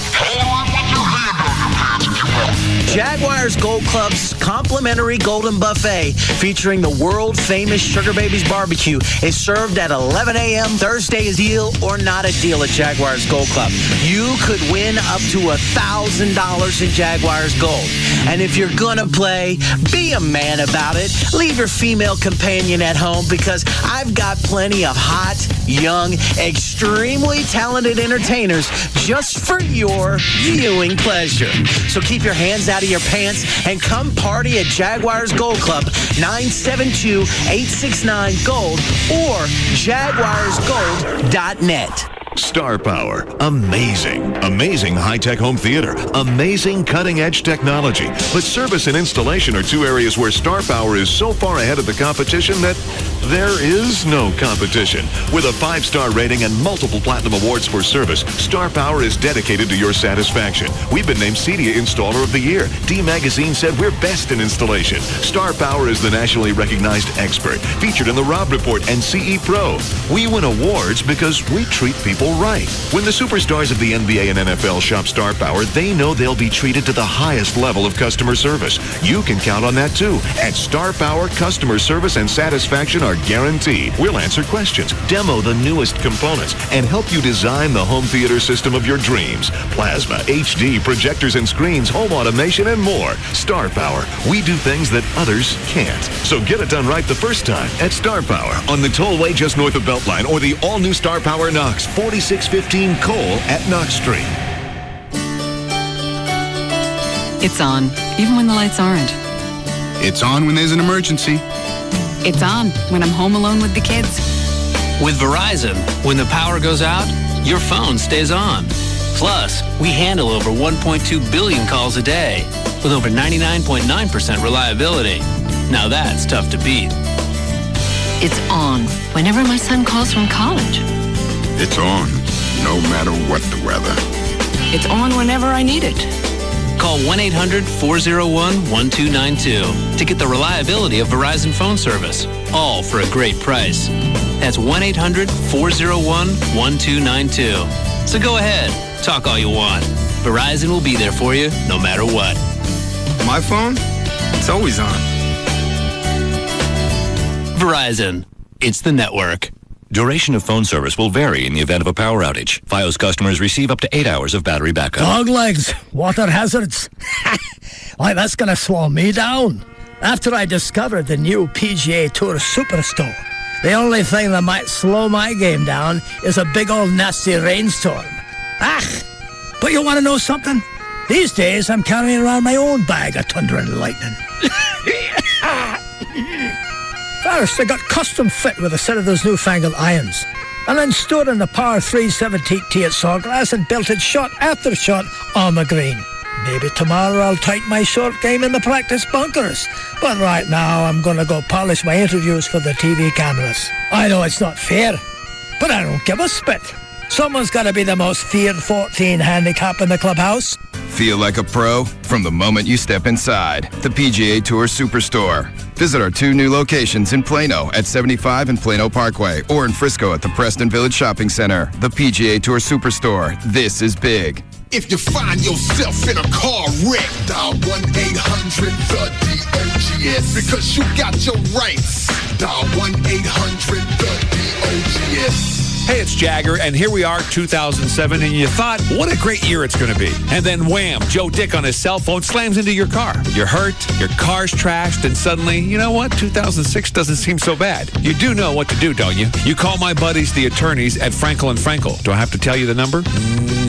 Jaguars Gold Club's complimentary Golden Buffet, featuring the world-famous Sugar Babies Barbecue, is served at 11 a.m. Thursday. Is Deal or Not a Deal at Jaguars Gold Club. You could win up to $1,000 in Jaguars Gold. And if you're gonna play, be a man about it. Leave your female companion at home, because I've got plenty of hot, young, extremely talented entertainers just for your viewing pleasure. So keep your hands out of your pants and come party at Jaguars Gold Club, 972-869-GOLD or jaguarsgold.net. Star Power. Amazing high-tech home theater. Amazing cutting-edge technology. But service and installation are 2 areas where Star Power is so far ahead of the competition that there is no competition. With a 5-star rating and multiple platinum awards for service, Star Power is dedicated to your satisfaction. We've been named CEDIA Installer of the Year. D Magazine said we're best in installation. Star Power is the nationally recognized expert, featured in the Rob Report and CE Pro. We win awards because we treat people so right. When the superstars of the NBA and NFL shop Star Power, they know they'll be treated to the highest level of customer service. You can count on that too. At Star Power, customer service and satisfaction are guaranteed. We'll answer questions, demo the newest components, and help you design the home theater system of your dreams. Plasma, HD, projectors and screens, home automation, and more. Star Power. We do things that others can't. So get it done right the first time at Star Power on the tollway just north of Beltline or the all-new Star Power Knox, 4615 Cole at Knox Street. It's on, even when the lights aren't. It's on when there's an emergency. It's on when I'm home alone with the kids. With Verizon, when the power goes out, your phone stays on. Plus, we handle over 1.2 billion calls a day with over 99.9% reliability. Now that's tough to beat. It's on whenever my son calls from college. It's on, no matter what the weather. It's on whenever I need it. Call 1-800-401-1292 to get the reliability of Verizon phone service, all for a great price. That's 1-800-401-1292. So go ahead, talk all you want. Verizon will be there for you no matter what. My phone? It's always on. Verizon. It's the network. Duration of phone service will vary in the event of a power outage. Fios customers receive up to 8 hours of battery backup. Dog legs, water hazards. Why, that's going to slow me down. After I discovered the new PGA Tour Superstore, the only thing that might slow my game down is a big old nasty rainstorm. But you want to know something? These days, I'm carrying around my own bag of thunder and lightning. First, I got custom fit with a set of those newfangled irons, and then stood in the par 317 tee at Sawgrass and belted shot after shot on the green. Maybe tomorrow I'll tighten my short game in the practice bunkers, but right now I'm going to go polish my interviews for the TV cameras. I know it's not fair, but I don't give a spit. Someone's got to be the most feared 14 handicap in the clubhouse. Feel like a pro from the moment you step inside the PGA Tour Superstore. Visit our 2 new locations in Plano at 75 and Plano Parkway, or in Frisco at the Preston Village Shopping Center. The PGA Tour Superstore. This is big. If you find yourself in a car wreck, dial 1-800-THE-DOGS because you got your rights. Dial 1-800-THE-DOGS. Hey, it's Jagger, and here we are, 2007, and you thought, what a great year it's going to be. And then wham, Joe Dick on his cell phone slams into your car. You're hurt, your car's trashed, and suddenly, you know what? 2006 doesn't seem so bad. You do know what to do, don't you? You call my buddies, the attorneys at Frankel & Frankel. Do I have to tell you the number?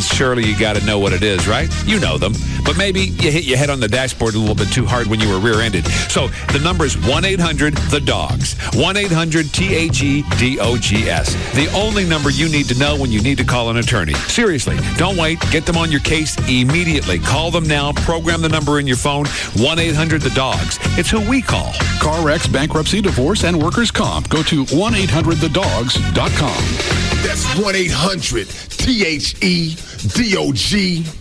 Surely you got to know what it is, right? You know them. But maybe you hit your head on the dashboard a little bit too hard when you were rear-ended. So the number is 1-800-THE-DOGS. 1-800-THEDOGS. The only number you need to know when you need to call an attorney. Seriously, don't wait. Get them on your case immediately. Call them now. Program the number in your phone. 1-800-THE-DOGS. It's who we call. Car wrecks, bankruptcy, divorce, and workers' comp. Go to 1-800-THEDOGS.com. That's 1-800-THEDOGS.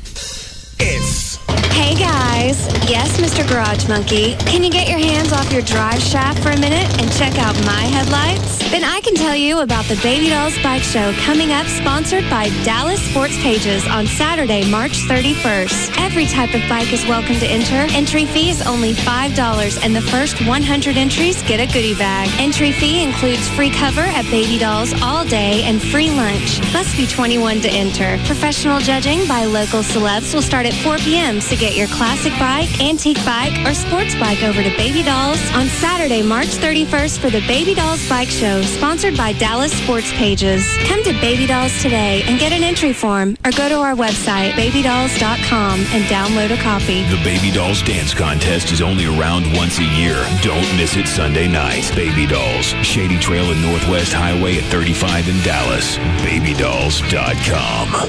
Hey guys. Yes, Mr. Garage Monkey. Can you get your hands off your drive shaft for a minute and check out my headlights? Then I can tell you about the Baby Dolls Bike Show coming up, sponsored by Dallas Sports Pages on Saturday, March 31st. Every type of bike is welcome to enter. Entry fee is only $5, and the first 100 entries get a goodie bag. Entry fee includes free cover at Baby Dolls all day and free lunch. Must be 21 to enter. Professional judging by local celebs will start at 4 p.m. So get your classic bike, antique bike, or sports bike over to Baby Dolls on Saturday, March 31st for the Baby Dolls Bike Show, sponsored by Dallas Sports Pages. Come to Baby Dolls today and get an entry form, or go to our website, babydolls.com, and download a copy. The Baby Dolls Dance Contest is only around once a year. Don't miss it Sunday night. Baby Dolls, Shady Trail and Northwest Highway at 35 in Dallas. Babydolls.com.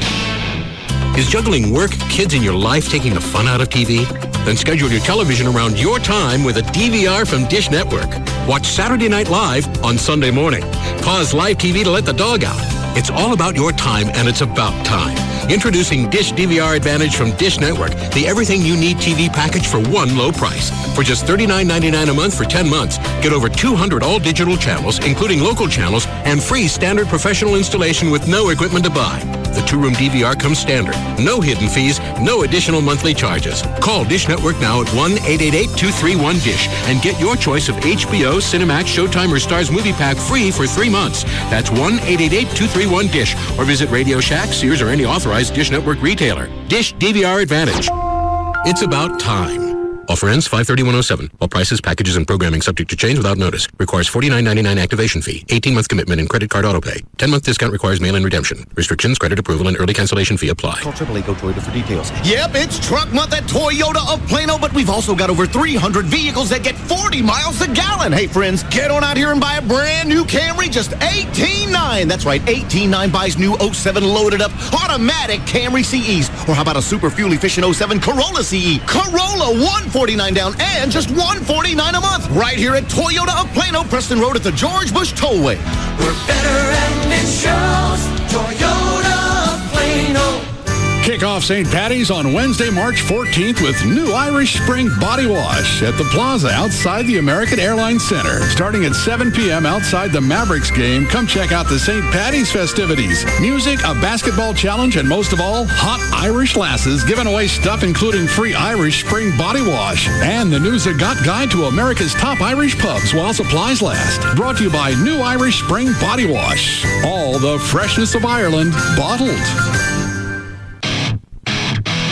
Is juggling work, kids, and your life taking the fun out of TV? Then schedule your television around your time with a DVR from Dish Network. Watch Saturday Night Live on Sunday morning. Pause live TV to let the dog out. It's all about your time, and it's about time. Introducing Dish DVR Advantage from Dish Network, the everything you need TV package for one low price. For just $39.99 a month for 10 months, get over 200 all-digital channels, including local channels, and free standard professional installation with no equipment to buy. The two-room DVR comes standard. No hidden fees, no additional monthly charges. Call Dish Network now at 1-888-231-DISH and get your choice of HBO, Cinemax, Showtime, or Starz Movie Pack free for 3 months. That's 1-888-231-DISH or visit Radio Shack, Sears, or any authorized Dish Network retailer. Dish DVR Advantage. It's about time. Offer ends 5/31/07. All prices, packages, and programming subject to change without notice. Requires $49.99 activation fee. 18-month commitment and credit card autopay. 10-month discount requires mail-in redemption. Restrictions, credit approval, and early cancellation fee apply. Call AAA Go Toyota for details. Yep, it's Truck Month at Toyota of Plano, but we've also got over 300 vehicles that get 40 miles a gallon. Hey, friends, get on out here and buy a brand new Camry, just $18,900. That's right, $18,900 buys new 07 loaded up automatic Camry CEs. Or how about a super fuel-efficient 07 Corolla CE? Corolla, $149 down and just $149 a month. Right here at Toyota of Plano, Preston Road at the George Bush Tollway. We're better and it shows. Toyota of Plano. Kick off St. Patty's on Wednesday, March 14th with new Irish Spring Body Wash at the Plaza outside the American Airlines Center. Starting at 7 p.m. outside the Mavericks game, come check out the St. Patty's festivities. Music, a basketball challenge, and most of all, hot Irish lasses giving away stuff including free Irish Spring Body Wash and the new Zagat Guide to America's top Irish pubs while supplies last. Brought to you by New Irish Spring Body Wash. All the freshness of Ireland bottled.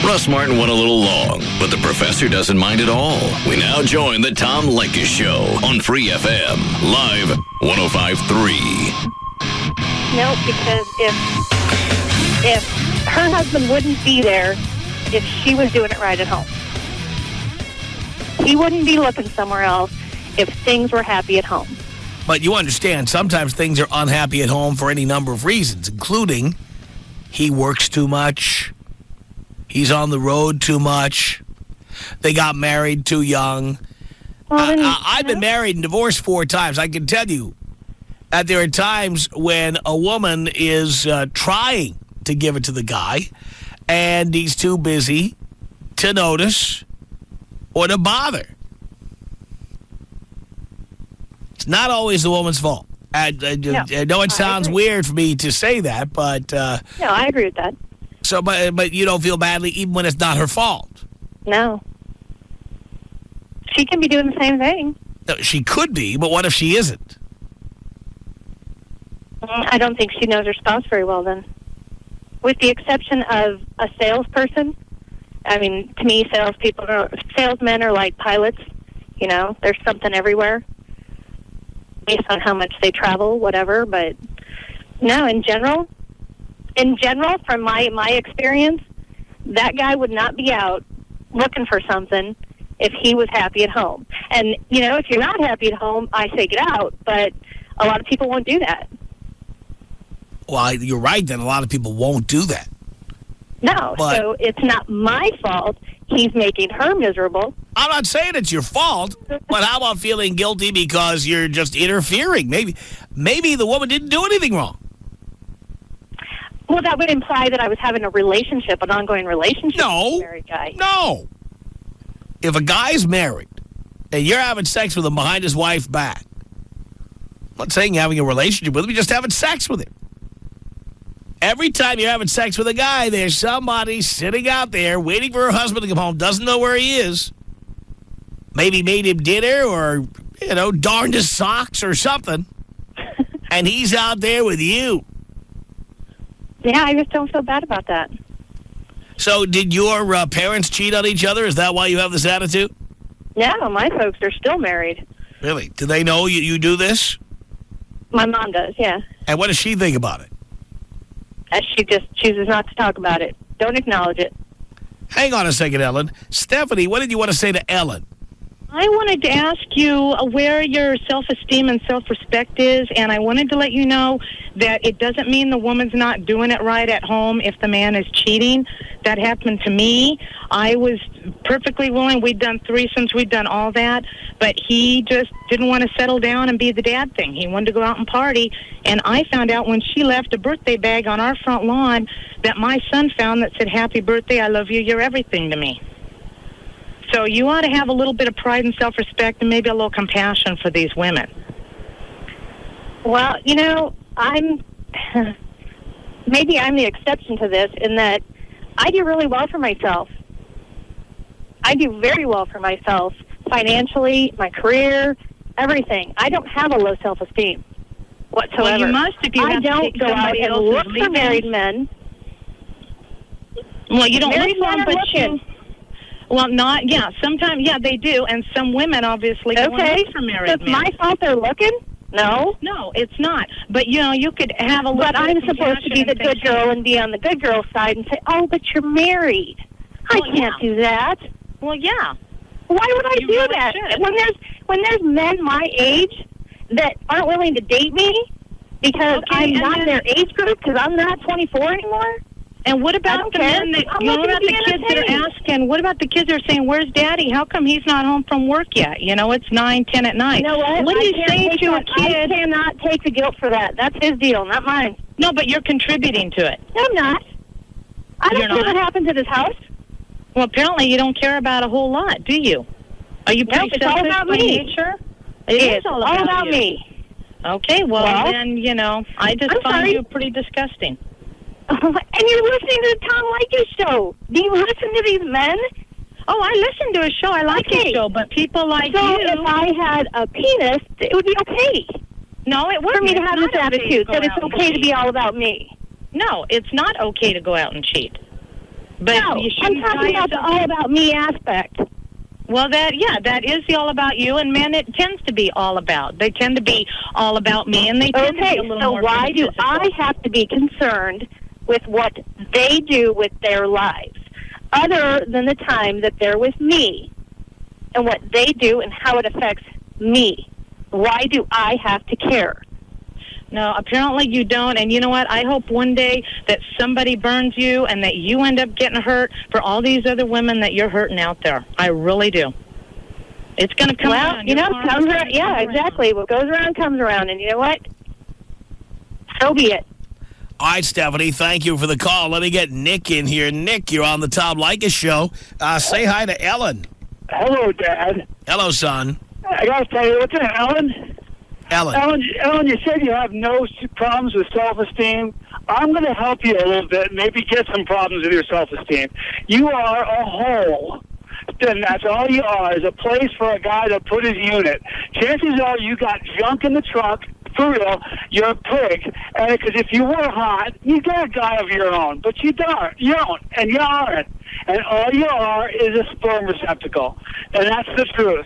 Russ Martin went a little long, but the professor doesn't mind at all. We now join the Tom Leykis Show on Free FM, live 105.3. No, because if her husband wouldn't be there if she was doing it right at home. He wouldn't be looking somewhere else if things were happy at home. But you understand, sometimes things are unhappy at home for any number of reasons, including he works too much. He's on the road too much. They got married too young. I've been married and divorced 4 times. I can tell you that there are times when a woman is trying to give it to the guy, and he's too busy to notice or to bother. It's not always the woman's fault. I know it sounds weird for me to say that, but... no, I agree with that. So, but you don't feel badly even when it's not her fault? No. She can be doing the same thing. No, she could be, but what if she isn't? I don't think she knows her spouse very well then. With the exception of a salesperson. I mean, to me, salesmen are like pilots. You know, there's something everywhere based on how much they travel, whatever. But no, in general, from my experience, that guy would not be out looking for something if he was happy at home. And, you know, if you're not happy at home, I say get out, but a lot of people won't do that. Well, you're right that a lot of people won't do that. No, so it's not my fault he's making her miserable. I'm not saying it's your fault, but how about feeling guilty because you're just interfering? Maybe the woman didn't do anything wrong. Well, that would imply that I was having an ongoing relationship with a married guy. No. If a guy's married and you're having sex with him behind his wife's back, I'm not saying you're having a relationship with him, you're just having sex with him. Every time you're having sex with a guy, there's somebody sitting out there waiting for her husband to come home, doesn't know where he is. Maybe made him dinner or, you know, darned his socks or something. And he's out there with you. Yeah, I just don't feel bad about that. So did your parents cheat on each other? Is that why you have this attitude? No, my folks are still married. Really? Do they know you do this? My mom does, yeah. And what does she think about it? She just chooses not to talk about it. Don't acknowledge it. Hang on a second, Ellen. Stephanie, what did you want to say to Ellen? I wanted to ask you where your self-esteem and self-respect is, and I wanted to let you know that it doesn't mean the woman's not doing it right at home if the man is cheating. That happened to me. I was perfectly willing. We'd done threesomes. We'd done all that. But he just didn't want to settle down and be the dad thing. He wanted to go out and party. And I found out when she left a birthday bag on our front lawn that my son found that said, "Happy birthday, I love you, you're everything to me." So you ought to have a little bit of pride and self-respect and maybe a little compassion for these women. Well, you know, maybe I'm the exception to this in that I do really well for myself. I do very well for myself financially, my career, everything. I don't have a low self-esteem whatsoever. Well, you must if you I have to don't take go out somebody and else's look for leavings. married men. Well, you don't Married look for men them, are but looking. well, not, yeah, sometimes, yeah, they do, and some women obviously go and look for married so it's men. my fault they're looking? No. No, it's not. But, you know, you could have a little But bit I'm of supposed to be the compassion and good girl and be on the good girl side and say, "Oh, but you're married. I can't do that." Well, yeah. Why would I You do really that? should. When there's men my age that aren't willing to date me because Okay, I'm and not in then- their age group because I'm not 24 anymore. And what about the men that, I'm you know, looking about to the be kids that are entertained. asking, what about the kids that are saying, "Where's Daddy? How come he's not home from work yet?" You know, it's 9, 10 at night. You know what? When I you can't say take to a that. kid... I cannot take the guilt for that. That's his deal, not mine. No, but you're contributing to it. No, I'm not. I don't You're care not? what happens at his house. Well, apparently you don't care about a whole lot, do you? Are you pretty Nope, it's all selfish about by me. nature? It's all about you. me. Okay, well, then, you know, I just I'm find sorry. you pretty disgusting. And you're listening to the Tom Leykis show. Do you listen to these men? Oh, I listen to his show. I like his show, but people like so you... if I had a penis, it would be okay. No, it wouldn't. For me to It's have not this okay to attitude go that it's out and okay to cheat. be all about me. No, it's not okay to go out and cheat. But No, you I'm shouldn't talking tie about the yourself- all about me aspect. Well, that is the all about you, and men, it tends to be all about. They tend to be all about me, and they tend to be a little so more why do physical. I have to be concerned with what they do with their lives, other than the time that they're with me, and what they do and how it affects me? Why do I have to care? No, apparently you don't, and you know what? I hope one day that somebody burns you and that you end up getting hurt for all these other women that you're hurting out there. I really do. It's going to come around. You know, Your karma's comes gonna around. Yeah, come around. exactly. What goes around comes around, and you know what? So be it. All right, Stephanie, thank you for the call. Let me get Nick in here. Nick, you're on the Tom Leykis show. Say hi to Ellen. Hello, Dad. Hello, son. I got to tell you, what's that, Ellen? Ellen. Ellen, you said you have no problems with self-esteem. I'm going to help you a little bit, maybe get some problems with your self-esteem. You are a hole. Then that's all you are, is a place for a guy to put his unit. Chances are you got junk in the trunk. For real, you're a pig. And because if you were hot, you got a guy of your own. But you don't. You don't. And you aren't. And all you are is a sperm receptacle. And that's the truth.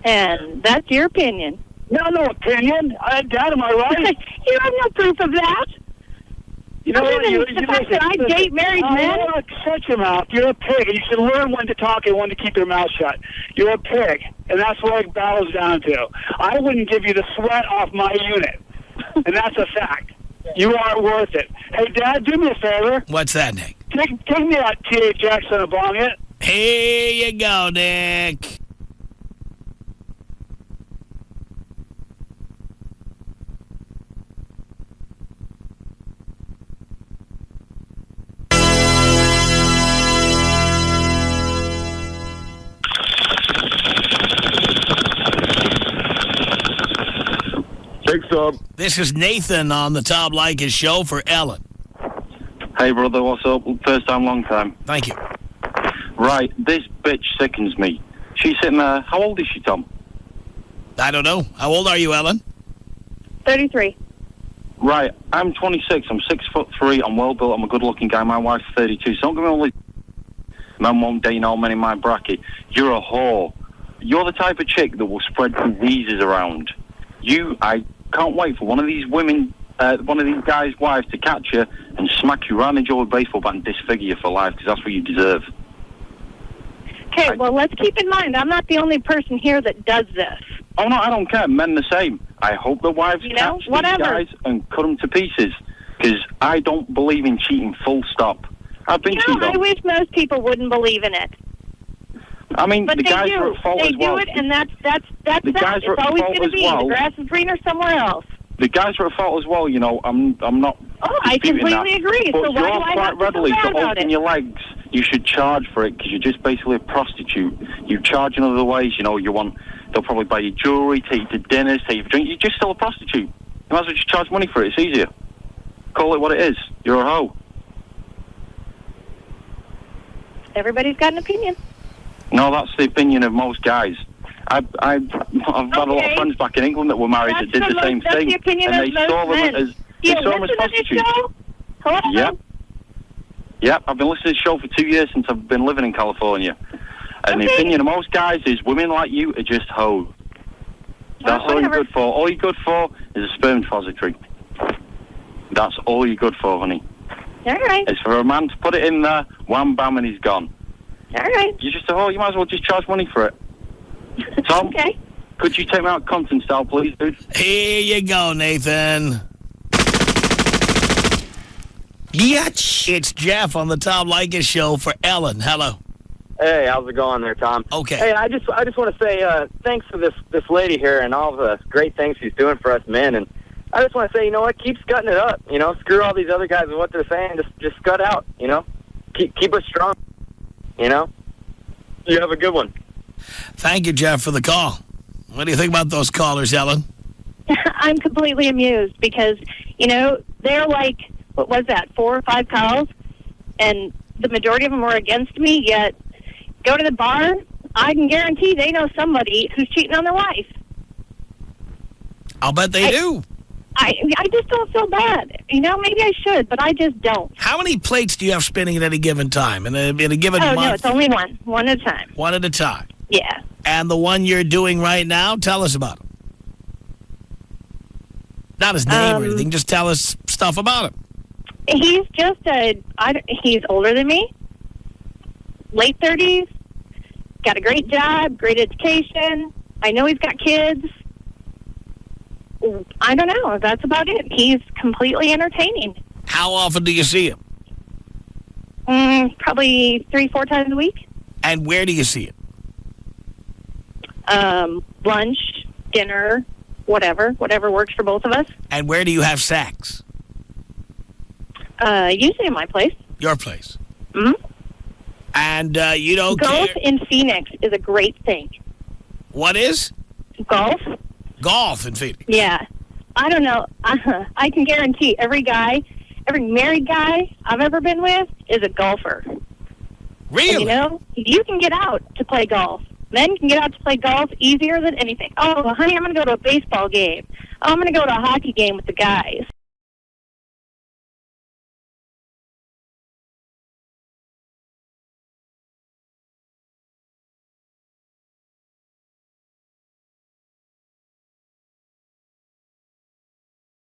And that's your opinion. No opinion. Dad, am I right? You have no proof of that. You know Other what? than You the fact that I date married men? Shut your mouth. You're a pig, and you should learn when to talk and when to keep your mouth shut. You're a pig, and that's what it boils down to. I wouldn't give you the sweat off my unit, and that's a fact. You aren't worth it. Hey, Dad, do me a favor. What's that, Nick? Take me that THX and a bong it. Here you go, Nick. This is Nathan on the Tom Leykis show for Ellen. Hey, brother, what's up? First time, long time. Thank you. Right, this bitch sickens me. She's sitting there. How old is she, Tom? I don't know. How old are you, Ellen? 33. Right, I'm 26. I'm 6'3". I'm well built. I'm a good-looking guy. My wife's 32. So don't give me all these men won't date all men in my bracket. You're a whore. You're the type of chick that will spread diseases around. I can't wait for one of these women, one of these guys' wives to catch you and smack you right in the jaw with a baseball bat and disfigure you for life, because that's what you deserve. Okay, well, let's keep in mind, I'm not the only person here that does this. Oh, no, I don't care. Men the same. I hope the wives catch these guys and cut them to pieces. Because I don't believe in cheating, full stop. I've been cheated on. I wish most people wouldn't believe in it. I mean, But the guys do. are at fault They as well. do it, and that's The guys It's are at always fault going to as be. well. The grass is greener somewhere else. The guys are at fault as well, you know. I'm not. Oh, I disputing completely that. agree. But So why you're do I quite have to readily feel bad to about open it? your legs. You should charge for it because you're just basically a prostitute. You charge in other ways, you know. They'll probably buy you jewelry, take you to dinners, take you for drinks. You're just still a prostitute. You might as well just charge money for it. It's easier. Call it what it is. You're a hoe. Everybody's got an opinion. No, that's the opinion of most guys. I've had a lot of friends back in England that were married that did the same thing, the opinion and of they saw most them men. as Do you prostitutes. listen to this show? Hello? Yep. Yep, I've been listening to the show for 2 years since I've been living in California. And the opinion of most guys is women like you are just hoes. That's all you're good for. All you're good for is a sperm depository. That's all you're good for, honey. All right. It's for a man to put it in there, wham, bam, and he's gone. All right. You're just a hoe. You might as well just charge money for it. Tom, could you take me out content style, please, dude? Here you go, Nathan. Yatch. It's Jeff on the Tom Leykis Show for Ellen. Hello. Hey, how's it going there, Tom? Okay. Hey, I just want to say thanks for this lady here and all the great things she's doing for us men. And I just want to say, you know what? Keep scudding it up. You know, screw all these other guys and what they're saying. Just scud out. You know, keep us strong. You know. You have a good one. Thank you, Jeff, for the call. What do you think about those callers, Ellen? I'm completely amused because, you know, they're like, what was that, 4 or 5 calls? And the majority of them were against me, yet go to the bar, I can guarantee they know somebody who's cheating on their wife. I'll bet they do. I just don't feel bad. You know, maybe I should, but I just don't. How many plates do you have spinning at any given time? In a given month? No, it's only one. One at a time. One at a time. Yeah. And the one you're doing right now, tell us about him. Not his name or anything, just tell us stuff about him. He's just he's older than me, late 30s, got a great job, great education. I know he's got kids. I don't know. That's about it. He's completely entertaining. How often do you see him? Probably 3-4 times a week. And where do you see him? Lunch, dinner, whatever works for both of us. And where do you have sex? Usually in my place. Your place. Mm-hmm. And you don't Golf care? in Phoenix is a great thing. What is? Golf. Golf in Phoenix. Yeah. I don't know. I can guarantee every married guy I've ever been with is a golfer. Really? And, you know, you can get out to play golf. Men can get out to play golf easier than anything. Oh, honey, I'm going to go to a baseball game. Oh, I'm going to go to a hockey game with the guys.